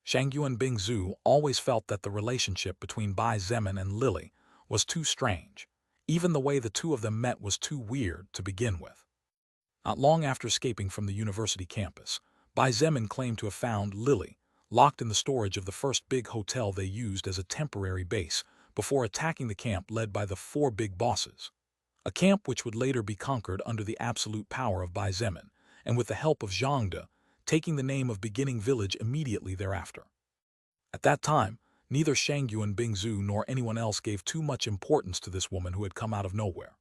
Shangyu and Bingzu always felt that the relationship between Bai Zemin and Lily was too strange. Even the way the two of them met was too weird to begin with. Not long after escaping from the university campus, Bai Zemin claimed to have found Lily locked in the storage of the first big hotel they used as a temporary base before attacking the camp led by the four big bosses. A camp which would later be conquered under the absolute power of Bai Zemin, and with the help of Jade, taking the name of Beginning Village immediately thereafter. At that time, neither Shangyu and Bingzu nor anyone else gave too much importance to this woman who had come out of nowhere.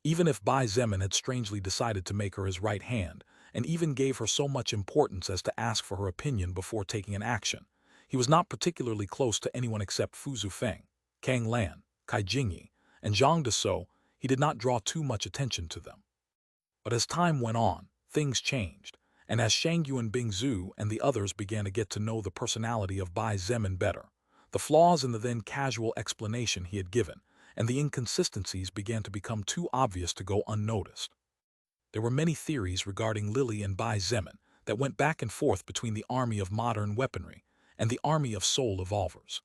Even if Bai Zemin had strangely decided to make her his right hand, and even gave her so much importance as to ask for her opinion before taking an action, he was not particularly close to anyone except Fu Zufeng, Kang Lan, Kai Jingyi, and Zhang De, so he did not draw too much attention to them. But as time went on, things changed, and as Shangyu and Bingzu and the others began to get to know the personality of Bai Zemin better, the flaws in the then casual explanation he had given, and the inconsistencies began to become too obvious to go unnoticed. There were many theories regarding Lily and Bai Zemin that went back and forth between the army of modern weaponry and the army of soul evolvers.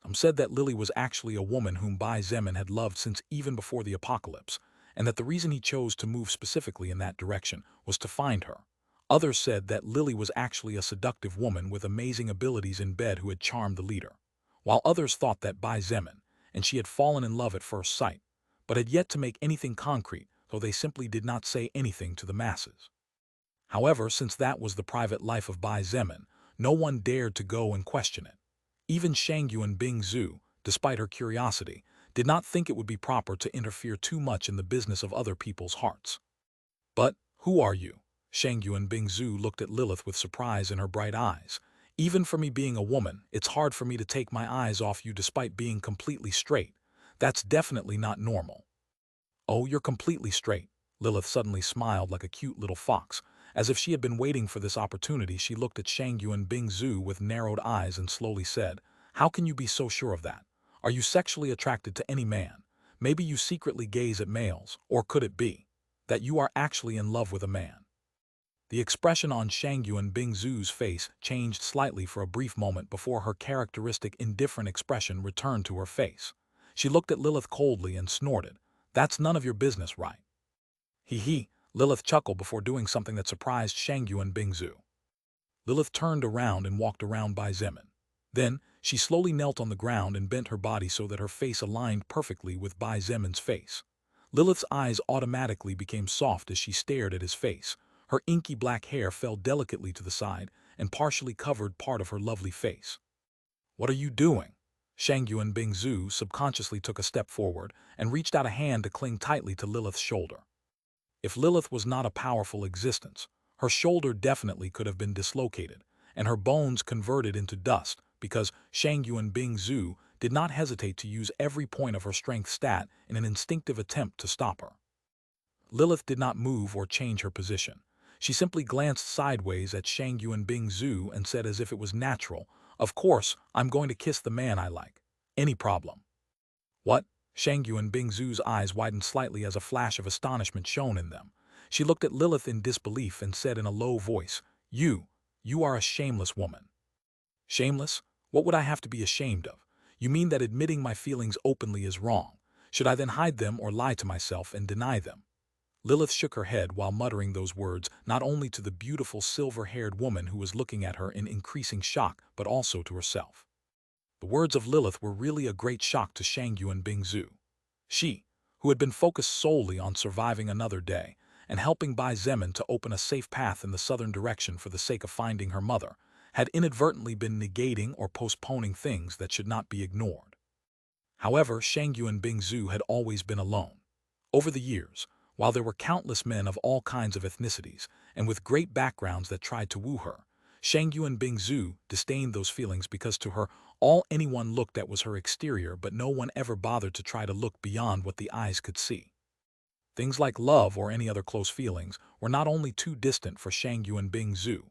Some said that Lily was actually a woman whom Bai Zemin had loved since even before the apocalypse, and that the reason he chose to move specifically in that direction was to find her. Others said that Lily was actually a seductive woman with amazing abilities in bed who had charmed the leader, while others thought that Bai Zemin and she had fallen in love at first sight, but had yet to make anything concrete, though they simply did not say anything to the masses. However, since that was the private life of Bai Zemin, no one dared to go and question it. Even Shangyu and Bingzu, despite her curiosity, did not think it would be proper to interfere too much in the business of other people's hearts. But, who are you? Shangyu and Bingzu looked at Lilith with surprise in her bright eyes. Even for me being a woman, it's hard for me to take my eyes off you despite being completely straight. That's definitely not normal. Oh, you're completely straight. Lilith suddenly smiled like a cute little fox. As if she had been waiting for this opportunity, she looked at Shangyu and Bingzu with narrowed eyes and slowly said, "How can you be so sure of that? Are you sexually attracted to any man? Maybe you secretly gaze at males, or could it be that you are actually in love with a man?" The expression on Shangyu and Bingzu's face changed slightly for a brief moment before her characteristic indifferent expression returned to her face. She looked at Lilith coldly and snorted, "That's none of your business, right?" Hee hee, Lilith chuckled before doing something that surprised Shangyu and Bingzu. Lilith turned around and walked around Bai Zemin. Then, she slowly knelt on the ground and bent her body so that her face aligned perfectly with Bai Zemin's face. Lilith's eyes automatically became soft as she stared at his face. Her inky black hair fell delicately to the side and partially covered part of her lovely face. "What are you doing?" Shangyu and Bingzu subconsciously took a step forward and reached out a hand to cling tightly to Lilith's shoulder. If Lilith was not a powerful existence, her shoulder definitely could have been dislocated, and her bones converted into dust because Shangyu and Bingzu did not hesitate to use every point of her strength stat in an instinctive attempt to stop her. Lilith did not move or change her position. She simply glanced sideways at Shangyu and Bingzu and said as if it was natural, "Of course, I'm going to kiss the man I like. Any problem?" "What?" Shangyu and Bingzu's eyes widened slightly as a flash of astonishment shone in them. She looked at Lilith in disbelief and said in a low voice, You are a shameless woman." "Shameless? What would I have to be ashamed of? You mean that admitting my feelings openly is wrong? Should I then hide them or lie to myself and deny them?" Lilith shook her head while muttering those words not only to the beautiful silver-haired woman who was looking at her in increasing shock, but also to herself. The words of Lilith were really a great shock to Shangyu and Bingzu. She, who had been focused solely on surviving another day and helping Bai Zemin to open a safe path in the southern direction for the sake of finding her mother, had inadvertently been negating or postponing things that should not be ignored. However, Shangyu and Bingzu had always been alone. Over the years, while there were countless men of all kinds of ethnicities and with great backgrounds that tried to woo her, Shangyu and Bingzu disdained those feelings because to her, all anyone looked at was her exterior, but no one ever bothered to try to look beyond what the eyes could see. Things like love or any other close feelings were not only too distant for Shangyu and Bingzu,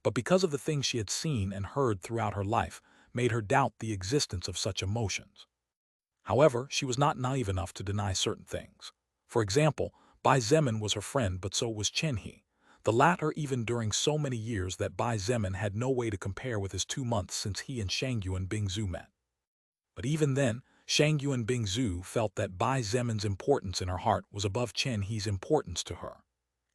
but because of the things she had seen and heard throughout her life, made her doubt the existence of such emotions. However, she was not naive enough to deny certain things. For example, Bai Zemin was her friend, but so was Chen He. the latter even during so many years that Bai Zemin had no way to compare with his 2 months since he and Shangyuan Bingzu met. But even then, Shangyuan Bingzu felt that Bai Zemin's importance in her heart was above Chen He's importance to her.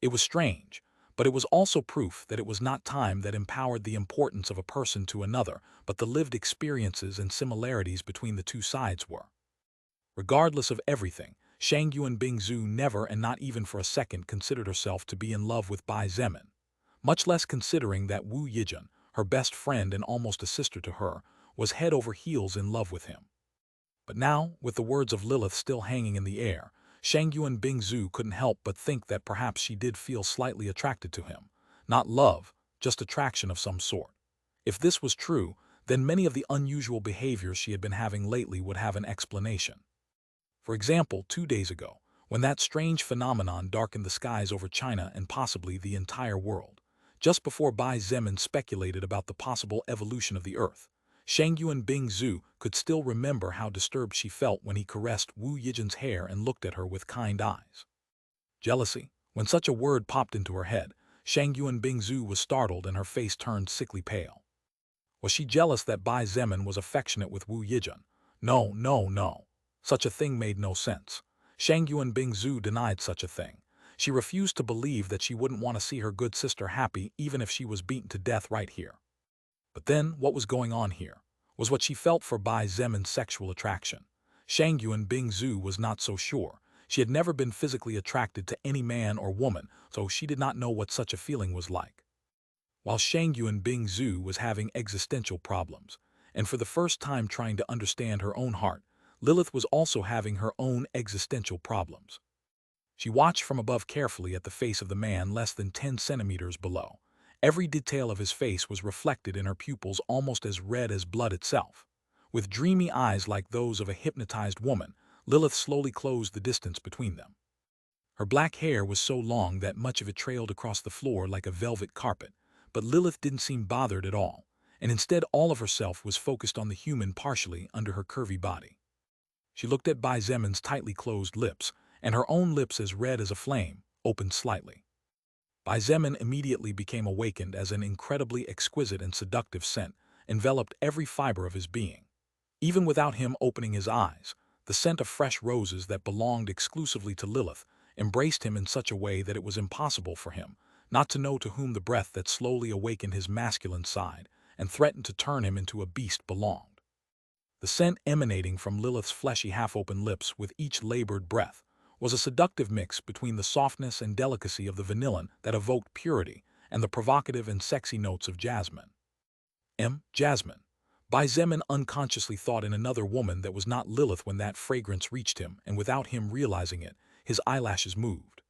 It was strange, but it was also proof that it was not time that empowered the importance of a person to another, but the lived experiences and similarities between the two sides were. Regardless of everything, Shangyuan Bingzu never and not even for a second considered herself to be in love with Bai Zemin, much less considering that Wu Yijun, her best friend and almost a sister to her, was head over heels in love with him. But now, with the words of Lilith still hanging in the air, Shangyuan Bingzu couldn't help but think that perhaps she did feel slightly attracted to him. Not love, just attraction of some sort. If this was true, then many of the unusual behaviors she had been having lately would have an explanation. For example, 2 days ago, when that strange phenomenon darkened the skies over China and possibly the entire world, just before Bai Zemin speculated about the possible evolution of the Earth, Shangyuan Bingzu could still remember how disturbed she felt when he caressed Wu Yijun's hair and looked at her with kind eyes. Jealousy. When such a word popped into her head, Shangyuan Bingzu was startled and her face turned sickly pale. Was she jealous that Bai Zemin was affectionate with Wu Yijun? No, no, no. Such a thing made no sense. Shangyuan Bingzu denied such a thing. She refused to believe that she wouldn't want to see her good sister happy even if she was beaten to death right here. But then, what was going on here? Was what she felt for Bai Zemin's sexual attraction. Shangyuan Bingzu was not so sure. She had never been physically attracted to any man or woman, so she did not know what such a feeling was like. While Shangyuan Bingzu was having existential problems, and for the first time trying to understand her own heart, Lilith was also having her own existential problems. She watched from above carefully at the face of the man less than 10 centimeters below. Every detail of his face was reflected in her pupils almost as red as blood itself. With dreamy eyes like those of a hypnotized woman, Lilith slowly closed the distance between them. Her black hair was so long that much of it trailed across the floor like a velvet carpet, but Lilith didn't seem bothered at all, and instead all of herself was focused on the human partially under her curvy body. She looked at Bai Zemin's tightly closed lips, and her own lips as red as a flame, opened slightly. Bai Zemin immediately became awakened as an incredibly exquisite and seductive scent enveloped every fiber of his being. Even without him opening his eyes, the scent of fresh roses that belonged exclusively to Lilith embraced him in such a way that it was impossible for him not to know to whom the breath that slowly awakened his masculine side and threatened to turn him into a beast belonged. The scent emanating from Lilith's fleshy half-open lips with each labored breath was a seductive mix between the softness and delicacy of the vanillin that evoked purity and the provocative and sexy notes of jasmine. Jasmine. Bai Zemin unconsciously thought in another woman that was not Lilith when that fragrance reached him, and without him realizing it, his eyelashes moved.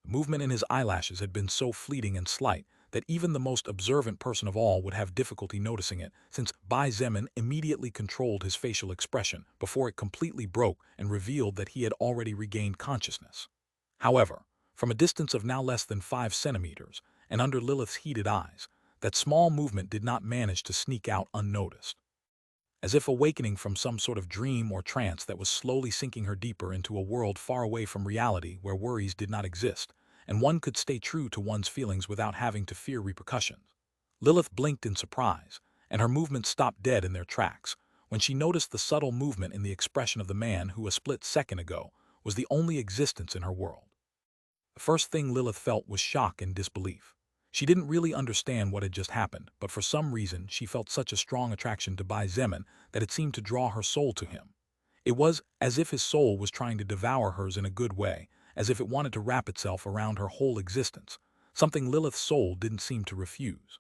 The movement in his eyelashes had been so fleeting and slight that even the most observant person of all would have difficulty noticing it, since Bai Zemin immediately controlled his facial expression before it completely broke and revealed that he had already regained consciousness. However, from a distance of now less than 5 centimeters, and under Lilith's heated eyes, that small movement did not manage to sneak out unnoticed. As if awakening from some sort of dream or trance that was slowly sinking her deeper into a world far away from reality where worries did not exist, and one could stay true to one's feelings without having to fear repercussions. Lilith blinked in surprise, and her movements stopped dead in their tracks when she noticed the subtle movement in the expression of the man who a split second ago was the only existence in her world. The first thing Lilith felt was shock and disbelief. She didn't really understand what had just happened, but for some reason she felt such a strong attraction to Bai Zemin that it seemed to draw her soul to him. It was as if his soul was trying to devour hers in a good way, as if it wanted to wrap itself around her whole existence, something Lilith's soul didn't seem to refuse.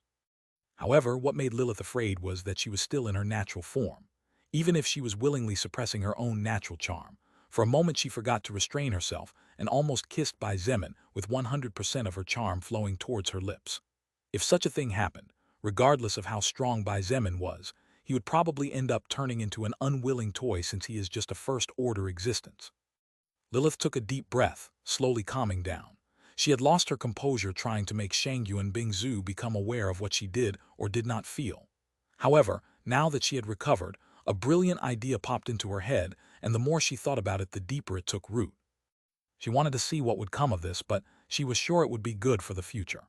However, what made Lilith afraid was that she was still in her natural form, even if she was willingly suppressing her own natural charm. For a moment she forgot to restrain herself and almost kissed Bai Zemin with 100% of her charm flowing towards her lips. If such a thing happened, regardless of how strong Bai Zemin was, he would probably end up turning into an unwilling toy since he is just a first-order existence. Lilith took a deep breath, slowly calming down. She had lost her composure trying to make Shangyuan Bingzu become aware of what she did or did not feel. However, now that she had recovered, a brilliant idea popped into her head, and the more she thought about it, the deeper it took root. She wanted to see what would come of this, but she was sure it would be good for the future.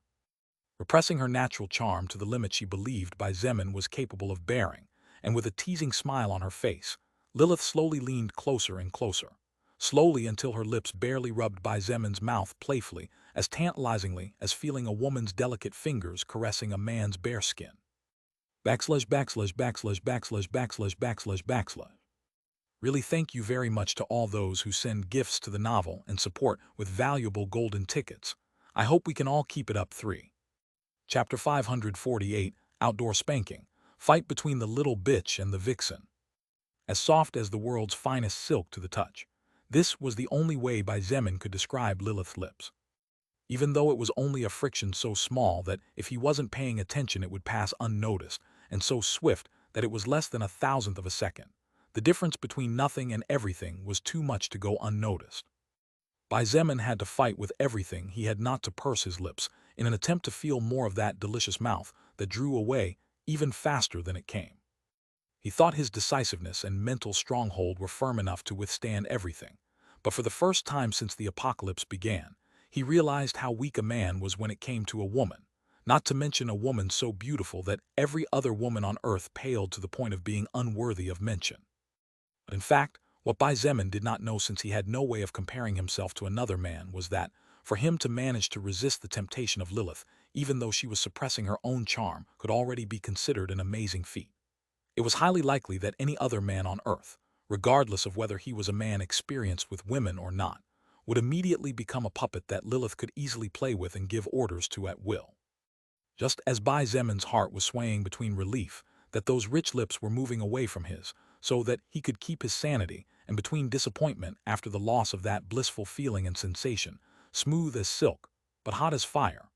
Repressing her natural charm to the limit she believed Bai Zemin was capable of bearing, and with a teasing smile on her face, Lilith slowly leaned closer and closer, slowly until her lips barely rubbed Bai Zemin's mouth playfully, as tantalizingly as feeling a woman's delicate fingers caressing a man's bare skin. Backslash backslash backslash backslash backslash backslash backslash. Really, thank you very much to all those who send gifts to the novel and support with valuable golden tickets. I hope we can all keep it up. 3. Chapter 548, Outdoor Spanking, Fight Between the Little Bitch and the Vixen. As soft as the world's finest silk to the touch, this was the only way Bai Zemin could describe Lilith's lips. Even though it was only a friction so small that if he wasn't paying attention it would pass unnoticed, and so swift that it was less than 1,000th of a second, the difference between nothing and everything was too much to go unnoticed. Bai Zemin had to fight with everything he had not to purse his lips in an attempt to feel more of that delicious mouth that drew away even faster than it came. He thought his decisiveness and mental stronghold were firm enough to withstand everything, but for the first time since the apocalypse began, he realized how weak a man was when it came to a woman, not to mention a woman so beautiful that every other woman on earth paled to the point of being unworthy of mention. But in fact, what Bai Zemin did not know, since he had no way of comparing himself to another man, was that, for him to manage to resist the temptation of Lilith, even though she was suppressing her own charm, could already be considered an amazing feat. It was highly likely that any other man on earth, regardless of whether he was a man experienced with women or not, would immediately become a puppet that Lilith could easily play with and give orders to at will. Just as Bai Zemin's heart was swaying between relief that those rich lips were moving away from his so that he could keep his sanity, and between disappointment after the loss of that blissful feeling and sensation, smooth as silk, but hot as fire,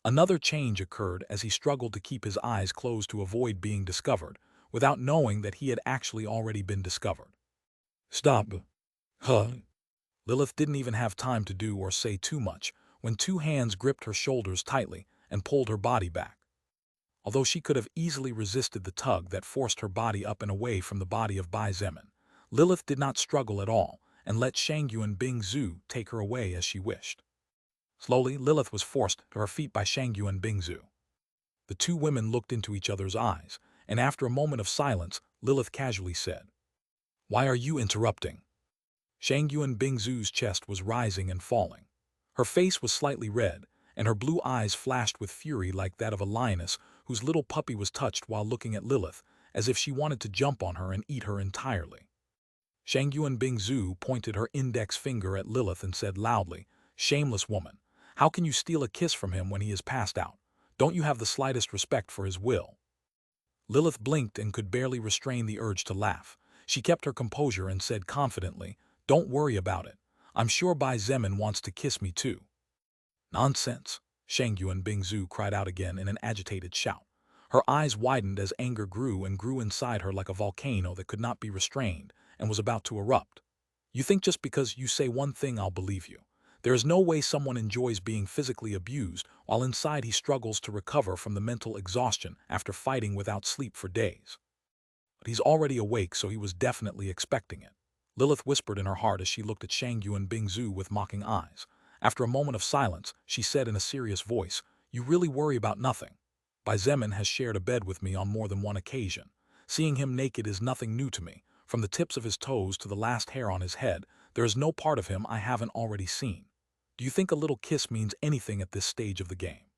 another change occurred as he struggled to keep his eyes closed to avoid being discovered, without knowing that he had actually already been discovered. Stop. Huh. Lilith didn't even have time to do or say too much when two hands gripped her shoulders tightly and pulled her body back. Although she could have easily resisted the tug that forced her body up and away from the body of Bai Zemin, Lilith did not struggle at all and let Shangyuan Bingzu take her away as she wished. Slowly, Lilith was forced to her feet by Shangyuan Bingzu. The two women looked into each other's eyes, and after a moment of silence, Lilith casually said, "Why are you interrupting?" Shangyuan Bingzu's chest was rising and falling. Her face was slightly red, and her blue eyes flashed with fury like that of a lioness whose little puppy was touched while looking at Lilith, as if she wanted to jump on her and eat her entirely. Shangyuan Bingzu pointed her index finger at Lilith and said loudly, "Shameless woman, how can you steal a kiss from him when he is passed out? Don't you have the slightest respect for his will?" Lilith blinked and could barely restrain the urge to laugh. She kept her composure and said confidently, "Don't worry about it. I'm sure Bai Zemin wants to kiss me too." "Nonsense!" Shangyuan Bingzu cried out again in an agitated shout. Her eyes widened as anger grew and grew inside her like a volcano that could not be restrained and was about to erupt. "You think just because you say one thing I'll believe you. There is no way someone enjoys being physically abused while inside he struggles to recover from the mental exhaustion after fighting without sleep for days. But he's already awake, so he was definitely expecting it," Lilith whispered in her heart as she looked at Shangyuan Bingzu with mocking eyes. After a moment of silence, she said in a serious voice, "You really worry about nothing. Bai Zemin has shared a bed with me on more than one occasion. Seeing him naked is nothing new to me. From the tips of his toes to the last hair on his head, there is no part of him I haven't already seen. Do you think a little kiss means anything at this stage of the game?"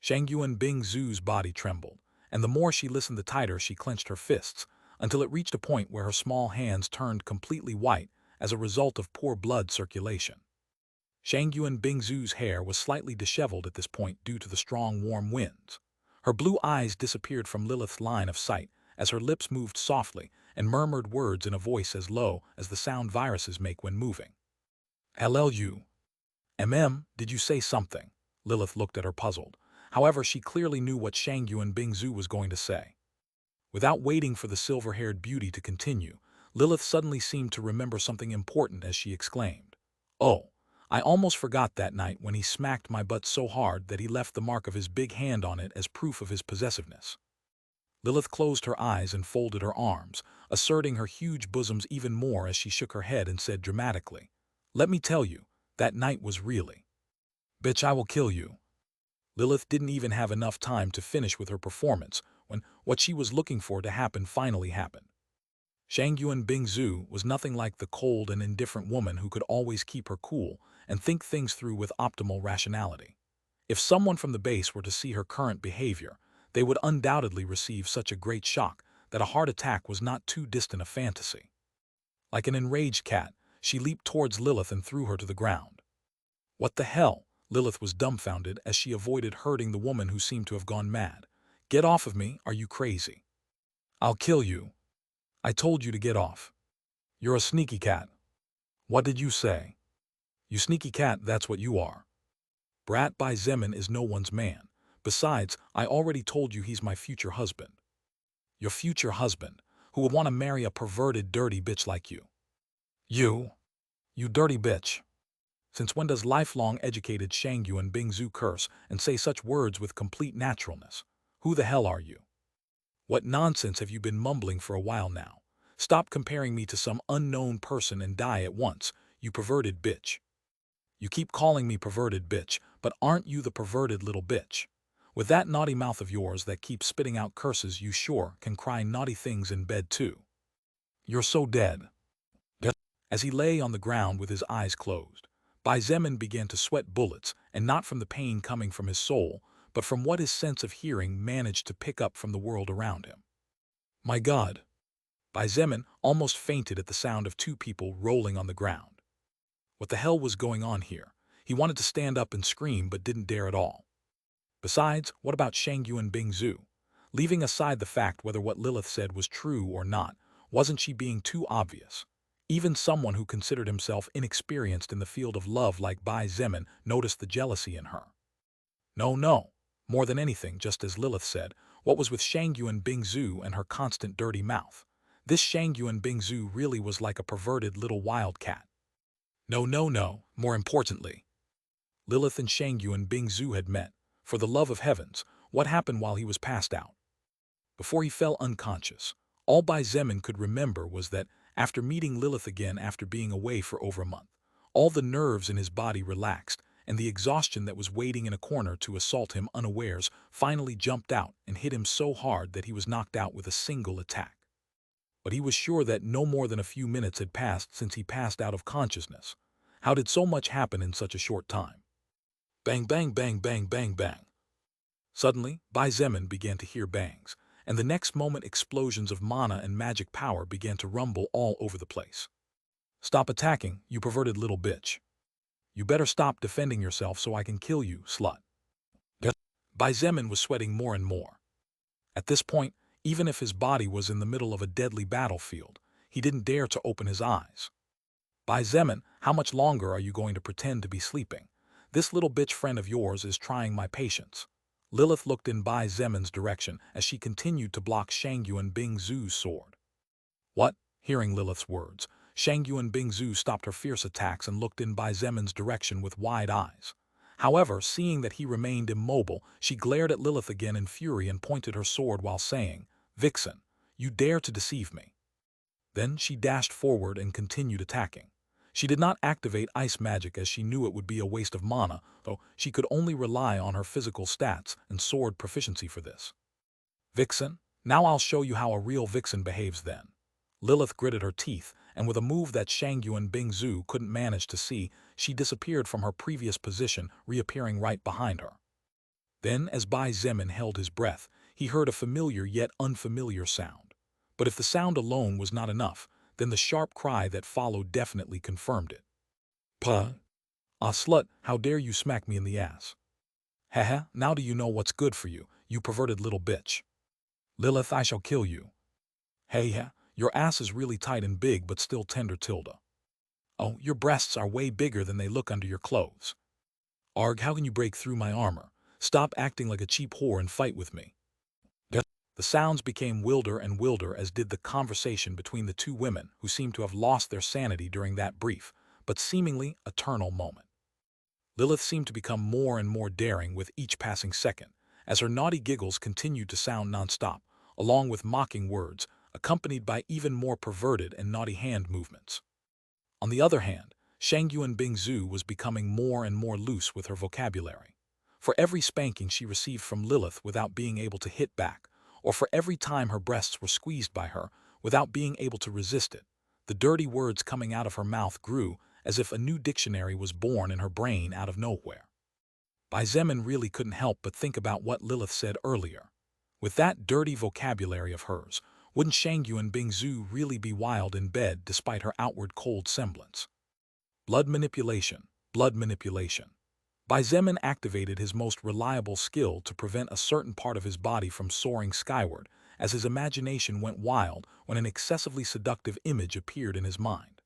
Shangyuan Bingzu's body trembled, and the more she listened the tighter she clenched her fists, until it reached a point where her small hands turned completely white as a result of poor blood circulation. Shangyuan Bingzu's hair was slightly disheveled at this point due to the strong warm winds. Her blue eyes disappeared from Lilith's line of sight as her lips moved softly and murmured words in a voice as low as the sound viruses make when moving. "LLU. Did you say something?" Lilith looked at her puzzled. However, she clearly knew what Shangyuan Bingzu was going to say. Without waiting for the silver-haired beauty to continue, Lilith suddenly seemed to remember something important as she exclaimed, "Oh, I almost forgot that night when he smacked my butt so hard that he left the mark of his big hand on it as proof of his possessiveness." Lilith closed her eyes and folded her arms, asserting her huge bosoms even more as she shook her head and said dramatically, "Let me tell you, that night was really Bitch, I will kill you. Lilith didn't even have enough time to finish with her performance when what she was looking for to happen finally happened. Shangyuan Bingzu was nothing like the cold and indifferent woman who could always keep her cool and think things through with optimal rationality. If someone from the base were to see her current behavior, they would undoubtedly receive such a great shock that a heart attack was not too distant a fantasy. Like an enraged cat, she leaped towards Lilith and threw her to the ground. What the hell? Lilith was dumbfounded as she avoided hurting the woman who seemed to have gone mad. Get off of me, are you crazy? I'll kill you. I told you to get off. You're a sneaky cat. What did you say? You sneaky cat, that's what you are. Brat Bai Zemin is no one's man. Besides, I already told you he's my future husband. Your future husband, who would want to marry a perverted, dirty bitch like you. You dirty bitch. Since when does lifelong educated Shangyuan Bingzu curse and say such words with complete naturalness? Who the hell are you? What nonsense have you been mumbling for a while now? Stop comparing me to some unknown person and die at once, you perverted bitch. You keep calling me perverted bitch, but aren't you the perverted little bitch? With that naughty mouth of yours that keeps spitting out curses, you sure can cry naughty things in bed too. You're so dead. As he lay on the ground with his eyes closed, Bai Zemin began to sweat bullets, and not from the pain coming from his soul, but from what his sense of hearing managed to pick up from the world around him. My God! Bai Zemin almost fainted at the sound of two people rolling on the ground. What the hell was going on here? He wanted to stand up and scream but didn't dare at all. Besides, what about Shangyuan Bingzu? Leaving aside the fact whether what Lilith said was true or not, wasn't she being too obvious? Even someone who considered himself inexperienced in the field of love like Bai Zemin noticed the jealousy in her. No. More than anything, just as Lilith said, what was with Shangyuan Bingzu and her constant dirty mouth? This Shangyuan Bingzu really was like a perverted little wildcat. No. More importantly, Lilith and Shangyuan Bingzu had met. For the love of heavens, what happened while he was passed out? Before he fell unconscious, all Bai Zemin could remember was that after meeting Lilith again after being away for over a month, all the nerves in his body relaxed, and the exhaustion that was waiting in a corner to assault him unawares finally jumped out and hit him so hard that he was knocked out with a single attack. But he was sure that no more than a few minutes had passed since he passed out of consciousness. How did so much happen in such a short time? Bang, bang, bang, bang, bang, bang. Suddenly, Bai Zemin began to hear bangs, and the next moment explosions of mana and magic power began to rumble all over the place. Stop attacking, you perverted little bitch. You better stop defending yourself so I can kill you, slut. Bai Zemin was sweating more and more. At this point, even if his body was in the middle of a deadly battlefield, he didn't dare to open his eyes. Bai Zemin, how much longer are you going to pretend to be sleeping? This little bitch friend of yours is trying my patience. Lilith looked in Bai Zemin's direction as she continued to block Shangyuan Bingzu's sword. What? Hearing Lilith's words, Shangyuan Bingzu stopped her fierce attacks and looked in Bai Zemin's direction with wide eyes. However, seeing that he remained immobile, she glared at Lilith again in fury and pointed her sword while saying, "Vixen, you dare to deceive me." Then she dashed forward and continued attacking. She did not activate ice magic as she knew it would be a waste of mana, though she could only rely on her physical stats and sword proficiency for this. Vixen, now I'll show you how a real vixen behaves then. Lilith gritted her teeth, and with a move that Shangyuan Bingzu couldn't manage to see, she disappeared from her previous position, reappearing right behind her. Then, as Bai Zemin held his breath, he heard a familiar yet unfamiliar sound. But if the sound alone was not enough, then the sharp cry that followed definitely confirmed it. Puh! Ah, slut, how dare you smack me in the ass? Haha, now do you know what's good for you, you perverted little bitch. Lilith, I shall kill you. Hey, your ass is really tight and big but still tender tilde. Oh, your breasts are way bigger than they look under your clothes. Arg, how can you break through my armor? Stop acting like a cheap whore and fight with me. The sounds became wilder and wilder, as did the conversation between the two women who seemed to have lost their sanity during that brief, but seemingly eternal moment. Lilith seemed to become more and more daring with each passing second, as her naughty giggles continued to sound nonstop, along with mocking words, accompanied by even more perverted and naughty hand movements. On the other hand, Shang Yuan Bingzu was becoming more and more loose with her vocabulary. For every spanking she received from Lilith without being able to hit back, or for every time her breasts were squeezed by her without being able to resist it, the dirty words coming out of her mouth grew as if a new dictionary was born in her brain out of nowhere. Bai Zemin really couldn't help but think about what Lilith said earlier. With that dirty vocabulary of hers, wouldn't Shang Yuan Bingzu really be wild in bed despite her outward cold semblance? Blood manipulation, blood manipulation. Bai Zemin activated his most reliable skill to prevent a certain part of his body from soaring skyward as his imagination went wild when an excessively seductive image appeared in his mind.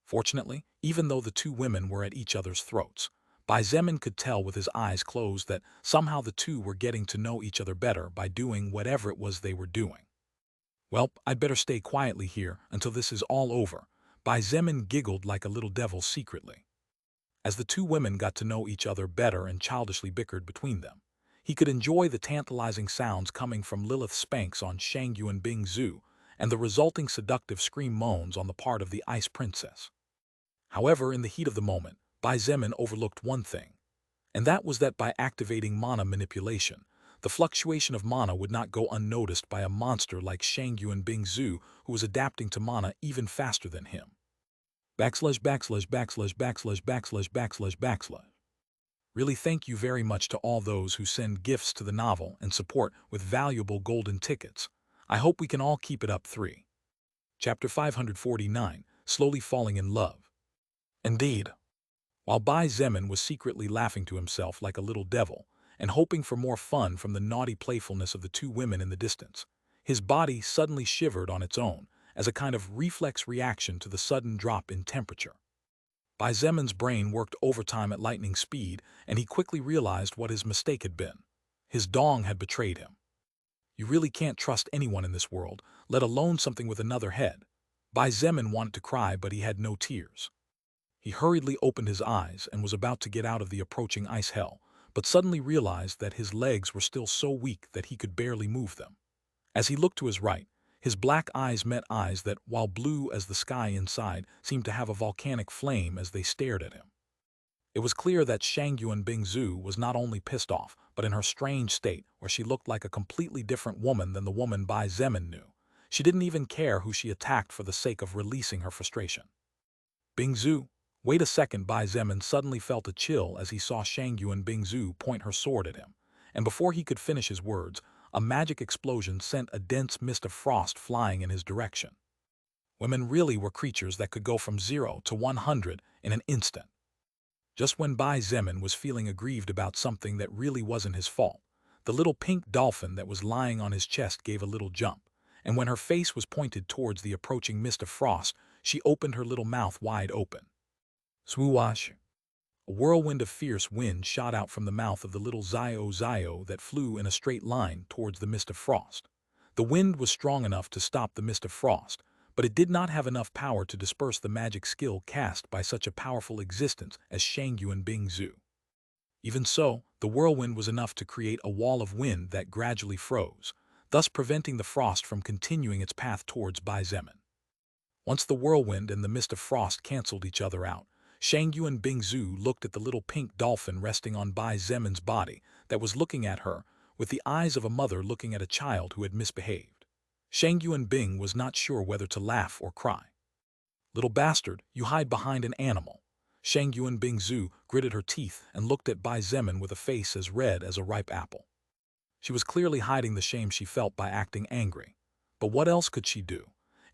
Fortunately, even though the two women were at each other's throats, Bai Zemin could tell with his eyes closed that somehow the two were getting to know each other better by doing whatever it was they were doing. Well, I'd better stay quietly here until this is all over. Bai Zemin giggled like a little devil secretly. As the two women got to know each other better and childishly bickered between them, he could enjoy the tantalizing sounds coming from Lilith's spanks on Shang Yuan Bingzu and the resulting seductive scream moans on the part of the Ice Princess. However, in the heat of the moment, Bai Zemin overlooked one thing, and that was that by activating mana manipulation, the fluctuation of mana would not go unnoticed by a monster like Shang Yuan Bingzu who was adapting to mana even faster than him. Backslash backslash backslash backslash backslash backslash backslash. Really thank you very much to all those who send gifts to the novel and support with valuable golden tickets. I hope we can all keep it up. 3. Chapter 549, Slowly Falling in Love. Indeed. While Bai Zemin was secretly laughing to himself like a little devil and hoping for more fun from the naughty playfulness of the two women in the distance, his body suddenly shivered on its own as a kind of reflex reaction to the sudden drop in temperature. Bai Zemin's brain worked overtime at lightning speed, and he quickly realized what his mistake had been. His dong had betrayed him. You really can't trust anyone in this world, let alone something with another head. Bai Zemin wanted to cry, but he had no tears. He hurriedly opened his eyes and was about to get out of the approaching ice hell, but suddenly realized that his legs were still so weak that he could barely move them. As he looked to his right, his black eyes met eyes that, while blue as the sky inside, seemed to have a volcanic flame as they stared at him. It was clear that Shang Yuan Bingzu was not only pissed off, but in her strange state, where she looked like a completely different woman than the woman Bai Zemin knew. She didn't even care who she attacked for the sake of releasing her frustration. Bingzu, wait a second. Bai Zemin suddenly felt a chill as he saw Shang Yuan Bingzu point her sword at him, and before he could finish his words, a magic explosion sent a dense mist of frost flying in his direction. Women really were creatures that could go from 0 to 100 in an instant. Just when Bai Zemin was feeling aggrieved about something that really wasn't his fault, the little pink dolphin that was lying on his chest gave a little jump, and when her face was pointed towards the approaching mist of frost, she opened her little mouth wide open. Swoosh! A whirlwind of fierce wind shot out from the mouth of the little Zio that flew in a straight line towards the mist of frost. The wind was strong enough to stop the mist of frost, but it did not have enough power to disperse the magic skill cast by such a powerful existence as Shang Yuan Bingzu. Even so, the whirlwind was enough to create a wall of wind that gradually froze, thus preventing the frost from continuing its path towards Bai Zemin. Once the whirlwind and the mist of frost canceled each other out, Shang Yuan Bingzu looked at the little pink dolphin resting on Bai Zemin's body that was looking at her with the eyes of a mother looking at a child who had misbehaved. Shang Yuan Bing was not sure whether to laugh or cry. Little bastard, you hide behind an animal. Shang Yuan Bingzu gritted her teeth and looked at Bai Zemin with a face as red as a ripe apple. She was clearly hiding the shame she felt by acting angry. But what else could she do?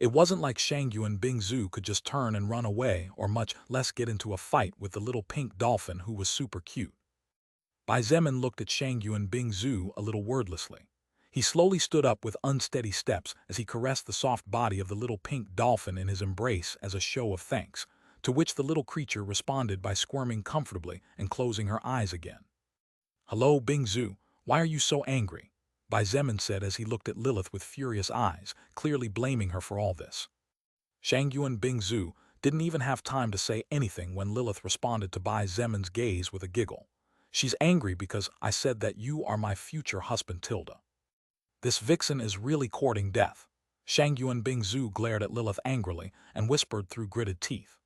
It wasn't like Shang Yuan Bingzu could just turn and run away or much less get into a fight with the little pink dolphin who was super cute. Bai Zemin looked at Shang Yuan Bingzu a little wordlessly. He slowly stood up with unsteady steps as he caressed the soft body of the little pink dolphin in his embrace as a show of thanks, to which the little creature responded by squirming comfortably and closing her eyes again. Hello, Bingzu, why are you so angry? Bai Zemin said as he looked at Lilith with furious eyes, clearly blaming her for all this. Shang Yuan Bingzu didn't even have time to say anything when Lilith responded to Bai Zemin's gaze with a giggle. She's angry because I said that you are my future husband, Tilda. This vixen is really courting death. Shang Yuan Bingzu glared at Lilith angrily and whispered through gritted teeth.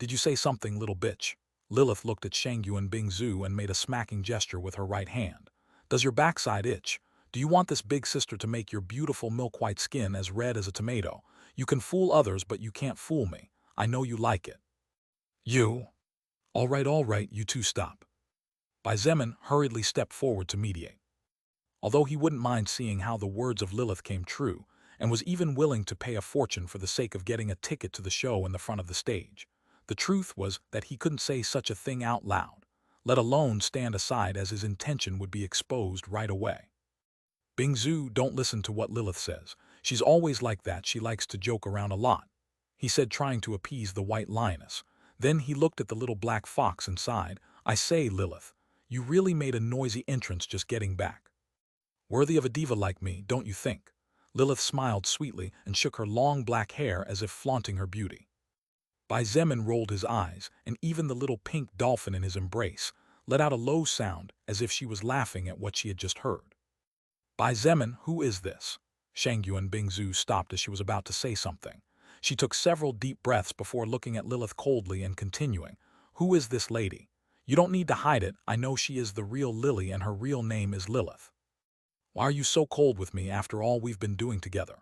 Did you say something, little bitch? Lilith looked at Shangyuan Bingzu and made a smacking gesture with her right hand. Does your backside itch? Do you want this big sister to make your beautiful milk-white skin as red as a tomato? You can fool others, but you can't fool me. I know you like it. You? All right, you two stop. Bai Zemin hurriedly stepped forward to mediate. Although he wouldn't mind seeing how the words of Lilith came true, and was even willing to pay a fortune for the sake of getting a ticket to the show in the front of the stage, the truth was that he couldn't say such a thing out loud, let alone stand aside, as his intention would be exposed right away. Bingzu, don't listen to what Lilith says. She's always like that. She likes to joke around a lot, he said, trying to appease the white lioness. Then he looked at the little black fox and sighed. I say, Lilith, you really made a noisy entrance just getting back. Worthy of a diva like me, don't you think? Lilith smiled sweetly and shook her long black hair as if flaunting her beauty. Bai Zemin rolled his eyes, and even the little pink dolphin in his embrace let out a low sound as if she was laughing at what she had just heard. Bai Zemin, who is this? Shangyuan Bingzu stopped as she was about to say something. She took several deep breaths before looking at Lilith coldly and continuing. Who is this lady? You don't need to hide it. I know she is the real Lily and her real name is Lilith. Why are you so cold with me after all we've been doing together?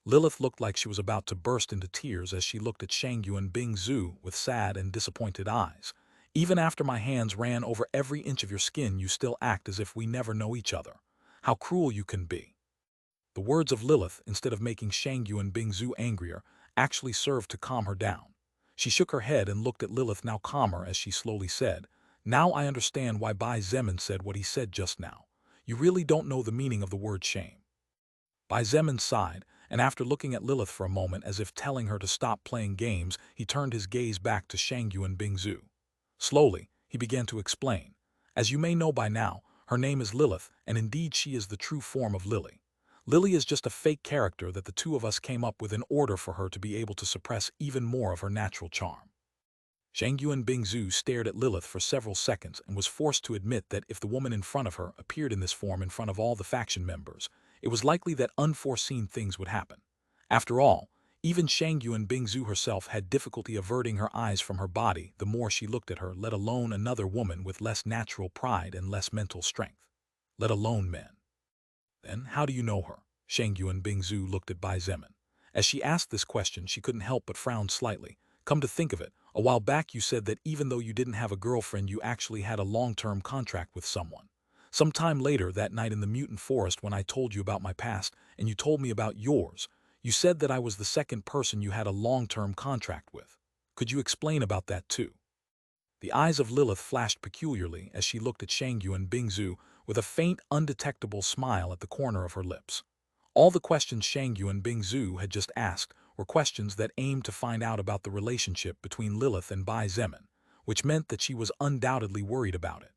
Lilith looked like she was about to burst into tears as she looked at Shangyuan Bingzu with sad and disappointed eyes. Even after my hands ran over every inch of your skin, you still act as if we never know each other. How cruel you can be. The words of Lilith, instead of making Shangyuan Bingzu angrier, actually served to calm her down. She shook her head and looked at Lilith, now calmer, as she slowly said, Now I understand why Bai Zemin said what he said just now. You really don't know the meaning of the word shame. Bai Zemin sighed, and after looking at Lilith for a moment as if telling her to stop playing games, he turned his gaze back to Shangyuan Bingzu. Slowly, he began to explain. As you may know by now, her name is Lilith, and indeed she is the true form of Lily. Lily is just a fake character that the two of us came up with in order for her to be able to suppress even more of her natural charm. Shangyuan Bingzu stared at Lilith for several seconds and was forced to admit that if the woman in front of her appeared in this form in front of all the faction members, it was likely that unforeseen things would happen. After all, even Shangyuan Bingzu herself had difficulty averting her eyes from her body the more she looked at her, let alone another woman with less natural pride and less mental strength. Let alone men. Then how do you know her? Shangyuan Bingzu looked at Bai Zemin. As she asked this question, she couldn't help but frown slightly. Come to think of it, a while back you said that even though you didn't have a girlfriend, you actually had a long-term contract with someone. Some time later, that night in the mutant forest when I told you about my past and you told me about yours, you said that I was the second person you had a long-term contract with. Could you explain about that too? The eyes of Lilith flashed peculiarly as she looked at Shangyuan Bingzu with a faint, undetectable smile at the corner of her lips. All the questions Shangyuan Bingzu had just asked were questions that aimed to find out about the relationship between Lilith and Bai Zemin, which meant that she was undoubtedly worried about it.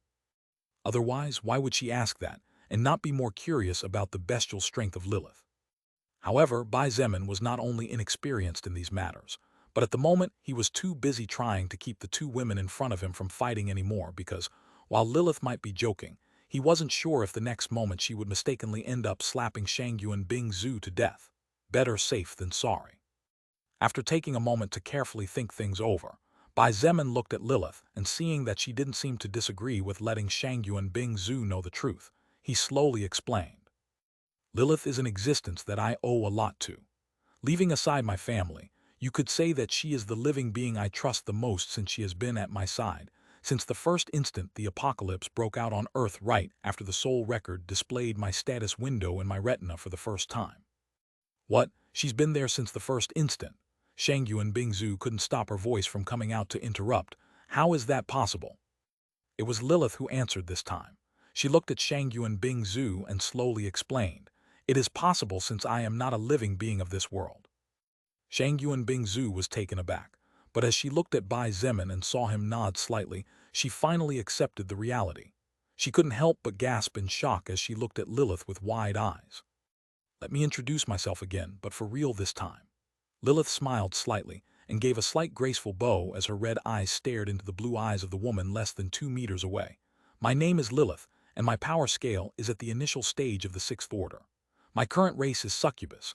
Otherwise, why would she ask that and not be more curious about the bestial strength of Lilith? However, Bai Zemin was not only inexperienced in these matters, but at the moment he was too busy trying to keep the two women in front of him from fighting anymore because, while Lilith might be joking, he wasn't sure if the next moment she would mistakenly end up slapping Shangyuan Bingzu to death. Better safe than sorry. After taking a moment to carefully think things over, Bai Zemin looked at Lilith, and seeing that she didn't seem to disagree with letting Shangyuan Bingzu know the truth, he slowly explained. Lilith is an existence that I owe a lot to. Leaving aside my family, you could say that she is the living being I trust the most since she has been at my side, since the first instant the apocalypse broke out on Earth right after the soul record displayed my status window in my retina for the first time. What? She's been there since the first instant? Shangyuan Bingzu couldn't stop her voice from coming out to interrupt. How is that possible? It was Lilith who answered this time. She looked at Shangyuan Bingzu and slowly explained, It is possible since I am not a living being of this world. Shangyuan Bingzu was taken aback, but as she looked at Bai Zemin and saw him nod slightly, she finally accepted the reality. She couldn't help but gasp in shock as she looked at Lilith with wide eyes. Let me introduce myself again, but for real this time. Lilith smiled slightly and gave a slight graceful bow as her red eyes stared into the blue eyes of the woman less than 2 meters away. My name is Lilith, and my power scale is at the initial stage of the 6th order. My current race is Succubus.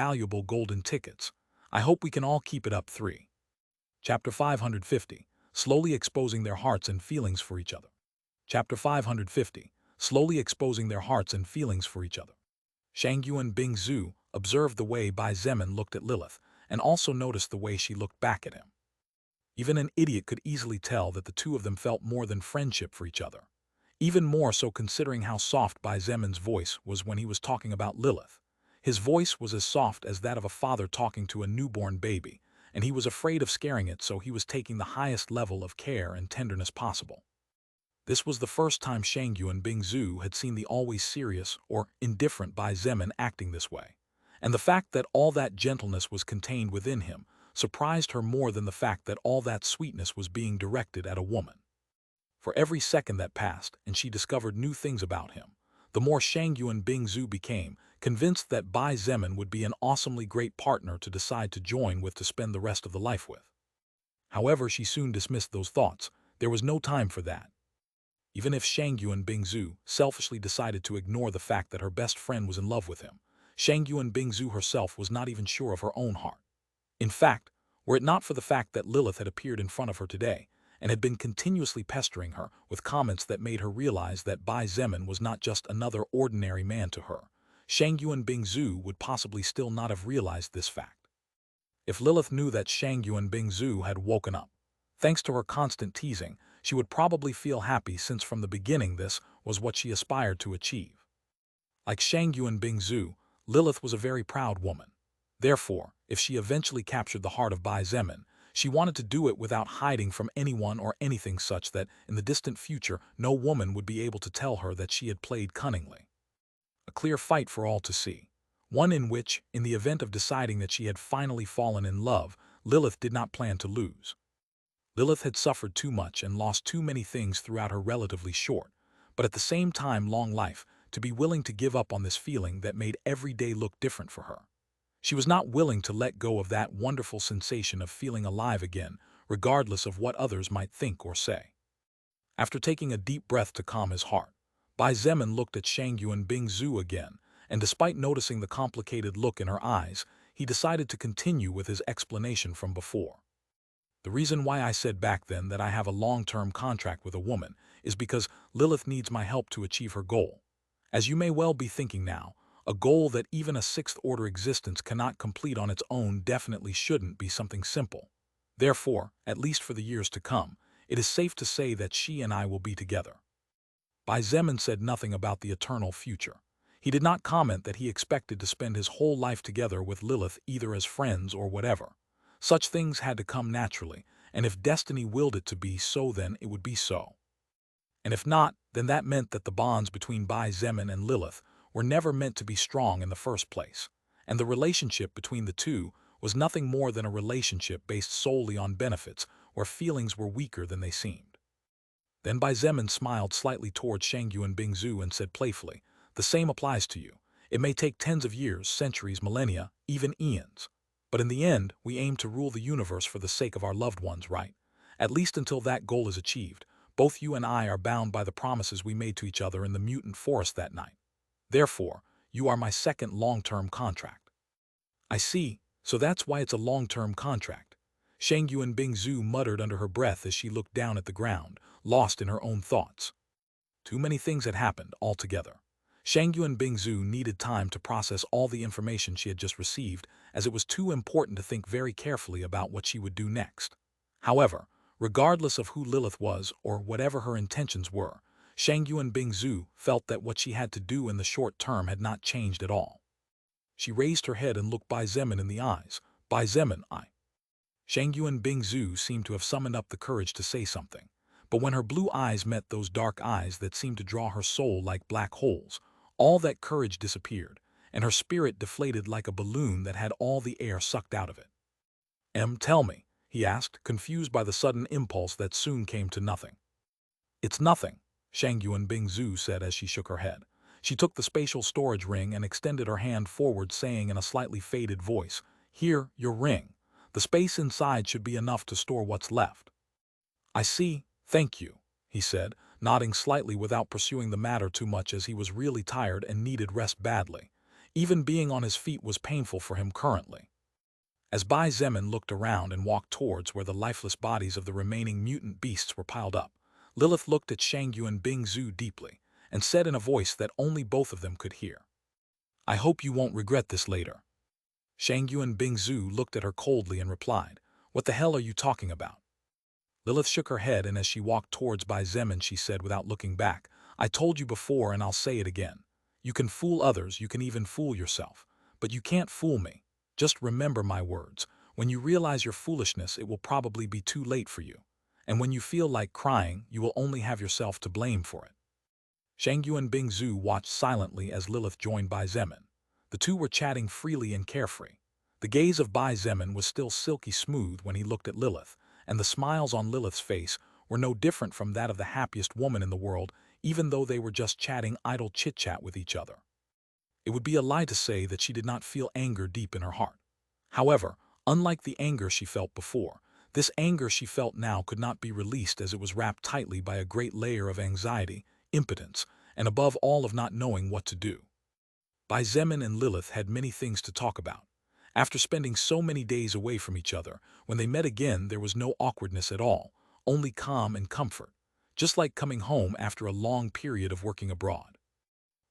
valuable golden tickets. I hope we can all keep it up. 3. Chapter 550. Slowly exposing their hearts and feelings for each other. Chapter 550. Slowly exposing their hearts and feelings for each other. Shangyuan Bingzhu observed the way Bai Zemin looked at Lilith, and also noticed the way she looked back at him. Even an idiot could easily tell that the two of them felt more than friendship for each other. Even more so considering how soft Bai Zemin's voice was when he was talking about Lilith. His voice was as soft as that of a father talking to a newborn baby, and he was afraid of scaring it, so he was taking the highest level of care and tenderness possible. This was the first time Shangyuan Bingzhu had seen the always serious or indifferent Bai Zemin acting this way, and the fact that all that gentleness was contained within him surprised her more than the fact that all that sweetness was being directed at a woman. For every second that passed and she discovered new things about him, the more Shangyuan Bingzhu became convinced that Bai Zemin would be an awesomely great partner to decide to join with, to spend the rest of the life with. However, she soon dismissed those thoughts. There was no time for that. Even if Shangyuan Bingzu selfishly decided to ignore the fact that her best friend was in love with him, Shangyuan Bingzu herself was not even sure of her own heart. In fact, were it not for the fact that Lilith had appeared in front of her today and had been continuously pestering her with comments that made her realize that Bai Zemin was not just another ordinary man to her, Shangyuan Bingzu would possibly still not have realized this fact. If Lilith knew that Shangyuan Bingzu had woken up, thanks to her constant teasing, she would probably feel happy since from the beginning this was what she aspired to achieve. Like Shangyuan Bingzu, Lilith was a very proud woman. Therefore, if she eventually captured the heart of Bai Zemin, she wanted to do it without hiding from anyone or anything such that in the distant future no woman would be able to tell her that she had played cunningly. A clear fight for all to see. One in which, in the event of deciding that she had finally fallen in love, Lilith did not plan to lose. Lilith had suffered too much and lost too many things throughout her relatively short, but at the same time long life, to be willing to give up on this feeling that made every day look different for her. She was not willing to let go of that wonderful sensation of feeling alive again, regardless of what others might think or say. After taking a deep breath to calm his heart, Bai Zemin looked at Shangyuan Bingzu again, and despite noticing the complicated look in her eyes, he decided to continue with his explanation from before. The reason why I said back then that I have a long-term contract with a woman is because Lilith needs my help to achieve her goal. As you may well be thinking now, a goal that even a sixth-order existence cannot complete on its own definitely shouldn't be something simple. Therefore, at least for the years to come, it is safe to say that she and I will be together. Bai Zemin said nothing about the eternal future. He did not comment that he expected to spend his whole life together with Lilith either as friends or whatever. Such things had to come naturally, and if destiny willed it to be so then it would be so. And if not, then that meant that the bonds between Bai Zemin and Lilith were never meant to be strong in the first place, and the relationship between the two was nothing more than a relationship based solely on benefits where feelings were weaker than they seemed. Then Bai Zemin smiled slightly towards Shangyuan Bingzu and said playfully, "The same applies to you. It may take tens of years, centuries, millennia, even eons. But in the end, we aim to rule the universe for the sake of our loved ones, right? At least until that goal is achieved, both you and I are bound by the promises we made to each other in the mutant forest that night. Therefore, you are my second long-term contract." "I see, so that's why it's a long-term contract," Shangyuan Bingzu muttered under her breath as she looked down at the ground, lost in her own thoughts. Too many things had happened altogether. Shangyuan Bingzu needed time to process all the information she had just received, as it was too important to think very carefully about what she would do next. However, regardless of who Lilith was or whatever her intentions were, Shangyuan Bingzu felt that what she had to do in the short term had not changed at all. She raised her head and looked Bai Zemin in the eyes. "Bai Zemin, I..." Shangyuan Bingzu seemed to have summoned up the courage to say something, but when her blue eyes met those dark eyes that seemed to draw her soul like black holes, all that courage disappeared, and her spirit deflated like a balloon that had all the air sucked out of it. Tell me," he asked, confused by the sudden impulse that soon came to nothing. "It's nothing," Shangyuan Bingzu said as she shook her head. She took the spatial storage ring and extended her hand forward, saying in a slightly faded voice, "Here, your ring. The space inside should be enough to store what's left." "I see, thank you," he said, nodding slightly without pursuing the matter too much as he was really tired and needed rest badly. Even being on his feet was painful for him currently. As Bai Zemin looked around and walked towards where the lifeless bodies of the remaining mutant beasts were piled up, Lilith looked at Shangyuan Bingzu deeply and said in a voice that only both of them could hear, "I hope you won't regret this later." Shangyuan Bingzu looked at her coldly and replied, "What the hell are you talking about?" Lilith shook her head, and as she walked towards Bai Zemin she said without looking back, "I told you before and I'll say it again. You can fool others, you can even fool yourself, but you can't fool me. Just remember my words. When you realize your foolishness, it will probably be too late for you. And when you feel like crying, you will only have yourself to blame for it." Shangyuan Bingzu watched silently as Lilith joined Bai Zemin. The two were chatting freely and carefree. The gaze of Bai Zemin was still silky smooth when he looked at Lilith, and the smiles on Lilith's face were no different from that of the happiest woman in the world, even though they were just chatting idle chit-chat with each other. It would be a lie to say that she did not feel anger deep in her heart. However, unlike the anger she felt before, This anger she felt now could not be released as it was wrapped tightly by a great layer of anxiety, impotence, and above all of not knowing what to do. Bai Zemin and Lilith had many things to talk about. After spending so many days away from each other, when they met again there was no awkwardness at all, only calm and comfort, just like coming home after a long period of working abroad.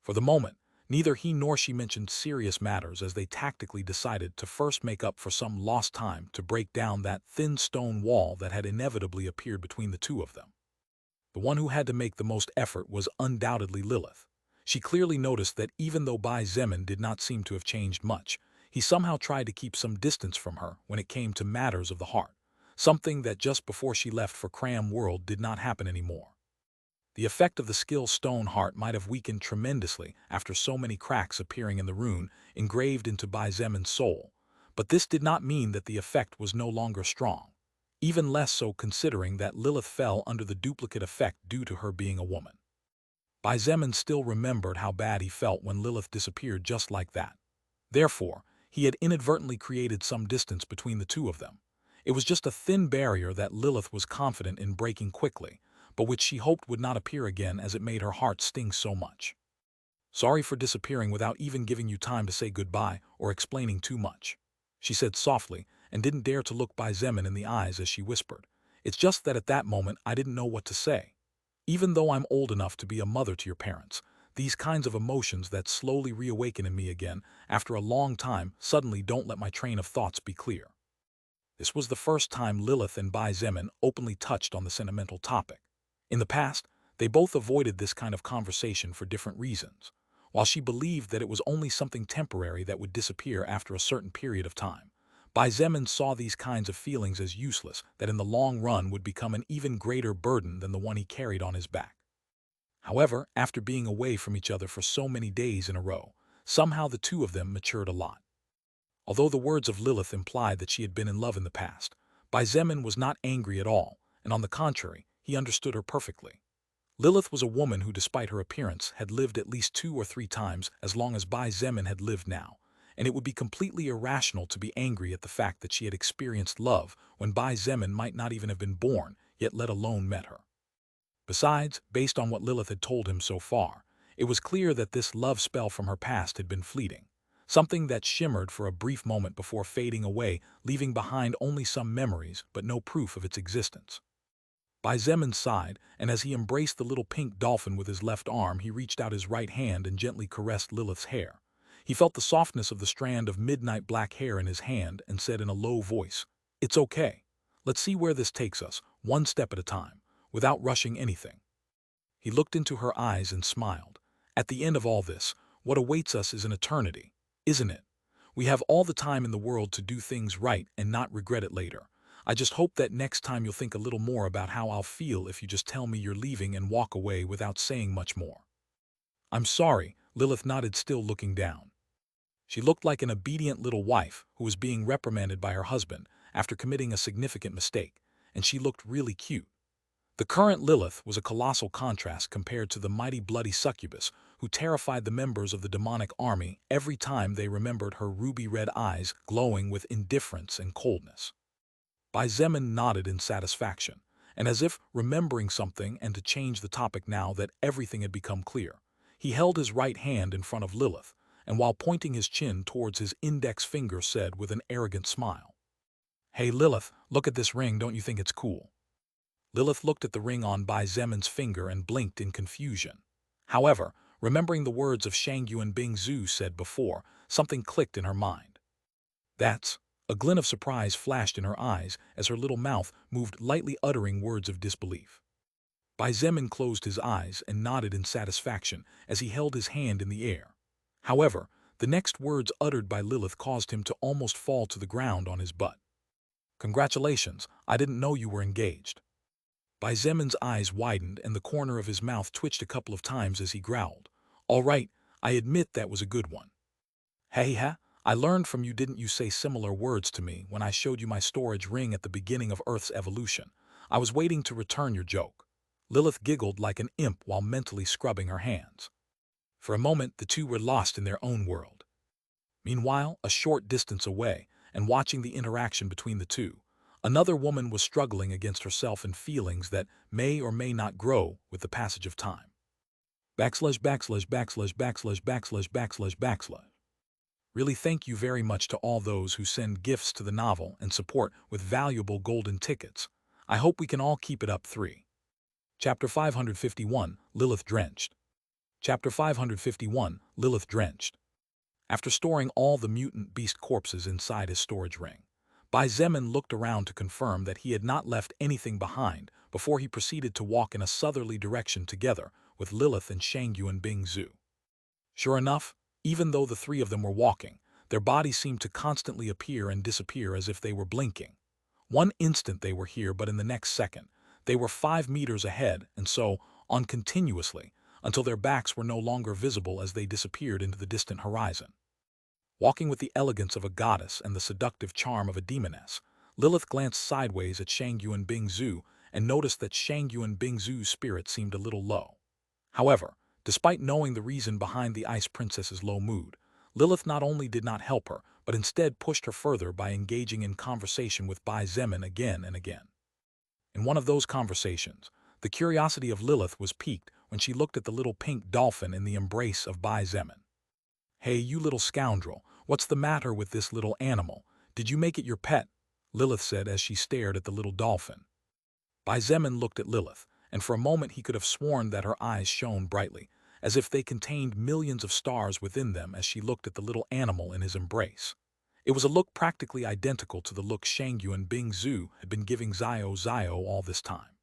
For the moment, neither he nor she mentioned serious matters as they tactically decided to first make up for some lost time to break down that thin stone wall that had inevitably appeared between the two of them. The one who had to make the most effort was undoubtedly Lilith. She clearly noticed that even though Bai Zemin did not seem to have changed much, he somehow tried to keep some distance from her when it came to matters of the heart, something that just before she left for Cram World did not happen anymore. The effect of the skill stone heart might have weakened tremendously after so many cracks appearing in the rune engraved into Bai Zemin's soul, but this did not mean that the effect was no longer strong, even less so considering that Lilith fell under the duplicate effect due to her being a woman. Bai Zemin still remembered how bad he felt when Lilith disappeared just like that. Therefore, he had inadvertently created some distance between the two of them. It was just a thin barrier that Lilith was confident in breaking quickly, but which she hoped would not appear again as it made her heart sting so much. "Sorry for disappearing without even giving you time to say goodbye or explaining too much," she said softly, and didn't dare to look Bai Zemin in the eyes as she whispered. "It's just that at that moment I didn't know what to say. Even though I'm old enough to be a mother to your parents, these kinds of emotions that slowly reawaken in me again after a long time suddenly don't let my train of thoughts be clear." This was the first time Lilith and Bai Zemin openly touched on the sentimental topic. In the past, they both avoided this kind of conversation for different reasons. While she believed that it was only something temporary that would disappear after a certain period of time, Bai Zemin saw these kinds of feelings as useless that in the long run would become an even greater burden than the one he carried on his back. However, after being away from each other for so many days in a row, somehow the two of them matured a lot. Although the words of Lilith implied that she had been in love in the past, Bai Zemin was not angry at all, and on the contrary, he understood her perfectly. Lilith was a woman who, despite her appearance, had lived at least 2 or 3 times as long as Bai Zemin had lived now, and it would be completely irrational to be angry at the fact that she had experienced love when Bai Zemin might not even have been born, yet let alone met her. Besides, based on what Lilith had told him so far, it was clear that this love spell from her past had been fleeting, something that shimmered for a brief moment before fading away, leaving behind only some memories but no proof of its existence. Bai Zemin sighed, and as he embraced the little pink dolphin with his left arm, he reached out his right hand and gently caressed Lilith's hair. He felt the softness of the strand of midnight black hair in his hand and said in a low voice, "It's okay. Let's see where this takes us, one step at a time, without rushing anything." He looked into her eyes and smiled. "At the end of all this, what awaits us is an eternity, isn't it? We have all the time in the world to do things right and not regret it later. I just hope that next time you'll think a little more about how I'll feel if you just tell me you're leaving and walk away without saying much more." "I'm sorry," Lilith nodded, still looking down. She looked like an obedient little wife who was being reprimanded by her husband after committing a significant mistake, and she looked really cute. The current Lilith was a colossal contrast compared to the mighty bloody Succubus who terrified the members of the demonic army every time they remembered her ruby-red eyes glowing with indifference and coldness. Bai Zemin nodded in satisfaction, and as if remembering something and to change the topic now that everything had become clear, he held his right hand in front of Lilith, and while pointing his chin towards his index finger said with an arrogant smile, "Hey Lilith, look at this ring, don't you think it's cool?" Lilith looked at the ring on Bai Zemin's finger and blinked in confusion. However, remembering the words of Shangyuan Bingzu said before, something clicked in her mind. "That's..." A glint of surprise flashed in her eyes as her little mouth moved lightly, uttering words of disbelief. Bai Zemin closed his eyes and nodded in satisfaction as he held his hand in the air. However, the next words uttered by Lilith caused him to almost fall to the ground on his butt. "Congratulations, I didn't know you were engaged." Bai Zemin's eyes widened and the corner of his mouth twitched a couple of times as he growled, "All right, I admit that was a good one. Hey ha, I learned from you, didn't you say similar words to me when I showed you my storage ring at the beginning of Earth's evolution. I was waiting to return your joke." Lilith giggled like an imp while mentally scrubbing her hands. For a moment, the two were lost in their own world. Meanwhile, a short distance away, and watching the interaction between the two, Another woman was struggling against herself and feelings that may or may not grow with the passage of time. Backslash, backslash, backslash, backslash, backslash, backslash, backslash. Really, thank you very much to all those who send gifts to the novel and support with valuable golden tickets. I hope we can all keep it up. 3. Chapter 551, Lilith Drenched. Chapter 551, Lilith Drenched. After storing all the mutant beast corpses inside his storage ring, Bai Zemin looked around to confirm that he had not left anything behind before he proceeded to walk in a southerly direction together with Lilith and Shangyu and Bingzhu. Sure enough, even though the three of them were walking, their bodies seemed to constantly appear and disappear as if they were blinking. One instant they were here, but in the next second, they were 5 meters ahead, and so on continuously, until their backs were no longer visible as they disappeared into the distant horizon. Walking with the elegance of a goddess and the seductive charm of a demoness, Lilith glanced sideways at Shangyu and Bingzhu and noticed that Shangyu and Bingzhu's spirit seemed a little low. However, despite knowing the reason behind the Ice Princess's low mood, Lilith not only did not help her, but instead pushed her further by engaging in conversation with Bai Zemin again and again. In one of those conversations, the curiosity of Lilith was piqued when she looked at the little pink dolphin in the embrace of Bai Zemin. "Hey, you little scoundrel, what's the matter with this little animal? Did you make it your pet?" Lilith said as she stared at the little dolphin. Bai Zemin looked at Lilith, and for a moment he could have sworn that her eyes shone brightly, as if they contained millions of stars within them as she looked at the little animal in his embrace. It was a look practically identical to the look Shangyu and Bingzhu had been giving Zio all this time.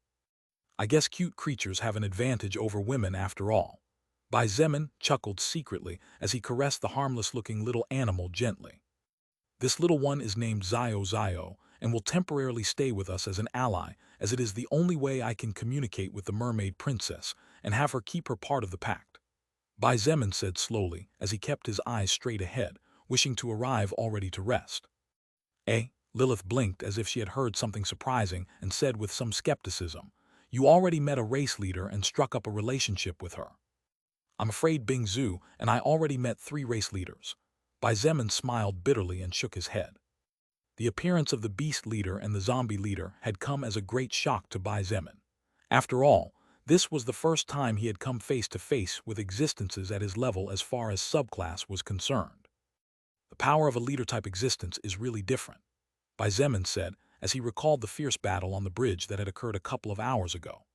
I guess cute creatures have an advantage over women after all. Bai Zemin chuckled secretly as he caressed the harmless-looking little animal gently. This little one is named Zio and will temporarily stay with us as an ally, as it is the only way I can communicate with the mermaid princess and have her keep her part of the pact. Bai Zemin said slowly as he kept his eyes straight ahead, wishing to arrive already to rest. Lilith blinked as if she had heard something surprising and said with some skepticism, "You already met a race leader and struck up a relationship with her." "I'm afraid Bingzhu and I already met 3 race leaders." Bai Zemin smiled bitterly and shook his head. The appearance of the beast leader and the zombie leader had come as a great shock to Bai Zemin. After all, this was the first time he had come face to face with existences at his level as far as subclass was concerned. "The power of a leader-type existence is really different," Bai Zemin said as he recalled the fierce battle on the bridge that had occurred a couple of hours ago.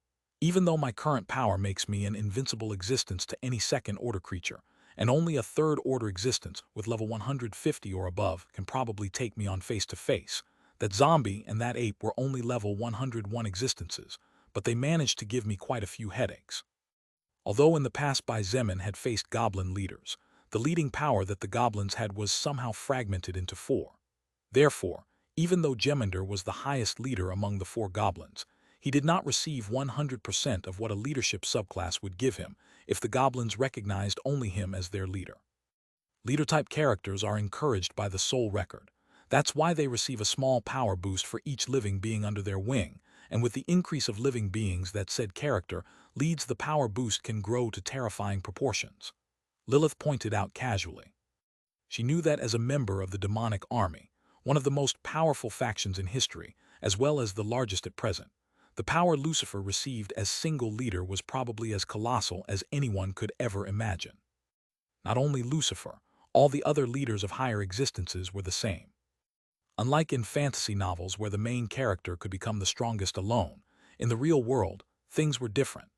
"Even though my current power makes me an invincible existence to any second-order creature, and only a third-order existence with level 150 or above can probably take me on face-to-face, that zombie and that ape were only level 101 existences, but they managed to give me quite a few headaches." Although in the past Bai Zemin had faced goblin leaders, the leading power that the goblins had was somehow fragmented into 4. Therefore, even though Jeminder was the highest leader among the 4 goblins, he did not receive 100% of what a leadership subclass would give him if the goblins recognized only him as their leader. Leader-type characters are encouraged by the soul record. That's why they receive a small power boost for each living being under their wing, and with the increase of living beings that said character leads, the power boost can grow to terrifying proportions. Lilith pointed out casually. She knew that as a member of the demonic army, one of the most powerful factions in history, as well as the largest at present, the power Lucifer received as single leader was probably as colossal as anyone could ever imagine. Not only Lucifer, all the other leaders of higher existences were the same. Unlike in fantasy novels where the main character could become the strongest alone, in the real world, things were different.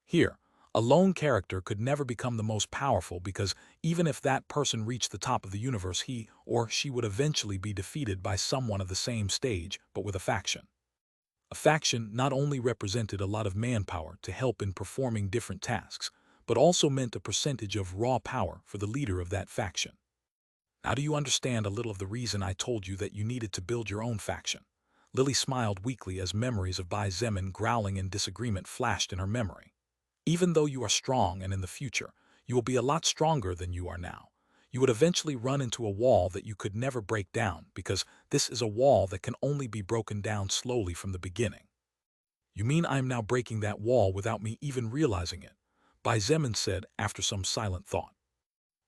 Here, a lone character could never become the most powerful because even if that person reached the top of the universe, he or she would eventually be defeated by someone of the same stage, but with a faction. A faction not only represented a lot of manpower to help in performing different tasks, but also meant a percentage of raw power for the leader of that faction. Now do you understand a little of the reason I told you that you needed to build your own faction? Lily smiled weakly as memories of Bai Zemin growling in disagreement flashed in her memory. Even though you are strong and in the future, you will be a lot stronger than you are now. You would eventually run into a wall that you could never break down because this is a wall that can only be broken down slowly from the beginning. You mean I'm now breaking that wall without me even realizing it? Bai Zemin said after some silent thought.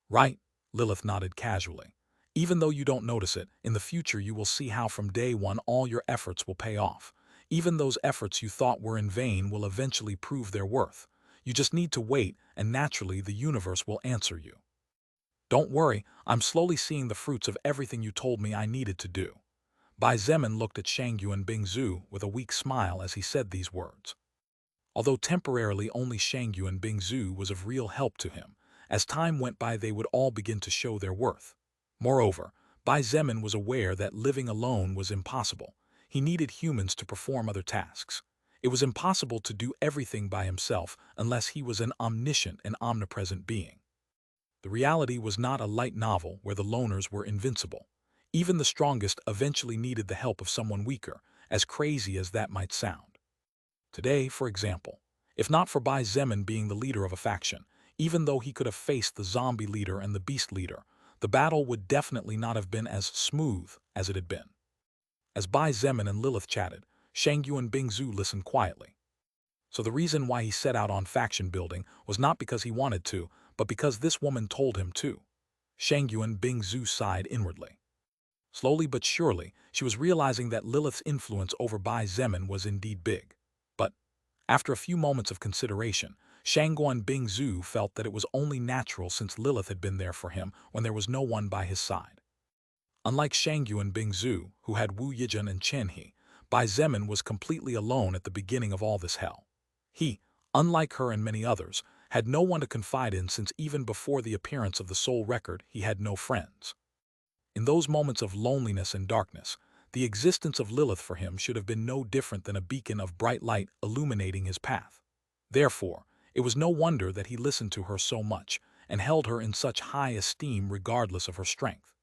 Right, Lilith nodded casually. Even though you don't notice it, in the future you will see how from day one all your efforts will pay off. Even those efforts you thought were in vain will eventually prove their worth. You just need to wait, and naturally the universe will answer you. Don't worry, I'm slowly seeing the fruits of everything you told me I needed to do. Bai Zemin looked at Shangyu and Bingzu with a weak smile as he said these words. Although temporarily only Shangyu and Bingzu was of real help to him, as time went by they would all begin to show their worth. Moreover, Bai Zemin was aware that living alone was impossible. He needed humans to perform other tasks. It was impossible to do everything by himself unless he was an omniscient and omnipresent being. The reality was not a light novel where the loners were invincible. Even the strongest eventually needed the help of someone weaker, as crazy as that might sound. Today, for example, if not for Bai Zemin being the leader of a faction, even though he could have faced the zombie leader and the beast leader, the battle would definitely not have been as smooth as it had been. As Bai Zemin and Lilith chatted, Shangyu and Bingzu listened quietly. So the reason why he set out on faction building was not because he wanted to, but because this woman told him to. Shangyu and Bingzu sighed inwardly. Slowly but surely, she was realizing that Lilith's influence over Bai Zemin was indeed big. But, after a few moments of consideration, Shangyu and Bingzu felt that it was only natural since Lilith had been there for him when there was no one by his side. Unlike Shangyu and Bingzu, who had Wu Yijun and Chen He, Bai Zemin was completely alone at the beginning of all this hell. He, unlike her and many others, had no one to confide in since even before the appearance of the soul record he had no friends. In those moments of loneliness and darkness, the existence of Lilith for him should have been no different than a beacon of bright light illuminating his path. Therefore, it was no wonder that he listened to her so much and held her in such high esteem regardless of her strength.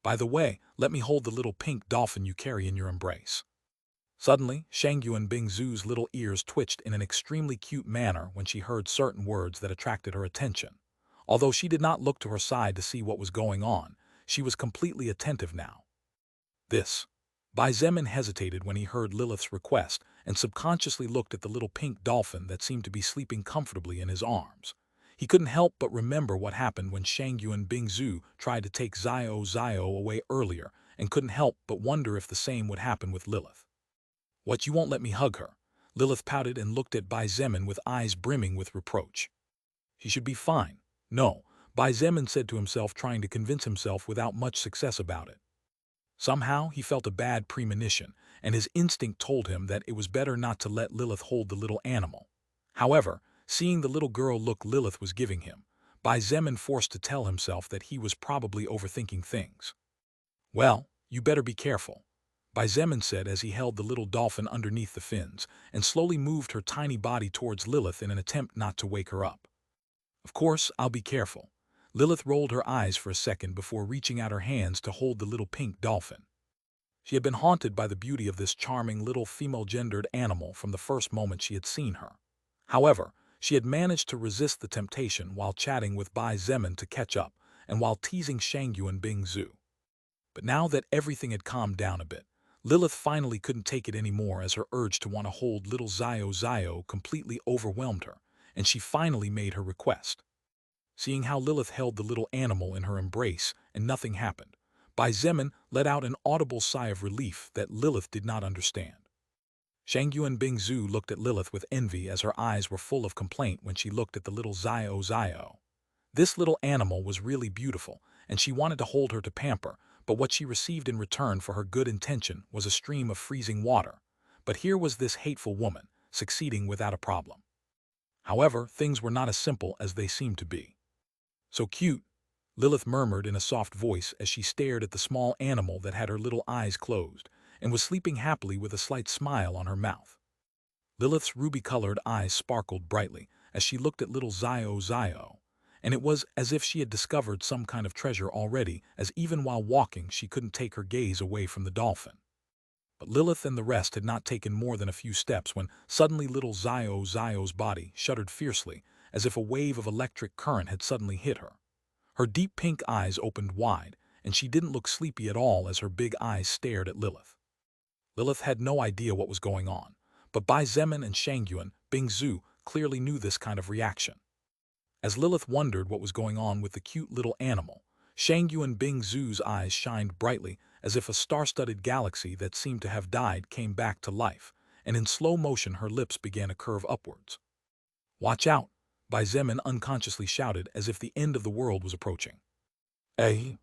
By the way, let me hold the little pink dolphin you carry in your embrace. Suddenly, Shangyu and Bingzu's little ears twitched in an extremely cute manner when she heard certain words that attracted her attention. Although she did not look to her side to see what was going on, she was completely attentive now. This. Bai Zemin hesitated when he heard Lilith's request and subconsciously looked at the little pink dolphin that seemed to be sleeping comfortably in his arms. He couldn't help but remember what happened when Shangyu and Bingzu tried to take Zio away earlier and couldn't help but wonder if the same would happen with Lilith. What, you won't let me hug her? Lilith pouted and looked at Bai Zemin with eyes brimming with reproach. She should be fine. No, Bai Zemin said to himself, trying to convince himself without much success about it. Somehow he felt a bad premonition, and his instinct told him that it was better not to let Lilith hold the little animal. However, seeing the little girl look Lilith was giving him, Bai Zemin forced to tell himself that he was probably overthinking things. Well, you better be careful, Bai Zemin said as he held the little dolphin underneath the fins and slowly moved her tiny body towards Lilith in an attempt not to wake her up. Of course, I'll be careful. Lilith rolled her eyes for a second before reaching out her hands to hold the little pink dolphin. She had been haunted by the beauty of this charming little female-gendered animal from the first moment she had seen her. However, she had managed to resist the temptation while chatting with Bai Zemin to catch up and while teasing Shangyu and Bingzu. But now that everything had calmed down a bit, Lilith finally couldn't take it anymore as her urge to want to hold little Zio completely overwhelmed her, and she finally made her request. Seeing how Lilith held the little animal in her embrace and nothing happened, Bai Zemin let out an audible sigh of relief that Lilith did not understand. Shangyu and Bingzu looked at Lilith with envy as her eyes were full of complaint when she looked at the little Zio. This little animal was really beautiful, and she wanted to hold her to pamper, but what she received in return for her good intention was a stream of freezing water. But here was this hateful woman, succeeding without a problem. However, things were not as simple as they seemed to be. So cute, Lilith murmured in a soft voice as she stared at the small animal that had her little eyes closed and was sleeping happily with a slight smile on her mouth. Lilith's ruby-colored eyes sparkled brightly as she looked at little Zio, and it was as if she had discovered some kind of treasure already, as even while walking she couldn't take her gaze away from the dolphin. But Lilith and the rest had not taken more than a few steps when suddenly little Zio's body shuddered fiercely, as if a wave of electric current had suddenly hit her. Her deep pink eyes opened wide, and she didn't look sleepy at all as her big eyes stared at Lilith. Lilith had no idea what was going on, but Bai Zemin and Shangyu and Bingzu clearly knew this kind of reaction. As Lilith wondered what was going on with the cute little animal, Shang Yuan Bing Zhu's eyes shined brightly, as if a star-studded galaxy that seemed to have died came back to life, and in slow motion her lips began to curve upwards. "Watch out!" Bai Zemin unconsciously shouted as if the end of the world was approaching. Eh?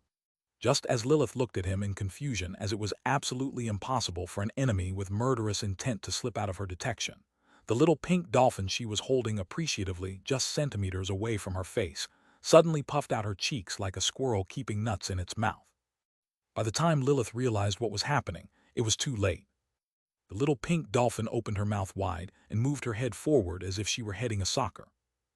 Just as Lilith looked at him in confusion, as it was absolutely impossible for an enemy with murderous intent to slip out of her detection, the little pink dolphin she was holding appreciatively just centimeters away from her face suddenly puffed out her cheeks like a squirrel keeping nuts in its mouth. By the time Lilith realized what was happening, it was too late. The little pink dolphin opened her mouth wide and moved her head forward as if she were heading a soccer.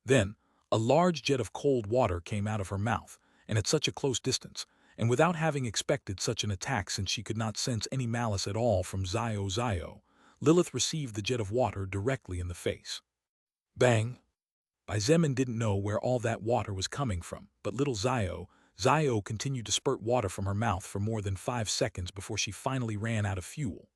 Then, a large jet of cold water came out of her mouth, and at such a close distance, and without having expected such an attack since she could not sense any malice at all from Zio, Lilith received the jet of water directly in the face. Bang! Bai Zemin didn't know where all that water was coming from, but little Zio continued to spurt water from her mouth for more than 5 seconds before she finally ran out of fuel.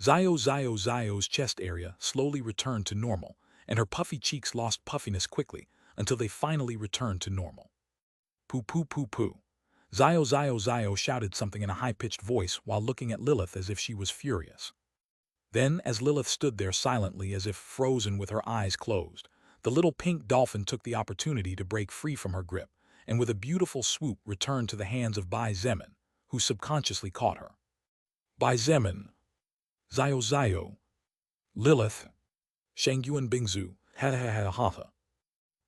Zio's chest area slowly returned to normal, and her puffy cheeks lost puffiness quickly until they finally returned to normal. Poo poo poo poo. Zio shouted something in a high-pitched voice while looking at Lilith as if she was furious. Then, as Lilith stood there silently as if frozen with her eyes closed, the little pink dolphin took the opportunity to break free from her grip, and with a beautiful swoop returned to the hands of Bai Zemin, who subconsciously caught her. Bai Zemin. Zio. Lilith. Shang Yuan Bingzu. Ha ha ha ha ha.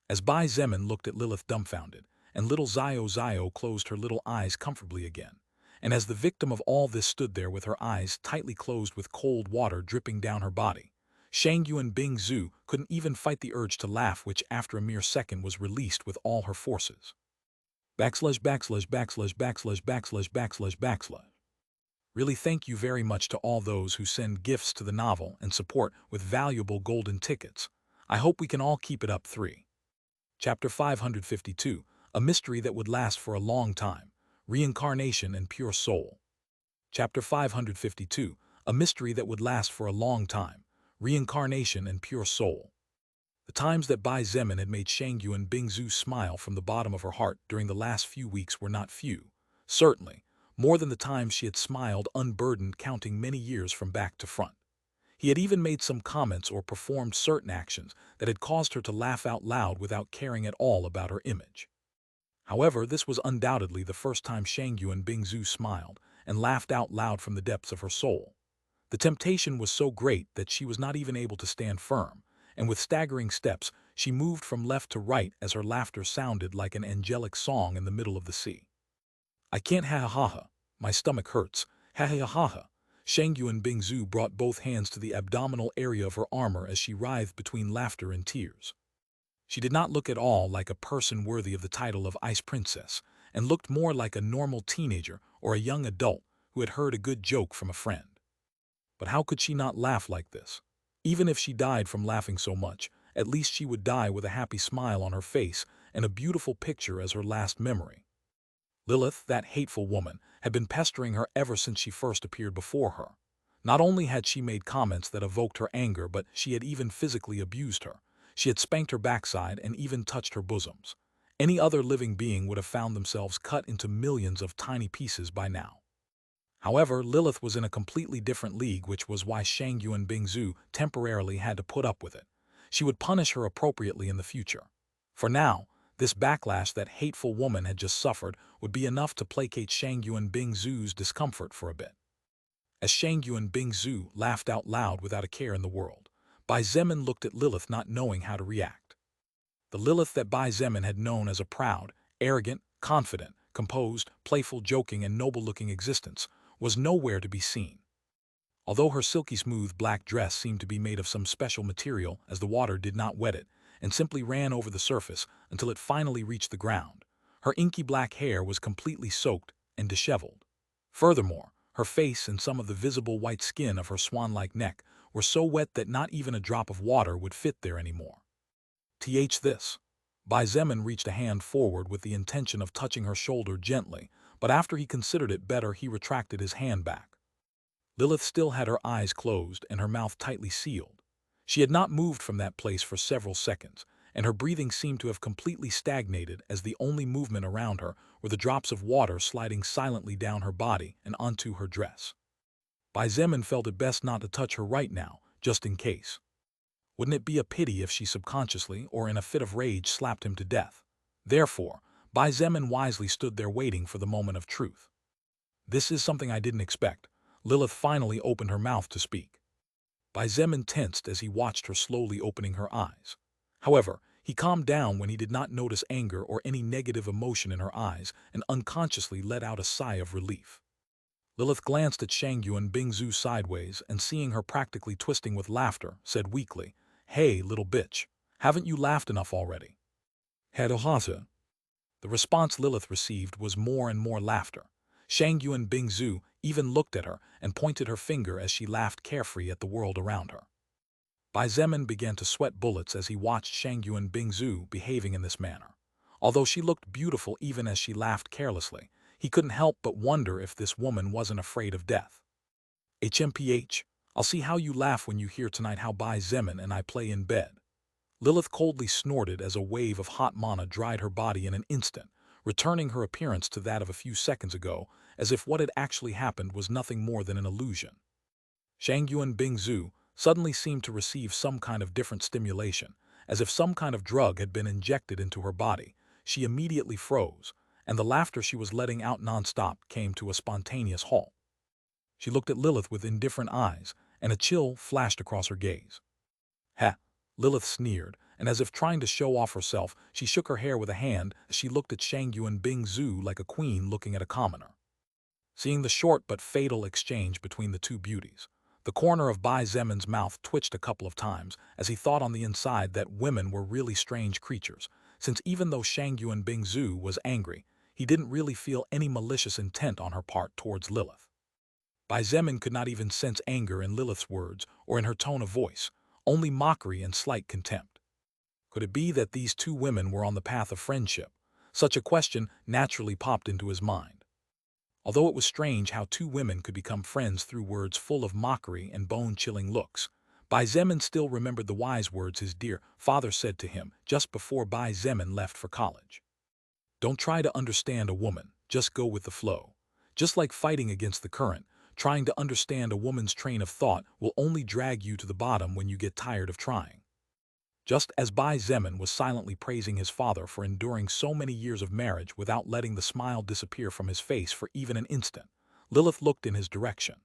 As Bai Zemin looked at Lilith dumbfounded, and little Zio closed her little eyes comfortably again, and as the victim of all this stood there with her eyes tightly closed with cold water dripping down her body, Shang Yuan Bingzu couldn't even fight the urge to laugh, which after a mere second was released with all her forces. Backslash. Really, thank you very much to all those who send gifts to the novel and support with valuable golden tickets. I hope we can all keep it up. 3. Chapter 552, A Mystery That Would Last for a Long Time, Reincarnation and Pure Soul. Chapter 552, A Mystery That Would Last for a Long Time, Reincarnation and Pure Soul. The times that Bai Zemin had made Shang Yuan Bingzu smile from the bottom of her heart during the last few weeks were not few, certainly, more than the times she had smiled unburdened, counting many years from back to front. He had even made some comments or performed certain actions that had caused her to laugh out loud without caring at all about her image. However, this was undoubtedly the first time Shang Yuan Bingzu smiled and laughed out loud from the depths of her soul. The temptation was so great that she was not even able to stand firm, and with staggering steps she moved from left to right as her laughter sounded like an angelic song in the middle of the sea. I can't ha ha ha ha. My stomach hurts. Ha ha ha ha. Shang Yuan Bingzu brought both hands to the abdominal area of her armor as she writhed between laughter and tears. She did not look at all like a person worthy of the title of Ice Princess, and looked more like a normal teenager or a young adult who had heard a good joke from a friend. But how could she not laugh like this? Even if she died from laughing so much, at least she would die with a happy smile on her face and a beautiful picture as her last memory. Lilith, that hateful woman, had been pestering her ever since she first appeared before her. Not only had she made comments that evoked her anger, but she had even physically abused her. She had spanked her backside and even touched her bosoms. Any other living being would have found themselves cut into millions of tiny pieces by now. However, Lilith was in a completely different league, which was why Shang Yuan Bingzu temporarily had to put up with it. She would punish her appropriately in the future. For now, this backlash that hateful woman had just suffered would be enough to placate Shang Yuan Bingzu's discomfort for a bit. As Shang Yuan Bingzu laughed out loud without a care in the world, Bai Zemin looked at Lilith, not knowing how to react. The Lilith that Bai Zemin had known as a proud, arrogant, confident, composed, playful, joking, and noble-looking existence was nowhere to be seen. Although her silky smooth black dress seemed to be made of some special material, as the water did not wet it and simply ran over the surface until it finally reached the ground, her inky black hair was completely soaked and disheveled. Furthermore, her face and some of the visible white skin of her swan-like neck were so wet that not even a drop of water would fit there anymore. This. Bai Zemin reached a hand forward with the intention of touching her shoulder gently, but after he considered it better, he retracted his hand back. Lilith still had her eyes closed and her mouth tightly sealed. She had not moved from that place for several seconds, and her breathing seemed to have completely stagnated as the only movement around her were the drops of water sliding silently down her body and onto her dress. Bai Zemin felt it best not to touch her right now, just in case. Wouldn't it be a pity if she subconsciously or in a fit of rage slapped him to death? Therefore, Bai Zemin wisely stood there waiting for the moment of truth. This is something I didn't expect. Lilith finally opened her mouth to speak. Bai Zemin tensed as he watched her slowly opening her eyes. However, he calmed down when he did not notice anger or any negative emotion in her eyes and unconsciously let out a sigh of relief. Lilith glanced at Shangyuan Bingzu sideways and seeing her practically twisting with laughter, said weakly, "Hey, little bitch, haven't you laughed enough already?" Hadohasa. The response Lilith received was more and more laughter. Shangyuan Bingzu even looked at her and pointed her finger as she laughed carefree at the world around her. Bai Zemin began to sweat bullets as he watched Shangyuan Bingzu behaving in this manner. Although she looked beautiful even as she laughed carelessly, he couldn't help but wonder if this woman wasn't afraid of death. HMPH, I'll see how you laugh when you hear tonight how Bai Zemin and I play in bed. Lilith coldly snorted as a wave of hot mana dried her body in an instant, returning her appearance to that of a few seconds ago, as if what had actually happened was nothing more than an illusion. Shangyuan Bingzu suddenly seemed to receive some kind of different stimulation, as if some kind of drug had been injected into her body. She immediately froze, and the laughter she was letting out non-stop came to a spontaneous halt. She looked at Lilith with indifferent eyes, and a chill flashed across her gaze. "Ha!" Lilith sneered, and as if trying to show off herself, she shook her hair with a hand as she looked at Shangyuan Bingzu like a queen looking at a commoner. Seeing the short but fatal exchange between the two beauties, the corner of Bai Zemin's mouth twitched a couple of times as he thought on the inside that women were really strange creatures, since even though Shangyuan Bingzu was angry, he didn't really feel any malicious intent on her part towards Lilith. Bai Zemin could not even sense anger in Lilith's words or in her tone of voice, only mockery and slight contempt. Could it be that these two women were on the path of friendship? Such a question naturally popped into his mind. Although it was strange how two women could become friends through words full of mockery and bone-chilling looks, Bai Zemin still remembered the wise words his dear father said to him just before Bai Zemin left for college. Don't try to understand a woman, just go with the flow. Just like fighting against the current, trying to understand a woman's train of thought will only drag you to the bottom when you get tired of trying. Just as Bai Zemin was silently praising his father for enduring so many years of marriage without letting the smile disappear from his face for even an instant, Lilith looked in his direction.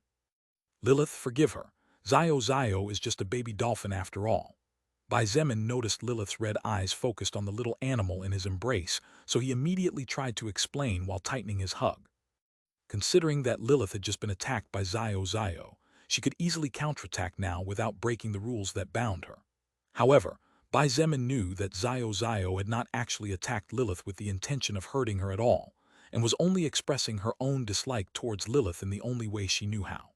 "Lilith, forgive her. Zio is just a baby dolphin after all." Bai Zemin noticed Lilith's red eyes focused on the little animal in his embrace, so he immediately tried to explain while tightening his hug. Considering that Lilith had just been attacked by Zio, she could easily counterattack now without breaking the rules that bound her. However, Bai Zemin knew that Zio had not actually attacked Lilith with the intention of hurting her at all, and was only expressing her own dislike towards Lilith in the only way she knew how.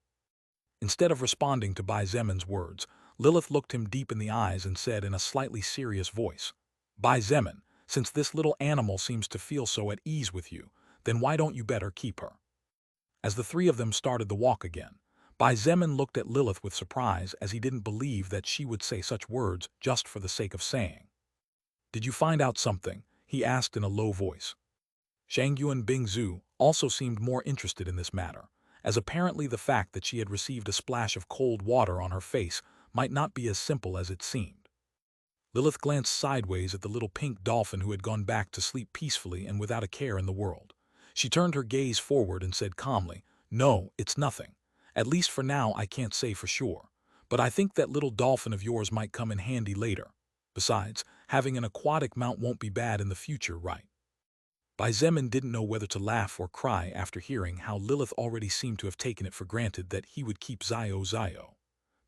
Instead of responding to Bai Zemin's words, Lilith looked him deep in the eyes and said in a slightly serious voice, "Bai Zemin, since this little animal seems to feel so at ease with you, then why don't you better keep her?" As the three of them started the walk again, Bai Zemin looked at Lilith with surprise as he didn't believe that she would say such words just for the sake of saying. "Did you find out something?" he asked in a low voice. Shangyuan Bingzu also seemed more interested in this matter, as apparently the fact that she had received a splash of cold water on her face might not be as simple as it seemed. Lilith glanced sideways at the little pink dolphin who had gone back to sleep peacefully and without a care in the world. She turned her gaze forward and said calmly, "No, it's nothing. At least for now I can't say for sure, but I think that little dolphin of yours might come in handy later. Besides, having an aquatic mount won't be bad in the future, right?" Bai Zemin didn't know whether to laugh or cry after hearing how Lilith already seemed to have taken it for granted that he would keep Zio.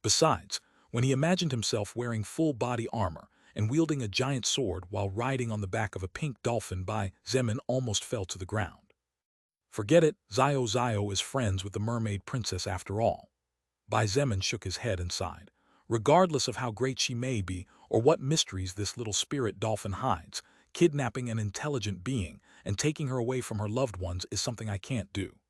Besides, when he imagined himself wearing full body armor and wielding a giant sword while riding on the back of a pink dolphin, Bai Zemin almost fell to the ground. "Forget it, Zio is friends with the mermaid princess after all." Bai Zemin shook his head and sighed. "Regardless of how great she may be or what mysteries this little spirit dolphin hides, kidnapping an intelligent being and taking her away from her loved ones is something I can't do."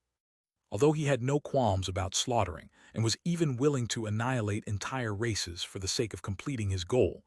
Although he had no qualms about slaughtering and was even willing to annihilate entire races for the sake of completing his goal,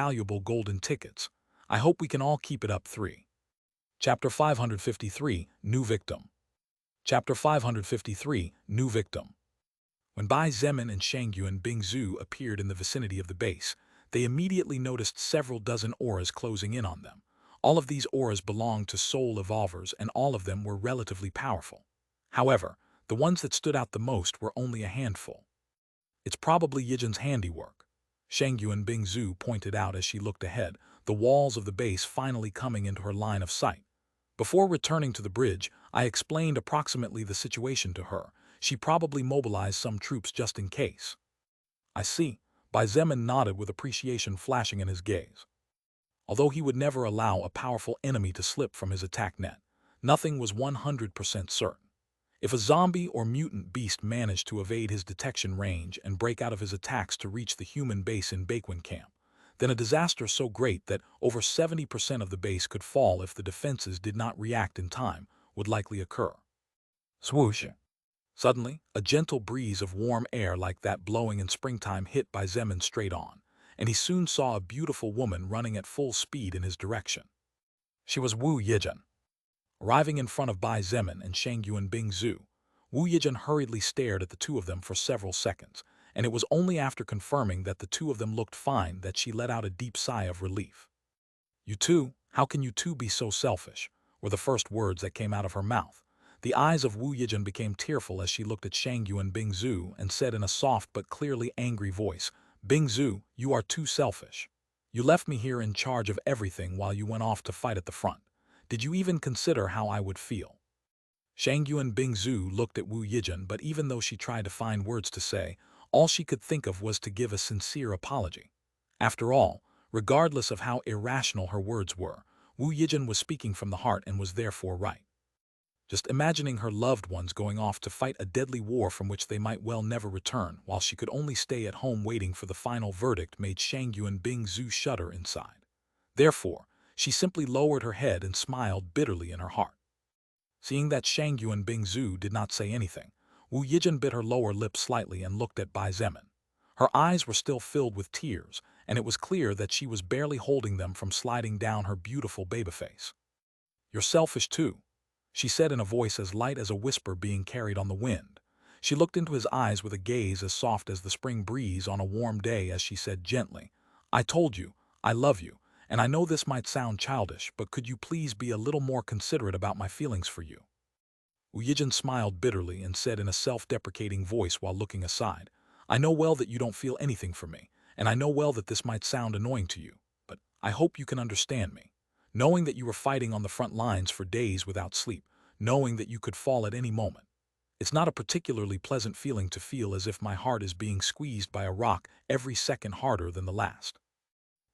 valuable golden tickets. I hope we can all keep it up. 3. Chapter 553, New Victim. Chapter 553, New Victim. When Bai Zemin and Shangyuan Bingzu appeared in the vicinity of the base, they immediately noticed several dozen auras closing in on them. All of these auras belonged to soul evolvers, and all of them were relatively powerful. However, the ones that stood out the most were only a handful. It's probably Yijin's handiwork, Shangyuan Bingzu pointed out as she looked ahead, the walls of the base finally coming into her line of sight. Before returning to the bridge, I explained approximately the situation to her. She probably mobilized some troops just in case. I see. Bai Zemin nodded with appreciation flashing in his gaze. Although he would never allow a powerful enemy to slip from his attack net, nothing was 100% certain. If a zombie or mutant beast managed to evade his detection range and break out of his attacks to reach the human base in Baekwon camp, then a disaster so great that over 70% of the base could fall if the defenses did not react in time would likely occur. Swoosh! Suddenly, a gentle breeze of warm air like that blowing in springtime hit Bai Zemin straight on, and he soon saw a beautiful woman running at full speed in his direction. She was Wu Yijin. Arriving in front of Bai Zemin and Shangyuan Bingzu, Wu Yijin hurriedly stared at the two of them for several seconds, and it was only after confirming that the two of them looked fine that she let out a deep sigh of relief. "You two? How can you two be so selfish?" were the first words that came out of her mouth. The eyes of Wu Yijin became tearful as she looked at Shangyuan Bingzu and said in a soft but clearly angry voice, "Bingzu, you are too selfish. You left me here in charge of everything while you went off to fight at the front. Did you even consider how I would feel?" Shangyuan Bingzu looked at Wu Yijin, but even though she tried to find words to say, all she could think of was to give a sincere apology. After all, regardless of how irrational her words were, Wu Yijin was speaking from the heart and was therefore right. Just imagining her loved ones going off to fight a deadly war from which they might well never return, while she could only stay at home waiting for the final verdict, made Shangyuan Bingzu shudder inside. Therefore, she simply lowered her head and smiled bitterly in her heart. Seeing that Shangyuan Bingzu did not say anything, Wu Yijin bit her lower lip slightly and looked at Bai Zemin. Her eyes were still filled with tears, and it was clear that she was barely holding them from sliding down her beautiful baby face. "You're selfish too," she said in a voice as light as a whisper being carried on the wind. She looked into his eyes with a gaze as soft as the spring breeze on a warm day as she said gently, "I told you, I love you, and I know this might sound childish, but could you please be a little more considerate about my feelings for you?" Wu Yijin smiled bitterly and said in a self-deprecating voice while looking aside, "I know well that you don't feel anything for me, and I know well that this might sound annoying to you, but I hope you can understand me. Knowing that you were fighting on the front lines for days without sleep, knowing that you could fall at any moment. It's not a particularly pleasant feeling to feel as if my heart is being squeezed by a rock every second harder than the last."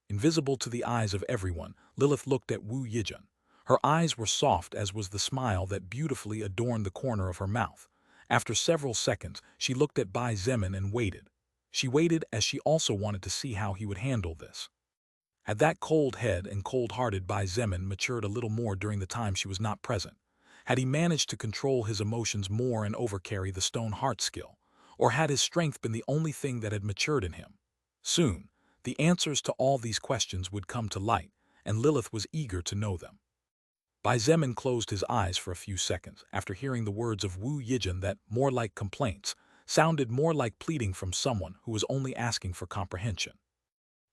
Invisible to the eyes of everyone, Lilith looked at Wu Yijin. Her eyes were soft as was the smile that beautifully adorned the corner of her mouth. After several seconds, she looked at Bai Zemin and waited. She waited as she also wanted to see how he would handle this. Had that cold head and cold-hearted Bai Zemin matured a little more during the time she was not present? Had he managed to control his emotions more and overcarry the stone heart skill? Or had his strength been the only thing that had matured in him? Soon, the answers to all these questions would come to light, and Lilith was eager to know them. Bai Zemin closed his eyes for a few seconds after hearing the words of Wu Yijin that, more like complaints, sounded more like pleading from someone who was only asking for comprehension.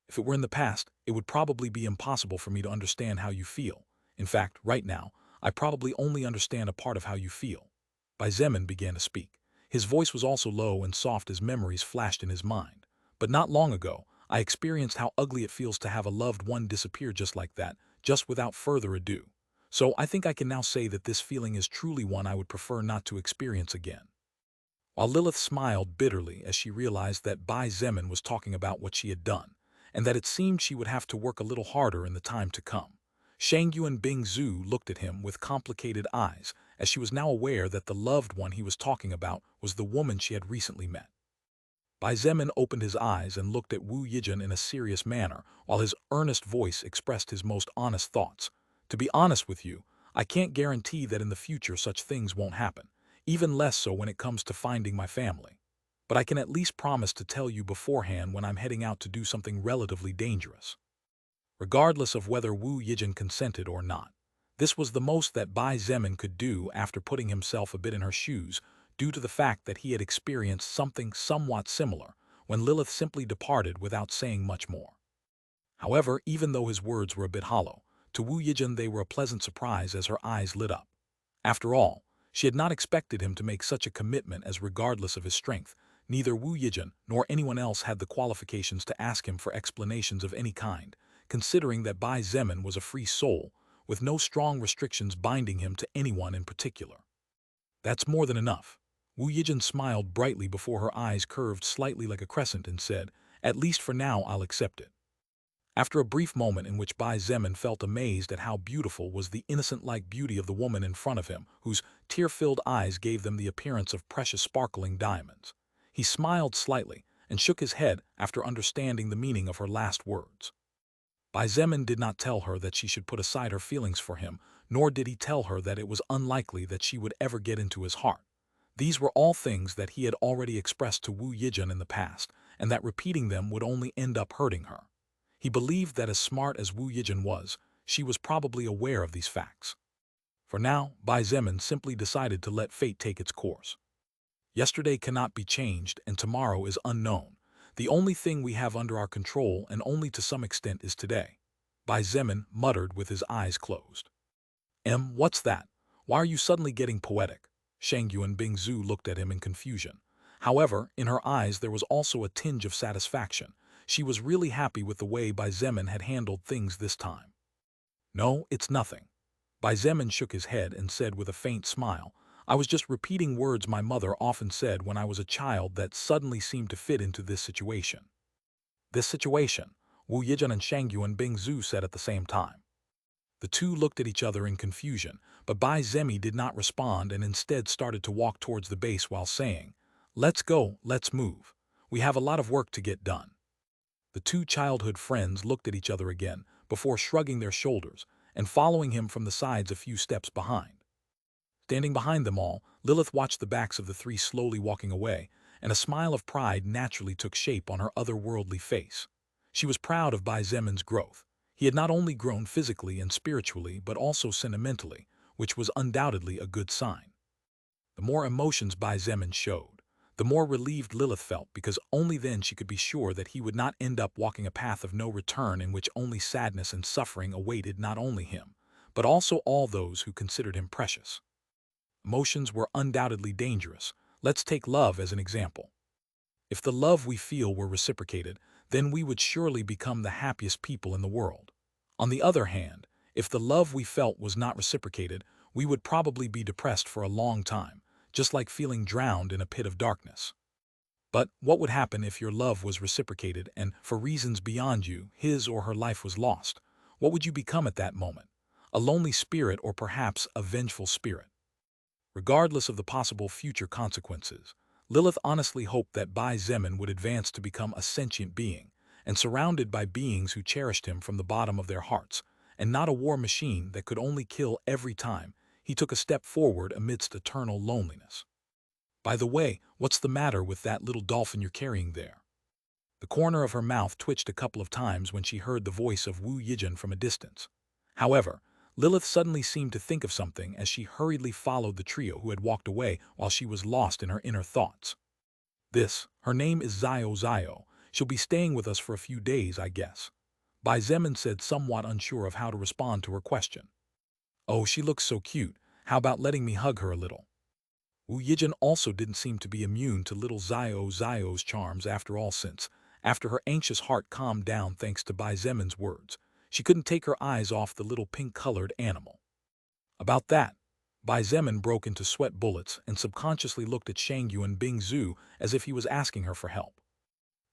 "If it were in the past, it would probably be impossible for me to understand how you feel. In fact, right now, I probably only understand a part of how you feel." Bai Zemin began to speak. His voice was also low and soft as memories flashed in his mind. "But not long ago, I experienced how ugly it feels to have a loved one disappear just like that, just without further ado. So I think I can now say that this feeling is truly one I would prefer not to experience again." While Lilith smiled bitterly as she realized that Bai Zemin was talking about what she had done, and that it seemed she would have to work a little harder in the time to come, Shangyuan Bingzu looked at him with complicated eyes, as she was now aware that the loved one he was talking about was the woman she had recently met. Bai Zemin opened his eyes and looked at Wu Yijin in a serious manner, while his earnest voice expressed his most honest thoughts. "To be honest with you, I can't guarantee that in the future such things won't happen, even less so when it comes to finding my family. But I can at least promise to tell you beforehand when I'm heading out to do something relatively dangerous." Regardless of whether Wu Yijin consented or not, this was the most that Bai Zemin could do after putting himself a bit in her shoes, due to the fact that he had experienced something somewhat similar when Lilith simply departed without saying much more. However, even though his words were a bit hollow, to Wu Yijin they were a pleasant surprise as her eyes lit up. After all, she had not expected him to make such a commitment, as regardless of his strength, neither Wu Yijin nor anyone else had the qualifications to ask him for explanations of any kind, considering that Bai Zemin was a free soul, with no strong restrictions binding him to anyone in particular. "That's more than enough." Wu Yijin smiled brightly before her eyes curved slightly like a crescent and said, "At least for now I'll accept it." After a brief moment in which Bai Zemin felt amazed at how beautiful was the innocent-like beauty of the woman in front of him, whose tear-filled eyes gave them the appearance of precious sparkling diamonds, he smiled slightly and shook his head after understanding the meaning of her last words. Bai Zemin did not tell her that she should put aside her feelings for him, nor did he tell her that it was unlikely that she would ever get into his heart. These were all things that he had already expressed to Wu Yijin in the past, and that repeating them would only end up hurting her. He believed that as smart as Wu Yijin was, she was probably aware of these facts. For now, Bai Zemin simply decided to let fate take its course. Yesterday cannot be changed and tomorrow is unknown. The only thing we have under our control, and only to some extent, is today." Bai Zemin muttered with his eyes closed. What's that? Why are you suddenly getting poetic?" Shangyuan Bingzu looked at him in confusion. However, in her eyes there was also a tinge of satisfaction. She was really happy with the way Bai Zemin had handled things this time. "No, it's nothing." Bai Zemin shook his head and said with a faint smile, "I was just repeating words my mother often said when I was a child that suddenly seemed to fit into this situation." "This situation? Wu Yijun and Shangyuan Bingzu said at the same time. The two looked at each other in confusion, but Bai Zemin did not respond and instead started to walk towards the base while saying, "Let's go, let's move. We have a lot of work to get done." The two childhood friends looked at each other again before shrugging their shoulders and following him from the sides a few steps behind. Standing behind them all, Lilith watched the backs of the three slowly walking away, and a smile of pride naturally took shape on her otherworldly face. She was proud of Bai Zemin's growth. He had not only grown physically and spiritually but also sentimentally, which was undoubtedly a good sign. The more emotions Bai Zemin showed, the more relieved Lilith felt, because only then she could be sure that he would not end up walking a path of no return in which only sadness and suffering awaited not only him, but also all those who considered him precious. Emotions were undoubtedly dangerous. Let's take love as an example. If the love we feel were reciprocated, then we would surely become the happiest people in the world. On the other hand, if the love we felt was not reciprocated, we would probably be depressed for a long time, just like feeling drowned in a pit of darkness. But what would happen if your love was reciprocated and, for reasons beyond you, his or her life was lost? What would you become at that moment? A lonely spirit, or perhaps a vengeful spirit? Regardless of the possible future consequences, Lilith honestly hoped that Bai Zemin would advance to become a sentient being, and surrounded by beings who cherished him from the bottom of their hearts, and not a war machine that could only kill every time he took a step forward amidst eternal loneliness. "By the way, what's the matter with that little dolphin you're carrying there?" The corner of her mouth twitched a couple of times when she heard the voice of Wu Yijun from a distance. However, Lilith suddenly seemed to think of something as she hurriedly followed the trio who had walked away while she was lost in her inner thoughts. Her name is Zio. She'll be staying with us for a few days, I guess," Bai Zemin said, somewhat unsure of how to respond to her question. "Oh, she looks so cute. How about letting me hug her a little?" Wu Yijun also didn't seem to be immune to little Zio's charms after all, since, after her anxious heart calmed down thanks to Bai Zemin's words, she couldn't take her eyes off the little pink-colored animal. About that, Bai Zemin broke into sweat bullets and subconsciously looked at Shangyuan Bingzu as if he was asking her for help.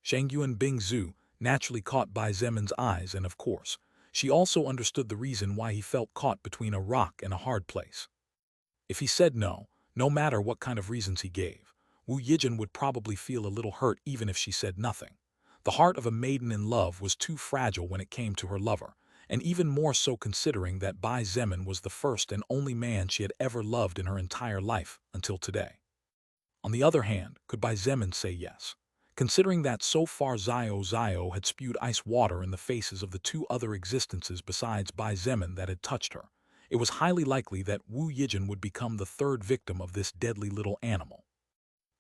Shangyuan Bingzu naturally caught Bai Zemin's eyes, and of course, she also understood the reason why he felt caught between a rock and a hard place. If he said no, no matter what kind of reasons he gave, Wu Yijun would probably feel a little hurt even if she said nothing. The heart of a maiden in love was too fragile when it came to her lover, and even more so considering that Bai Zemin was the first and only man she had ever loved in her entire life until today. On the other hand, could Bai Zemin say yes? Considering that so far Zio had spewed ice water in the faces of the two other existences besides Bai Zemin that had touched her, it was highly likely that Wu Yijun would become the third victim of this deadly little animal.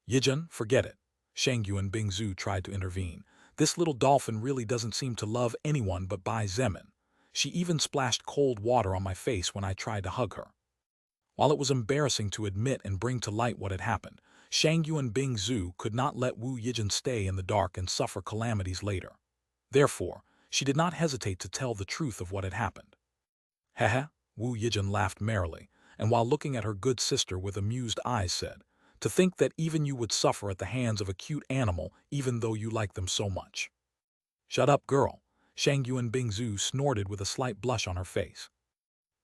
"Yijun, forget it," Shangyuan Bingzu tried to intervene. "This little dolphin really doesn't seem to love anyone but Bai Zemin. She even splashed cold water on my face when I tried to hug her." While it was embarrassing to admit and bring to light what had happened, Shangyuan Bingzu could not let Wu Yijun stay in the dark and suffer calamities later. Therefore, she did not hesitate to tell the truth of what had happened. "Heh," Wu Yijun laughed merrily, and while looking at her good sister with amused eyes said, "To think that even you would suffer at the hands of a cute animal even though you like them so much." "Shut up, girl," Shangyuan Bingzu snorted with a slight blush on her face.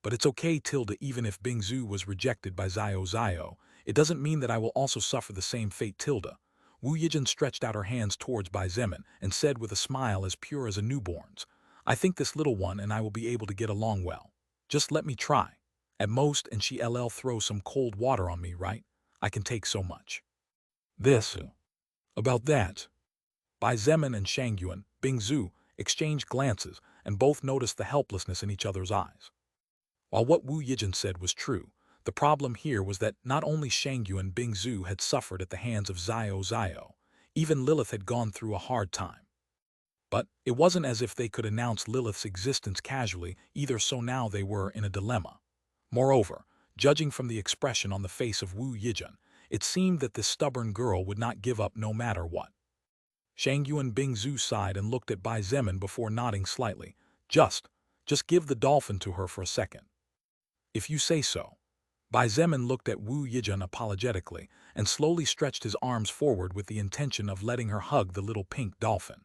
"But it's okay, Tilda, even if Bingzu was rejected by Zio, it doesn't mean that I will also suffer the same fate, Tilda." Wu Yijun stretched out her hands towards Bai Zemin and said with a smile as pure as a newborn's, "I think this little one and I will be able to get along well. Just let me try. At most, and she'll throw some cold water on me, right? I can take so much." About that, Bai Zemin and Shangyuan Bingzu exchanged glances and both noticed the helplessness in each other's eyes. While what Wu Yijun said was true, the problem here was that not only Shangyuan Bingzu had suffered at the hands of Zio, even Lilith had gone through a hard time. But it wasn't as if they could announce Lilith's existence casually either, so now they were in a dilemma. Moreover, judging from the expression on the face of Wu Yijun, it seemed that this stubborn girl would not give up no matter what. Shangyuan Bingzu sighed and looked at Bai Zemin before nodding slightly. Just give the dolphin to her for a second." "If you say so." Bai Zemin looked at Wu Yijun apologetically and slowly stretched his arms forward with the intention of letting her hug the little pink dolphin.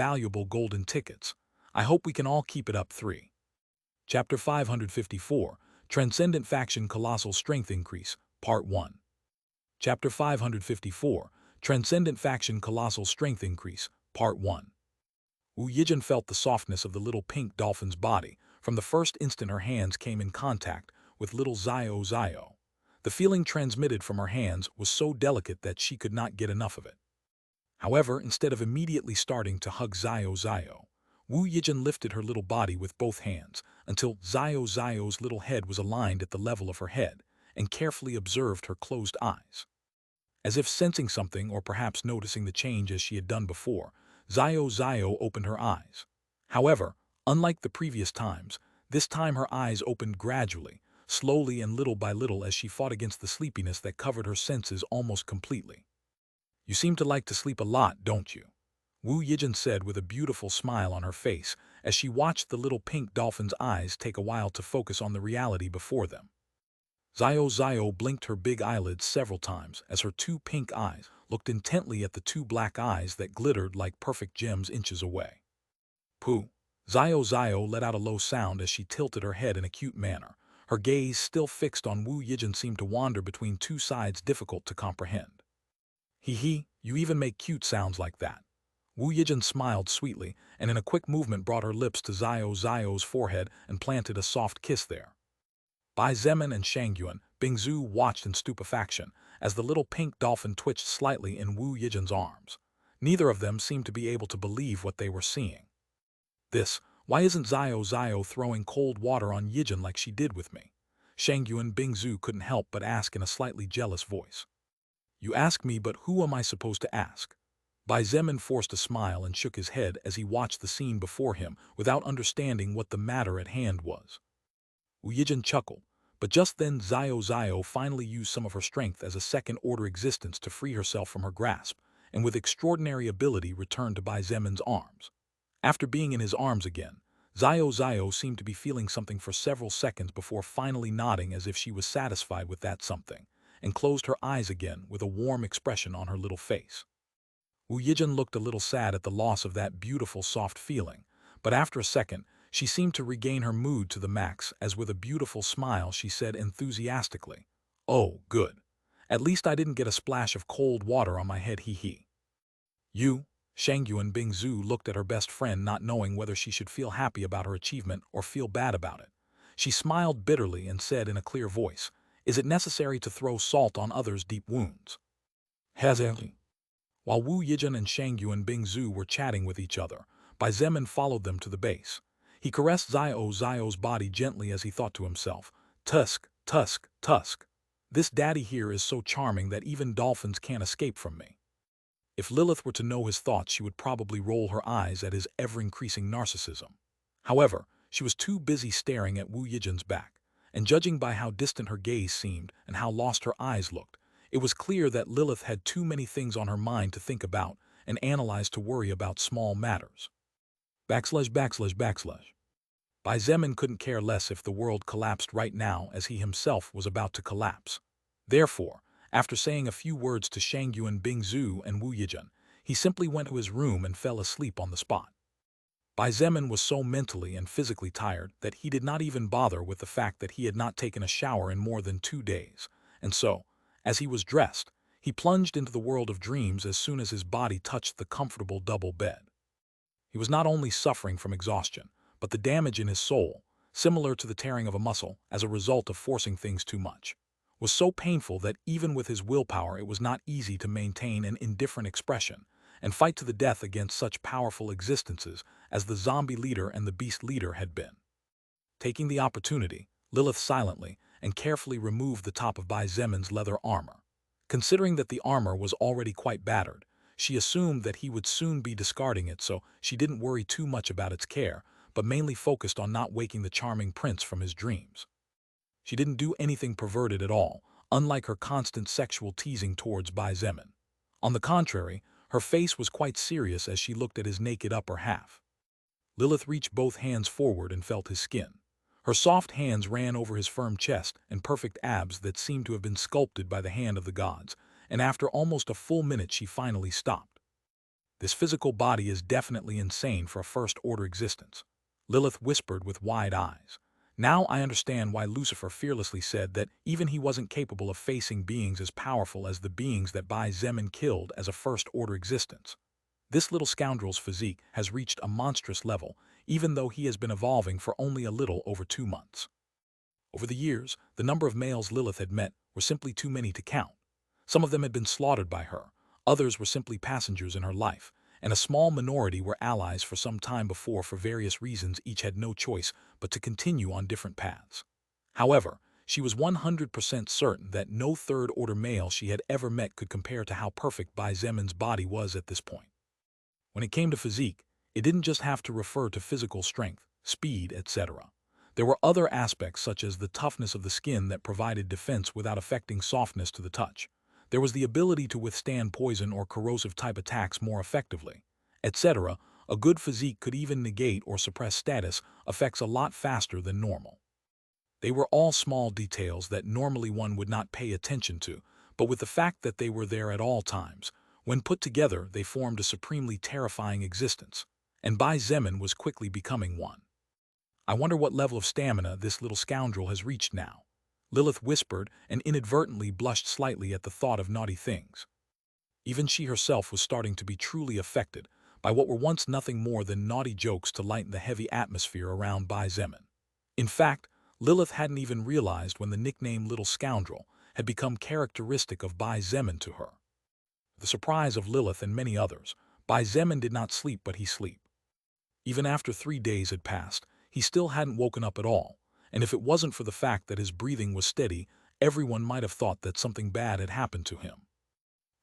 valuable golden tickets. I hope we can all keep it up. 3. Chapter 554, Transcendent Faction Colossal Strength Increase, Part 1. Chapter 554, Transcendent Faction Colossal Strength Increase, Part 1. Wu Yijin felt the softness of the little pink dolphin's body from the first instant her hands came in contact with little Zio Zio. The feeling transmitted from her hands was so delicate that she could not get enough of it. However, instead of immediately starting to hug Zio Zio, Wu Yijin lifted her little body with both hands until Zio Zio's little head was aligned at the level of her head and carefully observed her closed eyes. As if sensing something or perhaps noticing the change as she had done before, Zio Zio opened her eyes. However, unlike the previous times, this time her eyes opened gradually, slowly and little by little as she fought against the sleepiness that covered her senses almost completely. "You seem to like to sleep a lot, don't you?" Wu Yijin said with a beautiful smile on her face as she watched the little pink dolphin's eyes take a while to focus on the reality before them. Zio Zio blinked her big eyelids several times as her two pink eyes looked intently at the two black eyes that glittered like perfect gems inches away. "Pooh." Zio Zio let out a low sound as she tilted her head in a cute manner. Her gaze, still fixed on Wu Yijin, seemed to wander between two sides difficult to comprehend. "Hee, you even make cute sounds like that." Wu Yijin smiled sweetly and in a quick movement brought her lips to Zio Zio's forehead and planted a soft kiss there. Bai Zemin and Shangyuan Bingzu watched in stupefaction as the little pink dolphin twitched slightly in Wu Yijin's arms. Neither of them seemed to be able to believe what they were seeing. Why isn't Zio Zio throwing cold water on Yijin like she did with me?" Shangyuan Bingzu couldn't help but ask in a slightly jealous voice. "You ask me, but who am I supposed to ask?" Bai Zemin forced a smile and shook his head as he watched the scene before him without understanding what the matter at hand was. Wu Yijin chuckled, but just then Zio Zio finally used some of her strength as a second-order existence to free herself from her grasp, and with extraordinary ability returned to Bai Zemin's arms. After being in his arms again, Zio Zio seemed to be feeling something for several seconds before finally nodding as if she was satisfied with that something, and closed her eyes again with a warm expression on her little face. Wu Yijin looked a little sad at the loss of that beautiful soft feeling, but after a second, she seemed to regain her mood to the max as with a beautiful smile she said enthusiastically, "Oh, good. At least I didn't get a splash of cold water on my head, hee." "You?" Shangyuan Bingzu looked at her best friend, not knowing whether she should feel happy about her achievement or feel bad about it. She smiled bitterly and said in a clear voice, "Is it necessary to throw salt on others' deep wounds?" "Hesitantly." While Wu Yijin and Shangyuan Bingzu were chatting with each other, Bai Zemin followed them to the base. He caressed Zio Zio's body gently as he thought to himself, "Tusk, tusk, tusk. This daddy here is so charming that even dolphins can't escape from me." If Lilith were to know his thoughts, she would probably roll her eyes at his ever-increasing narcissism. However, she was too busy staring at Wu Yijin's back, and judging by how distant her gaze seemed and how lost her eyes looked, it was clear that Lilith had too many things on her mind to think about and analyze to worry about small matters. Bai Zemin couldn't care less if the world collapsed right now, as he himself was about to collapse. Therefore, after saying a few words to Shangyuan Bingzu and Wu Yijin, he simply went to his room and fell asleep on the spot. Bai Zemin was so mentally and physically tired that he did not even bother with the fact that he had not taken a shower in more than 2 days, and so, as he was dressed, he plunged into the world of dreams as soon as his body touched the comfortable double bed. He was not only suffering from exhaustion, but the damage in his soul, similar to the tearing of a muscle as a result of forcing things too much, was so painful that even with his willpower it was not easy to maintain an indifferent expression and fight to the death against such powerful existences as the zombie leader and the beast leader had been. Taking the opportunity, Lilith silently and carefully removed the top of Bai Zemin's leather armor. Considering that the armor was already quite battered, she assumed that he would soon be discarding it, so she didn't worry too much about its care, but mainly focused on not waking the charming prince from his dreams. She didn't do anything perverted at all, unlike her constant sexual teasing towards Bai Zemin. On the contrary, her face was quite serious as she looked at his naked upper half. Lilith reached both hands forward and felt his skin. Her soft hands ran over his firm chest and perfect abs that seemed to have been sculpted by the hand of the gods, and after almost a full minute she finally stopped. This physical body is definitely insane for a first-order existence, Lilith whispered with wide eyes. Now I understand why Lucifer fearlessly said that even he wasn't capable of facing beings as powerful as the beings that Bai Zemin killed as a first-order existence. This little scoundrel's physique has reached a monstrous level, even though he has been evolving for only a little over 2 months. Over the years, the number of males Lilith had met were simply too many to count. Some of them had been slaughtered by her, others were simply passengers in her life, and a small minority were allies for some time before for various reasons each had no choice but to continue on different paths. However, she was 100% certain that no third-order male she had ever met could compare to how perfect Bai Zemin's body was at this point. When it came to physique, it didn't just have to refer to physical strength, speed, etc. There were other aspects such as the toughness of the skin that provided defense without affecting softness to the touch. There was the ability to withstand poison or corrosive-type attacks more effectively, etc. A good physique could even negate or suppress status effects a lot faster than normal. They were all small details that normally one would not pay attention to, but with the fact that they were there at all times, when put together they formed a supremely terrifying existence, and Bai Zemin was quickly becoming one. I wonder what level of stamina this little scoundrel has reached now, Lilith whispered and inadvertently blushed slightly at the thought of naughty things. Even she herself was starting to be truly affected by what were once nothing more than naughty jokes to lighten the heavy atmosphere around Bai Zemin. In fact, Lilith hadn't even realized when the nickname Little Scoundrel had become characteristic of Bai Zemin to her. The surprise of Lilith and many others, Bai Zemin did not sleep but he sleep. Even after 3 days had passed, he still hadn't woken up at all, and if it wasn't for the fact that his breathing was steady, everyone might have thought that something bad had happened to him.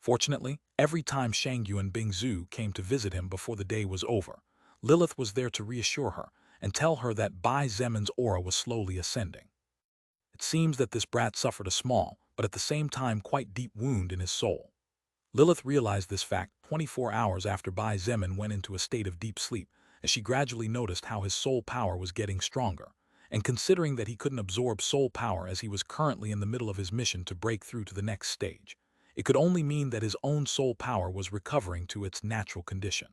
Fortunately, every time Shangyu and Bingzu came to visit him before the day was over, Lilith was there to reassure her and tell her that Bai Zemin's aura was slowly ascending. It seems that this brat suffered a small, but at the same time quite deep wound in his soul. Lilith realized this fact 24 hours after Bai Zemin went into a state of deep sleep, as she gradually noticed how his soul power was getting stronger, and considering that he couldn't absorb soul power as he was currently in the middle of his mission to break through to the next stage, it could only mean that his own soul power was recovering to its natural condition.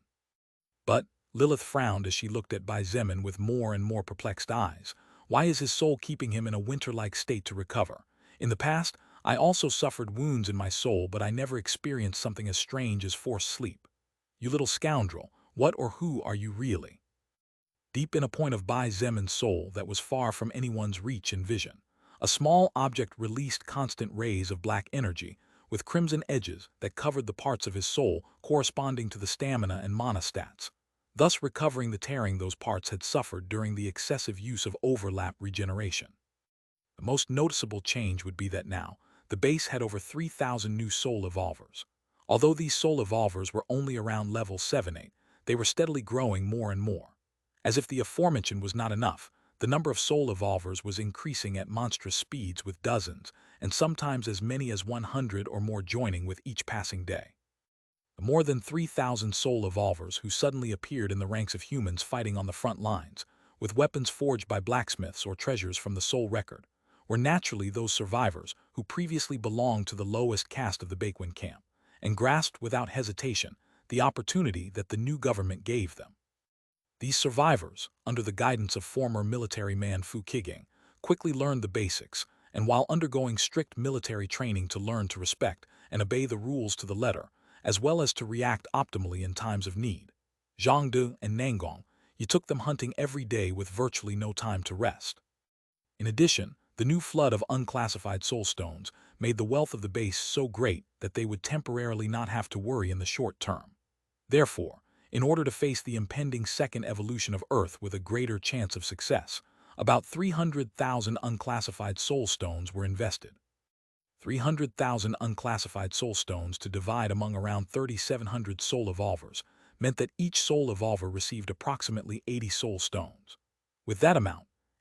But Lilith frowned as she looked at Bai Zemin with more and more perplexed eyes. Why is his soul keeping him in a winter-like state to recover? In the past, I also suffered wounds in my soul, but I never experienced something as strange as forced sleep. You little scoundrel, what or who are you really? Deep in a point of Bai Zemin's soul that was far from anyone's reach and vision, a small object released constant rays of black energy with crimson edges that covered the parts of his soul corresponding to the stamina and mana stats, thus recovering the tearing those parts had suffered during the excessive use of overlap regeneration. The most noticeable change would be that now, the base had over 3,000 new soul evolvers. Although these soul evolvers were only around level 7-8, they were steadily growing more and more. As if the aforementioned was not enough, the number of soul evolvers was increasing at monstrous speeds with dozens, and sometimes as many as 100 or more joining with each passing day. The more than 3,000 soul evolvers who suddenly appeared in the ranks of humans fighting on the front lines, with weapons forged by blacksmiths or treasures from the soul record, were naturally those survivors who previously belonged to the lowest caste of the Baekwin camp, and grasped without hesitation the opportunity that the new government gave them. These survivors, under the guidance of former military man Fu Qiging, quickly learned the basics, and while undergoing strict military training to learn to respect and obey the rules to the letter, as well as to react optimally in times of need. Zhangde and Nangong, you took them hunting every day with virtually no time to rest. In addition, the new flood of unclassified soul stones made the wealth of the base so great that they would temporarily not have to worry in the short term. Therefore, in order to face the impending second evolution of Earth with a greater chance of success, about 300,000 unclassified soul stones were invested. 300,000 unclassified soul stones to divide among around 3,700 soul evolvers meant that each soul evolver received approximately 80 soul stones. With that amount,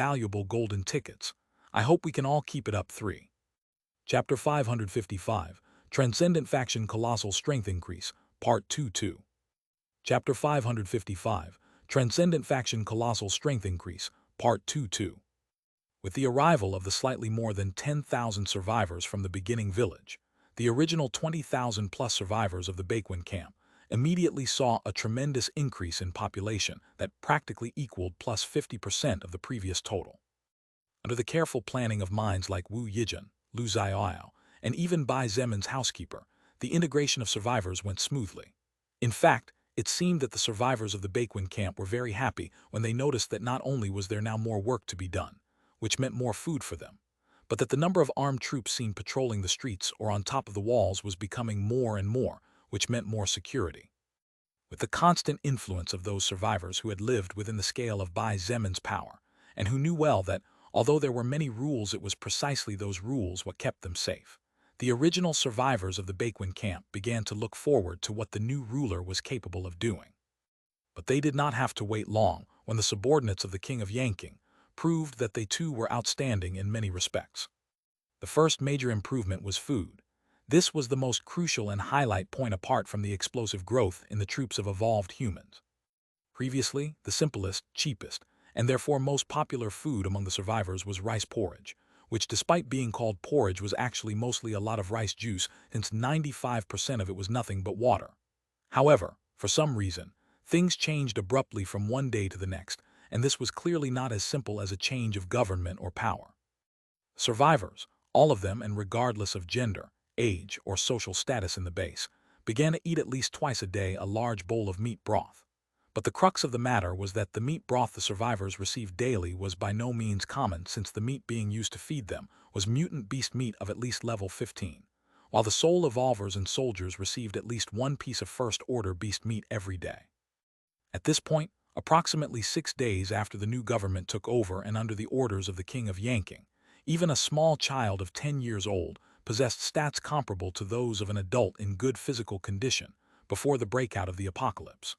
valuable golden tickets. I hope we can all keep it up. 3. Chapter 555, Transcendent Faction Colossal Strength Increase, Part 2-2. Chapter 555, Transcendent Faction Colossal Strength Increase, Part 2-2. With the arrival of the slightly more than 10,000 survivors from the beginning village, the original 20,000-plus survivors of the Bakwin camp immediately saw a tremendous increase in population that practically equaled plus 50% of the previous total. Under the careful planning of minds like Wu Yijun, Lu Zaiao, and even Bai Zemin's housekeeper, the integration of survivors went smoothly. In fact, it seemed that the survivors of the Bakwin camp were very happy when they noticed that not only was there now more work to be done, which meant more food for them, but that the number of armed troops seen patrolling the streets or on top of the walls was becoming more and more, which meant more security. With the constant influence of those survivors who had lived within the scale of Bai Zemin's power, and who knew well that, although there were many rules, it was precisely those rules what kept them safe, the original survivors of the Bakwin camp began to look forward to what the new ruler was capable of doing. But they did not have to wait long when the subordinates of the King of Yanking proved that they too were outstanding in many respects. The first major improvement was food. This was the most crucial and highlight point apart from the explosive growth in the troops of evolved humans. Previously, the simplest, cheapest, and therefore most popular food among the survivors was rice porridge, which despite being called porridge was actually mostly a lot of rice juice since 95% of it was nothing but water. However, for some reason, things changed abruptly from one day to the next, and this was clearly not as simple as a change of government or power. Survivors, all of them and regardless of gender, age, or social status in the base, began to eat at least twice a day a large bowl of meat broth. But the crux of the matter was that the meat broth the survivors received daily was by no means common, since the meat being used to feed them was mutant beast meat of at least level 15, while the soul evolvers and soldiers received at least one piece of first-order beast meat every day. At this point, approximately 6 days after the new government took over and under the orders of the King of Yanking, even a small child of 10 years old possessed stats comparable to those of an adult in good physical condition before the breakout of the apocalypse.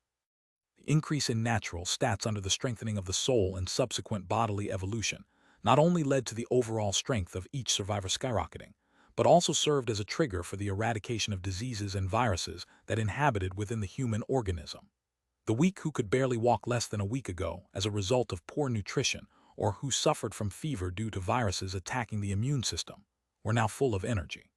The increase in natural stats under the strengthening of the soul and subsequent bodily evolution not only led to the overall strength of each survivor skyrocketing, but also served as a trigger for the eradication of diseases and viruses that inhabited within the human organism. The weak who could barely walk less than a week ago as a result of poor nutrition or who suffered from fever due to viruses attacking the immune system were now full of energy.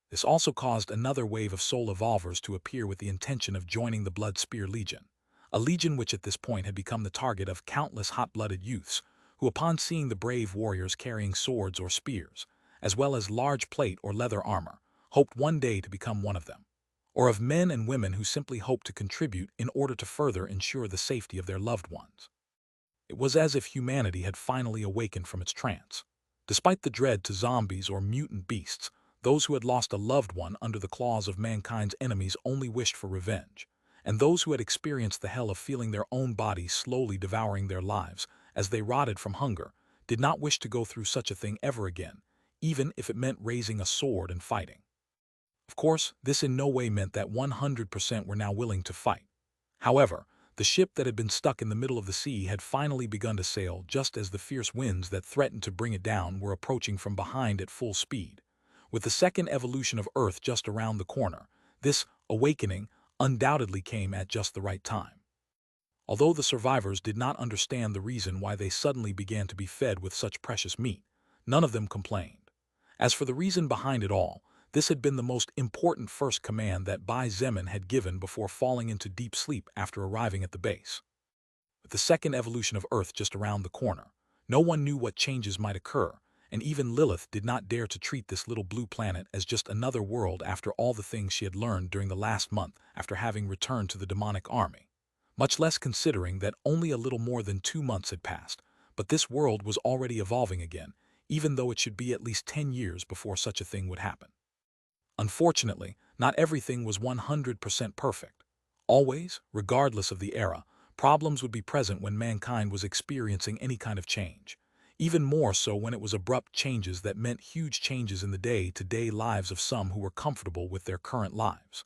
This also caused another wave of soul evolvers to appear with the intention of joining the Blood Spear Legion, a legion which at this point had become the target of countless hot-blooded youths who, upon seeing the brave warriors carrying swords or spears, as well as large plate or leather armor, hoped one day to become one of them, or of men and women who simply hoped to contribute in order to further ensure the safety of their loved ones. It was as if humanity had finally awakened from its trance. Despite the dread to zombies or mutant beasts, those who had lost a loved one under the claws of mankind's enemies only wished for revenge, and those who had experienced the hell of feeling their own bodies slowly devouring their lives as they rotted from hunger did not wish to go through such a thing ever again, even if it meant raising a sword and fighting. Of course, this in no way meant that 100% were now willing to fight. However, the ship that had been stuck in the middle of the sea had finally begun to sail just as the fierce winds that threatened to bring it down were approaching from behind at full speed. With the second evolution of Earth just around the corner, this awakening undoubtedly came at just the right time. Although the survivors did not understand the reason why they suddenly began to be fed with such precious meat, none of them complained. As for the reason behind it all, this had been the most important first command that Bai Zemin had given before falling into deep sleep after arriving at the base. With the second evolution of Earth just around the corner, no one knew what changes might occur, and even Lilith did not dare to treat this little blue planet as just another world after all the things she had learned during the last month after having returned to the demonic army. Much less considering that only a little more than 2 months had passed, but this world was already evolving again, even though it should be at least 10 years before such a thing would happen. Unfortunately, not everything was 100% perfect. Always, regardless of the era, problems would be present when mankind was experiencing any kind of change. Even more so when it was abrupt changes that meant huge changes in the day-to-day lives of some who were comfortable with their current lives.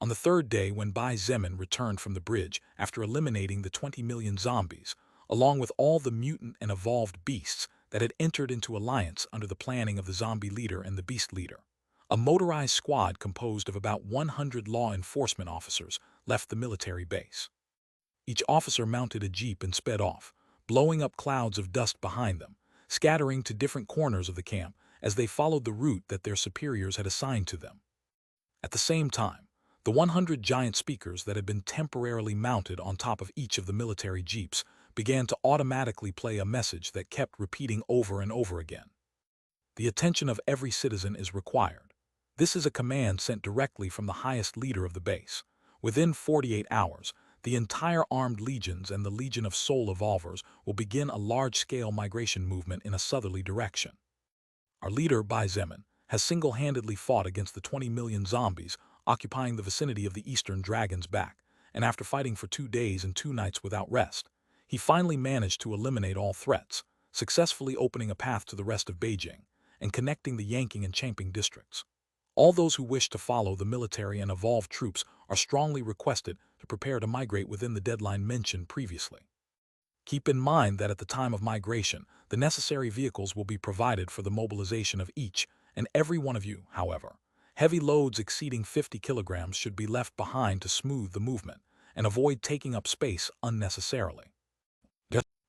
On the third day, when Bai Zemin returned from the bridge after eliminating the 20 million zombies, along with all the mutant and evolved beasts that had entered into alliance under the planning of the zombie leader and the beast leader, a motorized squad composed of about 100 law enforcement officers left the military base. Each officer mounted a jeep and sped off, blowing up clouds of dust behind them, scattering to different corners of the camp as they followed the route that their superiors had assigned to them. At the same time, the 100 giant speakers that had been temporarily mounted on top of each of the military jeeps began to automatically play a message that kept repeating over and over again. The attention of every citizen is required. This is a command sent directly from the highest leader of the base. Within 48 hours, the entire armed legions and the Legion of Soul Evolvers will begin a large-scale migration movement in a southerly direction. Our leader, Bai Zemin, has single-handedly fought against the 20 million zombies occupying the vicinity of the Eastern Dragon's Back, and after fighting for 2 days and 2 nights without rest, he finally managed to eliminate all threats, successfully opening a path to the rest of Beijing and connecting the Yanqing and Changping districts. All those who wish to follow the military and evolved troops are strongly requested to prepare to migrate within the deadline mentioned previously. Keep in mind that at the time of migration, the necessary vehicles will be provided for the mobilization of each and every one of you. However, heavy loads exceeding 50 kilograms should be left behind to smooth the movement and avoid taking up space unnecessarily.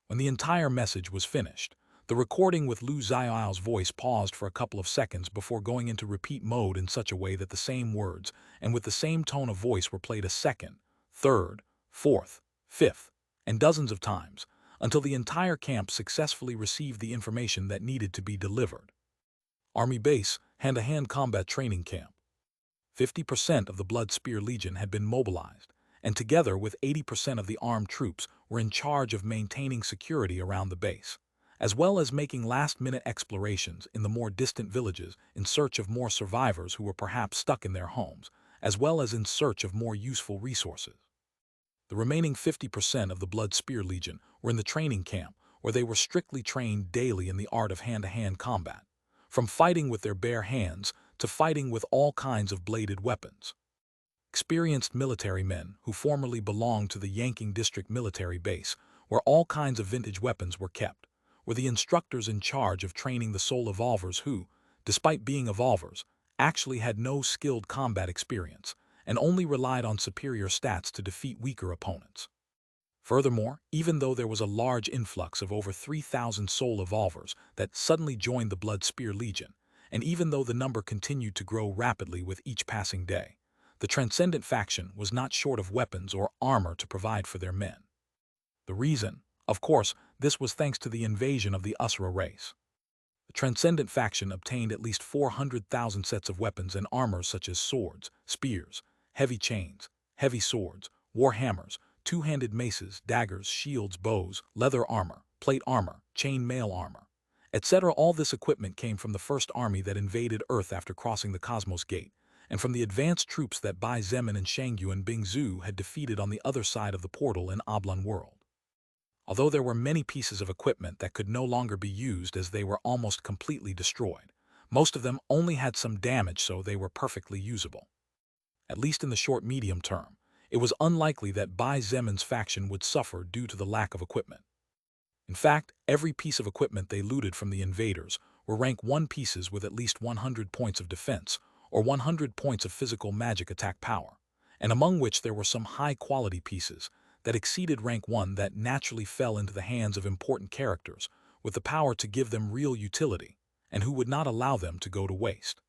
When the entire message was finished, the recording with Lu Xiao's voice paused for a couple of seconds before going into repeat mode in such a way that the same words and with the same tone of voice were played a second, third, fourth, fifth, and dozens of times, until the entire camp successfully received the information that needed to be delivered. Army Base, hand-to-hand combat training camp. 50% of the Blood Spear Legion had been mobilized, and together with 80% of the armed troops were in charge of maintaining security around the base, as well as making last-minute explorations in the more distant villages in search of more survivors who were perhaps stuck in their homes, as well as in search of more useful resources. The remaining 50% of the Blood Spear Legion were in the training camp, where they were strictly trained daily in the art of hand-to-hand combat, from fighting with their bare hands to fighting with all kinds of bladed weapons. Experienced military men who formerly belonged to the Yanqing District Military Base, where all kinds of vintage weapons were kept, were the instructors in charge of training the Soul Evolvers who, despite being Evolvers, actually had no skilled combat experience and only relied on superior stats to defeat weaker opponents. Furthermore, even though there was a large influx of over 3,000 Soul Evolvers that suddenly joined the Blood Spear Legion, and even though the number continued to grow rapidly with each passing day, the Transcendent faction was not short of weapons or armor to provide for their men. The reason, of course, this was thanks to the invasion of the Usura race. The Transcendent faction obtained at least 400,000 sets of weapons and armor such as swords, spears, heavy chains, heavy swords, war hammers, two-handed maces, daggers, shields, bows, leather armor, plate armor, chain mail armor, etc. All this equipment came from the first army that invaded Earth after crossing the Cosmos Gate, and from the advanced troops that Bai Zemin and Shangyu and Bingzhu had defeated on the other side of the portal in Oblong World. Although there were many pieces of equipment that could no longer be used as they were almost completely destroyed, Most of them only had some damage, so they were perfectly usable. At least in the short-medium term, it was unlikely that Bai Zemin's faction would suffer due to the lack of equipment. In fact, every piece of equipment they looted from the invaders were rank 1 pieces with at least 100 points of defense or 100 points of physical magic attack power, and among which there were some high-quality pieces that exceeded rank 1 that naturally fell into the hands of important characters with the power to give them real utility and who would not allow them to go to waste.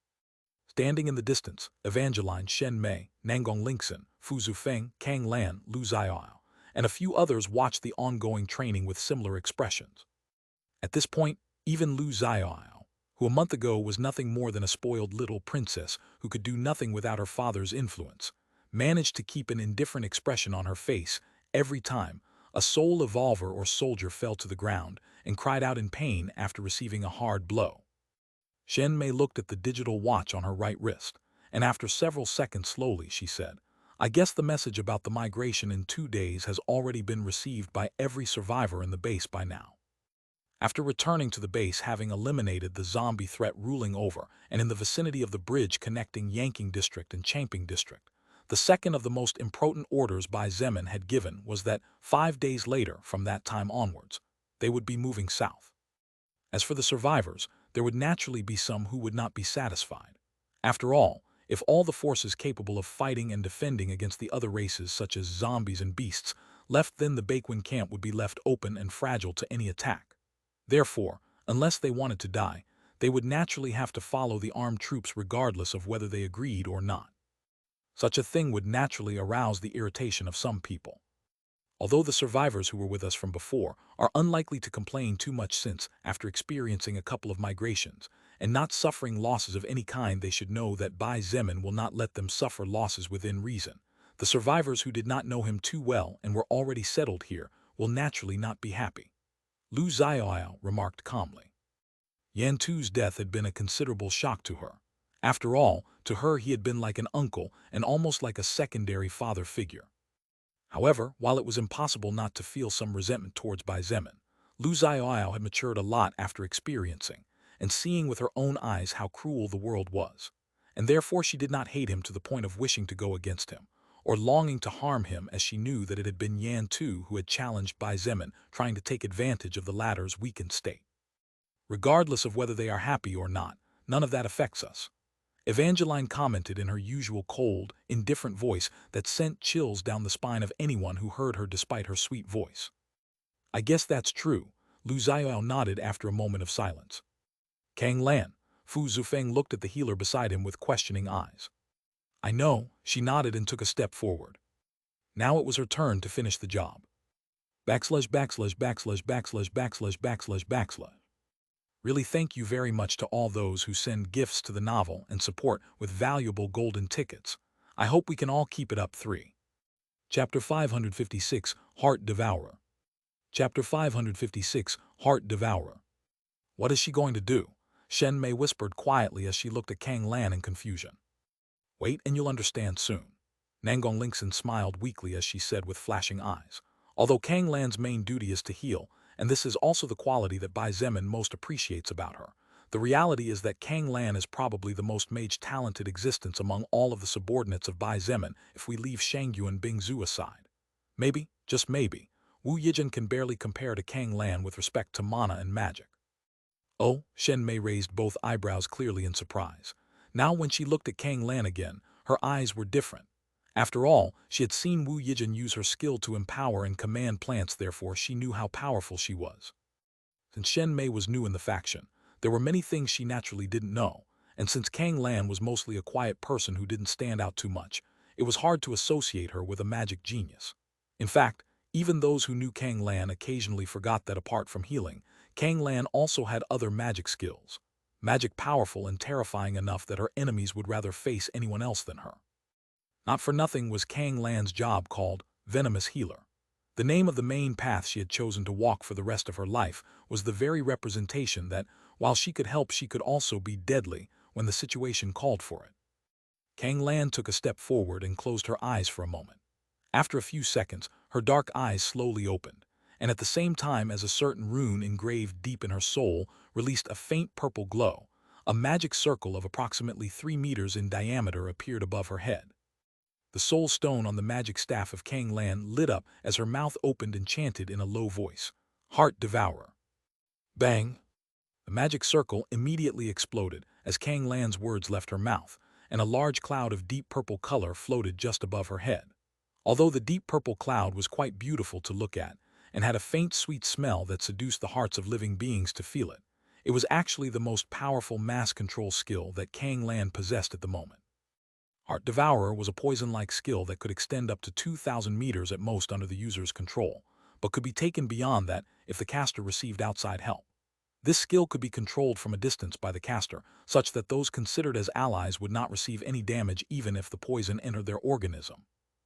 Standing in the distance, Evangeline, Shen Mei, Nangong Lingxin, Fu Zufeng, Kang Lan, Lu Zaiao, and a few others watched the ongoing training with similar expressions. At this point, even Lu Zaiao, who a month ago was nothing more than a spoiled little princess who could do nothing without her father's influence, managed to keep an indifferent expression on her face every time a soul evolver or soldier fell to the ground and cried out in pain after receiving a hard blow. Shen Mei looked at the digital watch on her right wrist, and after several seconds slowly she said, "I guess the message about the migration in 2 days has already been received by every survivor in the base by now." After returning to the base, having eliminated the zombie threat ruling over and in the vicinity of the bridge connecting Yanking District and Champing District, the second of the most important orders Bai Zemin had given was that 5 days later, from that time onwards, they would be moving south. As for the survivors, there would naturally be some who would not be satisfied. After all, if all the forces capable of fighting and defending against the other races such as zombies and beasts left, then the Baequin camp would be left open and fragile to any attack. Therefore, unless they wanted to die, they would naturally have to follow the armed troops regardless of whether they agreed or not. Such a thing would naturally arouse the irritation of some people. Although the survivors who were with us from before are unlikely to complain too much since, after experiencing a couple of migrations and not suffering losses of any kind, they should know that Bai Zemin will not let them suffer losses within reason. The survivors who did not know him too well and were already settled here will naturally not be happy. Lu Zaiao remarked calmly. Yan Tu's death had been a considerable shock to her. After all, to her he had been like an uncle and almost like a secondary father figure. However, while it was impossible not to feel some resentment towards Bai Zemin, Lu Zaiao had matured a lot after experiencing and seeing with her own eyes how cruel the world was, and therefore she did not hate him to the point of wishing to go against him, or longing to harm him, as she knew that it had been Yan Tu who had challenged Bai Zemin, trying to take advantage of the latter's weakened state. Regardless of whether they are happy or not, none of that affects us. Evangeline commented in her usual cold, indifferent voice that sent chills down the spine of anyone who heard her despite her sweet voice. "I guess that's true," Lu Zaiao nodded after a moment of silence. Kang Lan, Fu Zufeng looked at the healer beside him with questioning eyes. "I know," she nodded and took a step forward. Now it was her turn to finish the job. //////////////// Really, thank you very much to all those who send gifts to the novel and support with valuable golden tickets. I hope we can all keep it up. 3. Chapter 556, Heart Devourer. Chapter 556, Heart Devourer. What is she going to do? Shen Mei whispered quietly as she looked at Kang Lan in confusion. Wait and you'll understand soon. Nangong Lingxin smiled weakly as she said with flashing eyes. Although Kang Lan's main duty is to heal, and this is also the quality that Bai Zemin most appreciates about her, the reality is that Kang Lan is probably the most mage-talented existence among all of the subordinates of Bai Zemin if we leave Shangyu and Bingzhu aside. Maybe, just maybe, Wu Yijin can barely compare to Kang Lan with respect to mana and magic. Oh, Shen Mei raised both eyebrows clearly in surprise. Now when she looked at Kang Lan again, her eyes were different. After all, she had seen Wu Yijin use her skill to empower and command plants, therefore she knew how powerful she was. Since Shen Mei was new in the faction, there were many things she naturally didn't know, and since Kang Lan was mostly a quiet person who didn't stand out too much, it was hard to associate her with a magic genius. In fact, even those who knew Kang Lan occasionally forgot that apart from healing, Kang Lan also had other magic skills, magic powerful and terrifying enough that her enemies would rather face anyone else than her. Not for nothing was Kang Lan's job called Venomous Healer. The name of the main path she had chosen to walk for the rest of her life was the very representation that, while she could help, she could also be deadly when the situation called for it. Kang Lan took a step forward and closed her eyes for a moment. After a few seconds, her dark eyes slowly opened, and at the same time as a certain rune engraved deep in her soul released a faint purple glow, A magic circle of approximately 3 meters in diameter appeared above her head. The soul stone on the magic staff of Kang Lan lit up as her mouth opened and chanted in a low voice, "Heart Devourer." Bang! The magic circle immediately exploded as Kang Lan's words left her mouth, and a large cloud of deep purple color floated just above her head. Although the deep purple cloud was quite beautiful to look at and had a faint sweet smell that seduced the hearts of living beings to feel it, it was actually the most powerful mass control skill that Kang Lan possessed at the moment. Heart Devourer was a poison-like skill that could extend up to 2,000 meters at most under the user's control, but could be taken beyond that if the caster received outside help. This skill could be controlled from a distance by the caster, such that those considered as allies would not receive any damage even if the poison entered their organism.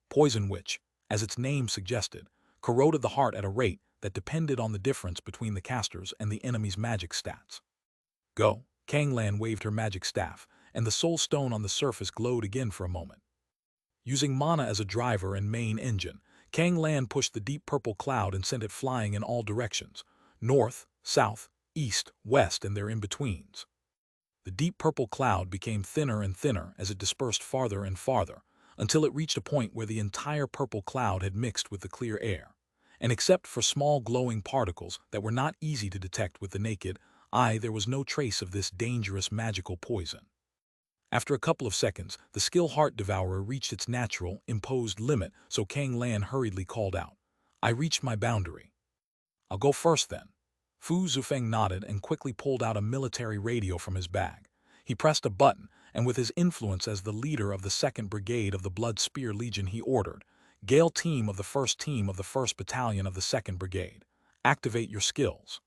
Poison which, as its name suggested, corroded the heart at a rate that depended on the difference between the caster's and the enemy's magic stats. Go! Kang Lan waved her magic staff, and the soul stone on the surface glowed again for a moment. Using mana as a driver and main engine, Kang Lan pushed the deep purple cloud and sent it flying in all directions, north, south, east, west, and their in-betweens. The deep purple cloud became thinner and thinner as it dispersed farther and farther, until it reached a point where the entire purple cloud had mixed with the clear air, and except for small glowing particles that were not easy to detect with the naked eye, there was no trace of this dangerous magical poison. After a couple of seconds, the skill Heart Devourer reached its natural, imposed limit, so Kang Lan hurriedly called out, "I reached my boundary. I'll go first then." Fu Zufeng nodded and quickly pulled out a military radio from his bag. He pressed a button, and with his influence as the leader of the 2nd Brigade of the Blood Spear Legion, he ordered, "Gale team of the 1st team of the 1st Battalion of the 2nd Brigade, activate your skills."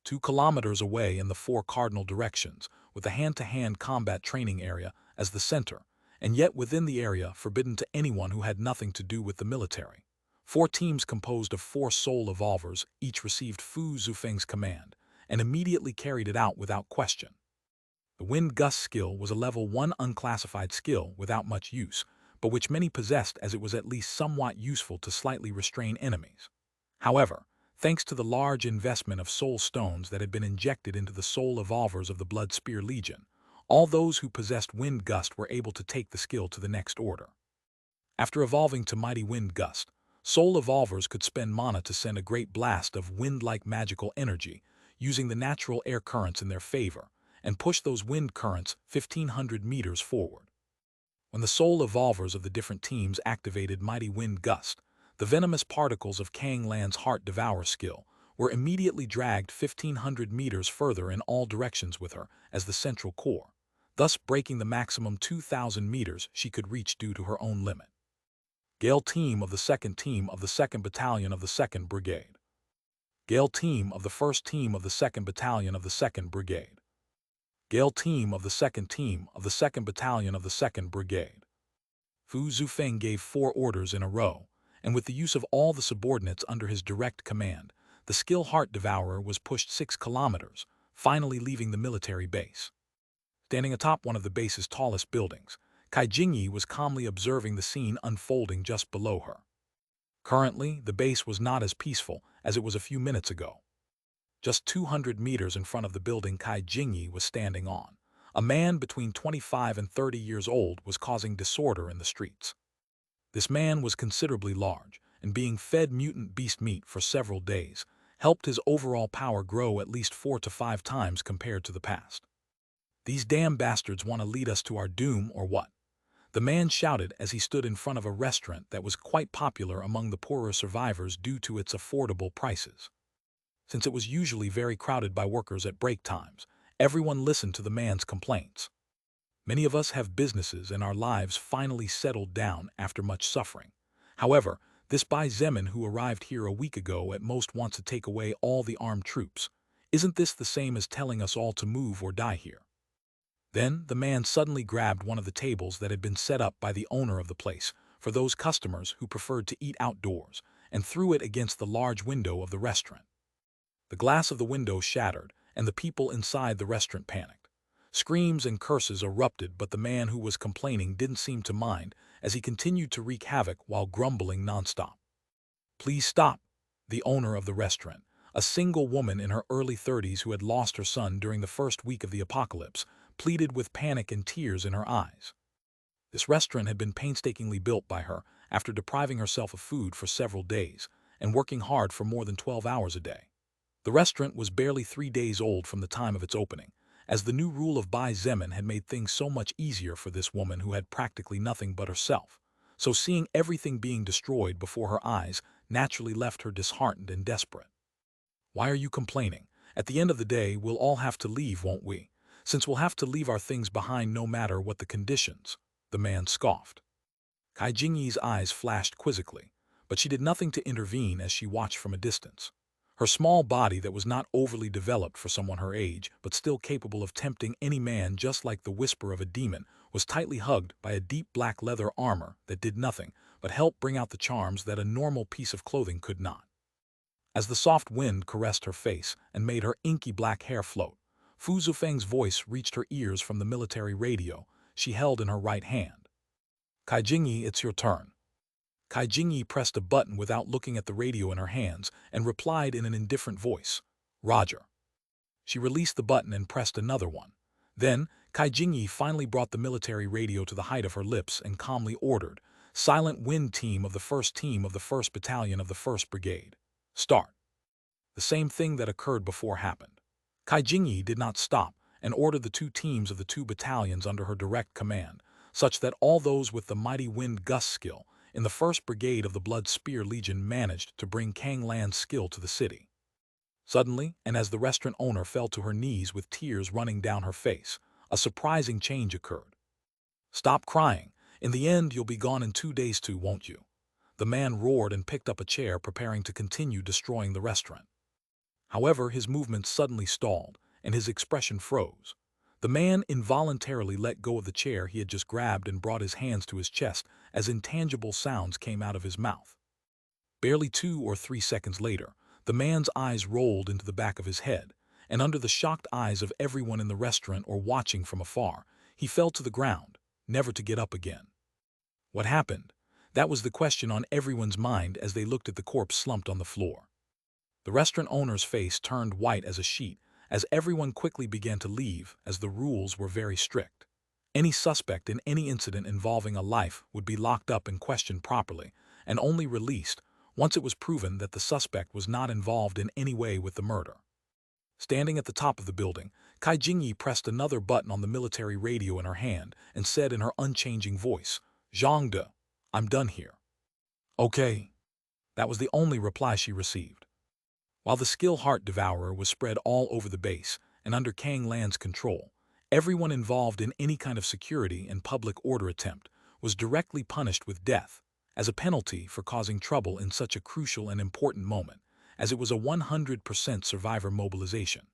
2 kilometers away in the 4 cardinal directions, with a hand-to-hand combat training area as the center, and yet within the area forbidden to anyone who had nothing to do with the military. 4 teams composed of 4 soul evolvers each received Fu Zufeng's command, and immediately carried it out without question. The Wind Gust skill was a level 1 unclassified skill without much use, but which many possessed as it was at least somewhat useful to slightly restrain enemies. However, thanks to the large investment of soul stones that had been injected into the soul evolvers of the Blood Spear Legion, all those who possessed Wind Gust were able to take the skill to the next order. After evolving to Mighty Wind Gust, soul evolvers could spend mana to send a great blast of wind-like magical energy, using the natural air currents in their favor, and push those wind currents 1,500 meters forward. When the soul evolvers of the different teams activated Mighty Wind Gust, the venomous particles of Kang Lan's Heart Devour skill were immediately dragged 1,500 meters further in all directions with her as the central core, thus breaking the maximum 2,000 meters she could reach due to her own limit. Gale team of the 2nd team of the 2nd Battalion of the 2nd Brigade. Gale team of the 1st team of the 2nd Battalion of the 2nd Brigade. Gale team of the 2nd team of the 2nd Battalion of the 2nd Brigade. Fu Zufeng gave 4 orders in a row, and with the use of all the subordinates under his direct command, the skill Heart Devourer was pushed 6 kilometers, finally leaving the military base. Standing atop one of the base's tallest buildings, Kai Jingyi was calmly observing the scene unfolding just below her. Currently, the base was not as peaceful as it was a few minutes ago. Just 200 meters in front of the building Kai Jingyi was standing on, a man between 25 and 30 years old was causing disorder in the streets. This man was considerably large, and being fed mutant beast meat for several days helped his overall power grow at least 4 to 5 times compared to the past. "These damn bastards want to lead us to our doom or what?" the man shouted as he stood in front of a restaurant that was quite popular among the poorer survivors due to its affordable prices. Since it was usually very crowded by workers at break times, everyone listened to the man's complaints. Many of us have businesses and our lives finally settled down after much suffering. However, this Bai Zemin who arrived here a week ago at most wants to take away all the armed troops. Isn't this the same as telling us all to move or die here? Then the man suddenly grabbed one of the tables that had been set up by the owner of the place for those customers who preferred to eat outdoors and threw it against the large window of the restaurant. The glass of the window shattered, and the people inside the restaurant panicked. Screams and curses erupted, but the man who was complaining didn't seem to mind as he continued to wreak havoc while grumbling nonstop. "Please stop," the owner of the restaurant, a single woman in her early 30s who had lost her son during the first week of the apocalypse, pleaded with panic and tears in her eyes. This restaurant had been painstakingly built by her after depriving herself of food for several days and working hard for more than 12 hours a day. The restaurant was barely 3 days old from the time of its opening, as the new rule of Bai Zemin had made things so much easier for this woman who had practically nothing but herself. So seeing everything being destroyed before her eyes naturally left her disheartened and desperate. "Why are you complaining? At the end of the day, we'll all have to leave, won't we? Since we'll have to leave our things behind no matter what the conditions," the man scoffed. Kai Jingyi's eyes flashed quizzically, but she did nothing to intervene as she watched from a distance. Her small body that was not overly developed for someone her age, but still capable of tempting any man just like the whisper of a demon, was tightly hugged by a deep black leather armor that did nothing but help bring out the charms that a normal piece of clothing could not. As the soft wind caressed her face and made her inky black hair float, Fu Zufeng's voice reached her ears from the military radio she held in her right hand. "Kai Jingyi, it's your turn." Kai Jingyi pressed a button without looking at the radio in her hands and replied in an indifferent voice, "Roger." She released the button and pressed another one. Then, Kai Jingyi finally brought the military radio to the height of her lips and calmly ordered, "Silent Wind Team of the 1st Battalion of the 1st Brigade. Start." The same thing that occurred before happened. Kai Jingyi did not stop and ordered the 2 teams of the 2 battalions under her direct command, such that all those with the mighty wind gust skill in the 1st Brigade of the Blood Spear Legion managed to bring Kang Lan's skill to the city. Suddenly, and as the restaurant owner fell to her knees with tears running down her face, a surprising change occurred. "Stop crying. In the end, you'll be gone in 2 days too, won't you?" The man roared and picked up a chair, preparing to continue destroying the restaurant. However, his movements suddenly stalled, and his expression froze. The man involuntarily let go of the chair he had just grabbed and brought his hands to his chest as intangible sounds came out of his mouth. Barely 2 or 3 seconds later, the man's eyes rolled into the back of his head, and under the shocked eyes of everyone in the restaurant or watching from afar, he fell to the ground, never to get up again. What happened? That was the question on everyone's mind as they looked at the corpse slumped on the floor. The restaurant owner's face turned white as a sheet as everyone quickly began to leave, as the rules were very strict. Any suspect in any incident involving a life would be locked up and questioned properly, and only released once it was proven that the suspect was not involved in any way with the murder. Standing at the top of the building, Kai Jingyi pressed another button on the military radio in her hand and said in her unchanging voice, "Zhang De, I'm done here." "Okay." That was the only reply she received. While the skill Heart Devourer was spread all over the base and under Kang Lan's control, everyone involved in any kind of security and public order attempt was directly punished with death as a penalty for causing trouble in such a crucial and important moment, as it was a 100% survivor mobilization.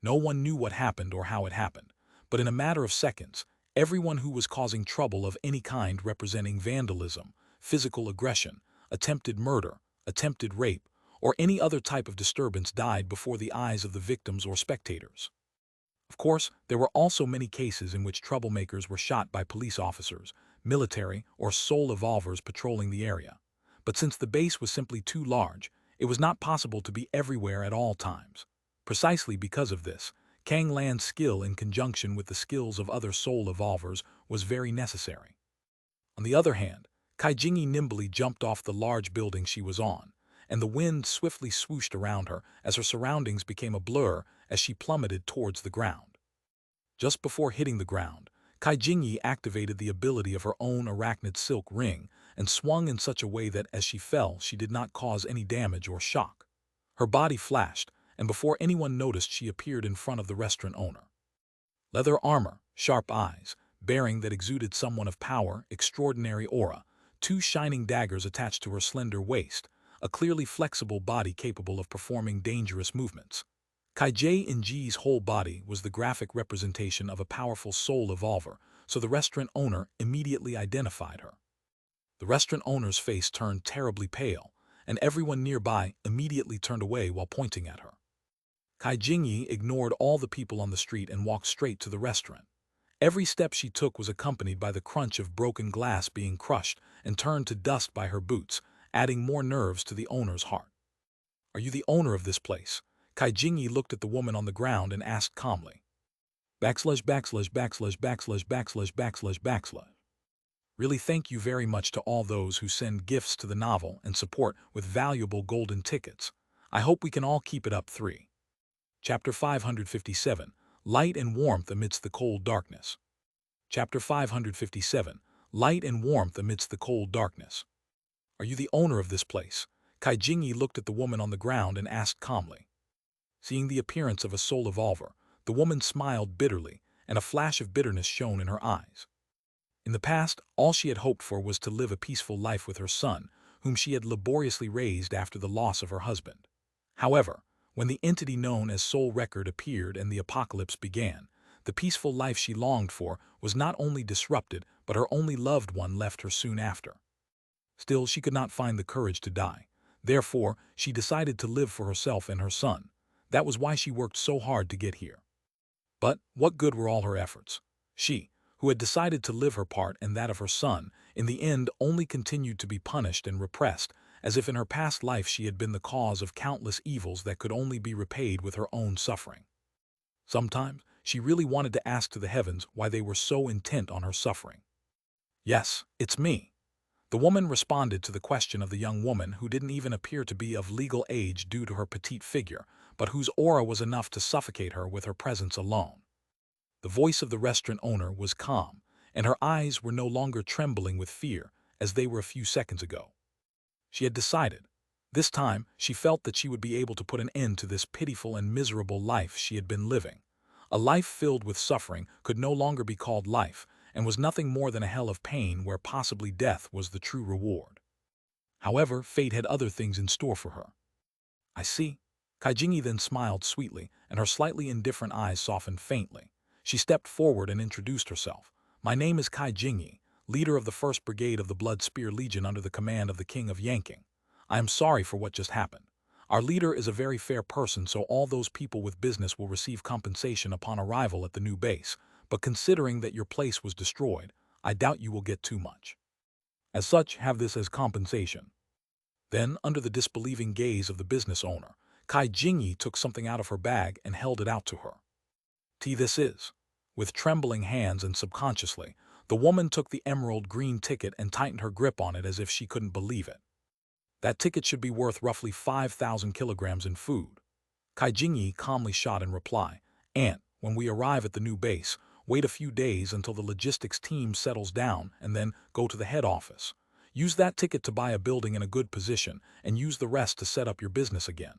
No one knew what happened or how it happened, but in a matter of seconds, everyone who was causing trouble of any kind representing vandalism, physical aggression, attempted murder, attempted rape, or any other type of disturbance died before the eyes of the victims or spectators. Of course, there were also many cases in which troublemakers were shot by police officers, military, or soul evolvers patrolling the area. But since the base was simply too large, it was not possible to be everywhere at all times. Precisely because of this, Kang Lan's skill in conjunction with the skills of other soul evolvers was very necessary. On the other hand, Kai Jingyi nimbly jumped off the large building she was on, and the wind swiftly swooshed around her as her surroundings became a blur as she plummeted towards the ground. Just before hitting the ground, Kai Jingyi activated the ability of her own arachnid silk ring and swung in such a way that as she fell she did not cause any damage or shock. Her body flashed, and before anyone noticed she appeared in front of the restaurant owner. Leather armor, sharp eyes, bearing that exuded someone of power, extraordinary aura, 2 shining daggers attached to her slender waist, a clearly flexible body capable of performing dangerous movements. Kai Jingyi's whole body was the graphic representation of a powerful soul evolver, so the restaurant owner immediately identified her. The restaurant owner's face turned terribly pale, and everyone nearby immediately turned away while pointing at her. Kai Jingyi ignored all the people on the street and walked straight to the restaurant. Every step she took was accompanied by the crunch of broken glass being crushed and turned to dust by her boots, adding more nerves to the owner's heart. Are you the owner of this place? Kai Jingyi looked at the woman on the ground and asked calmly. Backslash backslash backslash backslash backslash backslash backslash. Really, thank you very much to all those who send gifts to the novel and support with valuable golden tickets. I hope we can all keep it up. 3. Chapter 557, Light and Warmth Amidst the Cold Darkness. Chapter 557, Light and Warmth Amidst the Cold Darkness. Are you the owner of this place? Kai Jingyi looked at the woman on the ground and asked calmly. Seeing the appearance of a soul evolver, the woman smiled bitterly, and a flash of bitterness shone in her eyes. In the past, all she had hoped for was to live a peaceful life with her son, whom she had laboriously raised after the loss of her husband. However, when the entity known as Soul Record appeared and the apocalypse began, the peaceful life she longed for was not only disrupted, but her only loved one left her soon after. Still, she could not find the courage to die. Therefore, she decided to live for herself and her son. That was why she worked so hard to get here. But what good were all her efforts? She, who had decided to live her part and that of her son, in the end only continued to be punished and repressed, as if in her past life she had been the cause of countless evils that could only be repaid with her own suffering. Sometimes, she really wanted to ask to the heavens why they were so intent on her suffering. Yes, it's me. The woman responded to the question of the young woman who didn't even appear to be of legal age due to her petite figure, but whose aura was enough to suffocate her with her presence alone. The voice of the restaurant owner was calm, and her eyes were no longer trembling with fear as they were a few seconds ago. She had decided. This time, she felt that she would be able to put an end to this pitiful and miserable life she had been living. A life filled with suffering could no longer be called life, and was nothing more than a hell of pain where possibly death was the true reward. However, fate had other things in store for her. I see. Kai Jingyi then smiled sweetly, and her slightly indifferent eyes softened faintly. She stepped forward and introduced herself. My name is Kai Jingyi, leader of the 1st Brigade of the Blood Spear Legion under the command of the King of Yanking. I am sorry for what just happened. Our leader is a very fair person, so all those people with business will receive compensation upon arrival at the new base, but considering that your place was destroyed, I doubt you will get too much. As such, have this as compensation. Then, under the disbelieving gaze of the business owner, Kai Jingyi took something out of her bag and held it out to her. This is. With trembling hands and subconsciously, the woman took the emerald green ticket and tightened her grip on it as if she couldn't believe it. That ticket should be worth roughly 5,000 kilograms in food. Kai Jingyi calmly shot in reply, and, when we arrive at the new base, wait a few days until the logistics team settles down and then go to the head office. Use that ticket to buy a building in a good position and use the rest to set up your business again.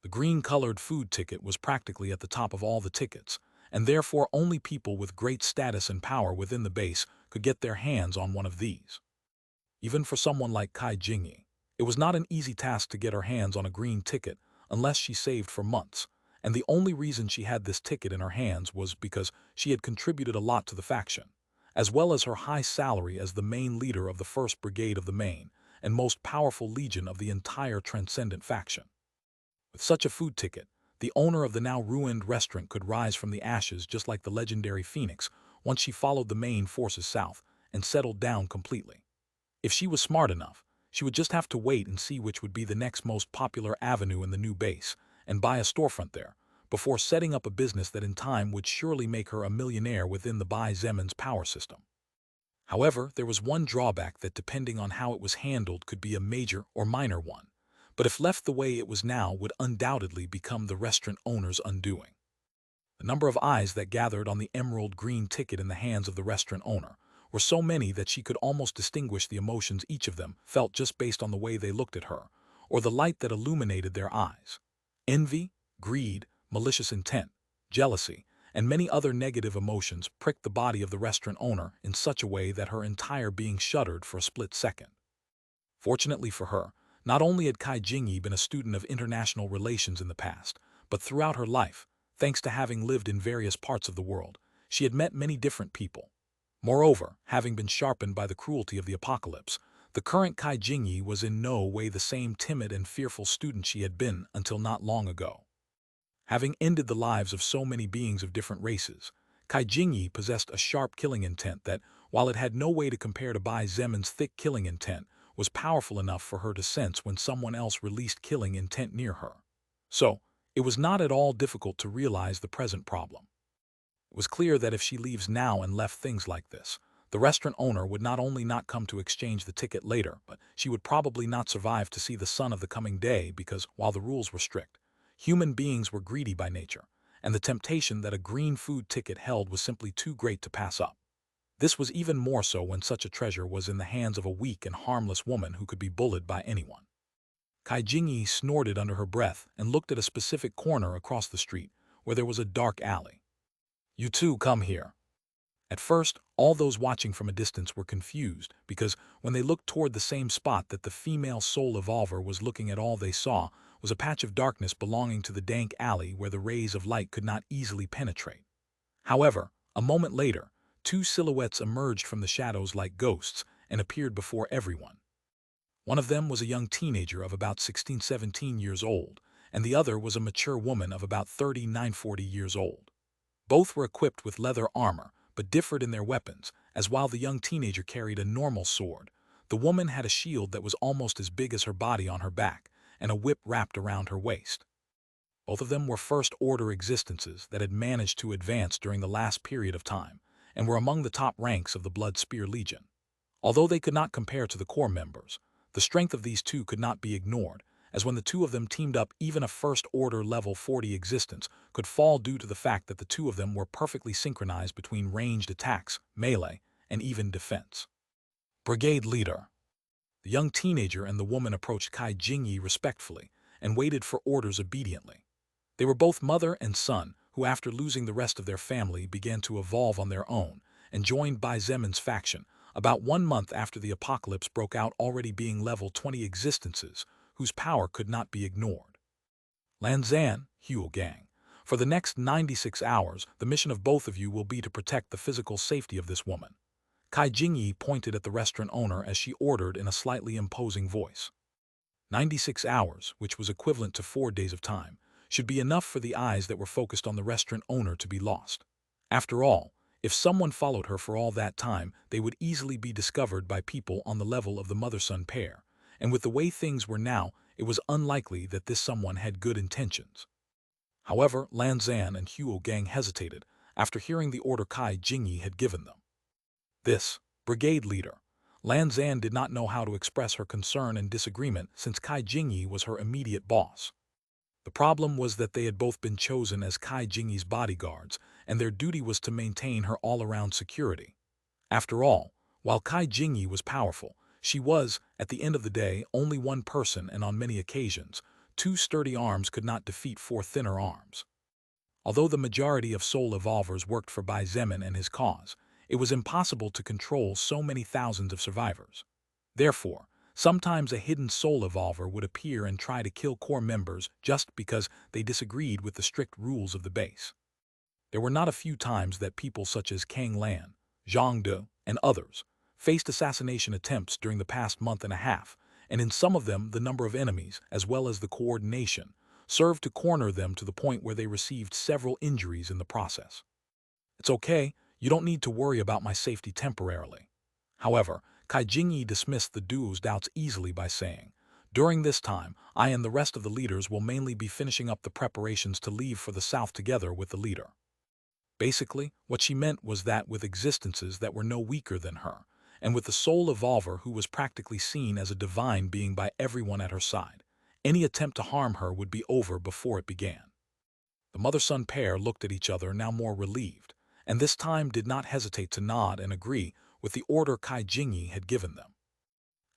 The green-colored food ticket was practically at the top of all the tickets, and therefore only people with great status and power within the base could get their hands on one of these. Even for someone like Kai Jingyi, it was not an easy task to get her hands on a green ticket unless she saved for months, and the only reason she had this ticket in her hands was because she had contributed a lot to the faction, as well as her high salary as the main leader of the 1st Brigade of the main and most powerful legion of the entire Transcendent faction. With such a food ticket, the owner of the now ruined restaurant could rise from the ashes just like the legendary Phoenix once she followed the main forces south and settled down completely. If she was smart enough, she would just have to wait and see which would be the next most popular avenue in the new base and buy a storefront there, before setting up a business that in time would surely make her a millionaire within the Bai Zemin's power system. However, there was one drawback that, depending on how it was handled, could be a major or minor one, but if left the way it was now would undoubtedly become the restaurant owner's undoing. The number of eyes that gathered on the emerald green ticket in the hands of the restaurant owner were so many that she could almost distinguish the emotions each of them felt just based on the way they looked at her, or the light that illuminated their eyes. Envy, greed, malicious intent, jealousy, and many other negative emotions pricked the body of the restaurant owner in such a way that her entire being shuddered for a split second. Fortunately for her, not only had Kai Jingyi been a student of international relations in the past, but throughout her life, thanks to having lived in various parts of the world, she had met many different people. Moreover, having been sharpened by the cruelty of the apocalypse, the current Kai Jingyi was in no way the same timid and fearful student she had been until not long ago. Having ended the lives of so many beings of different races, Kai Jingyi possessed a sharp killing intent that, while it had no way to compare to Bai Zemin's thick killing intent, was powerful enough for her to sense when someone else released killing intent near her. So, it was not at all difficult to realize the present problem. It was clear that if she leaves now and left things like this, the restaurant owner would not only not come to exchange the ticket later, but she would probably not survive to see the sun of the coming day because, while the rules were strict, human beings were greedy by nature, and the temptation that a green food ticket held was simply too great to pass up. This was even more so when such a treasure was in the hands of a weak and harmless woman who could be bullied by anyone. Kai Jingyi snorted under her breath and looked at a specific corner across the street, where there was a dark alley. "You two come here." At first, all those watching from a distance were confused because when they looked toward the same spot that the female soul evolver was looking at, all they saw was a patch of darkness belonging to the dank alley where the rays of light could not easily penetrate. However, a moment later, two silhouettes emerged from the shadows like ghosts and appeared before everyone. One of them was a young teenager of about 16-17 years old, and the other was a mature woman of about 39-40 years old. Both were equipped with leather armor, but differed in their weapons, as while the young teenager carried a normal sword, the woman had a shield that was almost as big as her body on her back, and a whip wrapped around her waist. Both of them were first-order existences that had managed to advance during the last period of time, and were among the top ranks of the Blood Spear Legion. Although they could not compare to the core members, the strength of these two could not be ignored, as when the two of them teamed up, even a first-order level 40 existence could fall due to the fact that the two of them were perfectly synchronized between ranged attacks, melee, and even defense. "Brigade leader." The young teenager and the woman approached Kai Jingyi respectfully and waited for orders obediently. They were both mother and son, who after losing the rest of their family began to evolve on their own and joined Bai Zemin's faction about 1 month after the apocalypse broke out, already being level 20 existences whose power could not be ignored. Lanzan, Huo Gang. For the next 96 hours, the mission of both of you will be to protect the physical safety of this woman. Kai Jingyi pointed at the restaurant owner as she ordered in a slightly imposing voice. 96 hours, which was equivalent to 4 days of time, should be enough for the eyes that were focused on the restaurant owner to be lost. After all, if someone followed her for all that time, they would easily be discovered by people on the level of the mother-son pair, and with the way things were now, it was unlikely that this someone had good intentions. However, Lanzan and Huo Gang hesitated after hearing the order Kai Jingyi had given them. This, brigade leader. Lanzan did not know how to express her concern and disagreement since Kai Jingyi was her immediate boss. The problem was that they had both been chosen as Kai Jingyi's bodyguards, and their duty was to maintain her all-around security. After all, while Kai Jingyi was powerful, she was, at the end of the day, only one person, and on many occasions, 2 sturdy arms could not defeat 4 thinner arms. Although the majority of soul evolvers worked for Bai Zemin and his cause, it was impossible to control so many thousands of survivors. Therefore, sometimes a hidden soul evolver would appear and try to kill core members just because they disagreed with the strict rules of the base. There were not a few times that people such as Kang Lan, Zhang De, and others faced assassination attempts during the past month and a half, and in some of them the number of enemies, as well as the coordination, served to corner them to the point where they received several injuries in the process. "It's okay, you don't need to worry about my safety temporarily." However, Kai Jingyi dismissed the duo's doubts easily by saying, "During this time, I and the rest of the leaders will mainly be finishing up the preparations to leave for the south together with the leader." Basically, what she meant was that with existences that were no weaker than her, and with the soul evolver who was practically seen as a divine being by everyone at her side, any attempt to harm her would be over before it began. The mother-son pair looked at each other, now more relieved, and this time did not hesitate to nod and agree with the order Kai Jingyi had given them.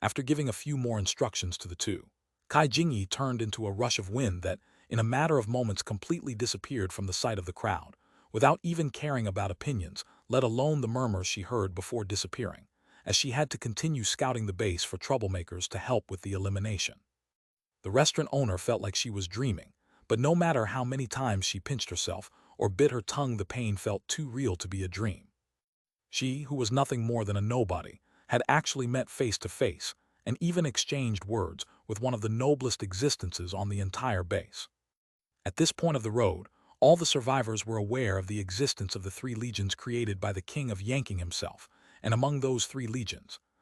After giving a few more instructions to the two, Kai Jingyi turned into a rush of wind that, in a matter of moments, completely disappeared from the sight of the crowd, without even caring about opinions, let alone the murmurs she heard before disappearing, as she had to continue scouting the base for troublemakers to help with the elimination. The restaurant owner felt like she was dreaming, but no matter how many times she pinched herself or bit her tongue, the pain felt too real to be a dream. She, who was nothing more than a nobody, had actually met face to face and even exchanged words with one of the noblest existences on the entire base. At this point of the road, all the survivors were aware of the existence of the 3 legions created by the King of Yanking himself, and among those 3 legions,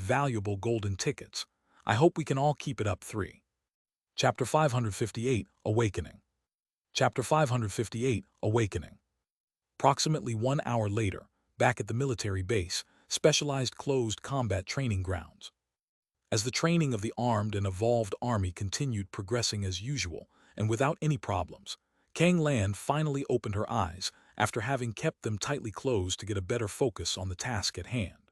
valuable golden tickets. I hope we can all keep it up. 3. Chapter 558, Awakening. Chapter 558, Awakening. Approximately 1 hour later, back at the military base, specialized closed combat training grounds. As the training of the armed and evolved army continued progressing as usual and without any problems, Kang Lan finally opened her eyes after having kept them tightly closed to get a better focus on the task at hand.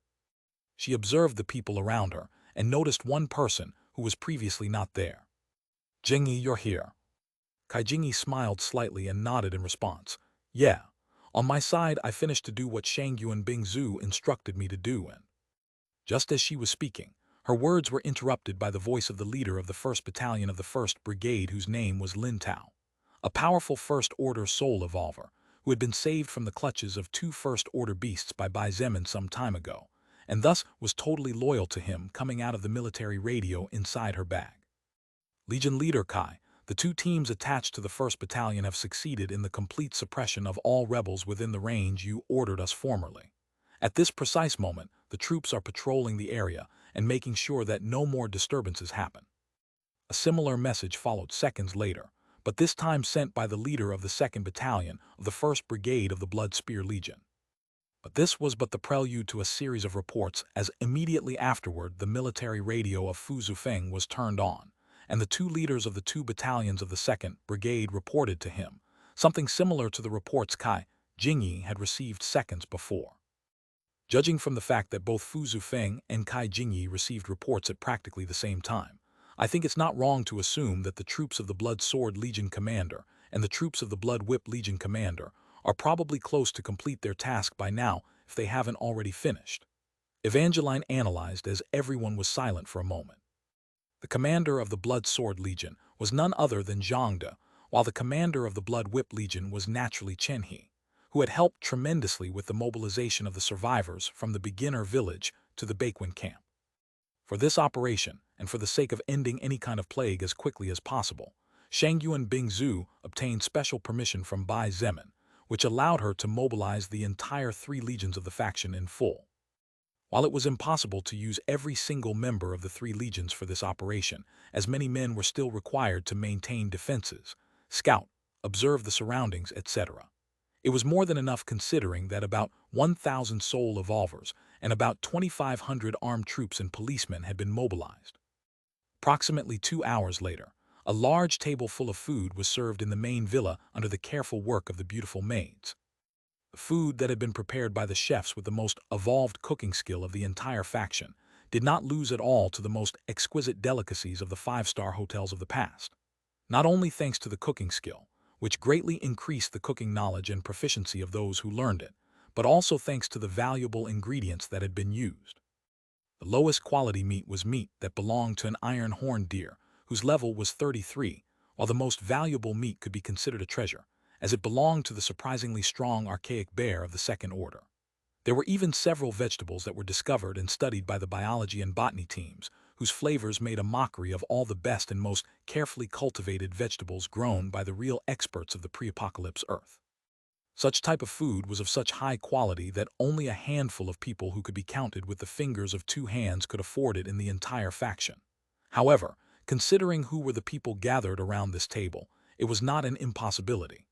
She observed the people around her and noticed one person who was previously not there. "Jingyi, you're here." Kai Jingyi smiled slightly and nodded in response. "Yeah. On my side, I finished to do what Shangyuan Bingzu instructed me to do." And just as she was speaking, her words were interrupted by the voice of the leader of the 1st Battalion of the 1st Brigade, whose name was Lin Tao, a powerful First-Order soul evolver who had been saved from the clutches of 2 First-Order beasts by Bai Zemin some time ago, and thus was totally loyal to him, coming out of the military radio inside her bag. "Legion Leader Kai, the 2 teams attached to the 1st Battalion have succeeded in the complete suppression of all rebels within the range you ordered us formerly. At this precise moment, the troops are patrolling the area and making sure that no more disturbances happen." A similar message followed seconds later, but this time sent by the leader of the 2nd Battalion of the 1st Brigade of the Blood Spear Legion. But this was but the prelude to a series of reports, as immediately afterward the military radio of Fu Zufeng was turned on, and the 2 leaders of the 2 battalions of the 2nd Brigade reported to him, something similar to the reports Kai Jingyi had received seconds before. Judging from the fact that both Fu Zufeng and Kai Jingyi received reports at practically the same time, I think it's not wrong to assume that the troops of the Blood Sword Legion Commander and the troops of the Blood Whip Legion Commander are probably close to complete their task by now if they haven't already finished. Evangeline analyzed as everyone was silent for a moment. The commander of the Blood Sword Legion was none other than Zhang De, while the commander of the Blood Whip Legion was naturally Chen He, who had helped tremendously with the mobilization of the survivors from the beginner village to the Baekwin camp. For this operation, and for the sake of ending any kind of plague as quickly as possible, Shangyuan Bingzu obtained special permission from Bai Zemin, which allowed her to mobilize the entire 3 legions of the faction in full. While it was impossible to use every single member of the 3 legions for this operation, as many men were still required to maintain defenses, scout, observe the surroundings, etc., it was more than enough considering that about 1,000 soul evolvers and about 2,500 armed troops and policemen had been mobilized. Approximately 2 hours later, a large table full of food was served in the main villa under the careful work of the beautiful maids. The food that had been prepared by the chefs with the most evolved cooking skill of the entire faction did not lose at all to the most exquisite delicacies of the 5-star hotels of the past. Not only thanks to the cooking skill, which greatly increased the cooking knowledge and proficiency of those who learned it, but also thanks to the valuable ingredients that had been used. The lowest quality meat was meat that belonged to an iron-horned deer, whose level was 33, while the most valuable meat could be considered a treasure, as it belonged to the surprisingly strong archaic bear of the second order. There were even several vegetables that were discovered and studied by the biology and botany teams, whose flavors made a mockery of all the best and most carefully cultivated vegetables grown by the real experts of the pre-apocalypse Earth. Such type of food was of such high quality that only a handful of people who could be counted with the fingers of two hands could afford it in the entire faction. However, considering who were the people gathered around this table, it was not an impossibility.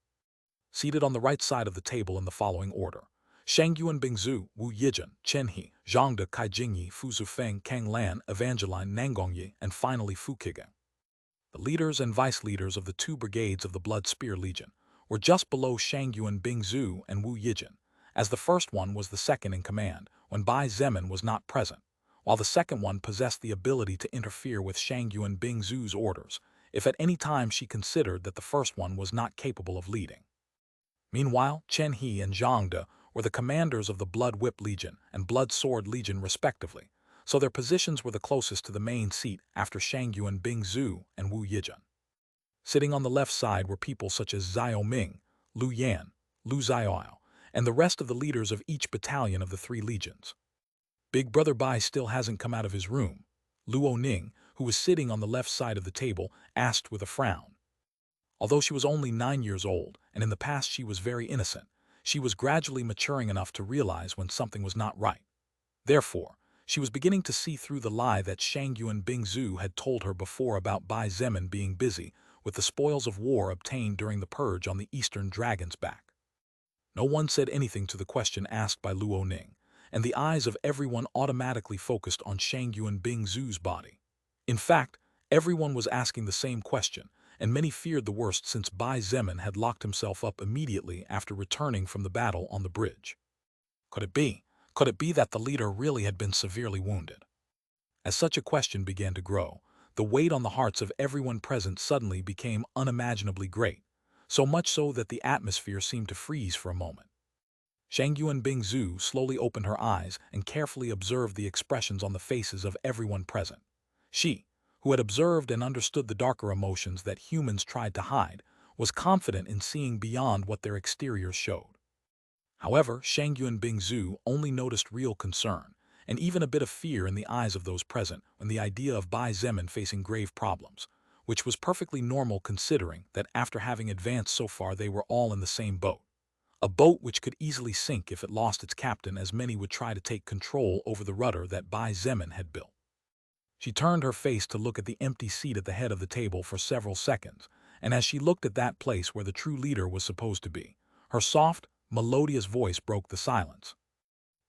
Seated on the right side of the table in the following order: Shangyuan Bingzu, Wu Yijun, Chen He, Zhangde Kai Jingyi, Fu Zufeng, Kang Lan, Evangeline Nangongyi, and finally Fu Kige. The leaders and vice-leaders of the two brigades of the Blood Spear Legion were just below Shangyuan Bingzu and Wu Yijun, as the first one was the second in command when Bai Zemin was not present, while the second one possessed the ability to interfere with Shangyuan Bingzu's orders if at any time she considered that the first one was not capable of leading. Meanwhile, Chen He and Zhangde were the commanders of the Blood Whip Legion and Blood Sword Legion respectively, so their positions were the closest to the main seat after Shangyuan Bingzu and Wu Yijun. Sitting on the left side were people such as Xiao Ming, Lu Yan, Lu Xiaoao, and the rest of the leaders of each battalion of the three legions. Big Brother Bai still hasn't come out of his room, Luo Ning, who was sitting on the left side of the table, asked with a frown. Although she was only 9 years old, and in the past she was very innocent, she was gradually maturing enough to realize when something was not right. Therefore, she was beginning to see through the lie that Shangyuan Bingzu had told her before about Bai Zemin being busy with the spoils of war obtained during the purge on the Eastern Dragon's Back. No one said anything to the question asked by Luo Ning, and the eyes of everyone automatically focused on Shangyuan Bingzu's body. In fact, everyone was asking the same question, and many feared the worst since Bai Zemin had locked himself up immediately after returning from the battle on the bridge. Could it be? Could it be that the leader really had been severely wounded? As such a question began to grow, the weight on the hearts of everyone present suddenly became unimaginably great, so much so that the atmosphere seemed to freeze for a moment. Shangyuan Bingzu slowly opened her eyes and carefully observed the expressions on the faces of everyone present. She, who had observed and understood the darker emotions that humans tried to hide, was confident in seeing beyond what their exteriors showed. However, Shangyuan Bingzu only noticed real concern, and even a bit of fear in the eyes of those present when the idea of Bai Zemin facing grave problems, which was perfectly normal considering that after having advanced so far they were all in the same boat. A boat which could easily sink if it lost its captain, as many would try to take control over the rudder that Bai Zemin had built. She turned her face to look at the empty seat at the head of the table for several seconds, and as she looked at that place where the true leader was supposed to be, her soft, melodious voice broke the silence.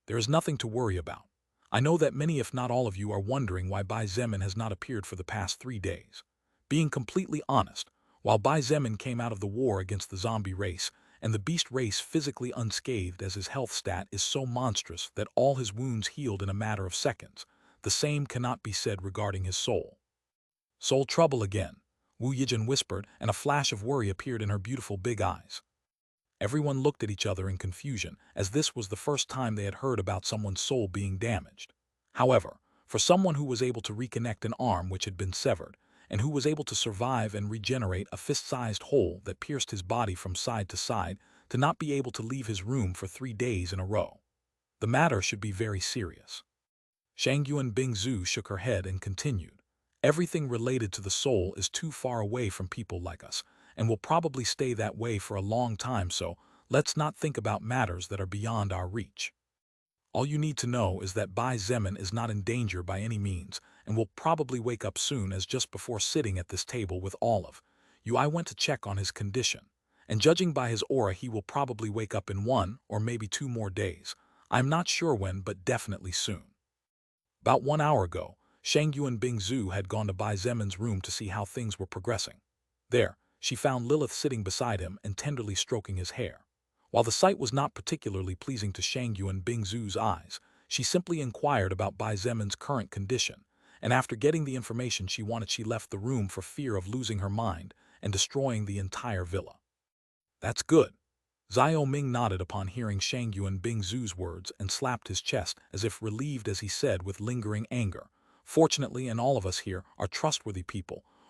There is nothing to worry about. I know that many if not all of you are wondering why Bai Zemin has not appeared for the past 3 days. Being completely honest, while Bai Zemin came out of the war against the zombie race and the beast race physically unscathed, as his health stat is so monstrous that all his wounds healed in a matter of seconds, the same cannot be said regarding his soul. Soul trouble again, Wu Yijun whispered, and a flash of worry appeared in her beautiful big eyes. Everyone looked at each other in confusion, as this was the first time they had heard about someone's soul being damaged. However, for someone who was able to reconnect an arm which had been severed, and who was able to survive and regenerate a fist-sized hole that pierced his body from side to side, to not be able to leave his room for 3 days in a row, the matter should be very serious. Shangyuan Bingzu shook her head and continued, "Everything related to the soul is too far away from people like us, and will probably stay that way for a long time, so let's not think about matters that are beyond our reach. All you need to know is that Bai Zemin is not in danger by any means, and will probably wake up soon, as just before sitting at this table with all of you I went to check on his condition, and judging by his aura he will probably wake up in 1 or maybe 2 more days. I'm not sure when, but definitely soon." About 1 hour ago, Shangyuan Bingzu had gone to Bai Zemin's room to see how things were progressing. There, she found Lilith sitting beside him and tenderly stroking his hair. While the sight was not particularly pleasing to Shangyuan Bingzu's eyes, she simply inquired about Bai Zemin's current condition, and after getting the information she wanted, she left the room for fear of losing her mind and destroying the entire villa. "That's good." Xiao Ming nodded upon hearing Shangyuan Bingzu's words and slapped his chest as if relieved, as he said with lingering anger, "Fortunately, and all of us here are trustworthy people,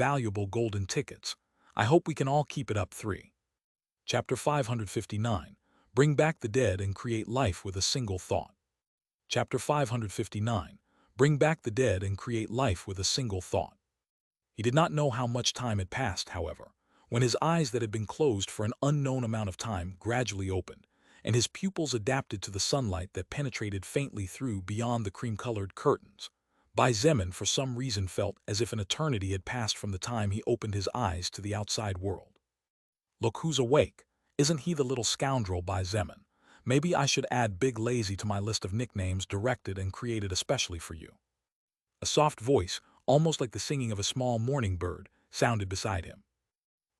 valuable golden tickets. I hope we can all keep it up. 3. Chapter 559. Bring back the dead and create life with a single thought. Chapter 559. Bring back the dead and create life with a single thought. He did not know how much time had passed, however, when his eyes that had been closed for an unknown amount of time gradually opened, and his pupils adapted to the sunlight that penetrated faintly through beyond the cream-colored curtains. Bai Zemin for some reason felt as if an eternity had passed from the time he opened his eyes to the outside world. Look who's awake. Isn't he the little scoundrel, Bai Zemin? Maybe I should add Big Lazy to my list of nicknames directed and created especially for you. A soft voice, almost like the singing of a small morning bird, sounded beside him.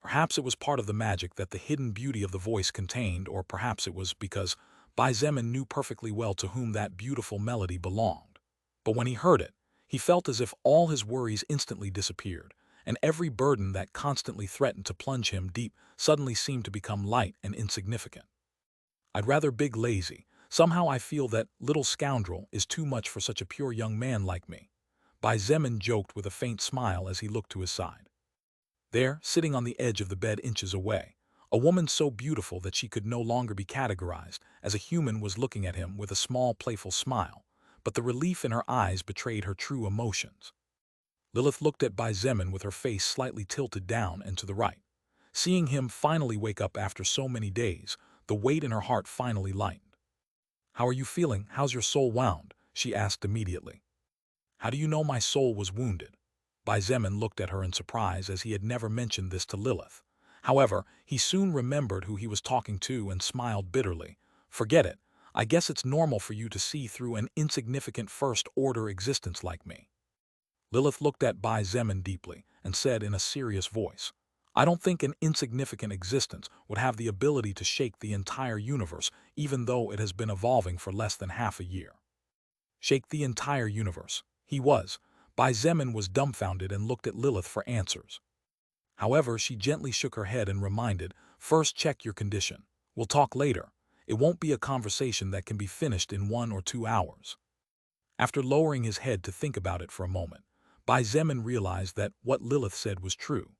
Perhaps it was part of the magic that the hidden beauty of the voice contained, or perhaps it was because Bai Zemin knew perfectly well to whom that beautiful melody belonged. But when he heard it, he felt as if all his worries instantly disappeared, and every burden that constantly threatened to plunge him deep suddenly seemed to become light and insignificant. I'd rather Big Lazy. Somehow I feel that little scoundrel is too much for such a pure young man like me. Bai Zemin joked with a faint smile as he looked to his side. There, sitting on the edge of the bed inches away, a woman so beautiful that she could no longer be categorized as a human was looking at him with a small playful smile, but the relief in her eyes betrayed her true emotions. Lilith looked at Bai Zemin with her face slightly tilted down and to the right. Seeing him finally wake up after so many days, the weight in her heart finally lightened. "How are you feeling? How's your soul wound?" she asked immediately. "How do you know my soul was wounded?" Bai Zemin looked at her in surprise, as he had never mentioned this to Lilith. However, he soon remembered who he was talking to and smiled bitterly. "Forget it. I guess it's normal for you to see through an insignificant first-order existence like me." Lilith looked at Bai Zemin deeply and said in a serious voice, "I don't think an insignificant existence would have the ability to shake the entire universe, even though it has been evolving for less than half a year." Shake the entire universe. Bai Zemin was dumbfounded and looked at Lilith for answers. However, she gently shook her head and reminded, "First check your condition. We'll talk later. It won't be a conversation that can be finished in 1 or 2 hours." After lowering his head to think about it for a moment, Bai Zemin realized that what Lilith said was true.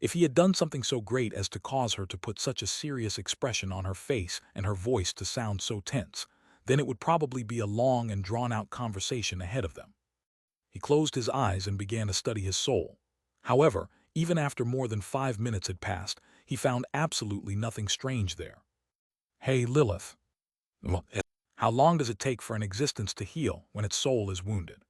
If he had done something so great as to cause her to put such a serious expression on her face and her voice to sound so tense, then it would probably be a long and drawn-out conversation ahead of them. He closed his eyes and began to study his soul. However, even after more than 5 minutes had passed, he found absolutely nothing strange there. "Hey, Lilith. How long does it take for an existence to heal when its soul is wounded?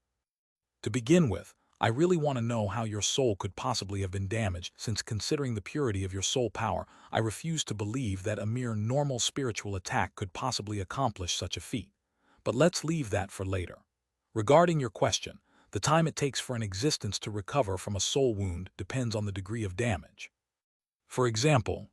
To begin with, I really want to know how your soul could possibly have been damaged, since considering the purity of your soul power, I refuse to believe that a mere normal spiritual attack could possibly accomplish such a feat. But let's leave that for later. Regarding your question, the time it takes for an existence to recover from a soul wound depends on the degree of damage. For example,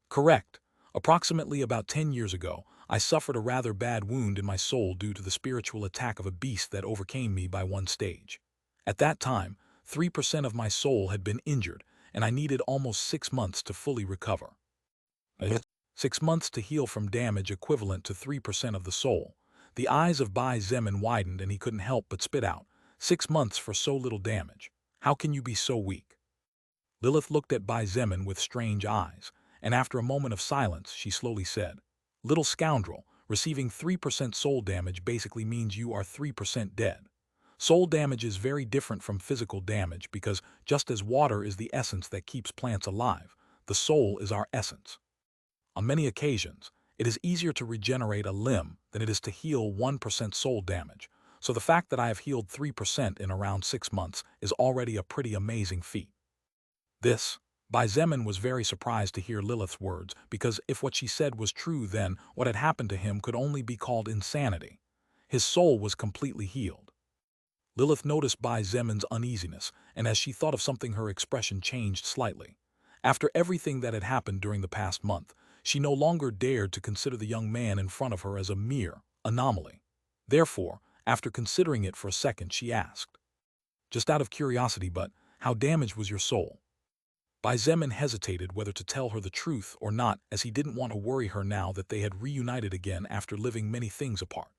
correct, approximately about 10 years ago, I suffered a rather bad wound in my soul due to the spiritual attack of a beast that overcame me by one stage. At that time, 3% of my soul had been injured, and I needed almost 6 months to fully recover. 6 months to heal from damage equivalent to 3% of the soul. The eyes of Bai Zemin widened and he couldn't help but spit out, 6 months for so little damage. How can you be so weak? Lilith looked at Bai Zemin with strange eyes, and after a moment of silence, she slowly said, "Little scoundrel, receiving 3% soul damage basically means you are 3% dead. Soul damage is very different from physical damage because just as water is the essence that keeps plants alive, the soul is our essence. On many occasions, it is easier to regenerate a limb than it is to heal 1% soul damage, so the fact that I have healed 3% in around 6 months is already a pretty amazing feat." Bai Zemin was very surprised to hear Lilith's words, because if what she said was true, then what had happened to him could only be called insanity. His soul was completely healed. Lilith noticed Bai Zemin's uneasiness, and as she thought of something her expression changed slightly. After everything that had happened during the past month, she no longer dared to consider the young man in front of her as a mere anomaly. Therefore, after considering it for a second, she asked, "Just out of curiosity, but how damaged was your soul?" Bai Zemin hesitated whether to tell her the truth or not, as he didn't want to worry her now that they had reunited again after living many things apart.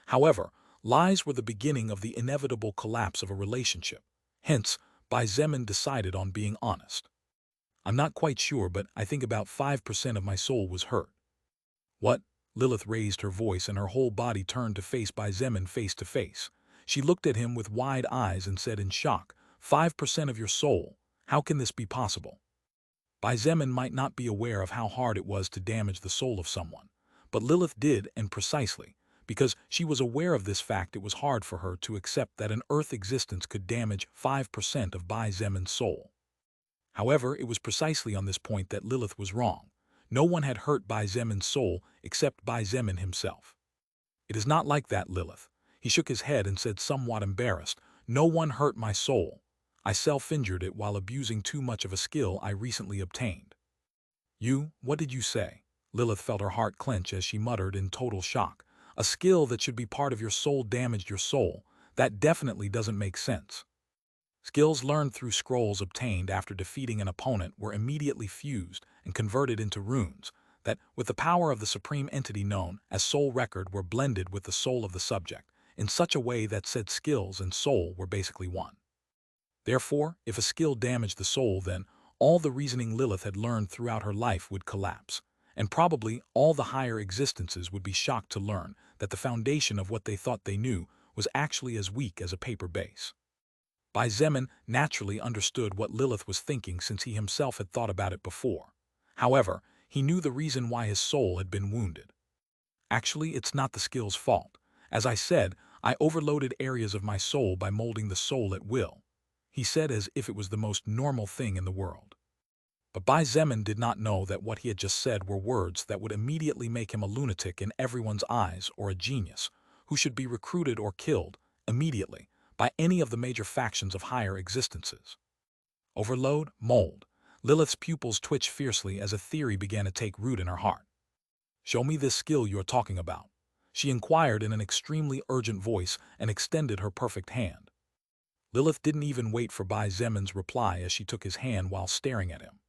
However, lies were the beginning of the inevitable collapse of a relationship. Hence, Bai Zemin decided on being honest. "I'm not quite sure, but I think about 5% of my soul was hurt." "What?" Lilith raised her voice and her whole body turned to face Bai Zemin face to face. She looked at him with wide eyes and said in shock, 5% of your soul? How can this be possible?" Bai Zemin might not be aware of how hard it was to damage the soul of someone, but Lilith did, and precisely because she was aware of this fact, it was hard for her to accept that an Earth existence could damage 5% of Bai Zemin's soul. However, it was precisely on this point that Lilith was wrong. No one had hurt Bai Zemin's soul except Bai Zemin himself. "It is not like that, Lilith." He shook his head and said, somewhat embarrassed, "No one hurt my soul. I self-injured it while abusing too much of a skill I recently obtained." What did you say?" Lilith felt her heart clench as she muttered in total shock. "A skill that should be part of your soul damaged your soul? That definitely doesn't make sense." Skills learned through scrolls obtained after defeating an opponent were immediately fused and converted into runes that, with the power of the supreme entity known as Soul Record, were blended with the soul of the subject in such a way that said skills and soul were basically one. Therefore, if a skill damaged the soul, then all the reasoning Lilith had learned throughout her life would collapse, and probably all the higher existences would be shocked to learn that the foundation of what they thought they knew was actually as weak as a paper base. Bai Zemin naturally understood what Lilith was thinking, since he himself had thought about it before. However, he knew the reason why his soul had been wounded. "Actually, it's not the skill's fault. As I said, I overloaded areas of my soul by molding the soul at will," he said, as if it was the most normal thing in the world. But Bai Zemin did not know that what he had just said were words that would immediately make him a lunatic in everyone's eyes, or a genius, who should be recruited or killed, immediately, by any of the major factions of higher existences. Overload, mold. Lilith's pupils twitched fiercely as a theory began to take root in her heart. "Show me this skill you are talking about," she inquired in an extremely urgent voice and extended her perfect hand. Lilith didn't even wait for Bai Zemin's reply as she took his hand while staring at him.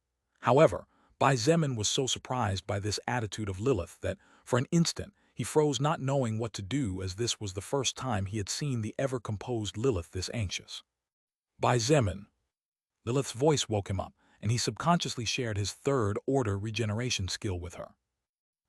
However, Bai Zemin was so surprised by this attitude of Lilith that, for an instant, he froze, not knowing what to do, as this was the first time he had seen the ever-composed Lilith this anxious. "Bai Zemin." Lilith's voice woke him up, and he subconsciously shared his third-order regeneration skill with her.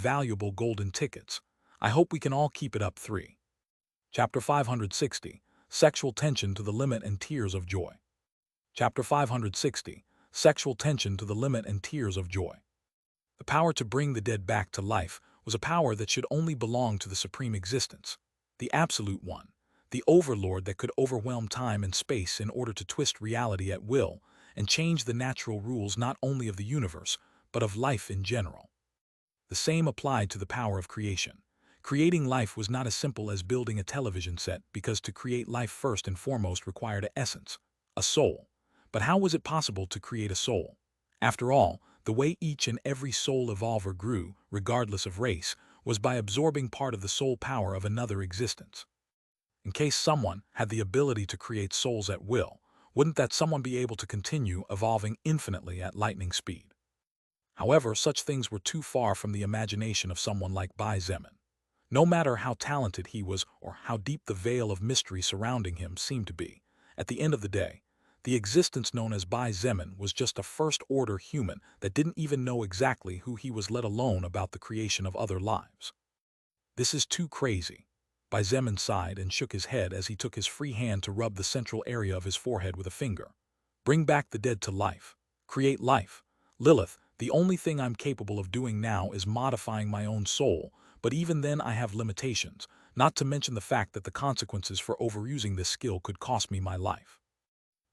valuable golden tickets. I hope we can all keep it up. 3. Chapter 560, Sexual Tension to the Limit and Tears of Joy. Chapter 560, Sexual Tension to the Limit and Tears of Joy. The power to bring the dead back to life was a power that should only belong to the Supreme Existence, the Absolute One, the Overlord that could overwhelm time and space in order to twist reality at will and change the natural rules not only of the universe, but of life in general. The same applied to the power of creation. Creating life was not as simple as building a television set, because to create life first and foremost required an essence, a soul. But how was it possible to create a soul? After all, the way each and every soul evolved or grew, regardless of race, was by absorbing part of the soul power of another existence. In case someone had the ability to create souls at will, wouldn't that someone be able to continue evolving infinitely at lightning speed? However, such things were too far from the imagination of someone like Bai Zemin. No matter how talented he was or how deep the veil of mystery surrounding him seemed to be, at the end of the day, the existence known as Bai Zemin was just a first-order human that didn't even know exactly who he was, let alone about the creation of other lives. This is too crazy. Bai Zemin sighed and shook his head as he took his free hand to rub the central area of his forehead with a finger. Bring back the dead to life. Create life. Lilith, the only thing I'm capable of doing now is modifying my own soul, but even then I have limitations, not to mention the fact that the consequences for overusing this skill could cost me my life.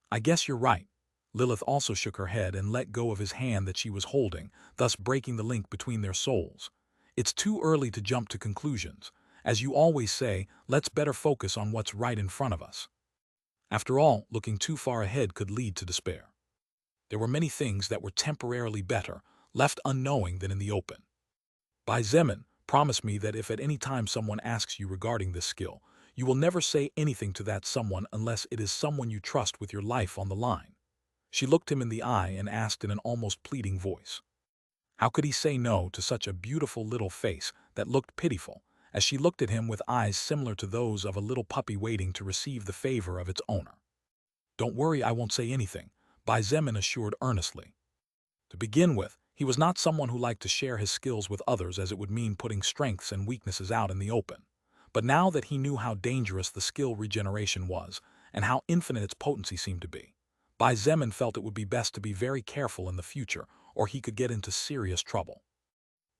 I guess you're right. Lilith also shook her head and let go of his hand that she was holding, thus breaking the link between their souls. It's too early to jump to conclusions. As you always say, let's better focus on what's right in front of us. After all, looking too far ahead could lead to despair. There were many things that were temporarily better, left unknowing than in the open. Bai Zemin, promise me that if at any time someone asks you regarding this skill, you will never say anything to that someone unless it is someone you trust with your life on the line. She looked him in the eye and asked in an almost pleading voice. How could he say no to such a beautiful little face that looked pitiful, as she looked at him with eyes similar to those of a little puppy waiting to receive the favor of its owner? Don't worry, I won't say anything, Bai Zemin assured earnestly. To begin with, he was not someone who liked to share his skills with others, as it would mean putting strengths and weaknesses out in the open. But now that he knew how dangerous the skill regeneration was, and how infinite its potency seemed to be, Bai Zemin felt it would be best to be very careful in the future, or he could get into serious trouble.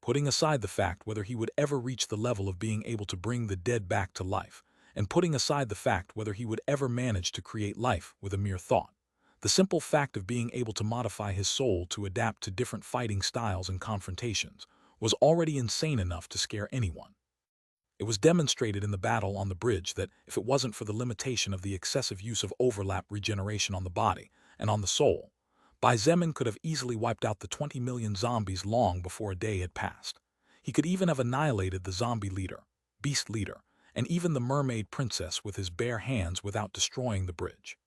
Putting aside the fact whether he would ever reach the level of being able to bring the dead back to life, and putting aside the fact whether he would ever manage to create life with a mere thought, the simple fact of being able to modify his soul to adapt to different fighting styles and confrontations was already insane enough to scare anyone. It was demonstrated in the battle on the bridge that if it wasn't for the limitation of the excessive use of overlap regeneration on the body and on the soul, Bai Zemin could have easily wiped out the 20 million zombies long before a day had passed. He could even have annihilated the zombie leader, beast leader, and even the mermaid princess with his bare hands without destroying the bridge.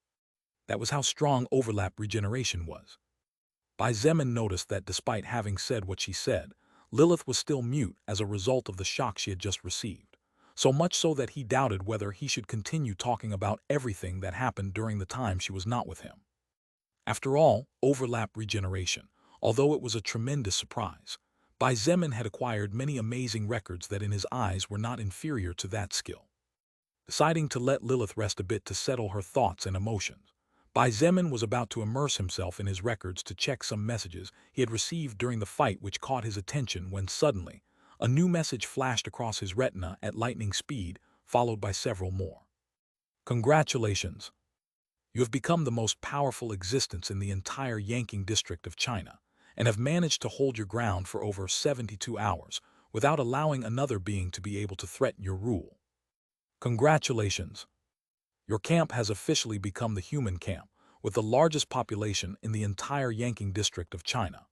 That was how strong overlap regeneration was. Bai Zemin noticed that despite having said what she said, Lilith was still mute as a result of the shock she had just received, so much so that he doubted whether he should continue talking about everything that happened during the time she was not with him. After all, overlap regeneration, although it was a tremendous surprise, Bai Zemin had acquired many amazing records that in his eyes were not inferior to that skill. Deciding to let Lilith rest a bit to settle her thoughts and emotions, Bai Zemin was about to immerse himself in his records to check some messages he had received during the fight which caught his attention when suddenly, a new message flashed across his retina at lightning speed, followed by several more. Congratulations! You have become the most powerful existence in the entire Yanking district of China, and have managed to hold your ground for over 72 hours without allowing another being to be able to threaten your rule. Congratulations! Your camp has officially become the human camp, with the largest population in the entire Yanking district of China.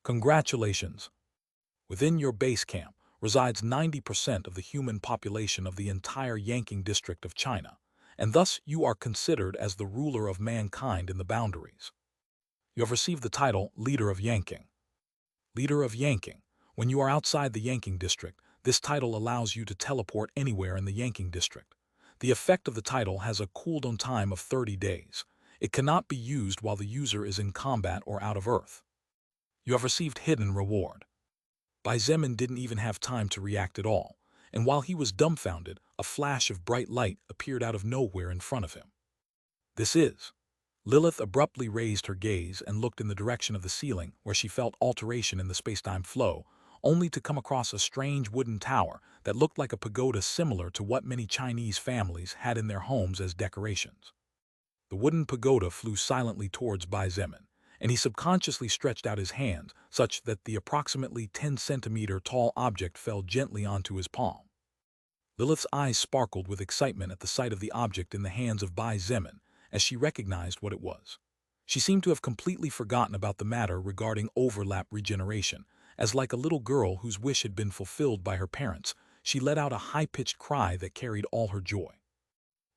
Congratulations! Within your base camp resides 90% of the human population of the entire Yanking district of China, and thus you are considered as the ruler of mankind in the boundaries. You have received the title Leader of Yanking. Leader of Yanking. When you are outside the Yanking district, this title allows you to teleport anywhere in the Yanking district. The effect of the title has a cooldown time of 30 days. It cannot be used while the user is in combat or out of Earth. You have received Hidden Reward. Bai Zemin didn't even have time to react at all, and while he was dumbfounded, a flash of bright light appeared out of nowhere in front of him. This is. Lilith abruptly raised her gaze and looked in the direction of the ceiling where she felt alteration in the spacetime flow, only to come across a strange wooden tower that looked like a pagoda similar to what many Chinese families had in their homes as decorations. The wooden pagoda flew silently towards Bai Zemin, and he subconsciously stretched out his hands such that the approximately 10-centimeter tall object fell gently onto his palm. Lilith's eyes sparkled with excitement at the sight of the object in the hands of Bai Zemin as she recognized what it was. She seemed to have completely forgotten about the matter regarding overlap regeneration, as like a little girl whose wish had been fulfilled by her parents, she let out a high-pitched cry that carried all her joy.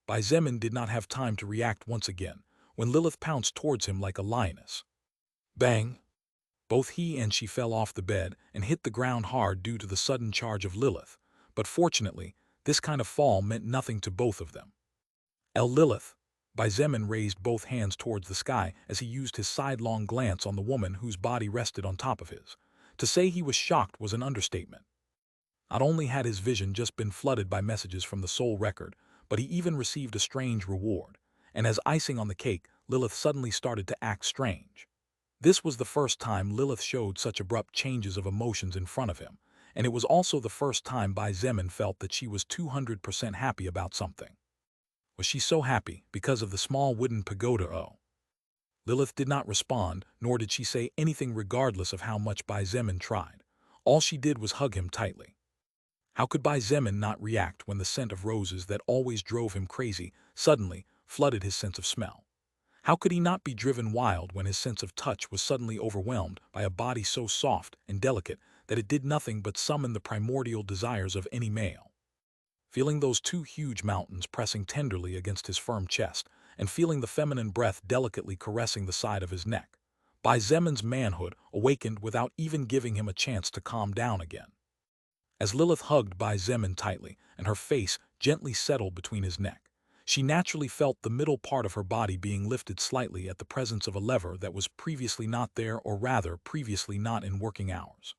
Bai Zemin did not have time to react once again, when Lilith pounced towards him like a lioness. Bang! Both he and she fell off the bed and hit the ground hard due to the sudden charge of Lilith, but fortunately, this kind of fall meant nothing to both of them. Lilith! Bai Zemin raised both hands towards the sky as he used his sidelong glance on the woman whose body rested on top of his. To say he was shocked was an understatement. Not only had his vision just been flooded by messages from the soul record, but he even received a strange reward, and as icing on the cake, Lilith suddenly started to act strange. This was the first time Lilith showed such abrupt changes of emotions in front of him, and it was also the first time Bai Zemin felt that she was 200% happy about something. Was she so happy because of the small wooden pagoda? Oh. Lilith did not respond, nor did she say anything regardless of how much Bai Zemin tried. All she did was hug him tightly. How could Bai Zemin not react when the scent of roses that always drove him crazy suddenly flooded his sense of smell? How could he not be driven wild when his sense of touch was suddenly overwhelmed by a body so soft and delicate that it did nothing but summon the primordial desires of any male? Feeling those two huge mountains pressing tenderly against his firm chest, and feeling the feminine breath delicately caressing the side of his neck, Bai Zemin's manhood awakened without even giving him a chance to calm down again. As Lilith hugged Bai Zemin tightly and her face gently settled between his neck, she naturally felt the middle part of her body being lifted slightly at the presence of a lever that was previously not there, or rather previously not in working hours.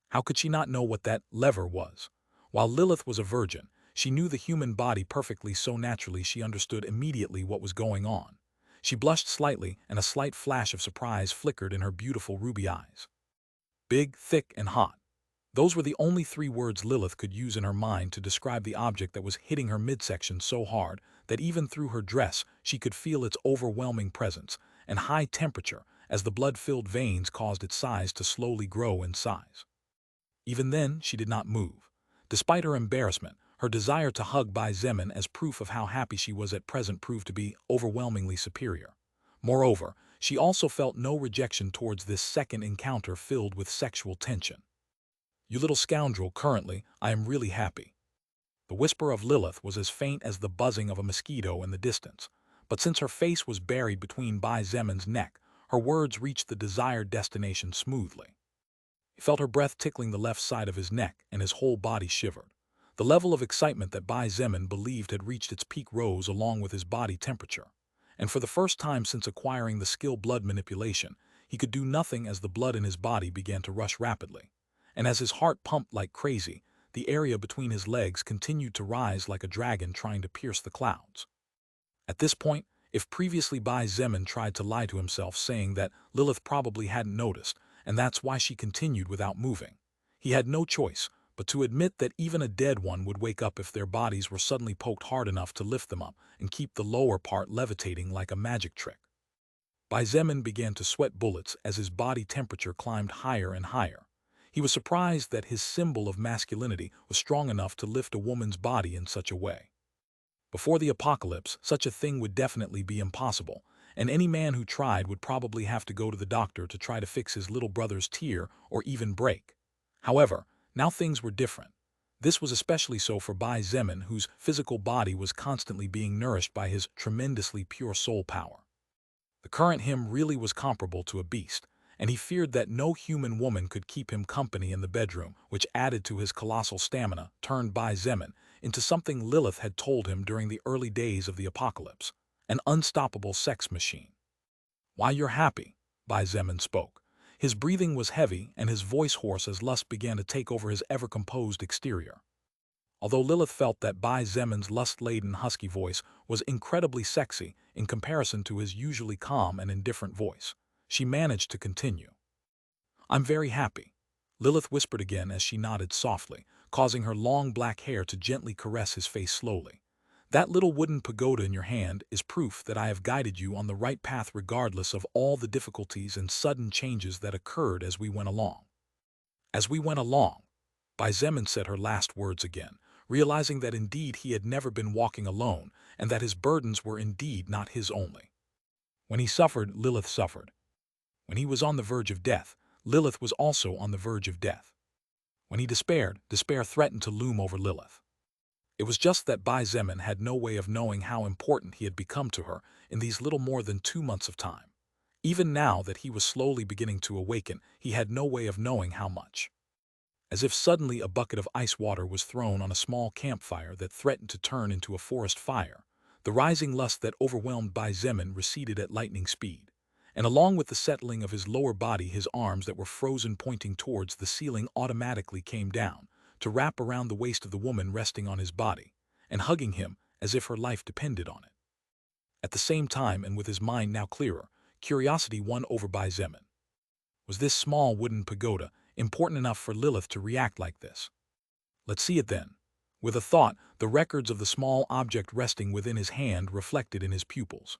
How could she not know what that lever was? While Lilith was a virgin, she knew the human body perfectly, so naturally she understood immediately what was going on. She blushed slightly, and a slight flash of surprise flickered in her beautiful ruby eyes. Big, thick, and hot. Those were the only 3 words Lilith could use in her mind to describe the object that was hitting her midsection so hard that even through her dress she could feel its overwhelming presence and high temperature as the blood-filled veins caused its size to slowly grow in size. Even then, she did not move. Despite her embarrassment, her desire to hug Bai Zemin as proof of how happy she was at present proved to be overwhelmingly superior. Moreover, she also felt no rejection towards this second encounter filled with sexual tension. "You little scoundrel, currently, I am really happy." The whisper of Lilith was as faint as the buzzing of a mosquito in the distance, but since her face was buried between Bai Zemin's neck, her words reached the desired destination smoothly. He felt her breath tickling the left side of his neck, and his whole body shivered. The level of excitement that Bai Zemin believed had reached its peak rose along with his body temperature, and for the first time since acquiring the skill blood manipulation, he could do nothing as the blood in his body began to rush rapidly. And as his heart pumped like crazy, the area between his legs continued to rise like a dragon trying to pierce the clouds. At this point, if previously Bai Zemin tried to lie to himself saying that Lilith probably hadn't noticed, and that's why she continued without moving, he had no choice but to admit that even a dead one would wake up if their bodies were suddenly poked hard enough to lift them up and keep the lower part levitating like a magic trick. Bai Zemin began to sweat bullets as his body temperature climbed higher and higher. He was surprised that his symbol of masculinity was strong enough to lift a woman's body in such a way. Before the apocalypse, such a thing would definitely be impossible, and any man who tried would probably have to go to the doctor to try to fix his little brother's tear or even break. However, now things were different. This was especially so for Bai Zemin, whose physical body was constantly being nourished by his tremendously pure soul power. The current him really was comparable to a beast, and he feared that no human woman could keep him company in the bedroom, which added to his colossal stamina, turned Bai Zemin into something Lilith had told him during the early days of the apocalypse, an unstoppable sex machine. "Why, you're happy," Bai Zemin spoke. His breathing was heavy and his voice hoarse as lust began to take over his ever-composed exterior. Although Lilith felt that Bai Zemin's lust-laden husky voice was incredibly sexy in comparison to his usually calm and indifferent voice, she managed to continue. "I'm very happy," Lilith whispered again as she nodded softly, causing her long black hair to gently caress his face slowly. "That little wooden pagoda in your hand is proof that I have guided you on the right path regardless of all the difficulties and sudden changes that occurred as we went along." "As we went along," Bai Zemin said her last words again, realizing that indeed he had never been walking alone and that his burdens were indeed not his only. When he suffered, Lilith suffered. When he was on the verge of death, Lilith was also on the verge of death. When he despaired, despair threatened to loom over Lilith. It was just that Bai Zemin had no way of knowing how important he had become to her in these little more than 2 months of time. Even now that he was slowly beginning to awaken, he had no way of knowing how much. As if suddenly a bucket of ice water was thrown on a small campfire that threatened to turn into a forest fire, the rising lust that overwhelmed Bai Zemin receded at lightning speed, and along with the settling of his lower body, his arms that were frozen pointing towards the ceiling automatically came down, to wrap around the waist of the woman resting on his body, and hugging him as if her life depended on it. At the same time, and with his mind now clearer, curiosity won over Bai Zemin. Was this small wooden pagoda important enough for Lilith to react like this? Let's see it then. With a thought, the records of the small object resting within his hand reflected in his pupils.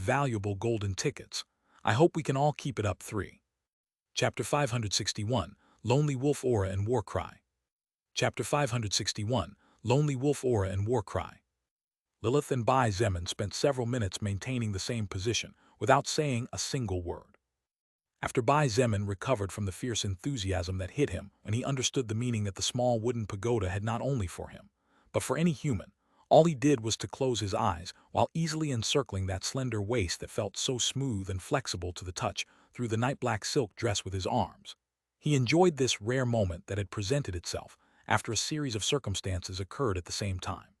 valuable golden tickets. I hope we can all keep it up. 3. Chapter 561, Lonely Wolf Aura and War Cry. Chapter 561, Lonely Wolf Aura and War Cry. Lilith and Bai Zemin spent several minutes maintaining the same position, without saying a single word. After Bai Zemin recovered from the fierce enthusiasm that hit him when he understood the meaning that the small wooden pagoda had not only for him, but for any human, all he did was to close his eyes while easily encircling that slender waist that felt so smooth and flexible to the touch through the night-black silk dress with his arms. He enjoyed this rare moment that had presented itself after a series of circumstances occurred at the same time.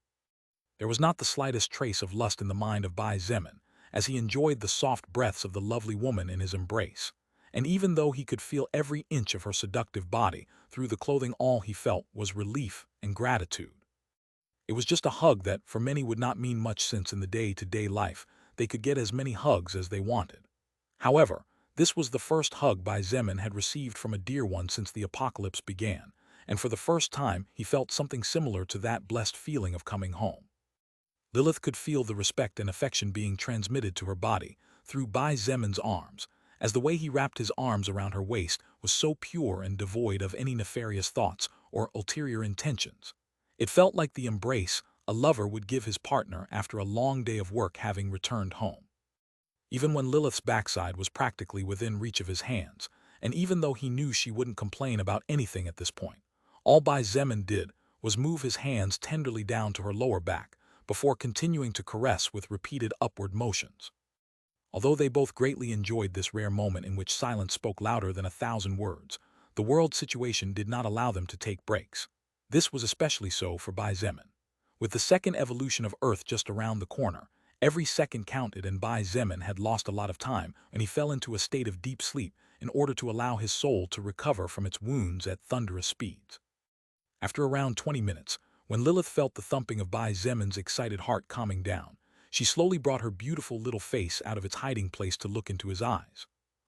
There was not the slightest trace of lust in the mind of Bai Zemin as he enjoyed the soft breaths of the lovely woman in his embrace. And even though he could feel every inch of her seductive body through the clothing, all he felt was relief and gratitude. It was just a hug that for many would not mean much, since in the day-to-day life they could get as many hugs as they wanted. However, this was the first hug Bai Zemin had received from a dear one since the apocalypse began, and for the first time he felt something similar to that blessed feeling of coming home. Lilith could feel the respect and affection being transmitted to her body through Bai Zemin's arms, as the way he wrapped his arms around her waist was so pure and devoid of any nefarious thoughts or ulterior intentions. It felt like the embrace a lover would give his partner after a long day of work, having returned home. Even when Lilith's backside was practically within reach of his hands, and even though he knew she wouldn't complain about anything at this point, all Bai Zemin did was move his hands tenderly down to her lower back before continuing to caress with repeated upward motions. Although they both greatly enjoyed this rare moment in which silence spoke louder than 1,000 words, the world situation did not allow them to take breaks. This was especially so for Bai Zemin. With the second evolution of Earth just around the corner, every second counted, and Bai Zemin had lost a lot of time and he fell into a state of deep sleep in order to allow his soul to recover from its wounds at thunderous speeds. After around 20 minutes, when Lilith felt the thumping of Bai Zemin's excited heart calming down, she slowly brought her beautiful little face out of its hiding place to look into his eyes.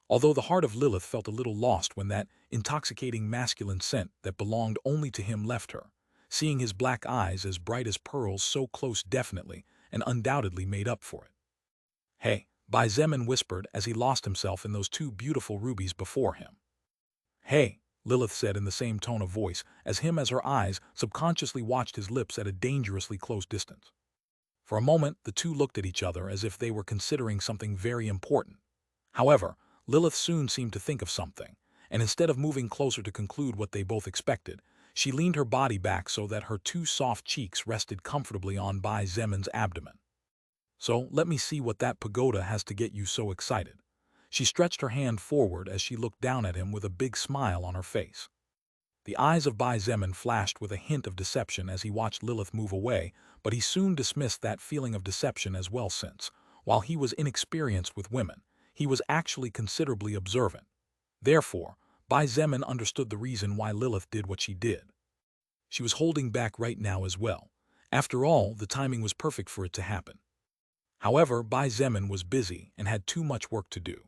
Although the heart of Lilith felt a little lost when that intoxicating masculine scent that belonged only to him left her, seeing his black eyes as bright as pearls so close definitely and undoubtedly made up for it. "Hey," Bai Zemin whispered as he lost himself in those two beautiful rubies before him. "Hey," Lilith said in the same tone of voice as her eyes subconsciously watched his lips at a dangerously close distance. For a moment, the two looked at each other as if they were considering something very important. However, Lilith soon seemed to think of something, and instead of moving closer to conclude what they both expected, she leaned her body back so that her two soft cheeks rested comfortably on Bai Zemin's abdomen. "So, let me see what that pagoda has to get you so excited." She stretched her hand forward as she looked down at him with a big smile on her face. The eyes of Bai Zemin flashed with a hint of deception as he watched Lilith move away, but he soon dismissed that feeling of deception as well, since, while he was inexperienced with women, he was actually considerably observant. Therefore, Bai Zemin understood the reason why Lilith did what she did. She was holding back right now as well. After all, the timing was perfect for it to happen. However, Bai Zemin was busy and had too much work to do.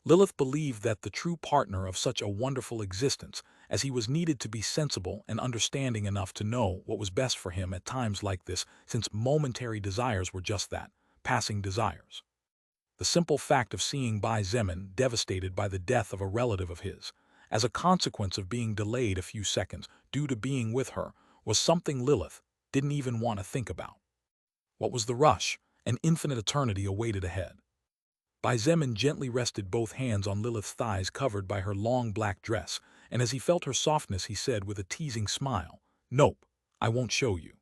Lilith believed that the true partner of such a wonderful existence as he was needed to be sensible and understanding enough to know what was best for him at times like this, since momentary desires were just that, passing desires. The simple fact of seeing Bai Zemin devastated by the death of a relative of his, as a consequence of being delayed a few seconds due to being with her, was something Lilith didn't even want to think about. What was the rush? An infinite eternity awaited ahead. Bai Zemin gently rested both hands on Lilith's thighs covered by her long black dress, and as he felt her softness he said with a teasing smile, "Nope, I won't show you."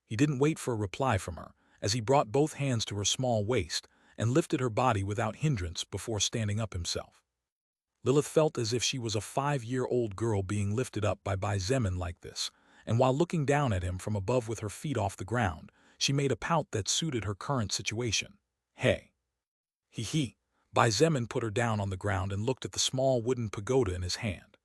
He didn't wait for a reply from her, as he brought both hands to her small waist and lifted her body without hindrance before standing up himself. Lilith felt as if she was a 5-year-old girl being lifted up by Bai Zemin like this, and while looking down at him from above with her feet off the ground, she made a pout that suited her current situation. "Hey." He. Bai Zemin put her down on the ground and looked at the small wooden pagoda in his hand.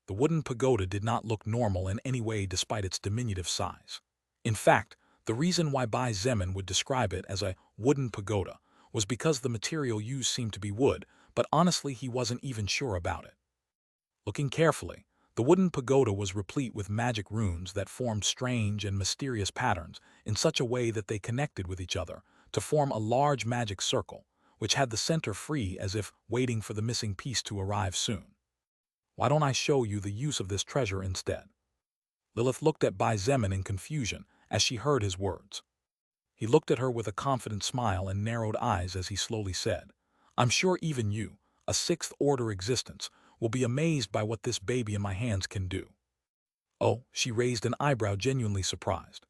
The wooden pagoda did not look normal in any way despite its diminutive size. In fact, the reason why Bai Zemin would describe it as a wooden pagoda was because the material used seemed to be wood, but honestly he wasn't even sure about it. Looking carefully, the wooden pagoda was replete with magic runes that formed strange and mysterious patterns in such a way that they connected with each other to form a large magic circle, which had the center free as if waiting for the missing piece to arrive soon. "Why don't I show you the use of this treasure instead?" Lilith looked at Bai Zemin in confusion as she heard his words. He looked at her with a confident smile and narrowed eyes as he slowly said, "I'm sure even you, a sixth-order existence, will be amazed by what this baby in my hands can do." Oh, she raised an eyebrow, genuinely surprised.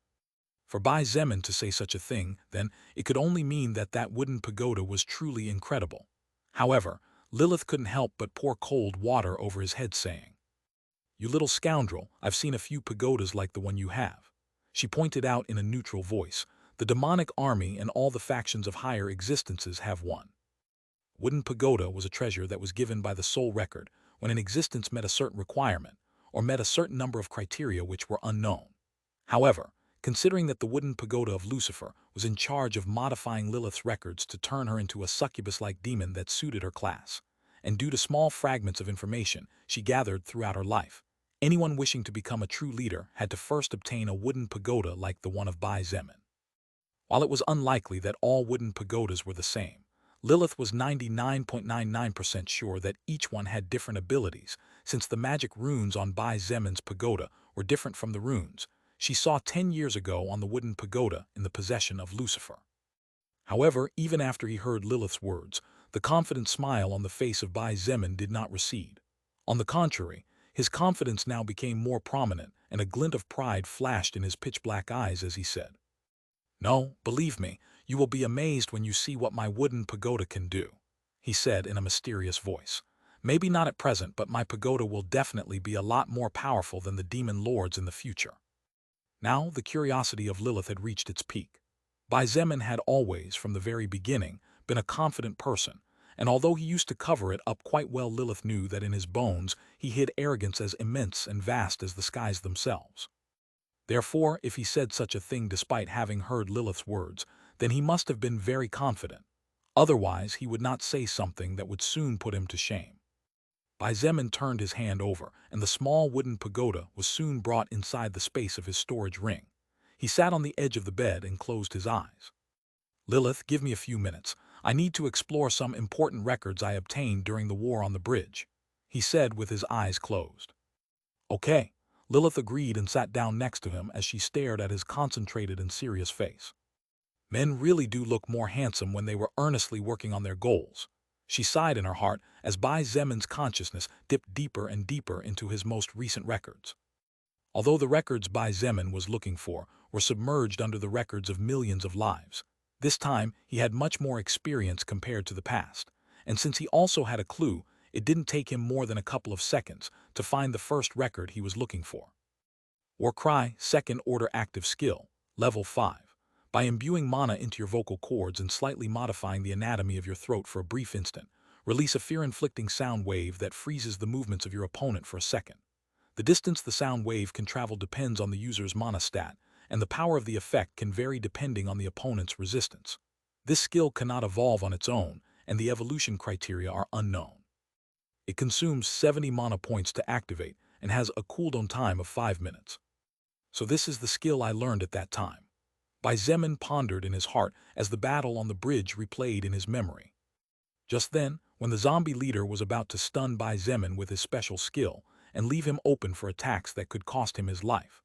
For Bai Zemin to say such a thing, then, it could only mean that that wooden pagoda was truly incredible. However, Lilith couldn't help but pour cold water over his head, saying, "You little scoundrel, I've seen a few pagodas like the one you have." She pointed out in a neutral voice, "The demonic army and all the factions of higher existences have one." Wooden pagoda was a treasure that was given by the soul record when an existence met a certain requirement, or met a certain number of criteria which were unknown. However, considering that the wooden pagoda of Lucifer was in charge of modifying Lilith's records to turn her into a succubus-like demon that suited her class, and due to small fragments of information she gathered throughout her life, anyone wishing to become a true leader had to first obtain a wooden pagoda like the one of Bai Zemin. While it was unlikely that all wooden pagodas were the same, Lilith was 99.99% sure that each one had different abilities, since the magic runes on Bai Zemin's pagoda were different from the runes she saw 10 years ago on the wooden pagoda in the possession of Lucifer. However, even after he heard Lilith's words, the confident smile on the face of Bai Zemin did not recede. On the contrary, his confidence now became more prominent, and a glint of pride flashed in his pitch-black eyes as he said, "No, believe me, you will be amazed when you see what my wooden pagoda can do," he said in a mysterious voice. "Maybe not at present, but my pagoda will definitely be a lot more powerful than the demon lords in the future." Now the curiosity of Lilith had reached its peak. Bai Zemin had always, from the very beginning, been a confident person, and although he used to cover it up quite well, Lilith knew that in his bones he hid arrogance as immense and vast as the skies themselves. Therefore, if he said such a thing despite having heard Lilith's words, then he must have been very confident. Otherwise, he would not say something that would soon put him to shame. Bai Zemin turned his hand over, and the small wooden pagoda was soon brought inside the space of his storage ring. He sat on the edge of the bed and closed his eyes. "Lilith, give me a few minutes. I need to explore some important records I obtained during the war on the bridge," he said with his eyes closed. "Okay." Lilith agreed and sat down next to him as she stared at his concentrated and serious face. Men really do look more handsome when they were earnestly working on their goals. She sighed in her heart as Bai Zemin's consciousness dipped deeper and deeper into his most recent records. Although the records Bai Zemin was looking for were submerged under the records of millions of lives, this time he had much more experience compared to the past, and since he also had a clue, it didn't take him more than a couple of seconds to find the first record he was looking for. War Cry, Second Order Active Skill, Level 5. By imbuing mana into your vocal cords and slightly modifying the anatomy of your throat for a brief instant, release a fear-inflicting sound wave that freezes the movements of your opponent for a second. The distance the sound wave can travel depends on the user's mana stat, and the power of the effect can vary depending on the opponent's resistance. This skill cannot evolve on its own, and the evolution criteria are unknown. It consumes 70 mana points to activate and has a cooldown time of 5 minutes. So this is the skill I learned at that time. Bai Zemin pondered in his heart as the battle on the bridge replayed in his memory. Just then, when the zombie leader was about to stun Bai Zemin with his special skill and leave him open for attacks that could cost him his life,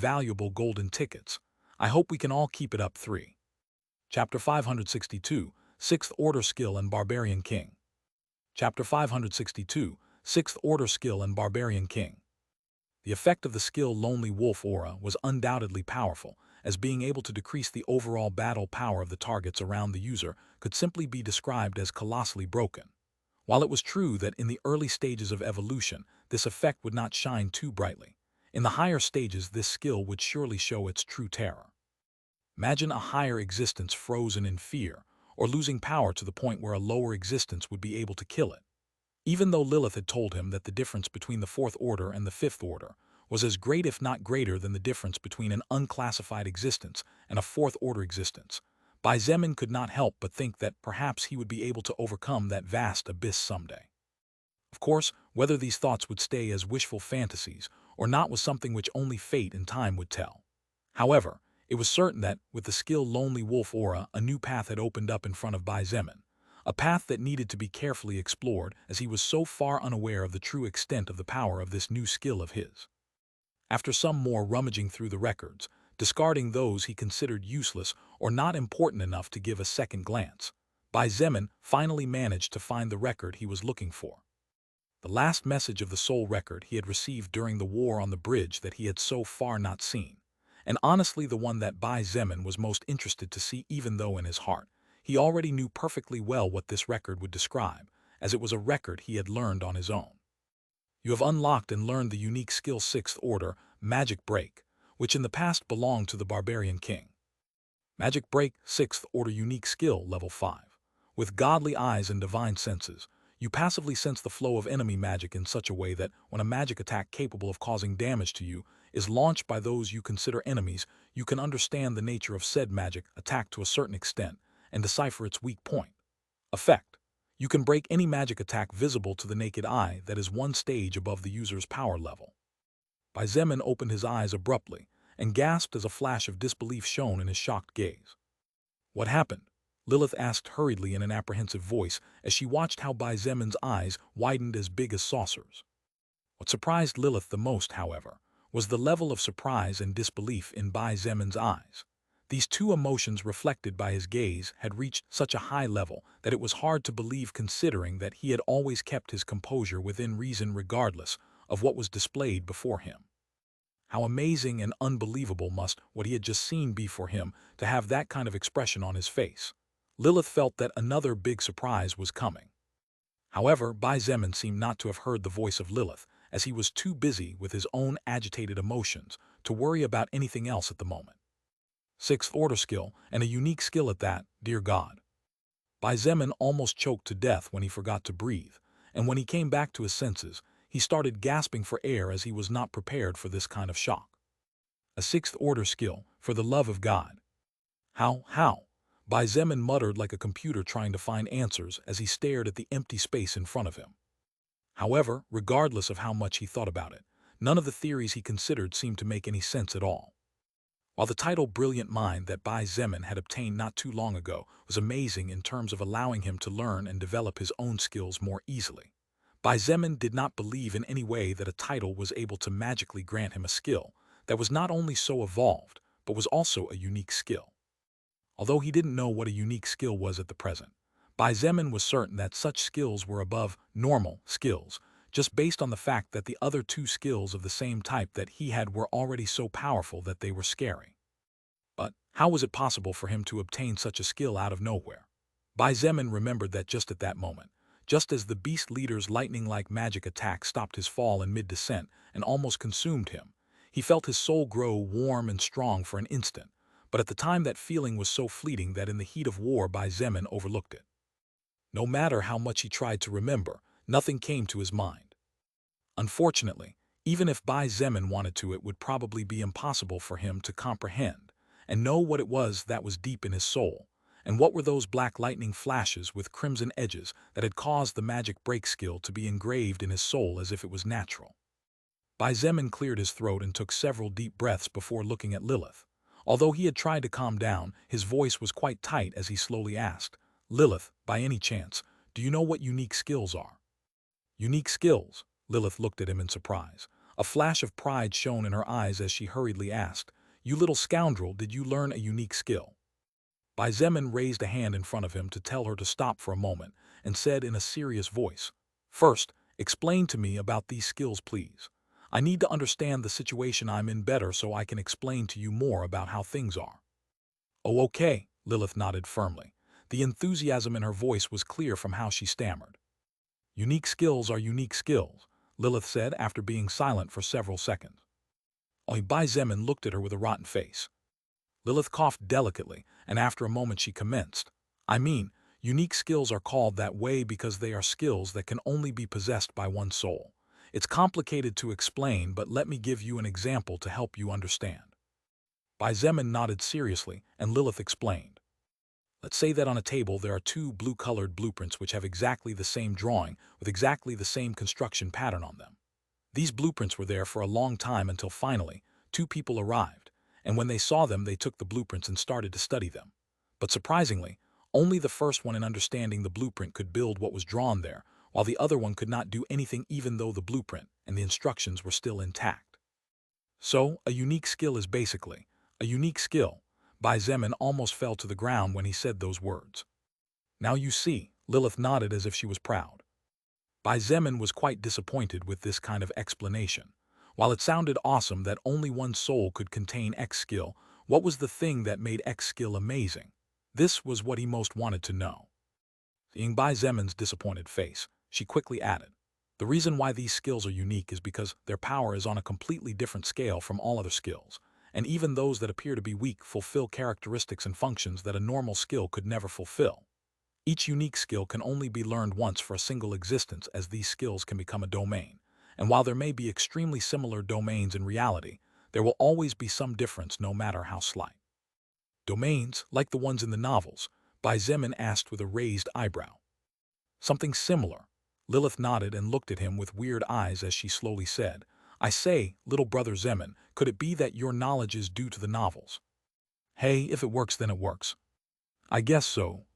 valuable golden tickets. I hope we can all keep it up. 3. Chapter 562, Sixth Order Skill and Barbarian King. Chapter 562, Sixth Order Skill and Barbarian King. The effect of the skill Lonely Wolf Aura was undoubtedly powerful, as being able to decrease the overall battle power of the targets around the user could simply be described as colossally broken. While it was true that in the early stages of evolution, this effect would not shine too brightly, in the higher stages this skill would surely show its true terror. Imagine a higher existence frozen in fear, or losing power to the point where a lower existence would be able to kill it. Even though Lilith had told him that the difference between the Fourth Order and the Fifth Order was as great if not greater than the difference between an unclassified existence and a Fourth Order existence, Bai Zemin could not help but think that perhaps he would be able to overcome that vast abyss someday. Of course, whether these thoughts would stay as wishful fantasies or not was something which only fate and time would tell. However, it was certain that, with the skill Lonely Wolf Aura, a new path had opened up in front of Bai Zemin. A path that needed to be carefully explored, as he was so far unaware of the true extent of the power of this new skill of his. After some more rummaging through the records, discarding those he considered useless or not important enough to give a second glance, Bai Zemin finally managed to find the record he was looking for. The last message of the soul record he had received during the war on the bridge that he had so far not seen, and honestly the one that Bai Zemin was most interested to see, even though in his heart he already knew perfectly well what this record would describe, as it was a record he had learned on his own. You have unlocked and learned the unique skill Sixth Order, Magic Break, which in the past belonged to the Barbarian King. Magic Break, Sixth Order Unique Skill, Level 5. With godly eyes and divine senses, you passively sense the flow of enemy magic in such a way that when a magic attack capable of causing damage to you is launched by those you consider enemies, you can understand the nature of said magic attack to a certain extent and decipher its weak point. Effect. You can break any magic attack visible to the naked eye that is one stage above the user's power level. Bai Zemin opened his eyes abruptly and gasped as a flash of disbelief shone in his shocked gaze. What happened? Lilith asked hurriedly in an apprehensive voice as she watched how Bai Zemin's eyes widened as big as saucers. What surprised Lilith the most, however, was the level of surprise and disbelief in Bai Zemin's eyes. These two emotions reflected by his gaze had reached such a high level that it was hard to believe, considering that he had always kept his composure within reason regardless of what was displayed before him. How amazing and unbelievable must what he had just seen be for him to have that kind of expression on his face. Lilith felt that another big surprise was coming. However, Bai Zemin seemed not to have heard the voice of Lilith, as he was too busy with his own agitated emotions to worry about anything else at the moment. Sixth Order skill, and a unique skill at that, dear God. Bai Zemin almost choked to death when he forgot to breathe, and when he came back to his senses, he started gasping for air as he was not prepared for this kind of shock. A Sixth Order skill, for the love of God. How? Bai Zemin muttered like a computer trying to find answers as he stared at the empty space in front of him. However, regardless of how much he thought about it, none of the theories he considered seemed to make any sense at all. While the title Brilliant Mind that Bai Zemin had obtained not too long ago was amazing in terms of allowing him to learn and develop his own skills more easily, Bai Zemin did not believe in any way that a title was able to magically grant him a skill that was not only so evolved, but was also a unique skill. Although he didn't know what a unique skill was at the present, Bai Zemin was certain that such skills were above normal skills, just based on the fact that the other two skills of the same type that he had were already so powerful that they were scary. But how was it possible for him to obtain such a skill out of nowhere? Bai Zemin remembered that just at that moment, just as the beast leader's lightning-like magic attack stopped his fall in mid-descent and almost consumed him, he felt his soul grow warm and strong for an instant, but at the time that feeling was so fleeting that in the heat of war Bai Zemin overlooked it. No matter how much he tried to remember, nothing came to his mind. Unfortunately, even if Bai Zemin wanted to, it would probably be impossible for him to comprehend and know what it was that was deep in his soul, and what were those black lightning flashes with crimson edges that had caused the magic break skill to be engraved in his soul as if it was natural. Bai Zemin cleared his throat and took several deep breaths before looking at Lilith. Although he had tried to calm down, his voice was quite tight as he slowly asked, "Lilith, by any chance, do you know what unique skills are?" Unique skills? Lilith looked at him in surprise. A flash of pride shone in her eyes as she hurriedly asked, "You little scoundrel, did you learn a unique skill?" Bai Zemin raised a hand in front of him to tell her to stop for a moment and said in a serious voice, "First, explain to me about these skills, please. I need to understand the situation I'm in better so I can explain to you more about how things are." "Oh, okay," Lilith nodded firmly. The enthusiasm in her voice was clear from how she stammered. "Unique skills are unique skills," Lilith said after being silent for several seconds. Bai Zemin looked at her with a rotten face. Lilith coughed delicately, and after a moment she commenced, "I mean, unique skills are called that way because they are skills that can only be possessed by one soul. It's complicated to explain, but let me give you an example to help you understand." Bai Zemin nodded seriously, and Lilith explained. "Let's say that on a table there are two blue-colored blueprints which have exactly the same drawing with exactly the same construction pattern on them. These blueprints were there for a long time until finally, two people arrived, and when they saw them they took the blueprints and started to study them. But surprisingly, only the first one in understanding the blueprint could build what was drawn there, while the other one could not do anything even though the blueprint and the instructions were still intact. So, a unique skill is basically a unique skill." Bai Zemin almost fell to the ground when he said those words. "Now you see," Lilith nodded as if she was proud. Bai Zemin was quite disappointed with this kind of explanation. While it sounded awesome that only one soul could contain X skill, what was the thing that made X skill amazing? This was what he most wanted to know. Seeing Bai Zemin's disappointed face, she quickly added, "The reason why these skills are unique is because their power is on a completely different scale from all other skills, and even those that appear to be weak fulfill characteristics and functions that a normal skill could never fulfill. Each unique skill can only be learned once for a single existence, as these skills can become a domain, and while there may be extremely similar domains in reality, there will always be some difference no matter how slight." "Domains, like the ones in the novels?" Bai Zemin asked with a raised eyebrow. "Something similar." Lilith nodded and looked at him with weird eyes as she slowly said, "I say, little brother Zemin, could it be that your knowledge is due to the novels?" "Hey, if it works then it works." "I guess so."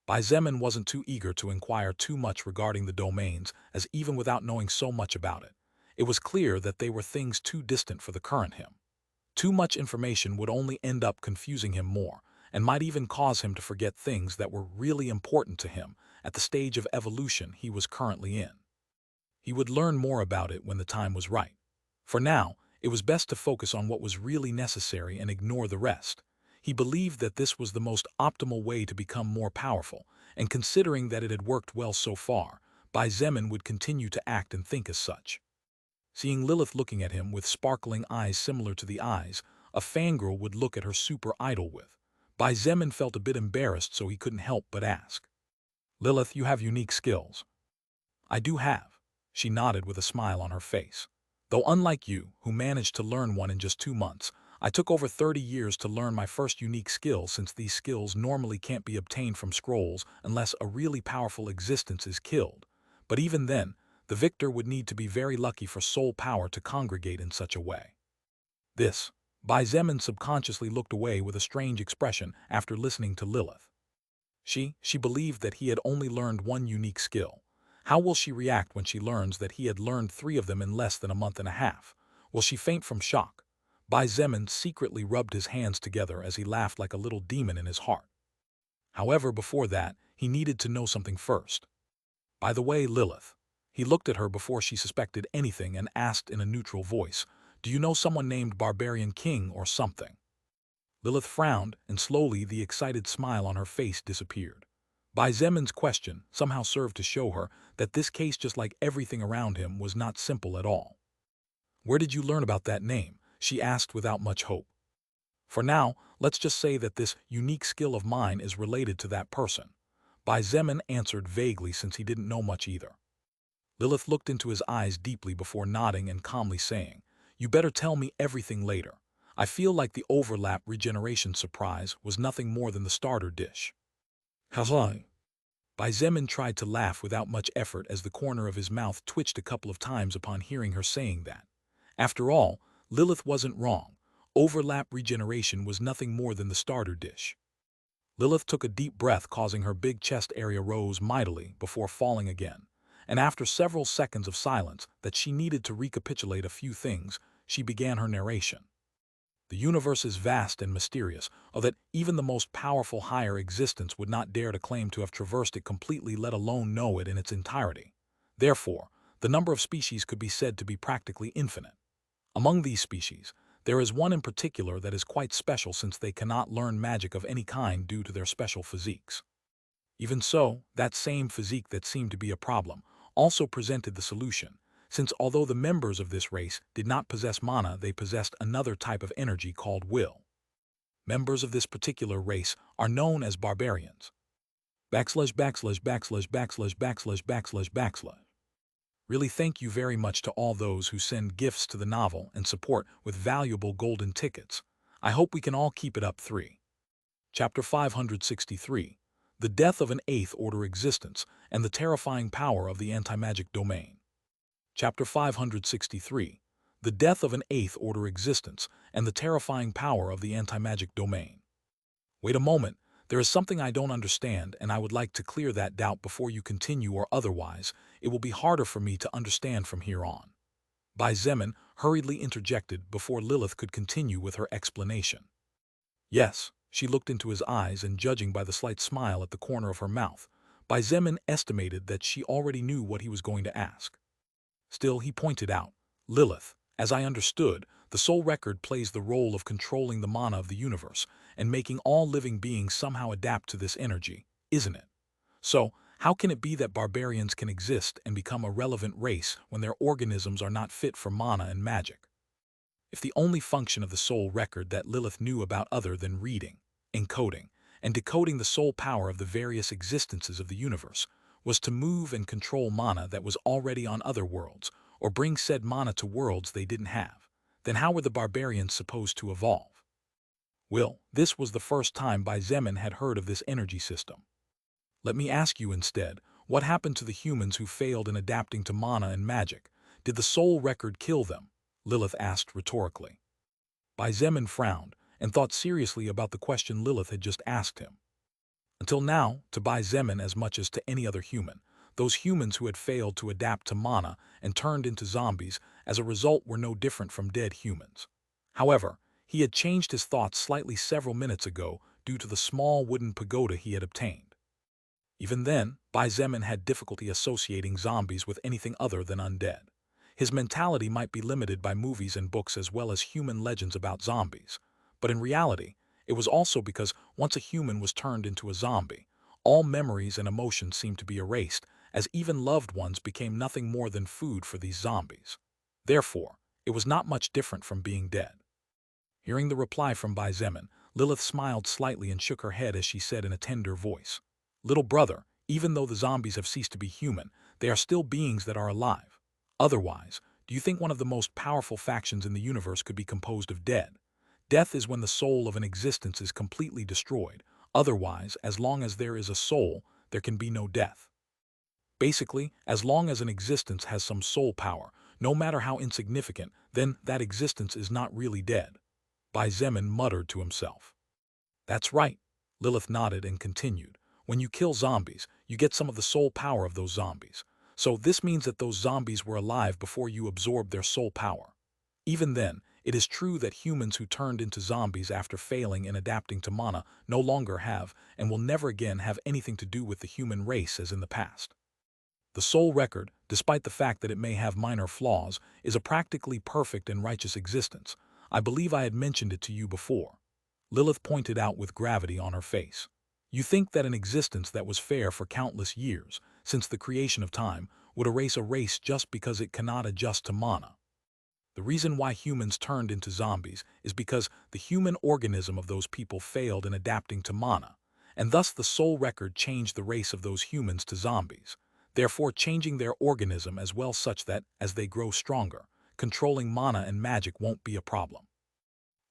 Bai Zemin wasn't too eager to inquire too much regarding the domains, as even without knowing so much about it, it was clear that they were things too distant for the current him. Too much information would only end up confusing him more, and might even cause him to forget things that were really important to him at the stage of evolution he was currently in. He would learn more about it when the time was right. For now, it was best to focus on what was really necessary and ignore the rest. He believed that this was the most optimal way to become more powerful, and considering that it had worked well so far, Bai Zemin would continue to act and think as such. Seeing Lilith looking at him with sparkling eyes similar to the eyes a fangirl would look at her super idol with, Bai Zemin felt a bit embarrassed, so he couldn't help but ask, "Lilith, you have unique skills?" "I do have." She nodded with a smile on her face. "Though unlike you, who managed to learn one in just 2 months, I took over 30 years to learn my first unique skill since these skills normally can't be obtained from scrolls unless a really powerful existence is killed. But even then, the victor would need to be very lucky for soul power to congregate in such a way. This, Bai Zemin subconsciously looked away with a strange expression after listening to Lilith. She believed that he had only learned one unique skill. How will she react when she learns that he had learned 3 of them in less than a month and a half? Will she faint from shock? Bai Zemin secretly rubbed his hands together as he laughed like a little demon in his heart. However, before that, he needed to know something first. By the way, Lilith. He looked at her before she suspected anything and asked in a neutral voice, "Do you know someone named Barbarian King or something?" Lilith frowned, and slowly the excited smile on her face disappeared. Bai Zemin's question somehow served to show her that this case, just like everything around him, was not simple at all. "Where did you learn about that name?" she asked without much hope. "For now, let's just say that this unique skill of mine is related to that person." Bai Zemin answered vaguely since he didn't know much either. Lilith looked into his eyes deeply before nodding and calmly saying, "You better tell me everything later. I feel like the overlap regeneration surprise was nothing more than the starter dish." "Hello." Bai Zemin tried to laugh without much effort as the corner of his mouth twitched a couple of times upon hearing her saying that. After all, Lilith wasn't wrong. Overlap regeneration was nothing more than the starter dish. Lilith took a deep breath, causing her big chest area rose mightily before falling again. And after several seconds of silence that she needed to recapitulate a few things, she began her narration. "The universe is vast and mysterious, so that even the most powerful higher existence would not dare to claim to have traversed it completely, let alone know it in its entirety. Therefore, the number of species could be said to be practically infinite. Among these species, there is one in particular that is quite special since they cannot learn magic of any kind due to their special physiques. Even so, that same physique that seemed to be a problem also presented the solution, since although the members of this race did not possess mana, they possessed another type of energy called will. Members of this particular race are known as barbarians. Backslash backslash backslash backslash backslash backslash backslash. Really, thank you very much to all those who send gifts to the novel and support with valuable golden tickets. I hope we can all keep it up. 3. Chapter 563. The Death of an Eighth Order Existence and the Terrifying Power of the Anti-Magic Domain. Chapter 563. The Death of an Eighth Order Existence and the Terrifying Power of the Anti-Magic Domain. Wait a moment, there is something I don't understand, and I would like to clear that doubt before you continue, or otherwise it will be harder for me to understand from here on. Bai Zemin hurriedly interjected before Lilith could continue with her explanation. Yes, she looked into his eyes, and judging by the slight smile at the corner of her mouth, Bai Zemin estimated that she already knew what he was going to ask. Still, he pointed out, "Lilith, as I understood, the soul record plays the role of controlling the mana of the universe and making all living beings somehow adapt to this energy, isn't it? So, how can it be that barbarians can exist and become a relevant race when their organisms are not fit for mana and magic? If the only function of the soul record that Lilith knew about other than reading, encoding, and decoding the soul power of the various existences of the universe was to move and control mana that was already on other worlds, or bring said mana to worlds they didn't have, then how were the barbarians supposed to evolve? Well, this was the first time Bai Zemin had heard of this energy system. Let me ask you instead, what happened to the humans who failed in adapting to mana and magic? Did the soul record kill them? Lilith asked rhetorically. Bai Zemin frowned and thought seriously about the question Lilith had just asked him. Until now, to Bai Zemin as much as to any other human, those humans who had failed to adapt to mana and turned into zombies as a result were no different from dead humans. However, he had changed his thoughts slightly several minutes ago due to the small wooden pagoda he had obtained. Even then, Bai Zemin had difficulty associating zombies with anything other than undead. His mentality might be limited by movies and books as well as human legends about zombies, but in reality, it was also because once a human was turned into a zombie, all memories and emotions seemed to be erased, as even loved ones became nothing more than food for these zombies. Therefore, it was not much different from being dead. Hearing the reply from Bai Zemin, Lilith smiled slightly and shook her head as she said in a tender voice, "Little brother, even though the zombies have ceased to be human, they are still beings that are alive. Otherwise, do you think one of the most powerful factions in the universe could be composed of dead? Death is when the soul of an existence is completely destroyed. Otherwise, as long as there is a soul, there can be no death. Basically, as long as an existence has some soul power, no matter how insignificant, then that existence is not really dead. Bai Zemin muttered to himself. That's right. Lilith nodded and continued. When you kill zombies, you get some of the soul power of those zombies. So this means that those zombies were alive before you absorbed their soul power. Even then, it is true that humans who turned into zombies after failing in adapting to mana no longer have and will never again have anything to do with the human race as in the past. The soul record, despite the fact that it may have minor flaws, is a practically perfect and righteous existence. I believe I had mentioned it to you before. Lilith pointed out with gravity on her face. You think that an existence that was fair for countless years, since the creation of time, would erase a race just because it cannot adjust to mana. The reason why humans turned into zombies is because the human organism of those people failed in adapting to mana, and thus the soul record changed the race of those humans to zombies, therefore changing their organism as well such that, as they grow stronger, controlling mana and magic won't be a problem.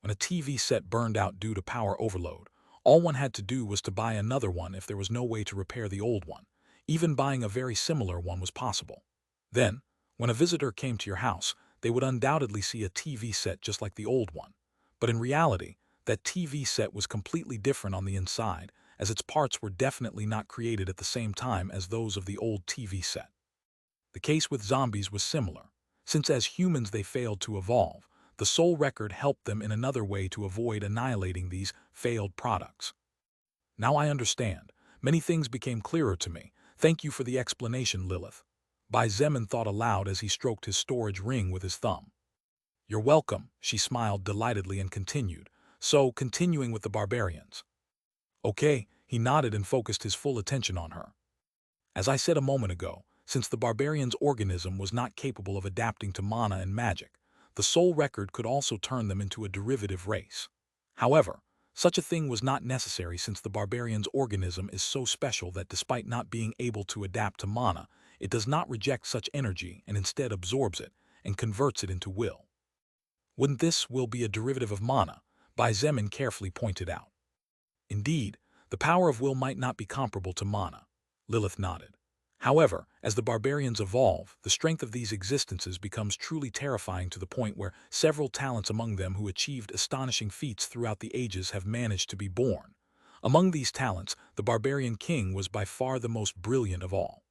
When a TV set burned out due to power overload, all one had to do was to buy another one if there was no way to repair the old one. Even buying a very similar one was possible. Then, when a visitor came to your house, they would undoubtedly see a TV set just like the old one. But in reality, that TV set was completely different on the inside, as its parts were definitely not created at the same time as those of the old TV set. The case with zombies was similar, since as humans they failed to evolve. The soul record helped them in another way to avoid annihilating these failed products. Now I understand. Many things became clearer to me. Thank you for the explanation, Lilith. Bai Zemin thought aloud as he stroked his storage ring with his thumb. You're welcome, she smiled delightedly and continued. So, continuing with the barbarians. Okay, he nodded and focused his full attention on her. As I said a moment ago, since the barbarian's organism was not capable of adapting to mana and magic, the soul record could also turn them into a derivative race. However, such a thing was not necessary since the barbarian's organism is so special that despite not being able to adapt to mana, it does not reject such energy and instead absorbs it and converts it into will. Wouldn't this will be a derivative of mana? Bai Zemin carefully pointed out. Indeed, the power of will might not be comparable to mana. Lilith nodded. However, as the barbarians evolve, the strength of these existences becomes truly terrifying to the point where several talents among them who achieved astonishing feats throughout the ages have managed to be born. Among these talents, the barbarian king was by far the most brilliant of all.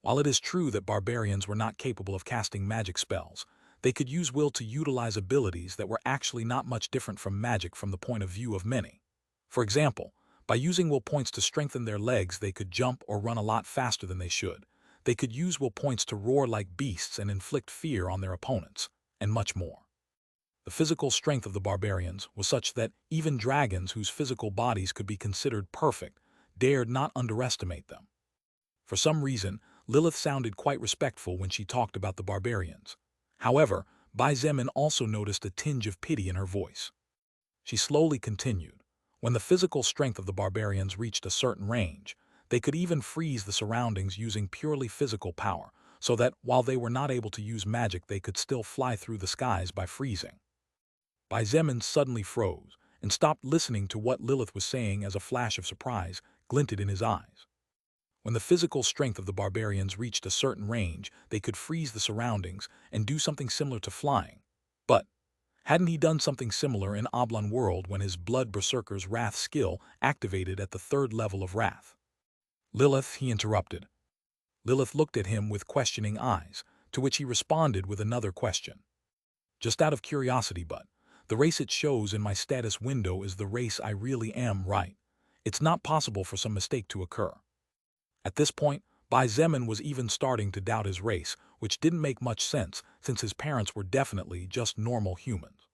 While it is true that barbarians were not capable of casting magic spells, they could use will to utilize abilities that were actually not much different from magic from the point of view of many. For example, by using will points to strengthen their legs, they could jump or run a lot faster than they should. They could use will points to roar like beasts and inflict fear on their opponents, and much more. The physical strength of the barbarians was such that even dragons whose physical bodies could be considered perfect dared not underestimate them. For some reason, Lilith sounded quite respectful when she talked about the barbarians. However, Bai Zemin also noticed a tinge of pity in her voice. She slowly continued. When the physical strength of the barbarians reached a certain range, they could even freeze the surroundings using purely physical power, so that while they were not able to use magic, they could still fly through the skies by freezing. Bai Zemin suddenly froze and stopped listening to what Lilith was saying as a flash of surprise glinted in his eyes. When the physical strength of the barbarians reached a certain range, they could freeze the surroundings and do something similar to flying. But hadn't he done something similar in Oblong World when his Blood Berserker's Wrath skill activated at the 3rd level of Wrath? Lilith, he interrupted. Lilith looked at him with questioning eyes, to which he responded with another question. Just out of curiosity, but the race it shows in my status window is the race I really am, right? It's not possible for some mistake to occur. At this point, Bai Zemin was even starting to doubt his race, which didn't make much sense since his parents were definitely just normal humans.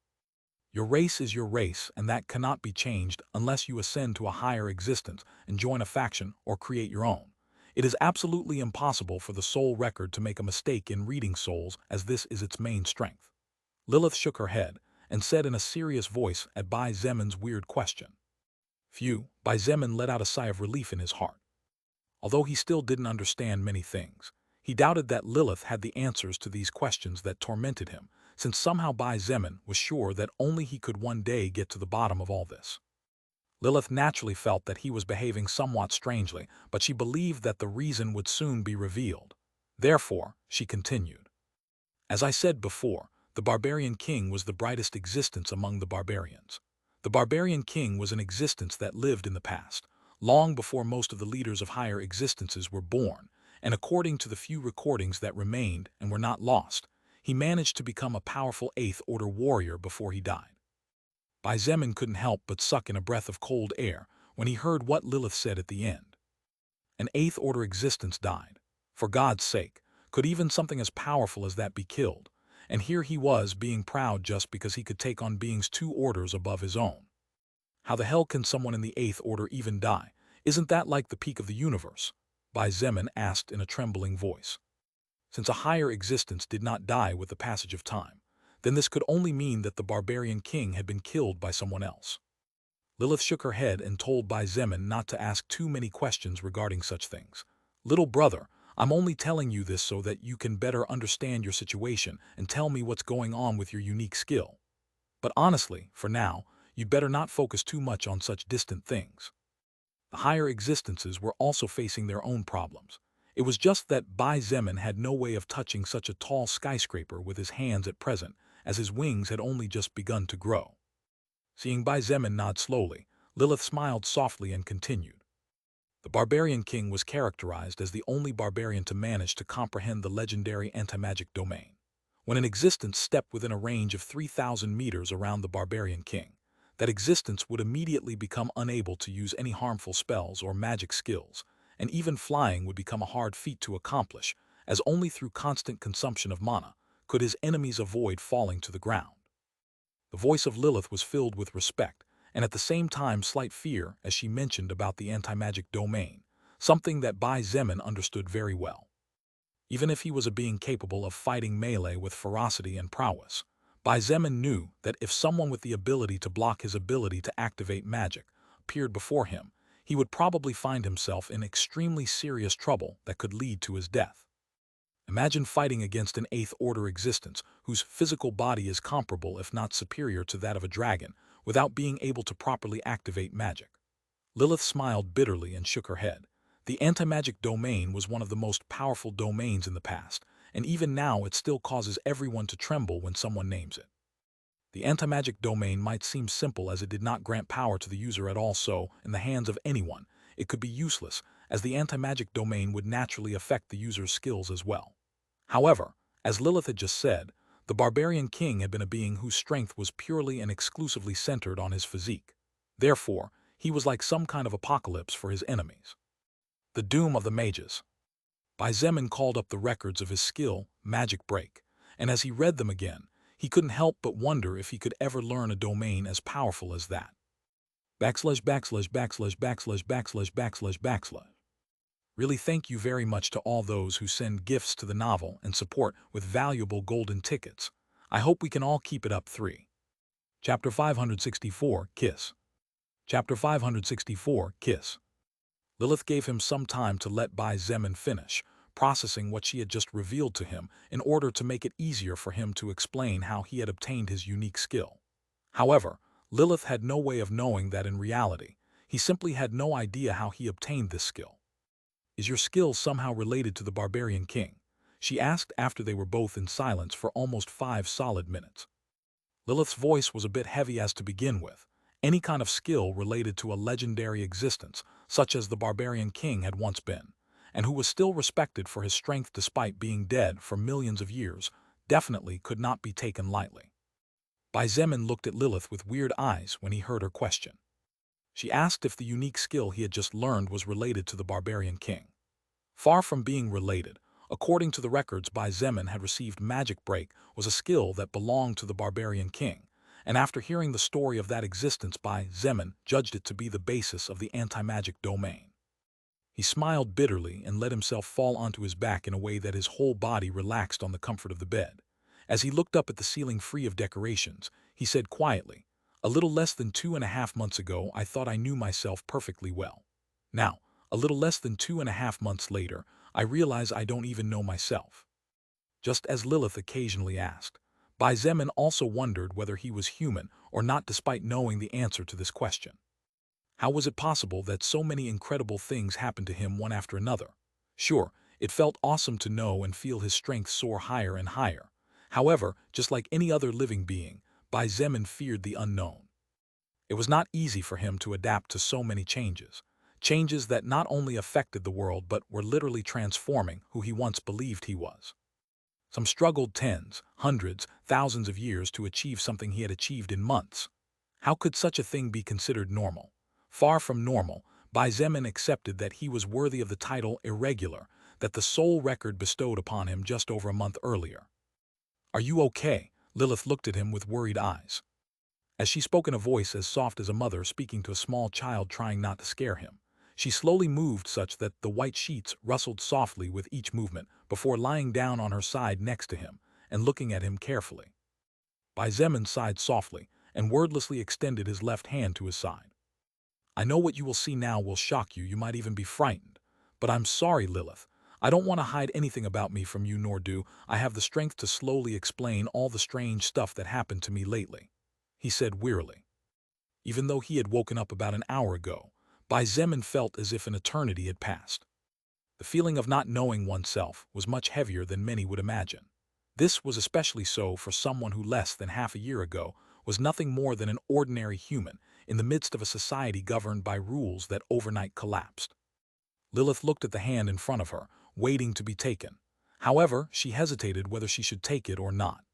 Your race is your race, and that cannot be changed unless you ascend to a higher existence and join a faction or create your own. It is absolutely impossible for the soul record to make a mistake in reading souls, as this is its main strength. Lilith shook her head and said in a serious voice at Bai Zemin's weird question. Phew, Bai Zemin let out a sigh of relief in his heart. Although he still didn't understand many things, he doubted that Lilith had the answers to these questions that tormented him, since somehow Bai Zemin was sure that only he could one day get to the bottom of all this. Lilith naturally felt that he was behaving somewhat strangely, but she believed that the reason would soon be revealed. Therefore, she continued. As I said before, the barbarian king was the brightest existence among the barbarians. The barbarian king was an existence that lived in the past, long before most of the leaders of higher existences were born, and according to the few recordings that remained and were not lost, he managed to become a powerful Eighth-Order warrior before he died. Bai Zemin couldn't help but suck in a breath of cold air when he heard what Lilith said at the end. An Eighth-Order existence died. For God's sake, could even something as powerful as that be killed? And here he was being proud just because he could take on beings 2 orders above his own. How the hell can someone in the Eighth Order even die? Isn't that like the peak of the universe? Bai Zemin asked in a trembling voice. Since a higher existence did not die with the passage of time, then this could only mean that the barbarian king had been killed by someone else. Lilith shook her head and told Bai Zemin not to ask too many questions regarding such things. Little brother, I'm only telling you this so that you can better understand your situation and tell me what's going on with your unique skill. But honestly, for now, you'd better not focus too much on such distant things. The higher existences were also facing their own problems. It was just that Bai Zemin had no way of touching such a tall skyscraper with his hands at present, as his wings had only just begun to grow. Seeing Bai Zemin nod slowly, Lilith smiled softly and continued. The barbarian king was characterized as the only barbarian to manage to comprehend the legendary anti-magic domain. When an existence stepped within a range of 3,000 meters around the barbarian king, that existence would immediately become unable to use any harmful spells or magic skills, and even flying would become a hard feat to accomplish, as only through constant consumption of mana could his enemies avoid falling to the ground. The voice of Lilith was filled with respect, and at the same time slight fear as she mentioned about the anti-magic domain, something that Bai Zemin understood very well. Even if he was a being capable of fighting melee with ferocity and prowess, Bai Zemin knew that if someone with the ability to block his ability to activate magic appeared before him, he would probably find himself in extremely serious trouble that could lead to his death. Imagine fighting against an Eighth-Order existence whose physical body is comparable if not superior to that of a dragon without being able to properly activate magic. Lilith smiled bitterly and shook her head. The anti-magic domain was one of the most powerful domains in the past, and even now it still causes everyone to tremble when someone names it. The anti-magic domain might seem simple as it did not grant power to the user at all, so, in the hands of anyone, it could be useless, as the anti-magic domain would naturally affect the user's skills as well. However, as Lilith had just said, the barbarian king had been a being whose strength was purely and exclusively centered on his physique. Therefore, he was like some kind of apocalypse for his enemies. The doom of the mages. Bai Zemin called up the records of his skill, Magic Break, and as he read them again, he couldn't help but wonder if he could ever learn a domain as powerful as that. // Really thank you very much to all those who send gifts to the novel and support with valuable golden tickets. I hope we can all keep it up. 3. Chapter 564, Kiss. Chapter 564, Kiss. Lilith gave him some time to let Bai Zemin finish, processing what she had just revealed to him in order to make it easier for him to explain how he had obtained his unique skill. However, Lilith had no way of knowing that in reality, he simply had no idea how he obtained this skill. Is your skill somehow related to the barbarian king? She asked after they were both in silence for almost 5 solid minutes. Lilith's voice was a bit heavy as to begin with. Any kind of skill related to a legendary existence, such as the barbarian king had once been, and who was still respected for his strength despite being dead for millions of years, definitely could not be taken lightly. Bai Zemin looked at Lilith with weird eyes when he heard her question. She asked if the unique skill he had just learned was related to the barbarian king. Far from being related, according to the records Bai Zemin had received, Magic Break was a skill that belonged to the barbarian king, and after hearing the story of that existence, Bai Zemin judged it to be the basis of the anti-magic domain. He smiled bitterly and let himself fall onto his back in a way that his whole body relaxed on the comfort of the bed. As he looked up at the ceiling free of decorations, he said quietly, "A little less than 2.5 months ago, I thought I knew myself perfectly well. Now, a little less than 2.5 months later, I realize I don't even know myself." Just as Lilith occasionally asked, Bai Zemin also wondered whether he was human or not despite knowing the answer to this question. How was it possible that so many incredible things happened to him one after another? Sure, it felt awesome to know and feel his strength soar higher and higher. However, just like any other living being, Bai Zemin feared the unknown. It was not easy for him to adapt to so many changes. Changes that not only affected the world but were literally transforming who he once believed he was. Some struggled tens, hundreds, thousands of years to achieve something he had achieved in months. How could such a thing be considered normal? Far from normal, Bai Zemin accepted that he was worthy of the title irregular that the soul record bestowed upon him just over a month earlier. "Are you okay?" Lilith looked at him with worried eyes. As she spoke in a voice as soft as a mother speaking to a small child trying not to scare him, she slowly moved such that the white sheets rustled softly with each movement before lying down on her side next to him and looking at him carefully. Bai Zemin sighed softly and wordlessly extended his left hand to his side. "I know what you will see now will shock you, you might even be frightened. But I'm sorry, Lilith. I don't want to hide anything about me from you, nor do I have the strength to slowly explain all the strange stuff that happened to me lately," he said wearily. Even though he had woken up about an hour ago, Bai Zemin felt as if an eternity had passed. The feeling of not knowing oneself was much heavier than many would imagine. This was especially so for someone who less than half a year ago was nothing more than an ordinary human in the midst of a society governed by rules that overnight collapsed. Lilith looked at the hand in front of her, waiting to be taken. However, she hesitated whether she should take it or not.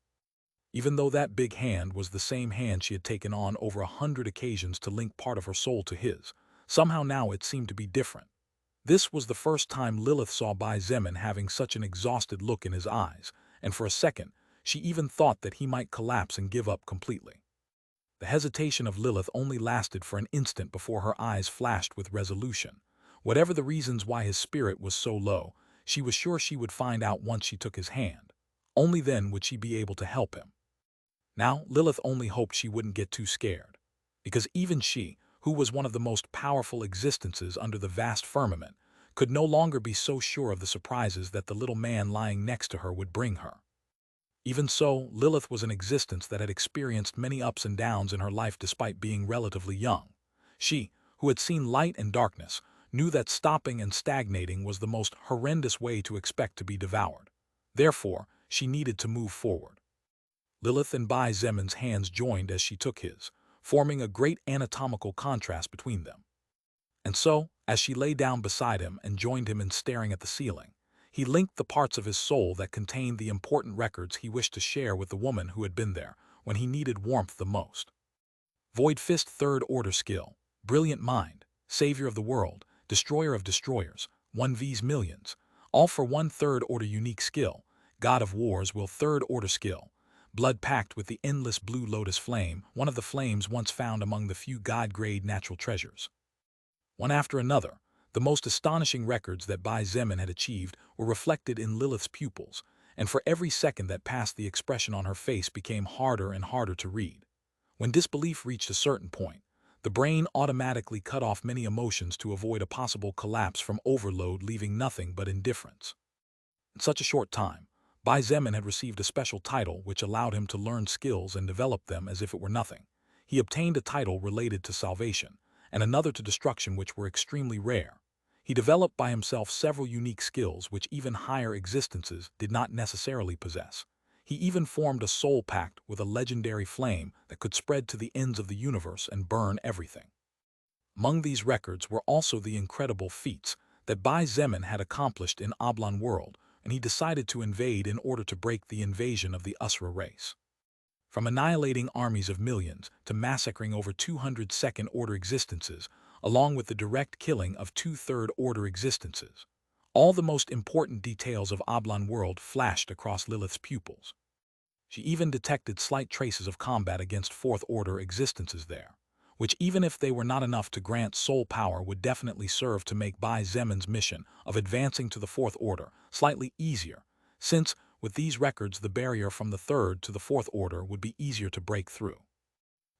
Even though that big hand was the same hand she had taken on over 100 occasions to link part of her soul to his, somehow now it seemed to be different. This was the first time Lilith saw Bai Zemin having such an exhausted look in his eyes, and for a second, she even thought that he might collapse and give up completely. The hesitation of Lilith only lasted for an instant before her eyes flashed with resolution. Whatever the reasons why his spirit was so low, she was sure she would find out once she took his hand. Only then would she be able to help him. Now, Lilith only hoped she wouldn't get too scared, because even she, who was one of the most powerful existences under the vast firmament, could no longer be so sure of the surprises that the little man lying next to her would bring her. Even so, Lilith was an existence that had experienced many ups and downs in her life despite being relatively young. She, who had seen light and darkness, knew that stopping and stagnating was the most horrendous way to expect to be devoured. Therefore, she needed to move forward. Lilith and Bai Zemin's hands joined as she took his, forming a great anatomical contrast between them. And so, as she lay down beside him and joined him in staring at the ceiling, he linked the parts of his soul that contained the important records he wished to share with the woman who had been there when he needed warmth the most. Void Fist Third Order Skill, Brilliant Mind, Savior of the World, Destroyer of Destroyers, 1vs Millions, all for 1 Third Order Unique Skill, God of Wars will Third Order Skill, Blood Pact with the Endless Blue Lotus Flame, one of the flames once found among the few God-grade natural treasures. One after another, the most astonishing records that Bai Zemin had achieved were reflected in Lilith's pupils, and for every second that passed the expression on her face became harder and harder to read. When disbelief reached a certain point, the brain automatically cut off many emotions to avoid a possible collapse from overload, leaving nothing but indifference. In such a short time, Bai Zemin had received a special title which allowed him to learn skills and develop them as if it were nothing. He obtained a title related to salvation, and another to destruction which were extremely rare. He developed by himself several unique skills which even higher existences did not necessarily possess. He even formed a soul pact with a legendary flame that could spread to the ends of the universe and burn everything. Among these records were also the incredible feats that Bai Zemin had accomplished in Oblong World, and he decided to invade in order to break the invasion of the Usra race. From annihilating armies of millions to massacring over 200 second-order existences, along with the direct killing of 2 third-order existences. All the most important details of Oblong World flashed across Lilith's pupils. She even detected slight traces of combat against fourth-order existences there, which even if they were not enough to grant soul power would definitely serve to make Bai Zemin's mission of advancing to the fourth order slightly easier, since, with these records, the barrier from the third to the fourth order would be easier to break through.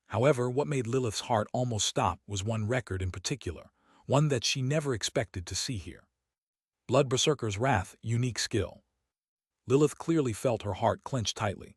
However, what made Lilith's heart almost stop was one record in particular, one that she never expected to see here. Blood Berserker's Wrath, Unique Skill. Lilith clearly felt her heart clench tightly,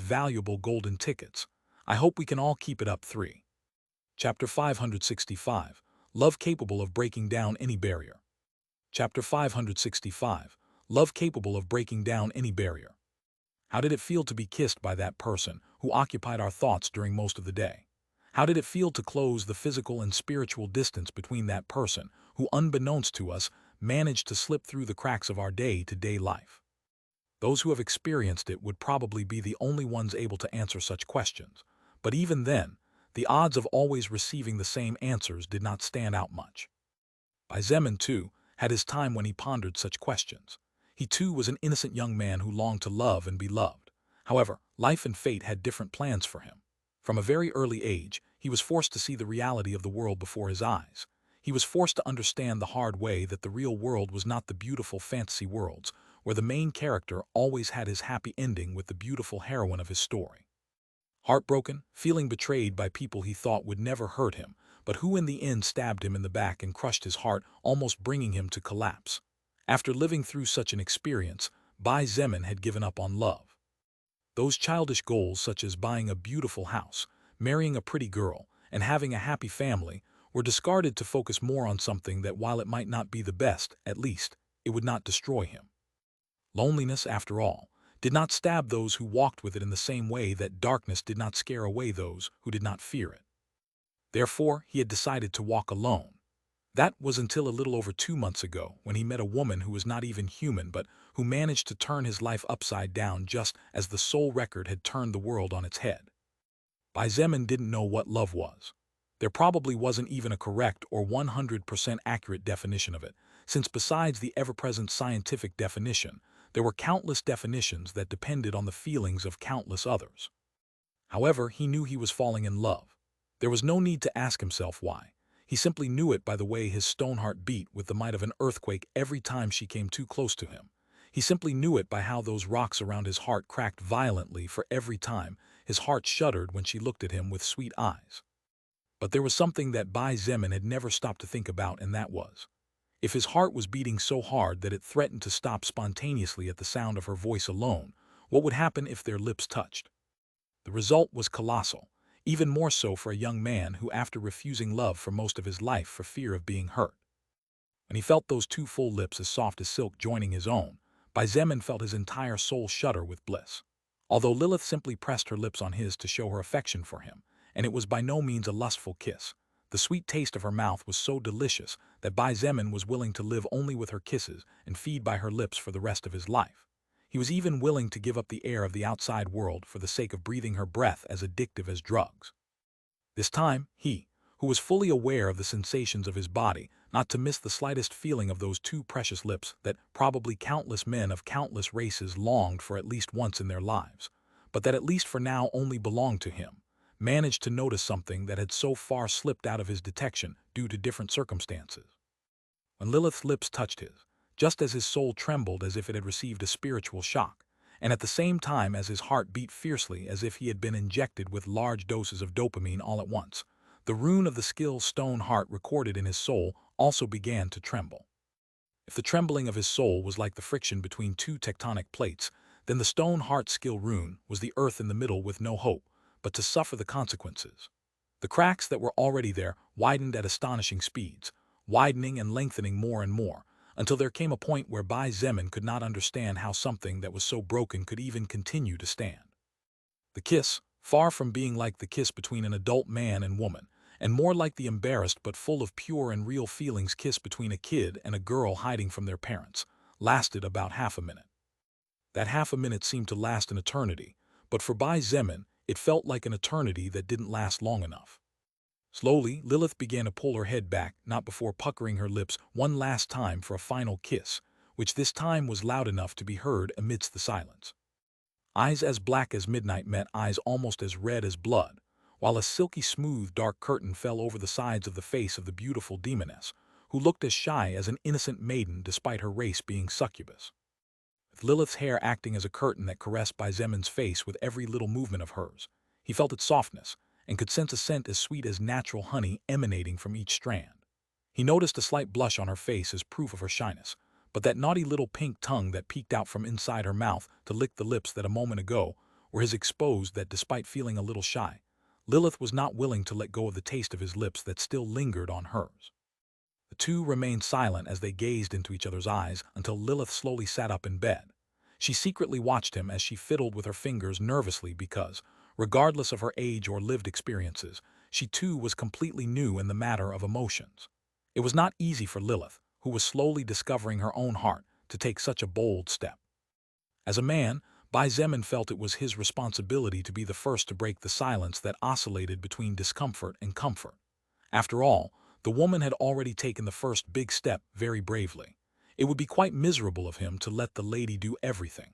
valuable golden tickets. I hope we can all keep it up. 3. Chapter 565. Love capable of breaking down any barrier. Chapter 565. Love capable of breaking down any barrier. How did it feel to be kissed by that person who occupied our thoughts during most of the day? How did it feel to close the physical and spiritual distance between that person who, unbeknownst to us, managed to slip through the cracks of our day-to-day life? Those who have experienced it would probably be the only ones able to answer such questions. But even then, the odds of always receiving the same answers did not stand out much. Bai Zemin, too, had his time when he pondered such questions. He, too, was an innocent young man who longed to love and be loved. However, life and fate had different plans for him. From a very early age, he was forced to see the reality of the world before his eyes. He was forced to understand the hard way that the real world was not the beautiful fantasy worlds, where the main character always had his happy ending with the beautiful heroine of his story. Heartbroken, feeling betrayed by people he thought would never hurt him, but who in the end stabbed him in the back and crushed his heart, almost bringing him to collapse. After living through such an experience, Bai Zemin had given up on love. Those childish goals such as buying a beautiful house, marrying a pretty girl, and having a happy family were discarded to focus more on something that, while it might not be the best, at least, it would not destroy him. Loneliness, after all, did not stab those who walked with it in the same way that darkness did not scare away those who did not fear it. Therefore, he had decided to walk alone. That was until a little over 2 months ago, when he met a woman who was not even human but who managed to turn his life upside down just as the soul record had turned the world on its head. Bai Zemin didn't know what love was. There probably wasn't even a correct or 100% accurate definition of it, since besides the ever-present scientific definition, there were countless definitions that depended on the feelings of countless others. However, he knew he was falling in love. There was no need to ask himself why. He simply knew it by the way his stone heart beat with the might of an earthquake every time she came too close to him. He simply knew it by how those rocks around his heart cracked violently for every time his heart shuddered when she looked at him with sweet eyes. But there was something that Bai Zemin had never stopped to think about, and that was, if his heart was beating so hard that it threatened to stop spontaneously at the sound of her voice alone, what would happen if their lips touched? The result was colossal, even more so for a young man who, after refusing love for most of his life for fear of being hurt. When he felt those two full lips as soft as silk joining his own, Bai Zemin felt his entire soul shudder with bliss. Although Lilith simply pressed her lips on his to show her affection for him, and it was by no means a lustful kiss, the sweet taste of her mouth was so delicious that Bai Zemin was willing to live only with her kisses and feed by her lips for the rest of his life. He was even willing to give up the air of the outside world for the sake of breathing her breath as addictive as drugs. This time, he, who was fully aware of the sensations of his body, not to miss the slightest feeling of those two precious lips that probably countless men of countless races longed for at least once in their lives, but that at least for now only belonged to him, managed to notice something that had so far slipped out of his detection due to different circumstances. When Lilith's lips touched his, just as his soul trembled as if it had received a spiritual shock, and at the same time as his heart beat fiercely as if he had been injected with large doses of dopamine all at once, the rune of the skill stone heart recorded in his soul also began to tremble. If the trembling of his soul was like the friction between two tectonic plates, then the stone heart skill rune was the earth in the middle with no hope, but to suffer the consequences. The cracks that were already there widened at astonishing speeds, widening and lengthening more and more, until there came a point where Bai Zemin could not understand how something that was so broken could even continue to stand. The kiss, far from being like the kiss between an adult man and woman, and more like the embarrassed but full of pure and real feelings kiss between a kid and a girl hiding from their parents, lasted about half a minute. That half a minute seemed to last an eternity, but for Bai Zemin, it felt like an eternity that didn't last long enough. Slowly, Lilith began to pull her head back, not before puckering her lips one last time for a final kiss, which this time was loud enough to be heard amidst the silence. Eyes as black as midnight met eyes almost as red as blood, while a silky smooth dark curtain fell over the sides of the face of the beautiful demoness, who looked as shy as an innocent maiden despite her race being succubus. With Lilith's hair acting as a curtain that caressed Bai Zemin's face with every little movement of hers, he felt its softness, and could sense a scent as sweet as natural honey emanating from each strand. He noticed a slight blush on her face as proof of her shyness, but that naughty little pink tongue that peeked out from inside her mouth to lick the lips that a moment ago were his exposed that despite feeling a little shy, Lilith was not willing to let go of the taste of his lips that still lingered on hers. The two remained silent as they gazed into each other's eyes until Lilith slowly sat up in bed. She secretly watched him as she fiddled with her fingers nervously because, regardless of her age or lived experiences, she too was completely new in the matter of emotions. It was not easy for Lilith, who was slowly discovering her own heart, to take such a bold step. As a man, Bai Zemin felt it was his responsibility to be the first to break the silence that oscillated between discomfort and comfort. After all, the woman had already taken the first big step very bravely. It would be quite miserable of him to let the lady do everything.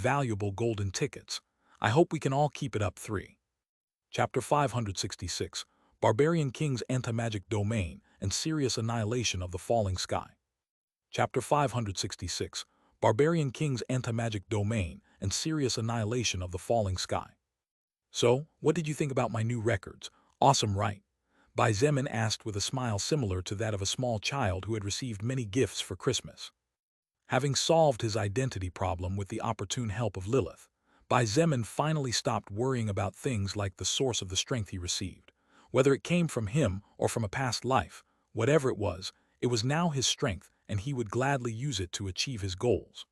valuable golden tickets. I hope we can all keep it up. 3. Chapter 566. Barbarian King's Anti-Magic Domain and Serious Annihilation of the Falling Sky. Chapter 566, Barbarian King's Anti-Magic Domain and Serious Annihilation of the Falling Sky. So, what did you think about my new records? Awesome, right? Bai Zemin asked with a smile similar to that of a small child who had received many gifts for Christmas. Having solved his identity problem with the opportune help of Lilith, Bai Zemin finally stopped worrying about things like the source of the strength he received. Whether it came from him or from a past life, whatever it was now his strength, and he would gladly use it to achieve his goals.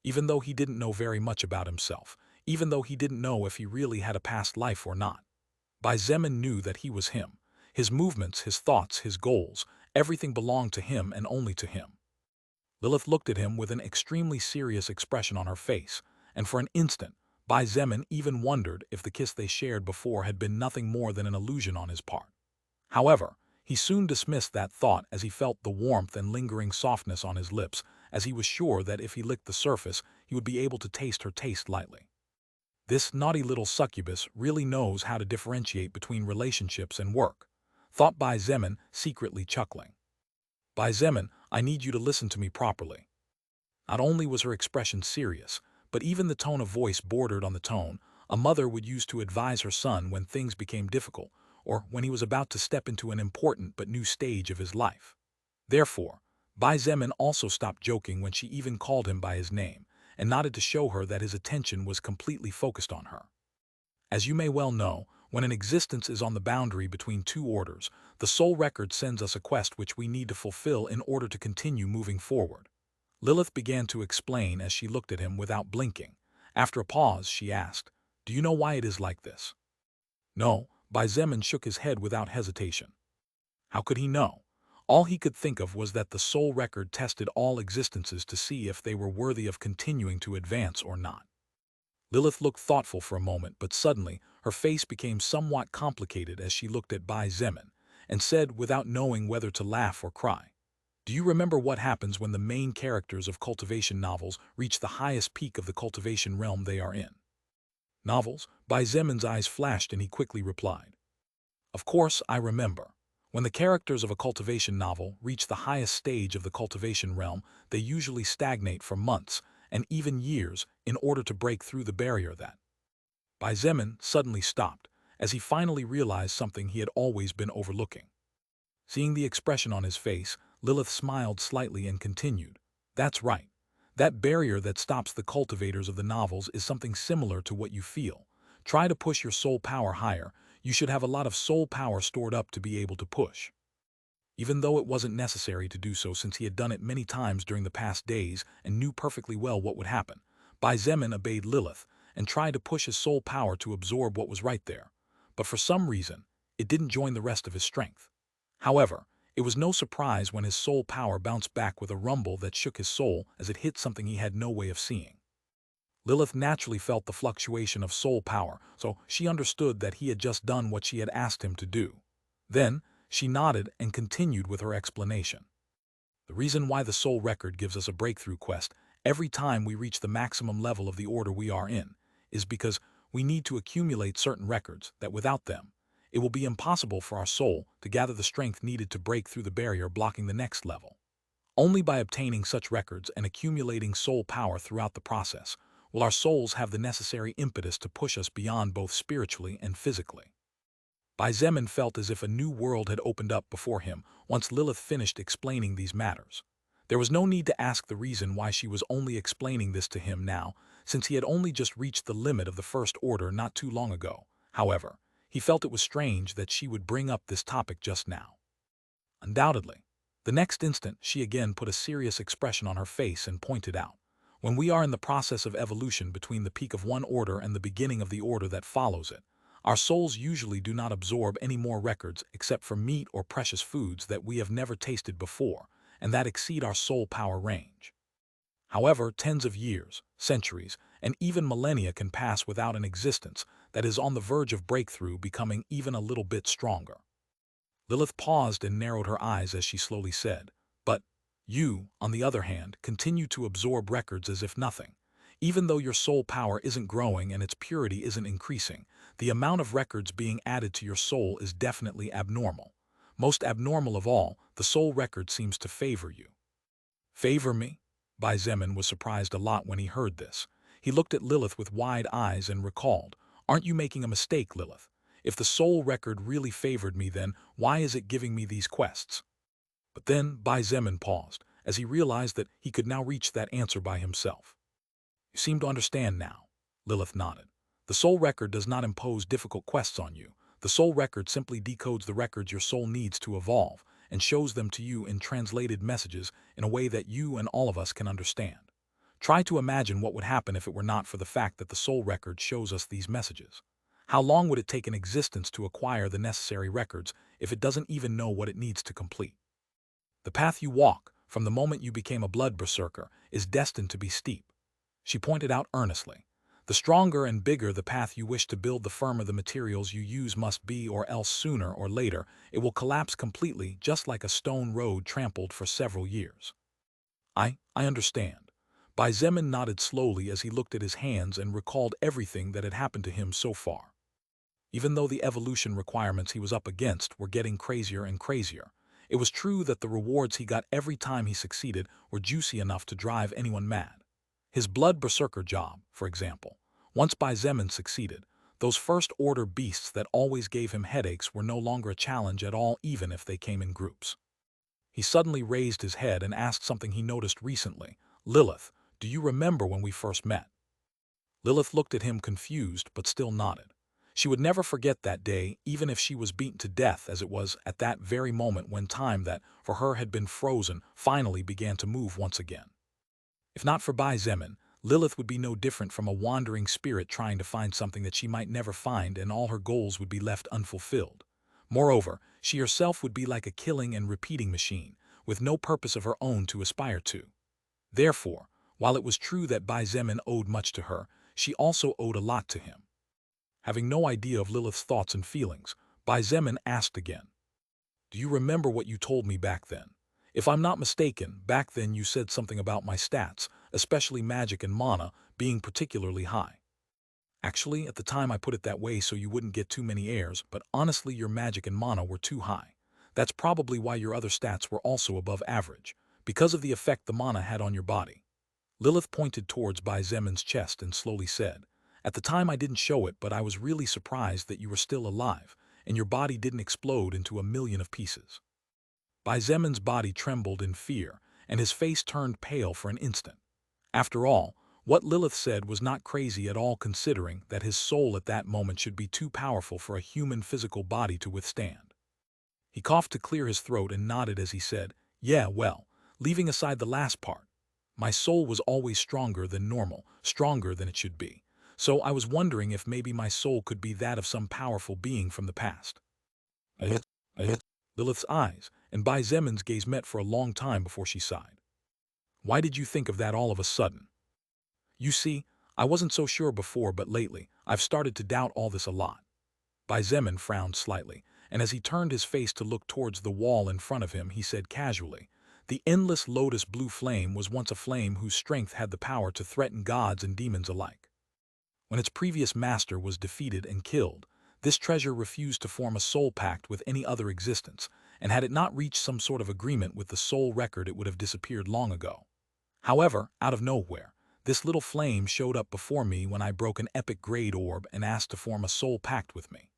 Even though he didn't know very much about himself, even though he didn't know if he really had a past life or not, Bai Zemin knew that he was him. His movements, his thoughts, his goals, everything belonged to him and only to him. Lilith looked at him with an extremely serious expression on her face, and for an instant, Bai Zemin even wondered if the kiss they shared before had been nothing more than an illusion on his part. However, he soon dismissed that thought as he felt the warmth and lingering softness on his lips, as he was sure that if he licked the surface, he would be able to taste her taste lightly. This naughty little succubus really knows how to differentiate between relationships and work, thought Bai Zemin, secretly chuckling. Bai Zemin, I need you to listen to me properly. Not only was her expression serious, but even the tone of voice bordered on the tone a mother would use to advise her son when things became difficult, or when he was about to step into an important but new stage of his life. Therefore, Bai Zemin also stopped joking when she even called him by his name, and nodded to show her that his attention was completely focused on her. As you may well know, when an existence is on the boundary between two orders, the soul record sends us a quest which we need to fulfill in order to continue moving forward. Lilith began to explain as she looked at him without blinking. After a pause, she asked, "Do you know why it is like this?" No, Bai Zemin shook his head without hesitation. How could he know? All he could think of was that the soul record tested all existences to see if they were worthy of continuing to advance or not. Lilith looked thoughtful for a moment, but suddenly her face became somewhat complicated as she looked at Bai Zemin, and said without knowing whether to laugh or cry, "Do you remember what happens when the main characters of cultivation novels reach the highest peak of the cultivation realm they are in?" Novels? Bai Zemin's eyes flashed and he quickly replied, "Of course, I remember. When the characters of a cultivation novel reach the highest stage of the cultivation realm, they usually stagnate for months and even years in order to break through the barrier that—" Bai Zemin suddenly stopped, as he finally realized something he had always been overlooking. Seeing the expression on his face, Lilith smiled slightly and continued, "That's right. That barrier that stops the cultivators of the novels is something similar to what you feel. Try to push your soul power higher. You should have a lot of soul power stored up to be able to push." Even though it wasn't necessary to do so since he had done it many times during the past days and knew perfectly well what would happen, Bai Zemin obeyed Lilith and tried to push his soul power to absorb what was right there. But for some reason, it didn't join the rest of his strength. However, it was no surprise when his soul power bounced back with a rumble that shook his soul as it hit something he had no way of seeing. Lilith naturally felt the fluctuation of soul power, so she understood that he had just done what she had asked him to do. Then, she nodded and continued with her explanation. The reason why the soul record gives us a breakthrough quest every time we reach the maximum level of the order we are in is because we need to accumulate certain records that without them, it will be impossible for our soul to gather the strength needed to break through the barrier blocking the next level. Only by obtaining such records and accumulating soul power throughout the process will our souls have the necessary impetus to push us beyond both spiritually and physically. Bai Zemin felt as if a new world had opened up before him once Lilith finished explaining these matters. There was no need to ask the reason why she was only explaining this to him now, since he had only just reached the limit of the first order not too long ago. However, he felt it was strange that she would bring up this topic just now. Undoubtedly. The next instant, she again put a serious expression on her face and pointed out, "When we are in the process of evolution between the peak of one order and the beginning of the order that follows it, our souls usually do not absorb any more records except for meat or precious foods that we have never tasted before and that exceed our soul power range. However, tens of years, centuries, and even millennia can pass without an existence that is on the verge of breakthrough becoming even a little bit stronger." Lilith paused and narrowed her eyes as she slowly said, "But you, on the other hand, continue to absorb records as if nothing. Even though your soul power isn't growing and its purity isn't increasing, the amount of records being added to your soul is definitely abnormal. Most abnormal of all, the soul record seems to favor you. Favor me? Bai Zemin was surprised a lot when he heard this. He looked at Lilith with wide eyes and recalled, "Aren't you making a mistake, Lilith? If the soul record really favored me, then why is it giving me these quests?" But then Bai Zemin paused, as he realized that he could now reach that answer by himself. "You seem to understand now." Lilith nodded. "The soul record does not impose difficult quests on you. The soul record simply decodes the records your soul needs to evolve and shows them to you in translated messages in a way that you and all of us can understand. Try to imagine what would happen if it were not for the fact that the soul record shows us these messages. How long would it take an existence to acquire the necessary records if it doesn't even know what it needs to complete? The path you walk, from the moment you became a blood berserker, is destined to be steep," she pointed out earnestly. "The stronger and bigger the path you wish to build, the firmer the materials you use must be, or else sooner or later it will collapse completely, just like a stone road trampled for several years." I understand." Bai Zemin nodded slowly as he looked at his hands and recalled everything that had happened to him so far. Even though the evolution requirements he was up against were getting crazier and crazier, it was true that the rewards he got every time he succeeded were juicy enough to drive anyone mad. His blood berserker job, for example. Once Bai Zemin succeeded, those first-order beasts that always gave him headaches were no longer a challenge at all, even if they came in groups. He suddenly raised his head and asked something he noticed recently. "Lilith, do you remember when we first met?" Lilith looked at him confused but still nodded. She would never forget that day, even if she was beaten to death, as it was at that very moment when time that, for her, had been frozen, finally began to move once again. If not for Bai Zemin, Lilith would be no different from a wandering spirit trying to find something that she might never find, and all her goals would be left unfulfilled. Moreover, she herself would be like a killing and repeating machine, with no purpose of her own to aspire to. Therefore, while it was true that Bai Zemin owed much to her, she also owed a lot to him. Having no idea of Lilith's thoughts and feelings, Bai Zemin asked again, "Do you remember what you told me back then? If I'm not mistaken, back then you said something about my stats, especially magic and mana, being particularly high. Actually, at the time I put it that way so you wouldn't get too many heirs, but honestly your magic and mana were too high. That's probably why your other stats were also above average, because of the effect the mana had on your body." Lilith pointed towards Bai Zemin's chest and slowly said, "At the time I didn't show it, but I was really surprised that you were still alive, and your body didn't explode into a million of pieces." Bai Zemin's body trembled in fear, and his face turned pale for an instant. After all, what Lilith said was not crazy at all, considering that his soul at that moment should be too powerful for a human physical body to withstand. He coughed to clear his throat and nodded as he said, "Yeah, well, leaving aside the last part, my soul was always stronger than normal, stronger than it should be. So I was wondering if maybe my soul could be that of some powerful being from the past." Lilith's eyes and Bai Zemin's gaze met for a long time before she sighed. "Why did you think of that all of a sudden?" "You see, I wasn't so sure before, but lately, I've started to doubt all this a lot." Bai Zemin frowned slightly, and as he turned his face to look towards the wall in front of him, he said casually, "The endless lotus blue flame was once a flame whose strength had the power to threaten gods and demons alike. When its previous master was defeated and killed, this treasure refused to form a soul pact with any other existence, and had it not reached some sort of agreement with the soul record, it would have disappeared long ago. However, out of nowhere, this little flame showed up before me when I broke an epic grade orb and asked to form a soul pact with me."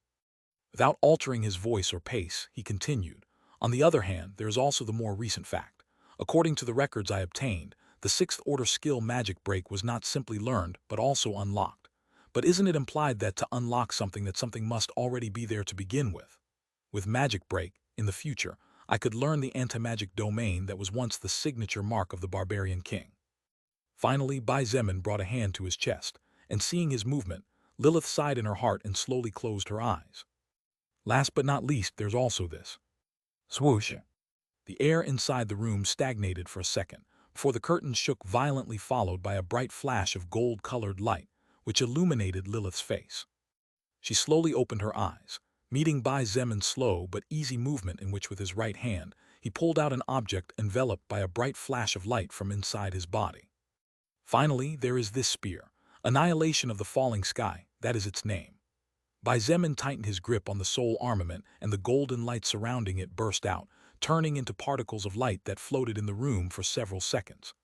Without altering his voice or pace, he continued, "On the other hand, there is also the more recent fact. According to the records I obtained, the 6th order skill magic break was not simply learned, but also unlocked. But isn't it implied that to unlock something, that something must already be there to begin with? With magic break, in the future, I could learn the anti-magic domain that was once the signature mark of the barbarian king." Finally, Bai Zemin brought a hand to his chest, and seeing his movement, Lilith sighed in her heart and slowly closed her eyes. "Last but not least, there's also this." Swoosh. The air inside the room stagnated for a second, before the curtains shook violently, followed by a bright flash of gold-colored light, which illuminated Lilith's face. She slowly opened her eyes, meeting Bai Zemin's slow but easy movement, in which with his right hand he pulled out an object enveloped by a bright flash of light from inside his body. Finally, there is this spear. Annihilation of the falling sky, that is its name. Bai Zemin tightened his grip on the soul armament, and the golden light surrounding it burst out, turning into particles of light that floated in the room for several seconds.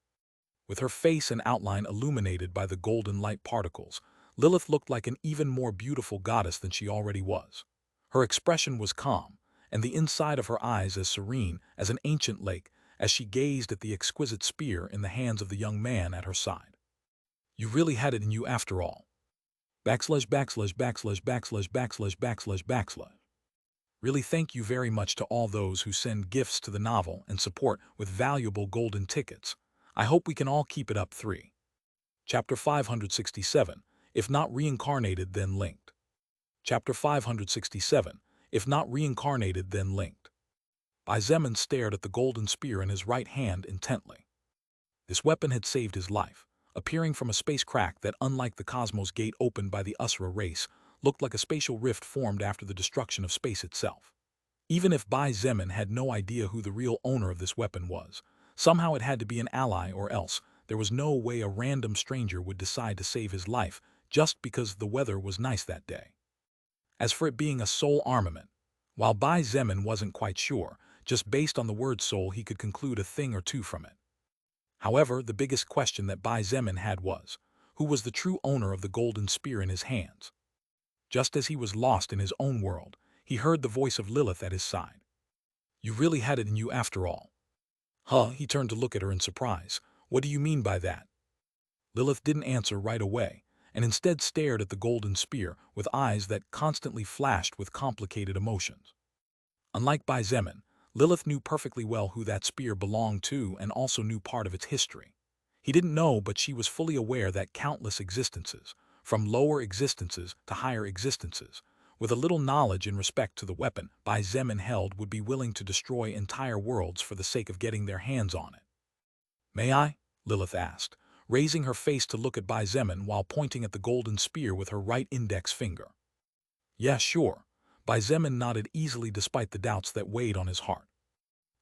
With her face and outline illuminated by the golden light particles, Lilith looked like an even more beautiful goddess than she already was. Her expression was calm, and the inside of her eyes as serene as an ancient lake as she gazed at the exquisite spear in the hands of the young man at her side. You really had it in you after all. ///////////////////////////////////////////////////////////////////////////////////////////////////////////////////////// Really thank you very much to all those who send gifts to the novel and sent valuable golden tickets. I hope we can all keep it up. 3. Chapter 567, If Not Reincarnated Then Linked. Chapter 567, If Not Reincarnated Then Linked. Bai Zemin stared at the golden spear in his right hand intently. This weapon had saved his life, appearing from a space crack that, unlike the cosmos gate opened by the Usra race, looked like a spatial rift formed after the destruction of space itself. Even if Bai Zemin had no idea who the real owner of this weapon was, somehow it had to be an ally, or else there was no way a random stranger would decide to save his life just because the weather was nice that day. As for it being a soul armament, while Bai Zemin wasn't quite sure, just based on the word soul he could conclude a thing or two from it. However, the biggest question that Bai Zemin had was, who was the true owner of the golden spear in his hands? Just as he was lost in his own world, he heard the voice of Lilith at his side. You really had it in you after all. Huh, he turned to look at her in surprise. What do you mean by that? Lilith didn't answer right away, and instead stared at the golden spear with eyes that constantly flashed with complicated emotions. Unlike Bai Zemin, Lilith knew perfectly well who that spear belonged to and also knew part of its history. He didn't know, but she was fully aware that countless existences, from lower existences to higher existences, with a little knowledge in respect to the weapon Bai Zemin held, would be willing to destroy entire worlds for the sake of getting their hands on it. May I? Lilith asked, raising her face to look at Bai Zemin while pointing at the golden spear with her right index finger. Yeah, sure. Bai Zemin nodded easily despite the doubts that weighed on his heart.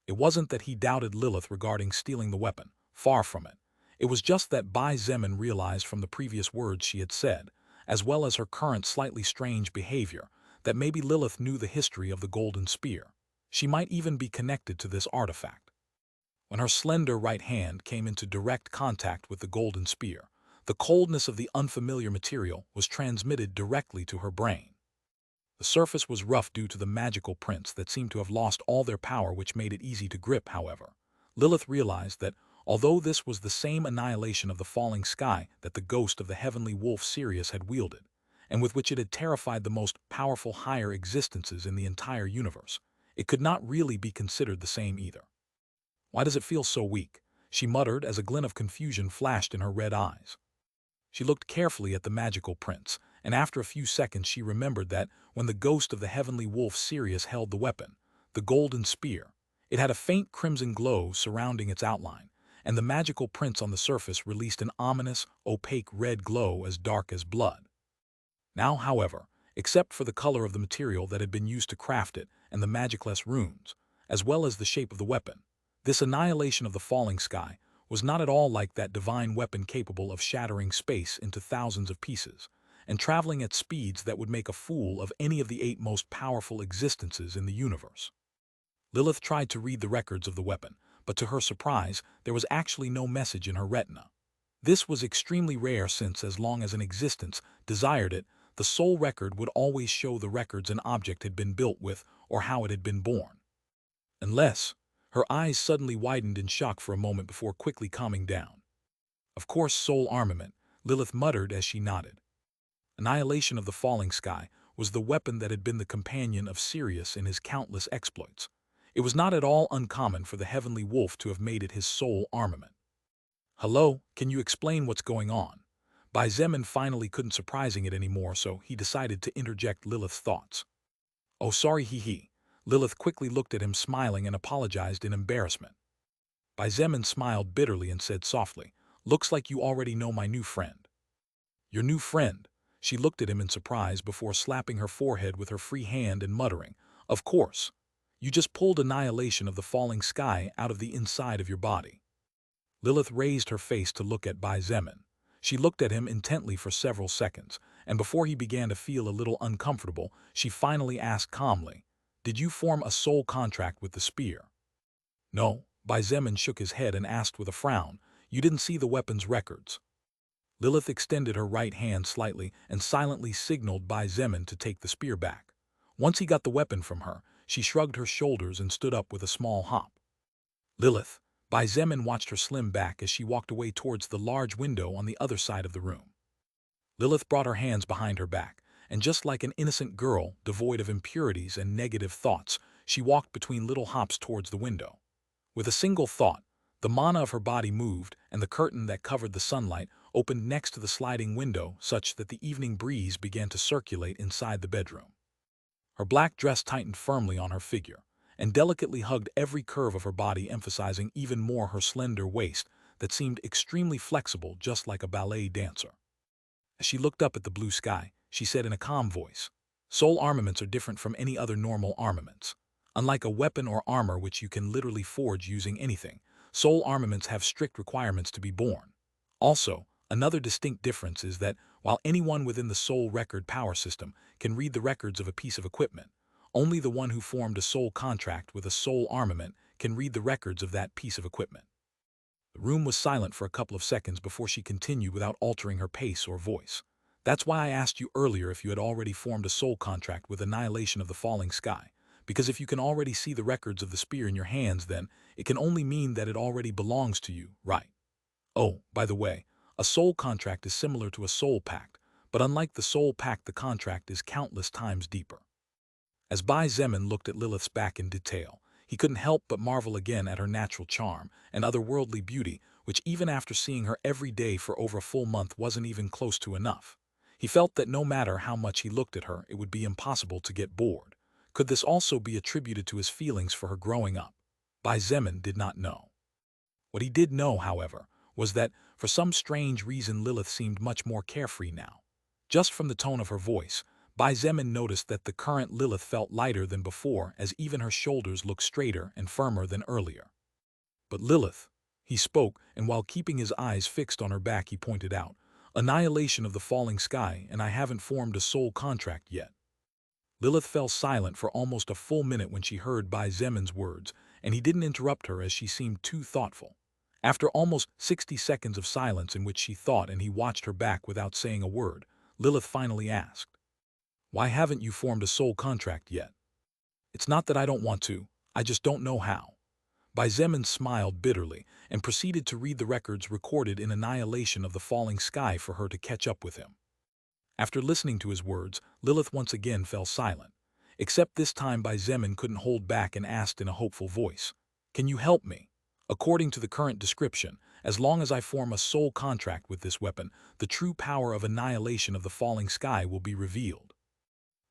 It wasn't that he doubted Lilith regarding stealing the weapon, far from it. It was just that Bai Zemin realized from the previous words she had said, as well as her current slightly strange behavior, that maybe Lilith knew the history of the golden spear. She might even be connected to this artifact. When her slender right hand came into direct contact with the golden spear, the coldness of the unfamiliar material was transmitted directly to her brain. The surface was rough due to the magical prints that seemed to have lost all their power, which made it easy to grip. However, Lilith realized that, although this was the same annihilation of the falling sky that the ghost of the heavenly wolf Sirius had wielded, and with which it had terrified the most powerful higher existences in the entire universe, it could not really be considered the same either. Why does it feel so weak? She muttered as a glint of confusion flashed in her red eyes. She looked carefully at the magical prints, and after a few seconds she remembered that when the ghost of the heavenly wolf Sirius held the weapon, the golden spear, it had a faint crimson glow surrounding its outline, and the magical prints on the surface released an ominous, opaque red glow as dark as blood. Now, however, except for the color of the material that had been used to craft it and the magicless runes, as well as the shape of the weapon, this annihilation of the falling sky was not at all like that divine weapon capable of shattering space into thousands of pieces and traveling at speeds that would make a fool of any of the 8 most powerful existences in the universe. Lilith tried to read the records of the weapon, but to her surprise, there was actually no message in her retina. This was extremely rare since, as long as an existence desired it, the soul record would always show the records an object had been built with or how it had been born. Unless, her eyes suddenly widened in shock for a moment before quickly calming down. Of course, soul armament, Lilith muttered as she nodded. Annihilation of the falling sky was the weapon that had been the companion of Sirius in his countless exploits. It was not at all uncommon for the heavenly wolf to have made it his soul armament. Hello, can you explain what's going on? Bai Zemin finally couldn't surprising it anymore, so he decided to interject Lilith's thoughts. Oh, sorry, hee. Lilith quickly looked at him smiling and apologized in embarrassment. Bai Zemin smiled bitterly and said softly, looks like you already know my new friend. Your new friend? She looked at him in surprise before slapping her forehead with her free hand and muttering, of course. You just pulled annihilation of the falling sky out of the inside of your body. Lilith raised her face to look at Bai Zemin. She looked at him intently for several seconds, and before he began to feel a little uncomfortable, she finally asked calmly, "Did you form a soul contract with the spear?" "No," Bai Zemin shook his head and asked with a frown, "You didn't see the weapon's records." Lilith extended her right hand slightly and silently signaled Bai Zemin to take the spear back. Once he got the weapon from her, she shrugged her shoulders and stood up with a small hop. "Lilith," Bai Zemin watched her slim back as she walked away towards the large window on the other side of the room. Lilith brought her hands behind her back, and just like an innocent girl, devoid of impurities and negative thoughts, she walked between little hops towards the window. With a single thought, the mana of her body moved, and the curtain that covered the sunlight opened next to the sliding window such that the evening breeze began to circulate inside the bedroom. Her black dress tightened firmly on her figure, and delicately hugged every curve of her body, emphasizing even more her slender waist that seemed extremely flexible, just like a ballet dancer. As she looked up at the blue sky, she said in a calm voice, "Soul armaments are different from any other normal armaments. Unlike a weapon or armor which you can literally forge using anything, soul armaments have strict requirements to be born. Also, another distinct difference is that while anyone within the soul record power system can read the records of a piece of equipment, only the one who formed a soul contract with a soul armament can read the records of that piece of equipment." The room was silent for a couple of seconds before she continued without altering her pace or voice. "That's why I asked you earlier if you had already formed a soul contract with Annihilation of the Falling Sky, because if you can already see the records of the spear in your hands, then it can only mean that it already belongs to you, right? Oh, by the way, a soul contract is similar to a soul pact, but unlike the soul pact, the contract is countless times deeper." As Bai Zemin looked at Lilith's back in detail, he couldn't help but marvel again at her natural charm and otherworldly beauty, which even after seeing her every day for over a full month wasn't even close to enough. He felt that no matter how much he looked at her, it would be impossible to get bored. Could this also be attributed to his feelings for her growing up? Bai Zemin did not know. What he did know, however, was that, for some strange reason, Lilith seemed much more carefree now. Just from the tone of her voice, Bai Zemin noticed that the current Lilith felt lighter than before, as even her shoulders looked straighter and firmer than earlier. "But Lilith," he spoke, and while keeping his eyes fixed on her back, he pointed out, "Annihilation of the Falling Sky, and I haven't formed a soul contract yet." Lilith fell silent for almost a full minute when she heard Bai Zemin's words, and he didn't interrupt her as she seemed too thoughtful. After almost 60 seconds of silence in which she thought and he watched her back without saying a word, Lilith finally asked, "Why haven't you formed a soul contract yet?" "It's not that I don't want to, I just don't know how." Bai Zemin smiled bitterly and proceeded to read the records recorded in Annihilation of the Falling Sky for her to catch up with him. After listening to his words, Lilith once again fell silent. Except this time Bai Zemin couldn't hold back and asked in a hopeful voice, "Can you help me? According to the current description, as long as I form a soul contract with this weapon, the true power of Annihilation of the Falling Sky will be revealed."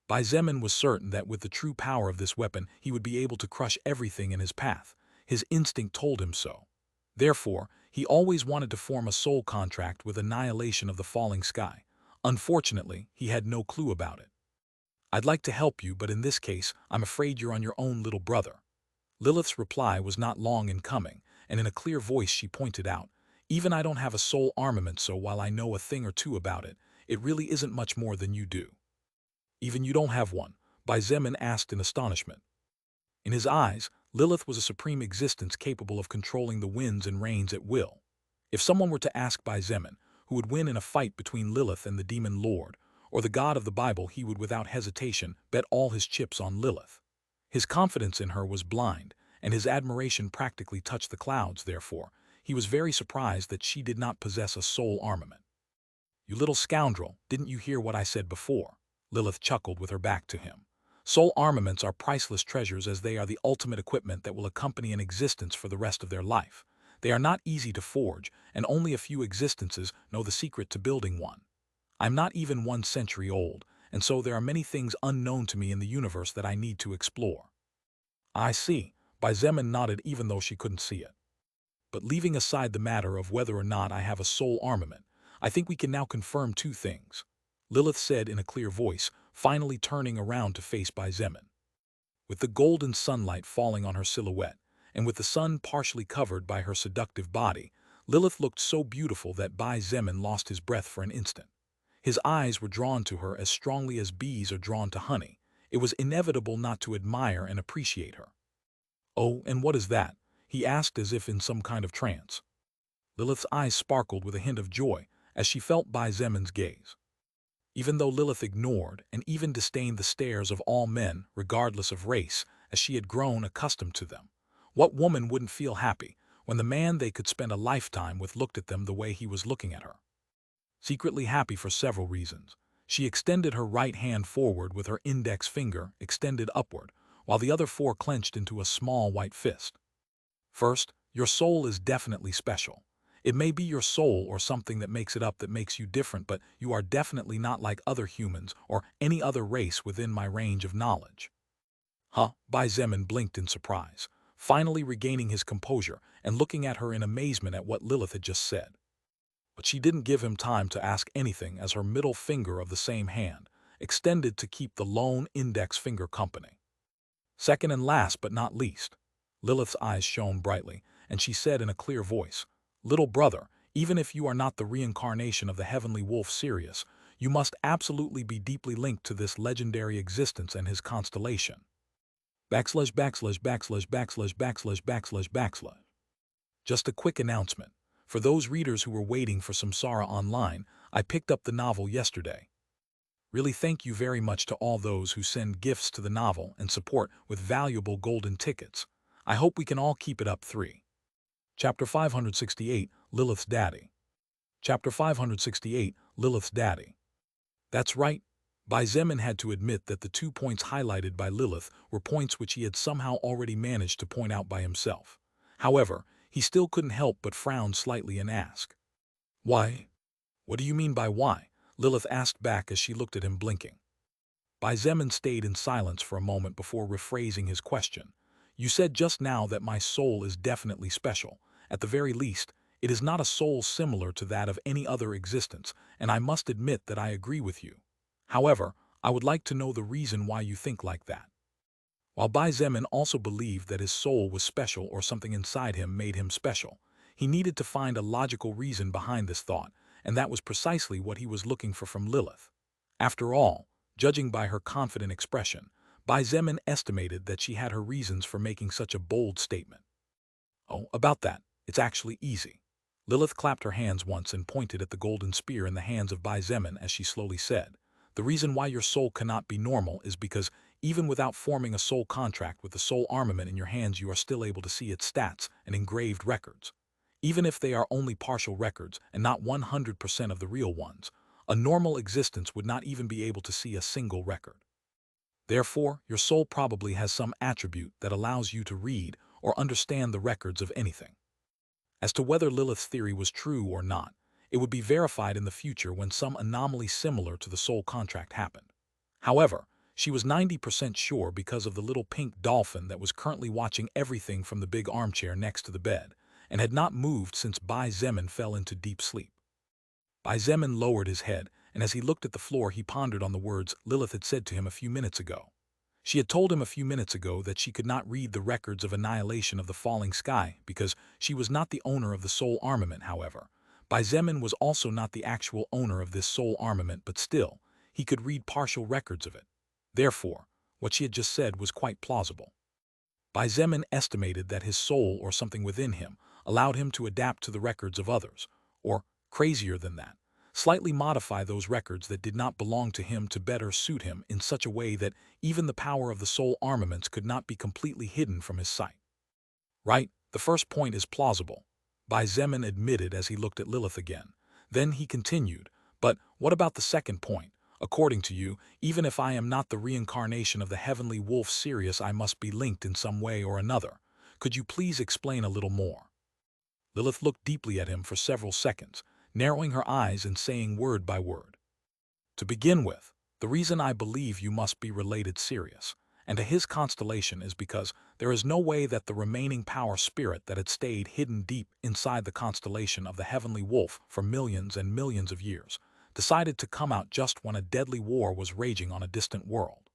Bai Zemin was certain that with the true power of this weapon, he would be able to crush everything in his path. His instinct told him so. Therefore, he always wanted to form a soul contract with Annihilation of the Falling Sky. Unfortunately, he had no clue about it. "I'd like to help you, but in this case, I'm afraid you're on your own, little brother." Lilith's reply was not long in coming, and in a clear voice she pointed out, "Even I don't have a soul armament, so while I know a thing or two about it, it really isn't much more than you do." "Even you don't have one?" Bai Zemin asked in astonishment. In his eyes, Lilith was a supreme existence capable of controlling the winds and rains at will. If someone were to ask Bai Zemin who would win in a fight between Lilith and the demon lord, or the god of the Bible, he would without hesitation bet all his chips on Lilith. His confidence in her was blind, and his admiration practically touched the clouds. Therefore, he was very surprised that she did not possess a soul armament. "You little scoundrel, didn't you hear what I said before?" Lilith chuckled with her back to him. "Soul armaments are priceless treasures, as they are the ultimate equipment that will accompany an existence for the rest of their life. They are not easy to forge, and only a few existences know the secret to building one. I'm not even 1 century old, and so there are many things unknown to me in the universe that I need to explore." "I see," Bai Zemin nodded even though she couldn't see it. "But leaving aside the matter of whether or not I have a soul armament, I think we can now confirm two things," Lilith said in a clear voice, finally turning around to face Bai Zemin. With the golden sunlight falling on her silhouette, and with the sun partially covered by her seductive body, Lilith looked so beautiful that Bai Zemin lost his breath for an instant. His eyes were drawn to her as strongly as bees are drawn to honey. It was inevitable not to admire and appreciate her. "Oh, and what is that?" he asked as if in some kind of trance. Lilith's eyes sparkled with a hint of joy as she felt Bai Zemin's gaze. Even though Lilith ignored and even disdained the stares of all men, regardless of race, as she had grown accustomed to them, what woman wouldn't feel happy when the man they could spend a lifetime with looked at them the way he was looking at her? Secretly happy for several reasons, she extended her right hand forward with her index finger extended upward, while the other four clenched into a small white fist. "First, your soul is definitely special. It may be your soul or something that makes it up that makes you different, but you are definitely not like other humans or any other race within my range of knowledge." "Huh?" Bai Zemin blinked in surprise, finally regaining his composure and looking at her in amazement at what Lilith had just said. But she didn't give him time to ask anything as her middle finger of the same hand extended to keep the lone index finger company. "Second and last but not least." Lilith's eyes shone brightly, and she said in a clear voice, "Little brother, even if you are not the reincarnation of the heavenly wolf Sirius, you must absolutely be deeply linked to this legendary existence and his constellation. Backslash backslash backslash backslash backslash backslash backslash." Just a quick announcement. For those readers who were waiting for Samsara Online, I picked up the novel yesterday. Really thank you very much to all those who send gifts to the novel and support with valuable golden tickets. I hope we can all keep it up. 3. Chapter 568, Lilith's Daddy. Chapter 568, Lilith's Daddy. That's right. Bai Zemin had to admit that the 2 points highlighted by Lilith were points which he had somehow already managed to point out by himself. However, he still couldn't help but frown slightly and ask, "Why?" "What do you mean by why?" Lilith asked back as she looked at him blinking. Bai Zemin stayed in silence for a moment before rephrasing his question. "You said just now that my soul is definitely special. At the very least, it is not a soul similar to that of any other existence, and I must admit that I agree with you. However, I would like to know the reason why you think like that." While Bai Zemin also believed that his soul was special or something inside him made him special, he needed to find a logical reason behind this thought, and that was precisely what he was looking for from Lilith. After all, judging by her confident expression, Bai Zemin estimated that she had her reasons for making such a bold statement. "Oh, about that, it's actually easy." Lilith clapped her hands once and pointed at the golden spear in the hands of Bai Zemin as she slowly said, "The reason why your soul cannot be normal is because even without forming a soul contract with the soul armament in your hands, you are still able to see its stats and engraved records. Even if they are only partial records and not 100% of the real ones, a normal existence would not even be able to see a single record. Therefore, your soul probably has some attribute that allows you to read or understand the records of anything." As to whether Lilith's theory was true or not, it would be verified in the future when some anomaly similar to the soul contract happened. However, she was 90% sure because of the little pink dolphin that was currently watching everything from the big armchair next to the bed, and had not moved since Bai Zemin fell into deep sleep. Bai Zemin lowered his head, and as he looked at the floor he pondered on the words Lilith had said to him a few minutes ago. She had told him a few minutes ago that she could not read the records of annihilation of the falling sky because she was not the owner of the soul armament. However, Bai Zemin was also not the actual owner of this soul armament, but still, he could read partial records of it. Therefore, what she had just said was quite plausible. Bai Zemin estimated that his soul or something within him allowed him to adapt to the records of others, or, crazier than that, slightly modify those records that did not belong to him to better suit him in such a way that even the power of the soul armaments could not be completely hidden from his sight. "Right, the first point is plausible," Bai Zemin admitted as he looked at Lilith again. Then he continued, "But what about the second point? According to you, even if I am not the reincarnation of the heavenly wolf Sirius, I must be linked in some way or another. Could you please explain a little more?" Lilith looked deeply at him for several seconds, narrowing her eyes and saying word by word. "To begin with, the reason I believe you must be related Sirius, and to his constellation, is because there is no way that the remaining power spirit that had stayed hidden deep inside the constellation of the heavenly wolf for millions and millions of years decided to come out just when a deadly war was raging on a distant world.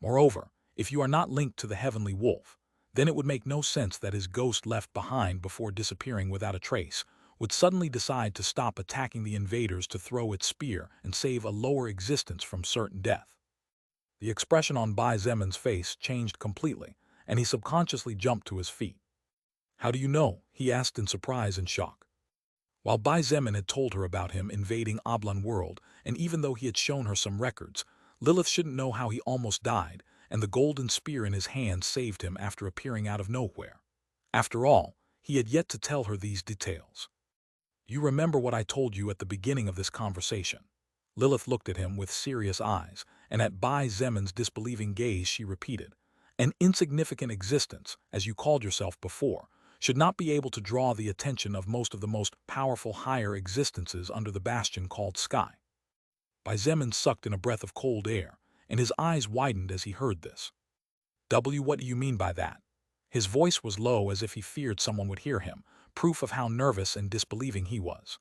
Moreover, if you are not linked to the heavenly wolf, Then it would make no sense that his ghost left behind before disappearing without a trace would suddenly decide to stop attacking the invaders to throw its spear and save a lower existence from certain death. The expression on Bai Zemin's face changed completely, and he subconsciously jumped to his feet. "How do you know?" he asked in surprise and shock. While Bai Zemin had told her about him invading Oblong World, and even though he had shown her some records, Lilith shouldn't know how he almost died, and the golden spear in his hand saved him after appearing out of nowhere. After all, he had yet to tell her these details. "You remember what I told you at the beginning of this conversation?" Lilith looked at him with serious eyes, and at Bai Zemin's disbelieving gaze she repeated, "An insignificant existence, as you called yourself before, should not be able to draw the attention of most of the most powerful higher existences under the bastion called Sky." Bai Zemin sucked in a breath of cold air, and his eyes widened as he heard this. What do you mean by that?" His voice was low as if he feared someone would hear him, proof of how nervous and disbelieving he was.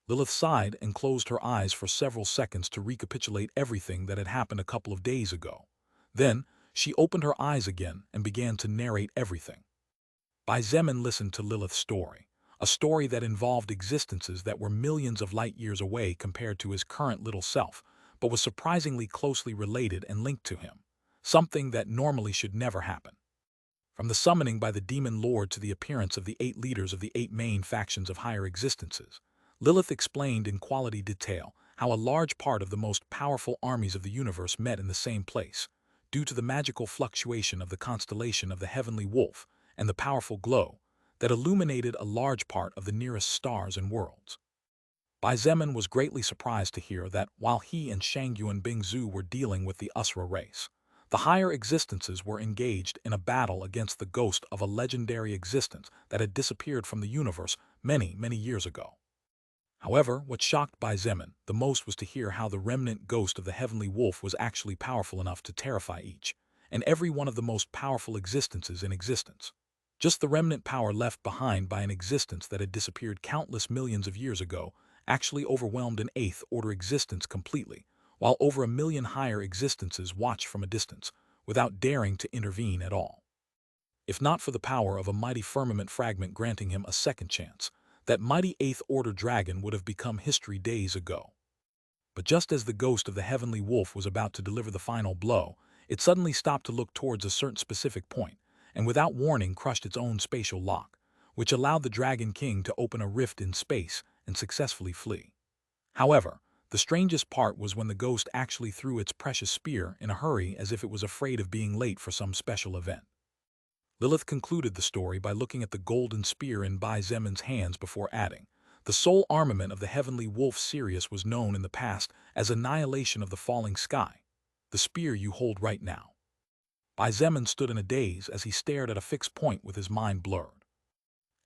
Lilith sighed and closed her eyes for several seconds to recapitulate everything that had happened a couple of days ago. Then, she opened her eyes again and began to narrate everything. Bai Zemin listened to Lilith's story, a story that involved existences that were millions of light years away compared to his current little self, but was surprisingly closely related and linked to him, something that normally should never happen. From the summoning by the demon lord to the appearance of the 8 leaders of the 8 main factions of higher existences, Lilith explained in quality detail how a large part of the most powerful armies of the universe met in the same place, due to the magical fluctuation of the constellation of the heavenly wolf and the powerful glow that illuminated a large part of the nearest stars and worlds. Bai Zemin was greatly surprised to hear that while he and Shangyuan Bingzu were dealing with the Usra race, the higher existences were engaged in a battle against the ghost of a legendary existence that had disappeared from the universe many, many years ago. However, what shocked Bai Zemin the most was to hear how the remnant ghost of the heavenly wolf was actually powerful enough to terrify each and every one of the most powerful existences in existence. Just the remnant power left behind by an existence that had disappeared countless millions of years ago actually overwhelmed an 8th order existence completely, while over 1 million higher existences watched from a distance, without daring to intervene at all. If not for the power of a mighty firmament fragment granting him a second chance, that mighty 8th order dragon would have become history days ago. But just as the ghost of the heavenly wolf was about to deliver the final blow, it suddenly stopped to look towards a certain specific point, and without warning crushed its own spatial lock, which allowed the Dragon King to open a rift in space and successfully flee. However, the strangest part was when the ghost actually threw its precious spear in a hurry as if it was afraid of being late for some special event. Lilith concluded the story by looking at the golden spear in Bai Zemin's hands before adding, "The sole armament of the heavenly wolf Sirius was known in the past as annihilation of the falling sky, the spear you hold right now." Bai Zemin stood in a daze as he stared at a fixed point with his mind blurred.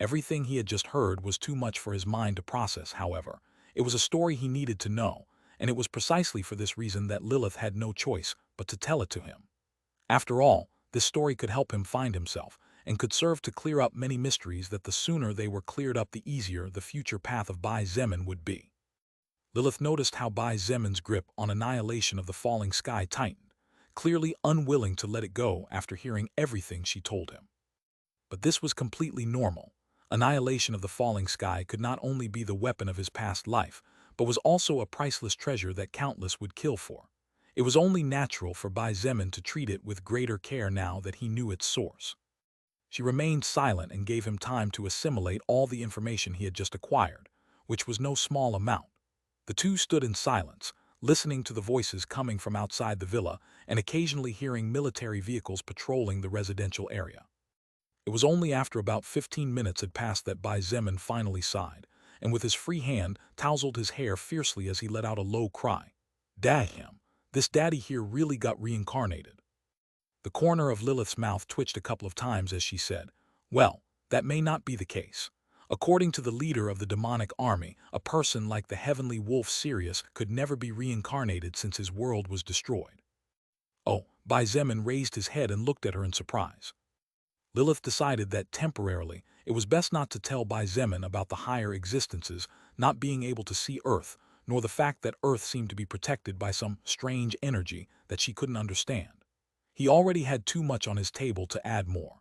Everything he had just heard was too much for his mind to process, however. It was a story he needed to know, and it was precisely for this reason that Lilith had no choice but to tell it to him. After all, this story could help him find himself, and could serve to clear up many mysteries that the sooner they were cleared up the easier the future path of Bai Zemin would be. Lilith noticed how Bai Zemin's grip on annihilation of the falling sky tightened, clearly unwilling to let it go after hearing everything she told him. But this was completely normal. Annihilation of the falling sky could not only be the weapon of his past life, but was also a priceless treasure that countless would kill for. It was only natural for Bai Zemin to treat it with greater care now that he knew its source. She remained silent and gave him time to assimilate all the information he had just acquired, which was no small amount. The two stood in silence, listening to the voices coming from outside the villa and occasionally hearing military vehicles patrolling the residential area. It was only after about 15 minutes had passed that Bai Zemin finally sighed, and with his free hand tousled his hair fiercely as he let out a low cry. "Damn, this daddy here really got reincarnated." The corner of Lilith's mouth twitched a couple of times as she said, "Well, that may not be the case. According to the leader of the demonic army, a person like the heavenly wolf Sirius could never be reincarnated since his world was destroyed." Oh, Bai Zemin raised his head and looked at her in surprise. Lilith decided that temporarily it was best not to tell Bai Zemin about the higher existences not being able to see Earth, nor the fact that Earth seemed to be protected by some strange energy that she couldn't understand. He already had too much on his table to add more,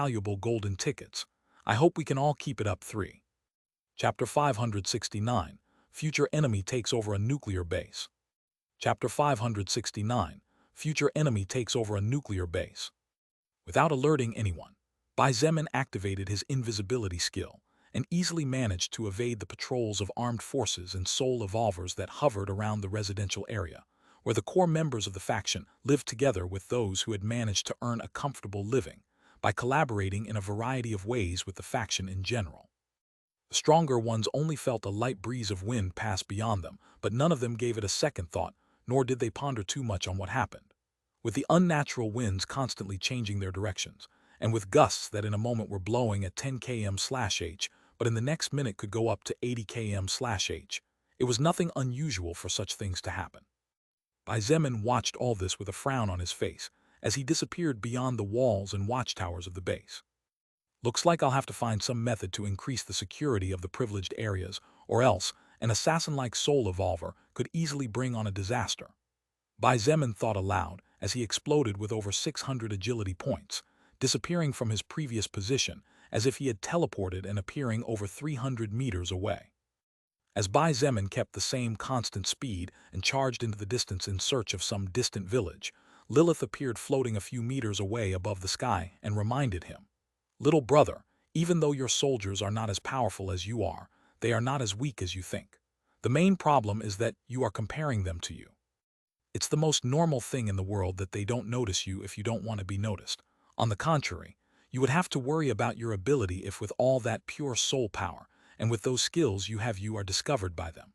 valuable golden tickets. I hope we can all keep it up. 3. Chapter 569. Future enemy takes over a nuclear base. Chapter 569. Future enemy takes over a nuclear base. Without alerting anyone, Bai Zemin activated his invisibility skill and easily managed to evade the patrols of armed forces and soul evolvers that hovered around the residential area, where the core members of the faction lived together with those who had managed to earn a comfortable living by collaborating in a variety of ways with the faction in general. The stronger ones only felt a light breeze of wind pass beyond them, but none of them gave it a second thought, nor did they ponder too much on what happened. With the unnatural winds constantly changing their directions, and with gusts that in a moment were blowing at 10 km/h, but in the next minute could go up to 80 km/h, it was nothing unusual for such things to happen. Bai Zemin watched all this with a frown on his face as he disappeared beyond the walls and watchtowers of the base. Looks like I'll have to find some method to increase the security of the privileged areas, or else an assassin-like soul evolver could easily bring on a disaster. Bai Zemin thought aloud as he exploded with over 600 agility points, disappearing from his previous position as if he had teleported and appearing over 300 meters away. As Bai Zemin kept the same constant speed and charged into the distance in search of some distant village, Lilith appeared floating a few meters away above the sky and reminded him, "Little brother, even though your soldiers are not as powerful as you are, they are not as weak as you think. The main problem is that you are comparing them to you. It's the most normal thing in the world that they don't notice you if you don't want to be noticed. On the contrary, you would have to worry about your ability if with all that pure soul power and with those skills you are discovered by them."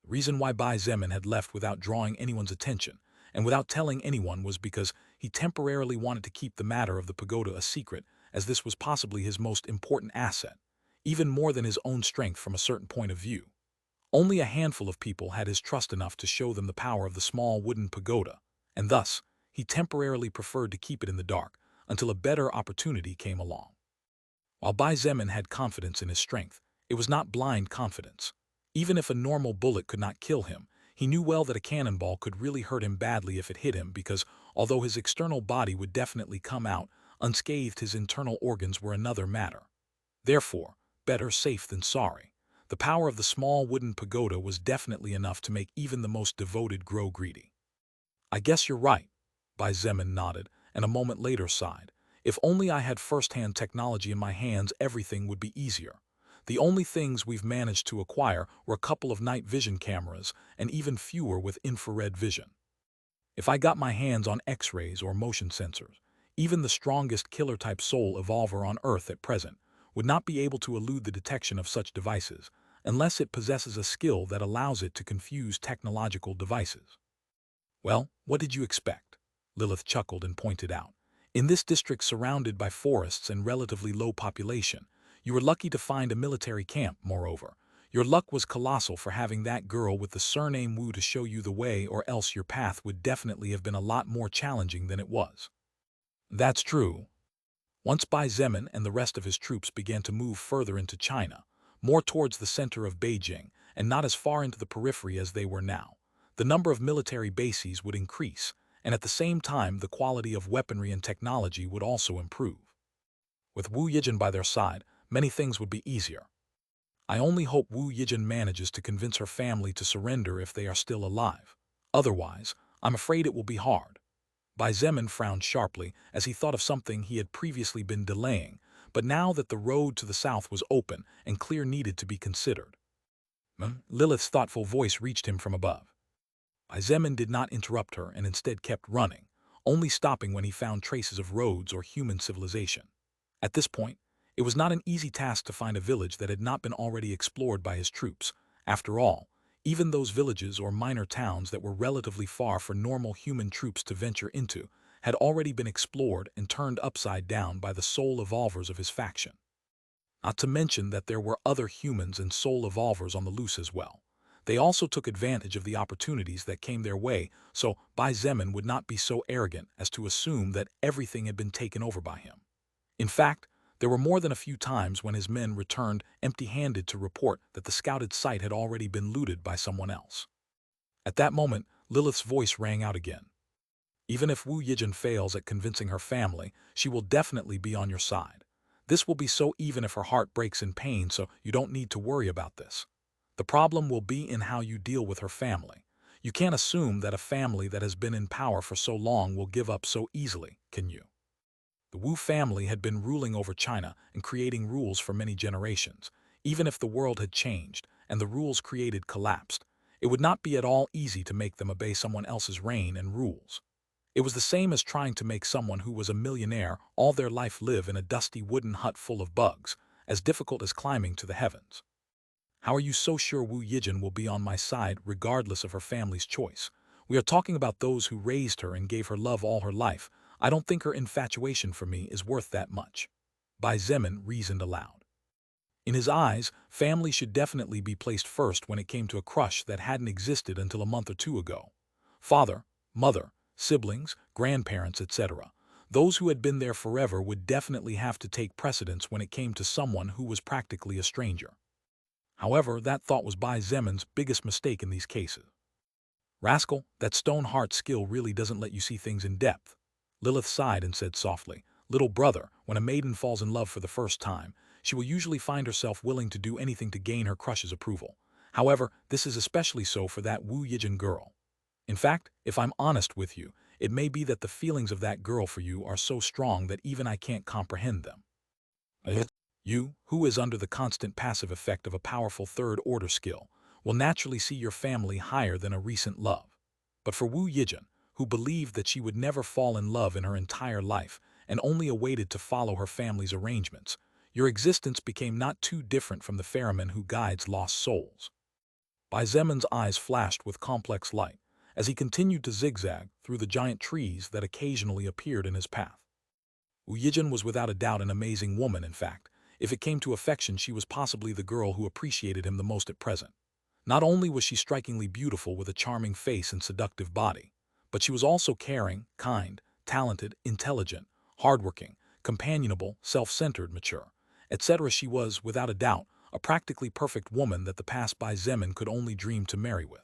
The reason why Bai Zemin had left without drawing anyone's attention and without telling anyone was because he temporarily wanted to keep the matter of the pagoda a secret, as this was possibly his most important asset, even more than his own strength from a certain point of view. Only a handful of people had his trust enough to show them the power of the small wooden pagoda, and thus he temporarily preferred to keep it in the dark until a better opportunity came along. While Bai Zemin had confidence in his strength, it was not blind confidence. Even if a normal bullet could not kill him, He knew well that a cannonball could really hurt him badly if it hit him because, although his external body would definitely come out unscathed, his internal organs were another matter. Therefore, better safe than sorry. The power of the small wooden pagoda was definitely enough to make even the most devoted grow greedy. I guess you're right, Bai Zemin nodded, and a moment later sighed. If only I had first-hand technology in my hands, everything would be easier. The only things we've managed to acquire were a couple of night vision cameras, and even fewer with infrared vision. If I got my hands on X-rays or motion sensors, even the strongest killer-type soul evolver on Earth at present would not be able to elude the detection of such devices, unless it possesses a skill that allows it to confuse technological devices. Well, what did you expect? Lilith chuckled and pointed out. In this district surrounded by forests and relatively low population, you were lucky to find a military camp, moreover. Your luck was colossal for having that girl with the surname Wu to show you the way, or else your path would definitely have been a lot more challenging than it was. That's true. Once Bai Zemin and the rest of his troops began to move further into China, more towards the center of Beijing, and not as far into the periphery as they were now, the number of military bases would increase, and at the same time the quality of weaponry and technology would also improve. With Wu Yijin by their side, many things would be easier. I only hope Wu Yijin manages to convince her family to surrender if they are still alive. Otherwise, I'm afraid it will be hard. Bai Zemin frowned sharply as he thought of something he had previously been delaying, but now that the road to the south was open and clear needed to be considered. Lilith's thoughtful voice reached him from above. Bai Zemin did not interrupt her and instead kept running, only stopping when he found traces of roads or human civilization. At this point, it was not an easy task to find a village that had not been already explored by his troops. After all, even those villages or minor towns that were relatively far for normal human troops to venture into had already been explored and turned upside down by the soul evolvers of his faction. Not to mention that there were other humans and soul evolvers on the loose as well. They also took advantage of the opportunities that came their way, so Bai Zemin would not be so arrogant as to assume that everything had been taken over by him. In fact, there were more than a few times when his men returned empty-handed to report that the scouted site had already been looted by someone else. At that moment, Lilith's voice rang out again. Even if Wu Yijin fails at convincing her family, she will definitely be on your side. This will be so even if her heart breaks in pain, so you don't need to worry about this. The problem will be in how you deal with her family. You can't assume that a family that has been in power for so long will give up so easily, can you? The Wu family had been ruling over China and creating rules for many generations. Even if the world had changed and the rules created collapsed, it would not be at all easy to make them obey someone else's reign and rules. It was the same as trying to make someone who was a millionaire all their life live in a dusty wooden hut full of bugs, as difficult as climbing to the heavens. How are you so sure Wu Yijin will be on my side regardless of her family's choice? We are talking about those who raised her and gave her love all her life. I don't think her infatuation for me is worth that much. Bai Zemin reasoned aloud. In his eyes, family should definitely be placed first when it came to a crush that hadn't existed until a month or two ago. Father, mother, siblings, grandparents, etc. Those who had been there forever would definitely have to take precedence when it came to someone who was practically a stranger. However, that thought was Bai Zemin's biggest mistake in these cases. Rascal, that stone heart skill really doesn't let you see things in depth. Lilith sighed and said softly, "Little brother, when a maiden falls in love for the first time, she will usually find herself willing to do anything to gain her crush's approval. However, this is especially so for that Wu Yijin girl. In fact, if I'm honest with you, it may be that the feelings of that girl for you are so strong that even I can't comprehend them. You, who is under the constant passive effect of a powerful third-order skill, will naturally see your family higher than a recent love. But for Wu Yijin, who believed that she would never fall in love in her entire life and only awaited to follow her family's arrangements, your existence became not too different from the ferryman who guides lost souls." Bai Zemin's eyes flashed with complex light as he continued to zigzag through the giant trees that occasionally appeared in his path. Wu Yijin was without a doubt an amazing woman. In fact, if it came to affection, she was possibly the girl who appreciated him the most at present. Not only was she strikingly beautiful with a charming face and seductive body, but she was also caring, kind, talented, intelligent, hardworking, companionable, self-centered, mature, etc. She was, without a doubt, a practically perfect woman that the past Bai Zemin could only dream to marry with.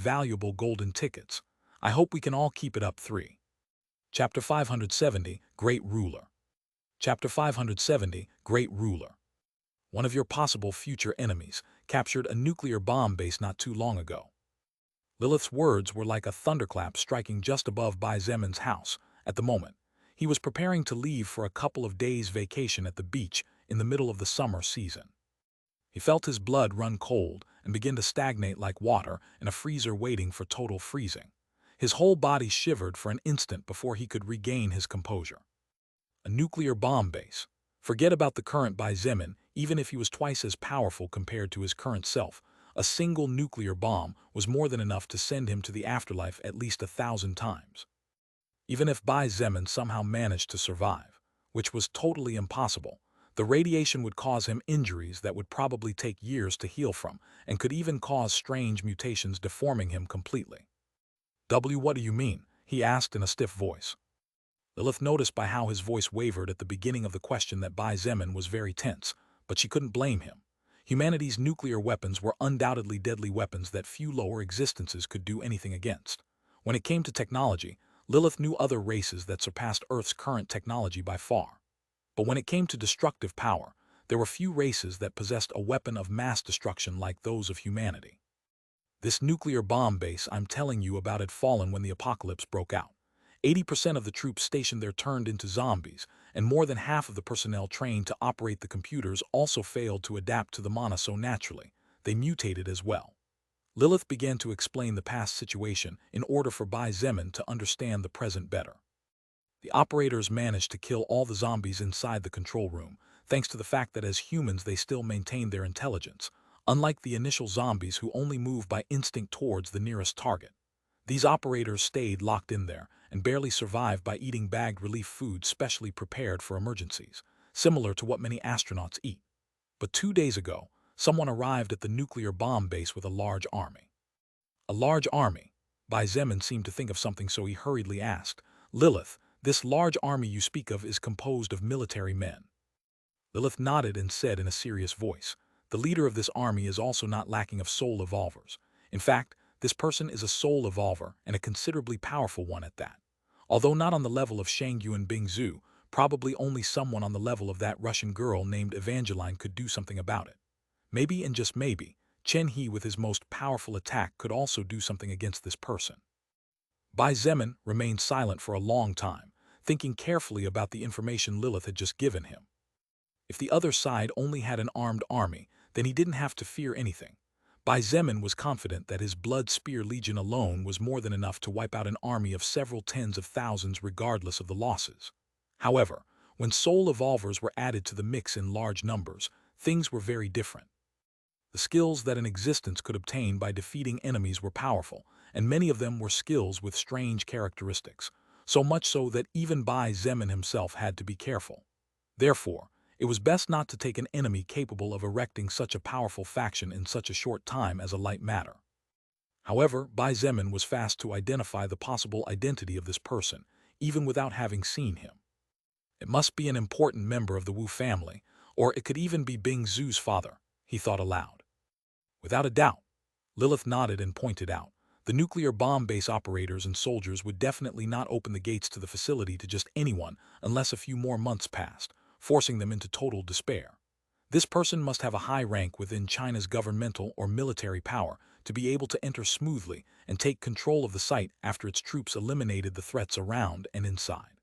valuable golden tickets. I hope we can all keep it up. 3. Chapter 570, Great Ruler. Chapter 570, Great Ruler. One of your possible future enemies captured a nuclear bomb base not too long ago. Lilith's words were like a thunderclap striking just above Bai Zemin's house. At the moment, he was preparing to leave for a couple of days' vacation at the beach in the middle of the summer season. He felt his blood run cold and begin to stagnate like water in a freezer waiting for total freezing. His whole body shivered for an instant before he could regain his composure. A nuclear bomb base. Forget about the current Bai Zemin, even if he was twice as powerful compared to his current self. A single nuclear bomb was more than enough to send him to the afterlife at least 1,000 times. Even if Bai Zemin somehow managed to survive, which was totally impossible, the radiation would cause him injuries that would probably take years to heal from and could even cause strange mutations deforming him completely. What do you mean? He asked in a stiff voice. Lilith noticed by how his voice wavered at the beginning of the question that Bai Zemin was very tense, but she couldn't blame him. Humanity's nuclear weapons were undoubtedly deadly weapons that few lower existences could do anything against. When it came to technology, Lilith knew other races that surpassed Earth's current technology by far. But when it came to destructive power, there were few races that possessed a weapon of mass destruction like those of humanity. This nuclear bomb base I'm telling you about had fallen when the apocalypse broke out. 80% of the troops stationed there turned into zombies, and more than half of the personnel trained to operate the computers also failed to adapt to the mana so naturally. They mutated as well. Lilith began to explain the past situation in order for Bai Zemin to understand the present better. The operators managed to kill all the zombies inside the control room, thanks to the fact that as humans they still maintained their intelligence, unlike the initial zombies who only move by instinct towards the nearest target. These operators stayed locked in there and barely survived by eating bagged relief food specially prepared for emergencies, similar to what many astronauts eat. But 2 days ago, someone arrived at the nuclear bomb base with a large army. A large army? Bai Zemin seemed to think of something, so he hurriedly asked, Lilith, this large army you speak of is composed of military men. Lilith nodded and said in a serious voice, the leader of this army is also not lacking of soul evolvers. In fact, this person is a soul evolver and a considerably powerful one at that. Although not on the level of Shangyu and Bingzhu, probably only someone on the level of that Russian girl named Evangeline could do something about it. Maybe and just maybe, Chen He with his most powerful attack could also do something against this person. Bai Zemin remained silent for a long time, thinking carefully about the information Lilith had just given him. If the other side only had an armed army, then he didn't have to fear anything. Bai Zemin was confident that his Blood Spear Legion alone was more than enough to wipe out an army of several tens of thousands regardless of the losses. However, when soul evolvers were added to the mix in large numbers, things were very different. The skills that an existence could obtain by defeating enemies were powerful, and many of them were skills with strange characteristics, so much so that even Bai Zemin himself had to be careful. Therefore, it was best not to take an enemy capable of erecting such a powerful faction in such a short time as a light matter. However, Bai Zemin was fast to identify the possible identity of this person, even without having seen him. It must be an important member of the Wu family, or it could even be Bing Zhu's father, he thought aloud. Without a doubt, Lilith nodded and pointed out, the nuclear bomb base operators and soldiers would definitely not open the gates to the facility to just anyone unless a few more months passed, forcing them into total despair. This person must have a high rank within China's governmental or military power to be able to enter smoothly and take control of the site after its troops eliminated the threats around and inside.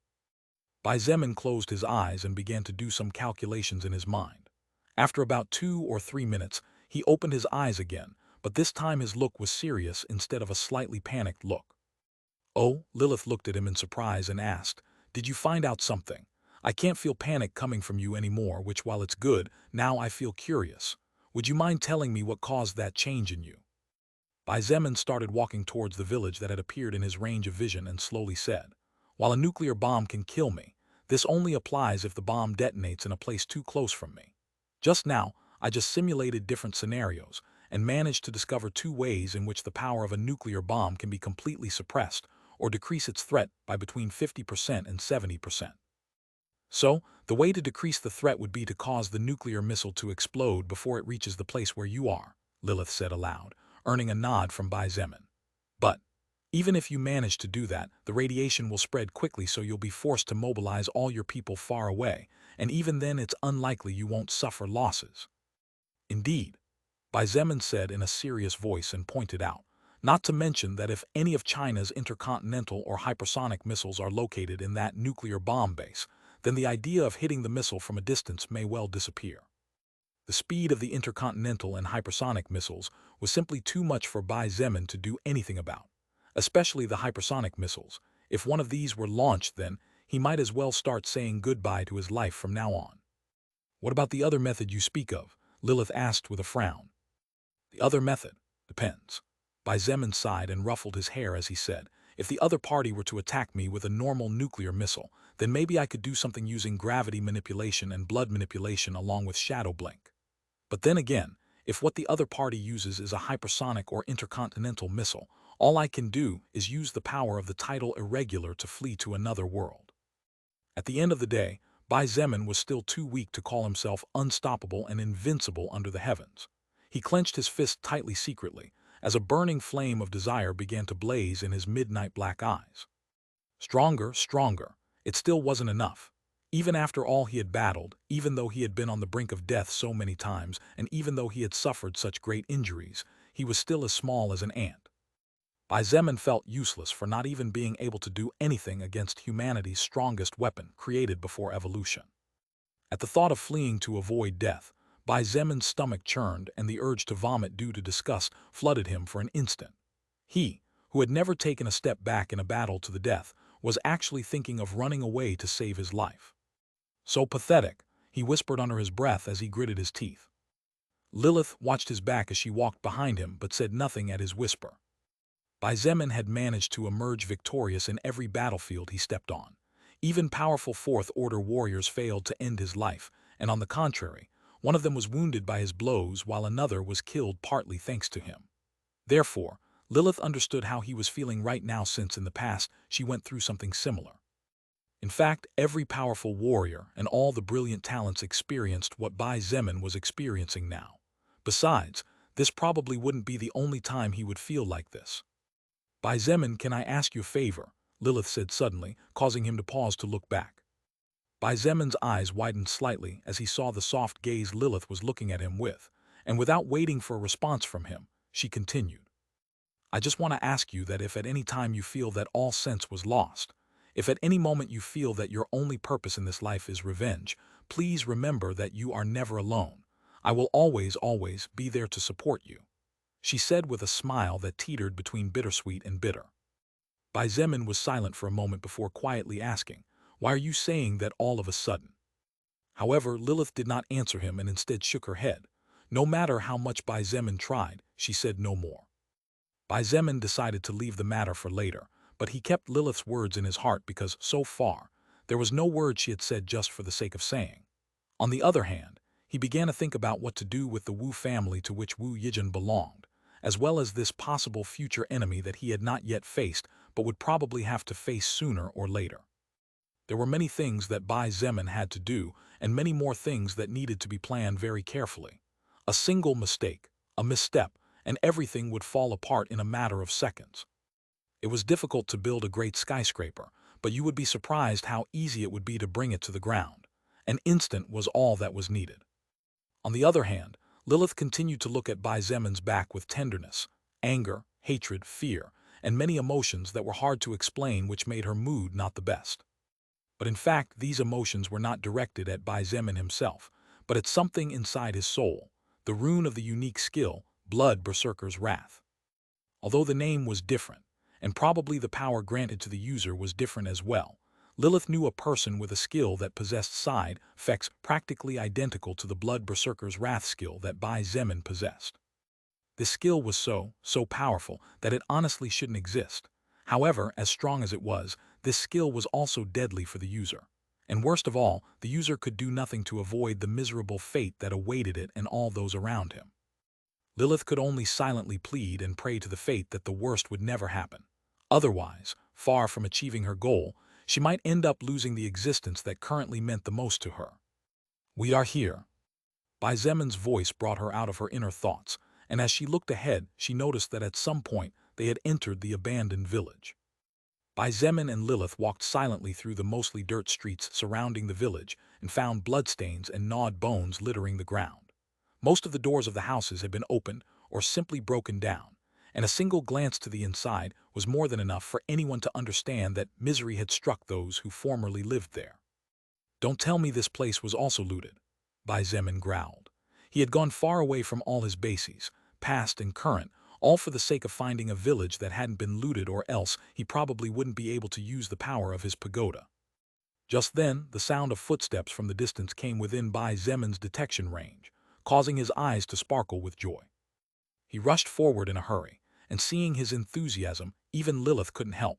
Bai Zemin closed his eyes and began to do some calculations in his mind. After about 2 or 3 minutes, he opened his eyes again, but this time his look was serious instead of a slightly panicked look. Oh, Lilith looked at him in surprise and asked, did you find out something? I can't feel panic coming from you anymore, which while it's good, now I feel curious. Would you mind telling me what caused that change in you? Bai Zemin started walking towards the village that had appeared in his range of vision and slowly said, while a nuclear bomb can kill me, this only applies if the bomb detonates in a place too close from me. Just now, I just simulated different scenarios and managed to discover 2 ways in which the power of a nuclear bomb can be completely suppressed or decrease its threat by between 50% and 70%. So, the way to decrease the threat would be to cause the nuclear missile to explode before it reaches the place where you are, Lilith said aloud, earning a nod from Bai Zemin. But, even if you manage to do that, the radiation will spread quickly, so you'll be forced to mobilize all your people far away, and even then it's unlikely you won't suffer losses. Indeed, Bai Zemin said in a serious voice and pointed out, not to mention that if any of China's intercontinental or hypersonic missiles are located in that nuclear bomb base, then the idea of hitting the missile from a distance may well disappear. The speed of the intercontinental and hypersonic missiles was simply too much for Bai Zemin to do anything about, especially the hypersonic missiles. If one of these were launched, then he might as well start saying goodbye to his life from now on. What about the other method you speak of? Lilith asked with a frown. The other method depends. Bai Zemin sighed and ruffled his hair as he said, If the other party were to attack me with a normal nuclear missile, then maybe I could do something using gravity manipulation and blood manipulation along with shadow blink. But then again, if what the other party uses is a hypersonic or intercontinental missile, all I can do is use the power of the tidal irregular to flee to another world. At the end of the day, Bai Zemin was still too weak to call himself unstoppable and invincible under the heavens. He clenched his fist tightly secretly, as a burning flame of desire began to blaze in his midnight black eyes. Stronger, stronger. It still wasn't enough. Even after all he had battled, even though he had been on the brink of death so many times, and even though he had suffered such great injuries, he was still as small as an ant. Bai Zemin felt useless for not even being able to do anything against humanity's strongest weapon created before evolution. At the thought of fleeing to avoid death, Bai Zemin's stomach churned and the urge to vomit due to disgust flooded him for an instant. He, who had never taken a step back in a battle to the death, was actually thinking of running away to save his life. So pathetic, he whispered under his breath as he gritted his teeth. Lilith watched his back as she walked behind him but said nothing at his whisper. Bai Zemin had managed to emerge victorious in every battlefield he stepped on. Even powerful Fourth Order warriors failed to end his life, and on the contrary, one of them was wounded by his blows while another was killed partly thanks to him. Therefore, Lilith understood how he was feeling right now since in the past she went through something similar. In fact, every powerful warrior and all the brilliant talents experienced what Bai Zemin was experiencing now. Besides, this probably wouldn't be the only time he would feel like this. Bai Zemin, can I ask you a favor? Lilith said suddenly, causing him to pause to look back. Bai Zemin's eyes widened slightly as he saw the soft gaze Lilith was looking at him with, and without waiting for a response from him, she continued. I just want to ask you that if at any time you feel that all sense was lost, if at any moment you feel that your only purpose in this life is revenge, please remember that you are never alone. I will always, always be there to support you, she said with a smile that teetered between bittersweet and bitter. Bai Zemin was silent for a moment before quietly asking, why are you saying that all of a sudden? However, Lilith did not answer him and instead shook her head. No matter how much Bai Zemin tried, she said no more. Bai Zemin decided to leave the matter for later, but he kept Lilith's words in his heart because, so far, there was no word she had said just for the sake of saying. On the other hand, he began to think about what to do with the Wu family to which Wu Yijin belonged, as well as this possible future enemy that he had not yet faced but would probably have to face sooner or later. There were many things that Bai Zemin had to do, and many more things that needed to be planned very carefully. A single mistake, a misstep, and everything would fall apart in a matter of seconds. It was difficult to build a great skyscraper, but you would be surprised how easy it would be to bring it to the ground. An instant was all that was needed. On the other hand, Lilith continued to look at Bai Zemin's back with tenderness, anger, hatred, fear, and many emotions that were hard to explain, which made her mood not the best. But in fact, these emotions were not directed at Bai Zemin himself, but at something inside his soul, the rune of the unique skill, Blood Berserker's Wrath. Although the name was different, and probably the power granted to the user was different as well, Lilith knew a person with a skill that possessed side effects practically identical to the Blood Berserker's Wrath skill that Bai Zemin possessed. This skill was so powerful that it honestly shouldn't exist. However, as strong as it was, this skill was also deadly for the user. And worst of all, the user could do nothing to avoid the miserable fate that awaited it and all those around him. Lilith could only silently plead and pray to the fate that the worst would never happen. Otherwise, far from achieving her goal, she might end up losing the existence that currently meant the most to her. We are here. Bai Zemin's voice brought her out of her inner thoughts, and as she looked ahead, she noticed that at some point they had entered the abandoned village. Bai Zemin and Lilith walked silently through the mostly dirt streets surrounding the village and found bloodstains and gnawed bones littering the ground. Most of the doors of the houses had been opened or simply broken down, and a single glance to the inside was more than enough for anyone to understand that misery had struck those who formerly lived there. Don't tell me this place was also looted, Bai Zemin growled. He had gone far away from all his bases, past and current, all for the sake of finding a village that hadn't been looted, or else he probably wouldn't be able to use the power of his pagoda. Just then, the sound of footsteps from the distance came within Bai Zemin's detection range, causing his eyes to sparkle with joy. He rushed forward in a hurry, and seeing his enthusiasm, even Lilith couldn't help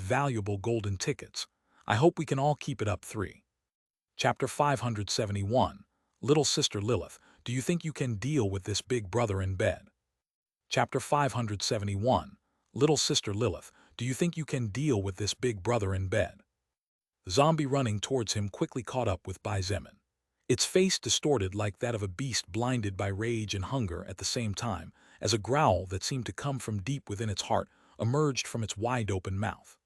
valuable golden tickets. I hope we can all keep it up. 3. Chapter 571. Little Sister Lilith, do you think you can deal with this big brother in bed? Chapter 571. Little Sister Lilith, do you think you can deal with this big brother in bed? The zombie running towards him quickly caught up with Bai Zemin. Its face distorted like that of a beast blinded by rage and hunger at the same time, as a growl that seemed to come from deep within its heart emerged from its wide-open mouth.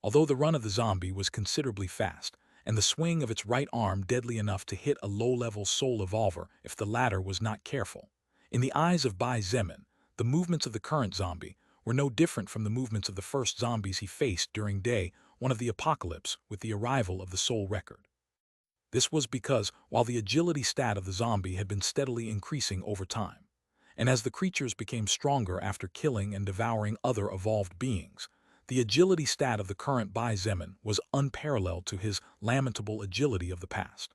Although the run of the zombie was considerably fast, and the swing of its right arm deadly enough to hit a low-level soul evolver if the latter was not careful, in the eyes of Bai Zemin, the movements of the current zombie were no different from the movements of the first zombies he faced during day one of the apocalypse with the arrival of the soul record. This was because, while the agility stat of the zombie had been steadily increasing over time, and as the creatures became stronger after killing and devouring other evolved beings, the agility stat of the current Bai Zemin was unparalleled to his lamentable agility of the past.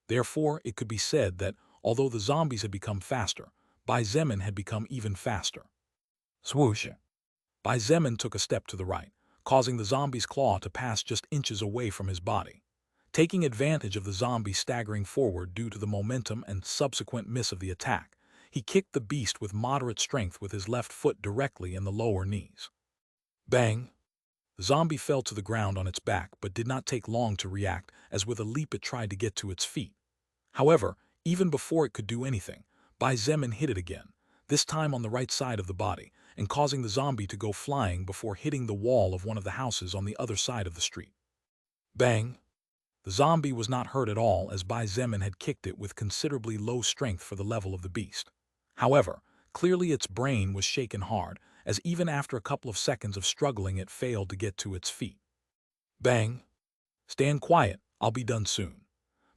Therefore, it could be said that, although the zombies had become faster, Bai Zemin had become even faster. Swoosh! Bai Zemin took a step to the right, causing the zombie's claw to pass just inches away from his body. Taking advantage of the zombie staggering forward due to the momentum and subsequent miss of the attack, he kicked the beast with moderate strength with his left foot directly in the lower knees. Bang! The zombie fell to the ground on its back but did not take long to react, as with a leap it tried to get to its feet. However, even before it could do anything, Bai Zemin hit it again, this time on the right side of the body, and causing the zombie to go flying before hitting the wall of one of the houses on the other side of the street. Bang! The zombie was not hurt at all, as Bai Zemin had kicked it with considerably low strength for the level of the beast. However, clearly its brain was shaken hard, as even after a couple of seconds of struggling it failed to get to its feet. Bang! Stand quiet, I'll be done soon.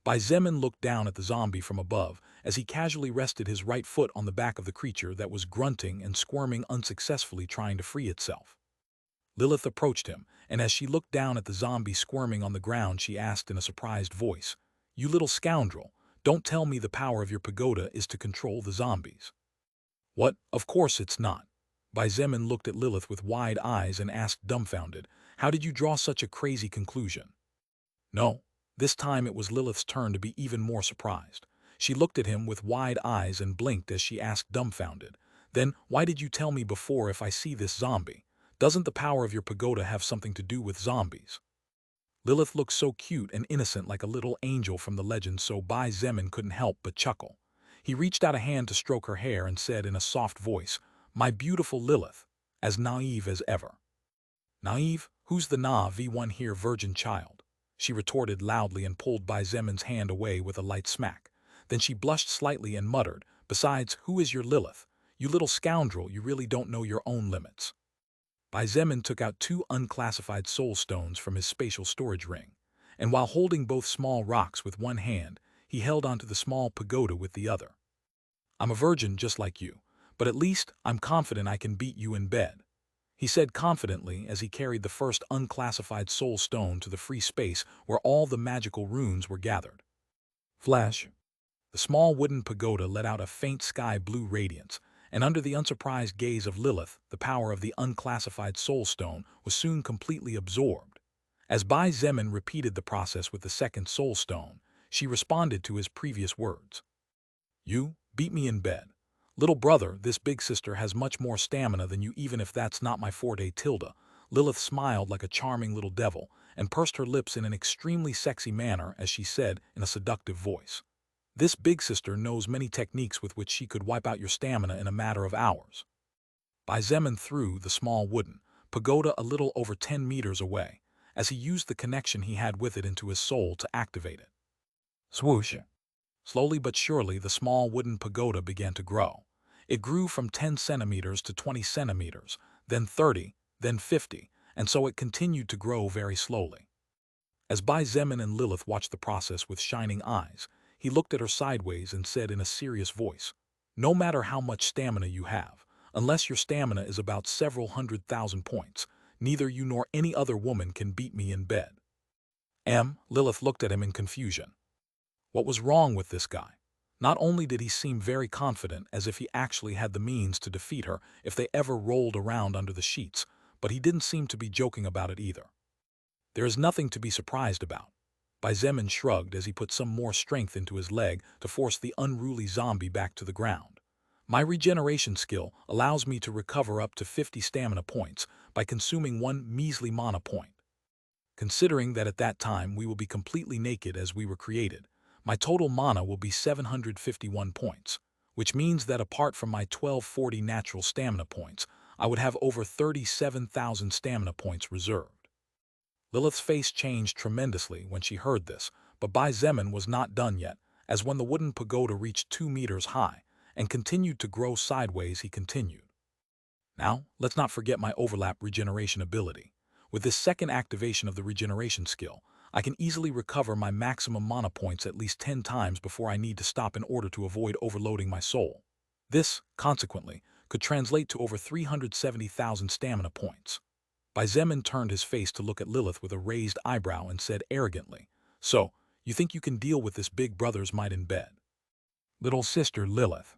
Bai Zemin looked down at the zombie from above as he casually rested his right foot on the back of the creature that was grunting and squirming unsuccessfully trying to free itself. Lilith approached him, and as she looked down at the zombie squirming on the ground, she asked in a surprised voice, "You little scoundrel, don't tell me the power of your pagoda is to control the zombies." "What? Of course it's not." Bai Zemin looked at Lilith with wide eyes and asked dumbfounded, "How did you draw such a crazy conclusion?" No, this time it was Lilith's turn to be even more surprised. She looked at him with wide eyes and blinked as she asked dumbfounded, "Then why did you tell me before if I see this zombie? Doesn't the power of your pagoda have something to do with zombies?" Lilith looked so cute and innocent like a little angel from the legend, so Bai Zemin couldn't help but chuckle. He reached out a hand to stroke her hair and said in a soft voice, "My beautiful Lilith," as naive as ever. "Naive? Who's the V1 here, virgin child?" she retorted loudly and pulled Bai Zemin's hand away with a light smack. Then she blushed slightly and muttered, "Besides, who is your Lilith? You little scoundrel, you really don't know your own limits." Bai Zemin took out 2 unclassified soul stones from his spatial storage ring, and while holding both small rocks with one hand, he held onto the small pagoda with the other. "I'm a virgin just like you, but at least I'm confident I can beat you in bed," he said confidently as he carried the first unclassified soul stone to the free space where all the magical runes were gathered. Flash! The small wooden pagoda let out a faint sky-blue radiance, and under the unsurprised gaze of Lilith, the power of the unclassified soul stone was soon completely absorbed. As Bai Zemin repeated the process with the second soul stone, she responded to his previous words. "You beat me in bed. Little brother, this big sister has much more stamina than you, even if that's not my forte, Tilda." Lilith smiled like a charming little devil and pursed her lips in an extremely sexy manner as she said in a seductive voice, "This big sister knows many techniques with which she could wipe out your stamina in a matter of hours." Bai Zemin threw the small wooden pagoda a little over 10 meters away, as he used the connection he had with it into his soul to activate it. Swoosh! Slowly but surely, the small wooden pagoda began to grow. It grew from 10 centimeters to 20 centimeters, then 30, then 50, and so it continued to grow very slowly. As Bai Zemin and Lilith watched the process with shining eyes, he looked at her sideways and said in a serious voice, "No matter how much stamina you have, unless your stamina is about several 100,000 points, neither you nor any other woman can beat me in bed." Lilith looked at him in confusion. What was wrong with this guy? Not only did he seem very confident, as if he actually had the means to defeat her if they ever rolled around under the sheets, but he didn't seem to be joking about it either. "There is nothing to be surprised about." Bai Zemin shrugged as he put some more strength into his leg to force the unruly zombie back to the ground. "My regeneration skill allows me to recover up to 50 stamina points by consuming one measly mana point. Considering that at that time we will be completely naked as we were created, my total mana will be 751 points, which means that apart from my 1240 natural stamina points, I would have over 37,000 stamina points reserved." Lilith's face changed tremendously when she heard this, but Bai Zemin was not done yet, as when the wooden pagoda reached 2 meters high and continued to grow sideways, he continued, "Now, let's not forget my overlap regeneration ability. With this second activation of the regeneration skill, I can easily recover my maximum mana points at least 10 times before I need to stop in order to avoid overloading my soul. This, consequently, could translate to over 370,000 stamina points." Bai Zemin turned his face to look at Lilith with a raised eyebrow and said arrogantly, "So, you think you can deal with this big brother's might in bed?" "Little sister Lilith."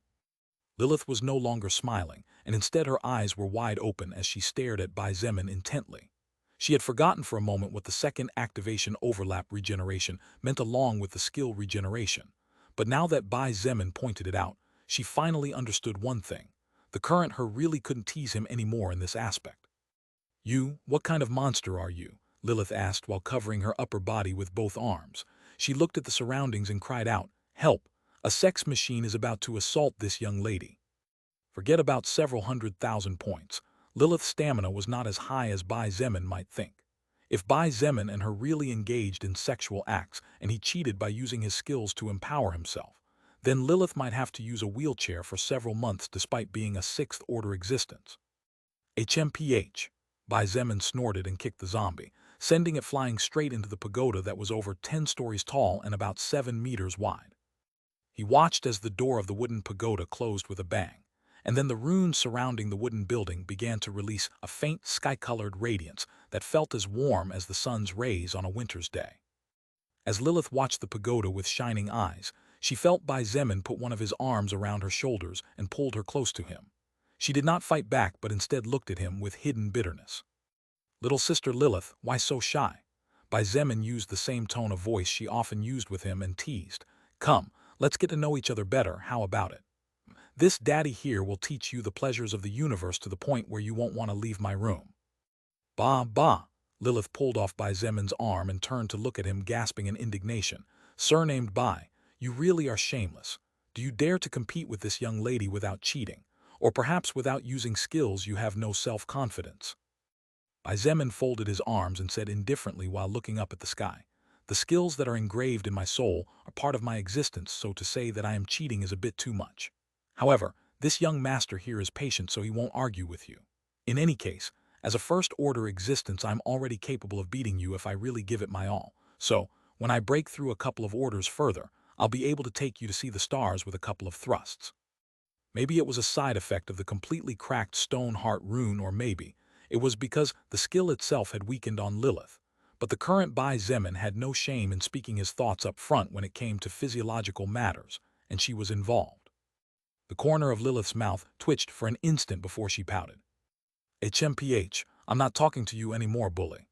Lilith was no longer smiling, and instead her eyes were wide open as she stared at Bai Zemin intently. She had forgotten for a moment what the second activation overlap regeneration meant along with the skill regeneration, but now that Bai Zemin pointed it out, she finally understood one thing: the current her really couldn't tease him anymore in this aspect. What kind of monster are you?" Lilith asked while covering her upper body with both arms. She looked at the surroundings and cried out, "Help! A sex machine is about to assault this young lady." Forget about several 100,000 points. Lilith's stamina was not as high as Bai Zemin might think. If Bai Zemin and her really engaged in sexual acts and he cheated by using his skills to empower himself, then Lilith might have to use a wheelchair for several months despite being a sixth-order existence. HMPH. Bai Zemin snorted and kicked the zombie, sending it flying straight into the pagoda that was over 10 stories tall and about 7 meters wide. He watched as the door of the wooden pagoda closed with a bang, and then the runes surrounding the wooden building began to release a faint sky-colored radiance that felt as warm as the sun's rays on a winter's day. As Lilith watched the pagoda with shining eyes, she felt Bai Zemin put one of his arms around her shoulders and pulled her close to him. She did not fight back but instead looked at him with hidden bitterness. "Little sister Lilith, why so shy?" Bai Zemin used the same tone of voice she often used with him and teased, "Come, let's get to know each other better, how about it? This daddy here will teach you the pleasures of the universe to the point where you won't want to leave my room." Bah. Lilith pulled off Bai Zemin's arm and turned to look at him, gasping in indignation. "Surnamed Bai, you really are shameless. Do you dare to compete with this young lady without cheating? Or perhaps without using skills you have no self-confidence?" Bai Zemin folded his arms and said indifferently while looking up at the sky, "The skills that are engraved in my soul are part of my existence, so to say that I am cheating is a bit too much. However, this young master here is patient, so he won't argue with you. In any case, as a first-order existence, I'm already capable of beating you if I really give it my all. So, when I break through a couple of orders further, I'll be able to take you to see the stars with a couple of thrusts." Maybe it was a side effect of the completely cracked stone heart rune, or maybe it was because the skill itself had weakened on Lilith. But the current Bai Zemin had no shame in speaking his thoughts up front when it came to physiological matters, and she was involved. The corner of Lilith's mouth twitched for an instant before she pouted. "HMPH, I'm not talking to you anymore, bully."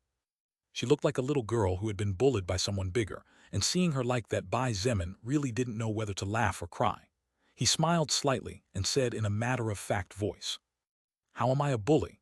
She looked like a little girl who had been bullied by someone bigger, and seeing her like that, Bai Zemin really didn't know whether to laugh or cry. He smiled slightly and said in a matter-of-fact voice, "How am I a bully?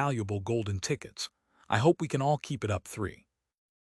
valuable golden tickets. I hope we can all keep it up 3.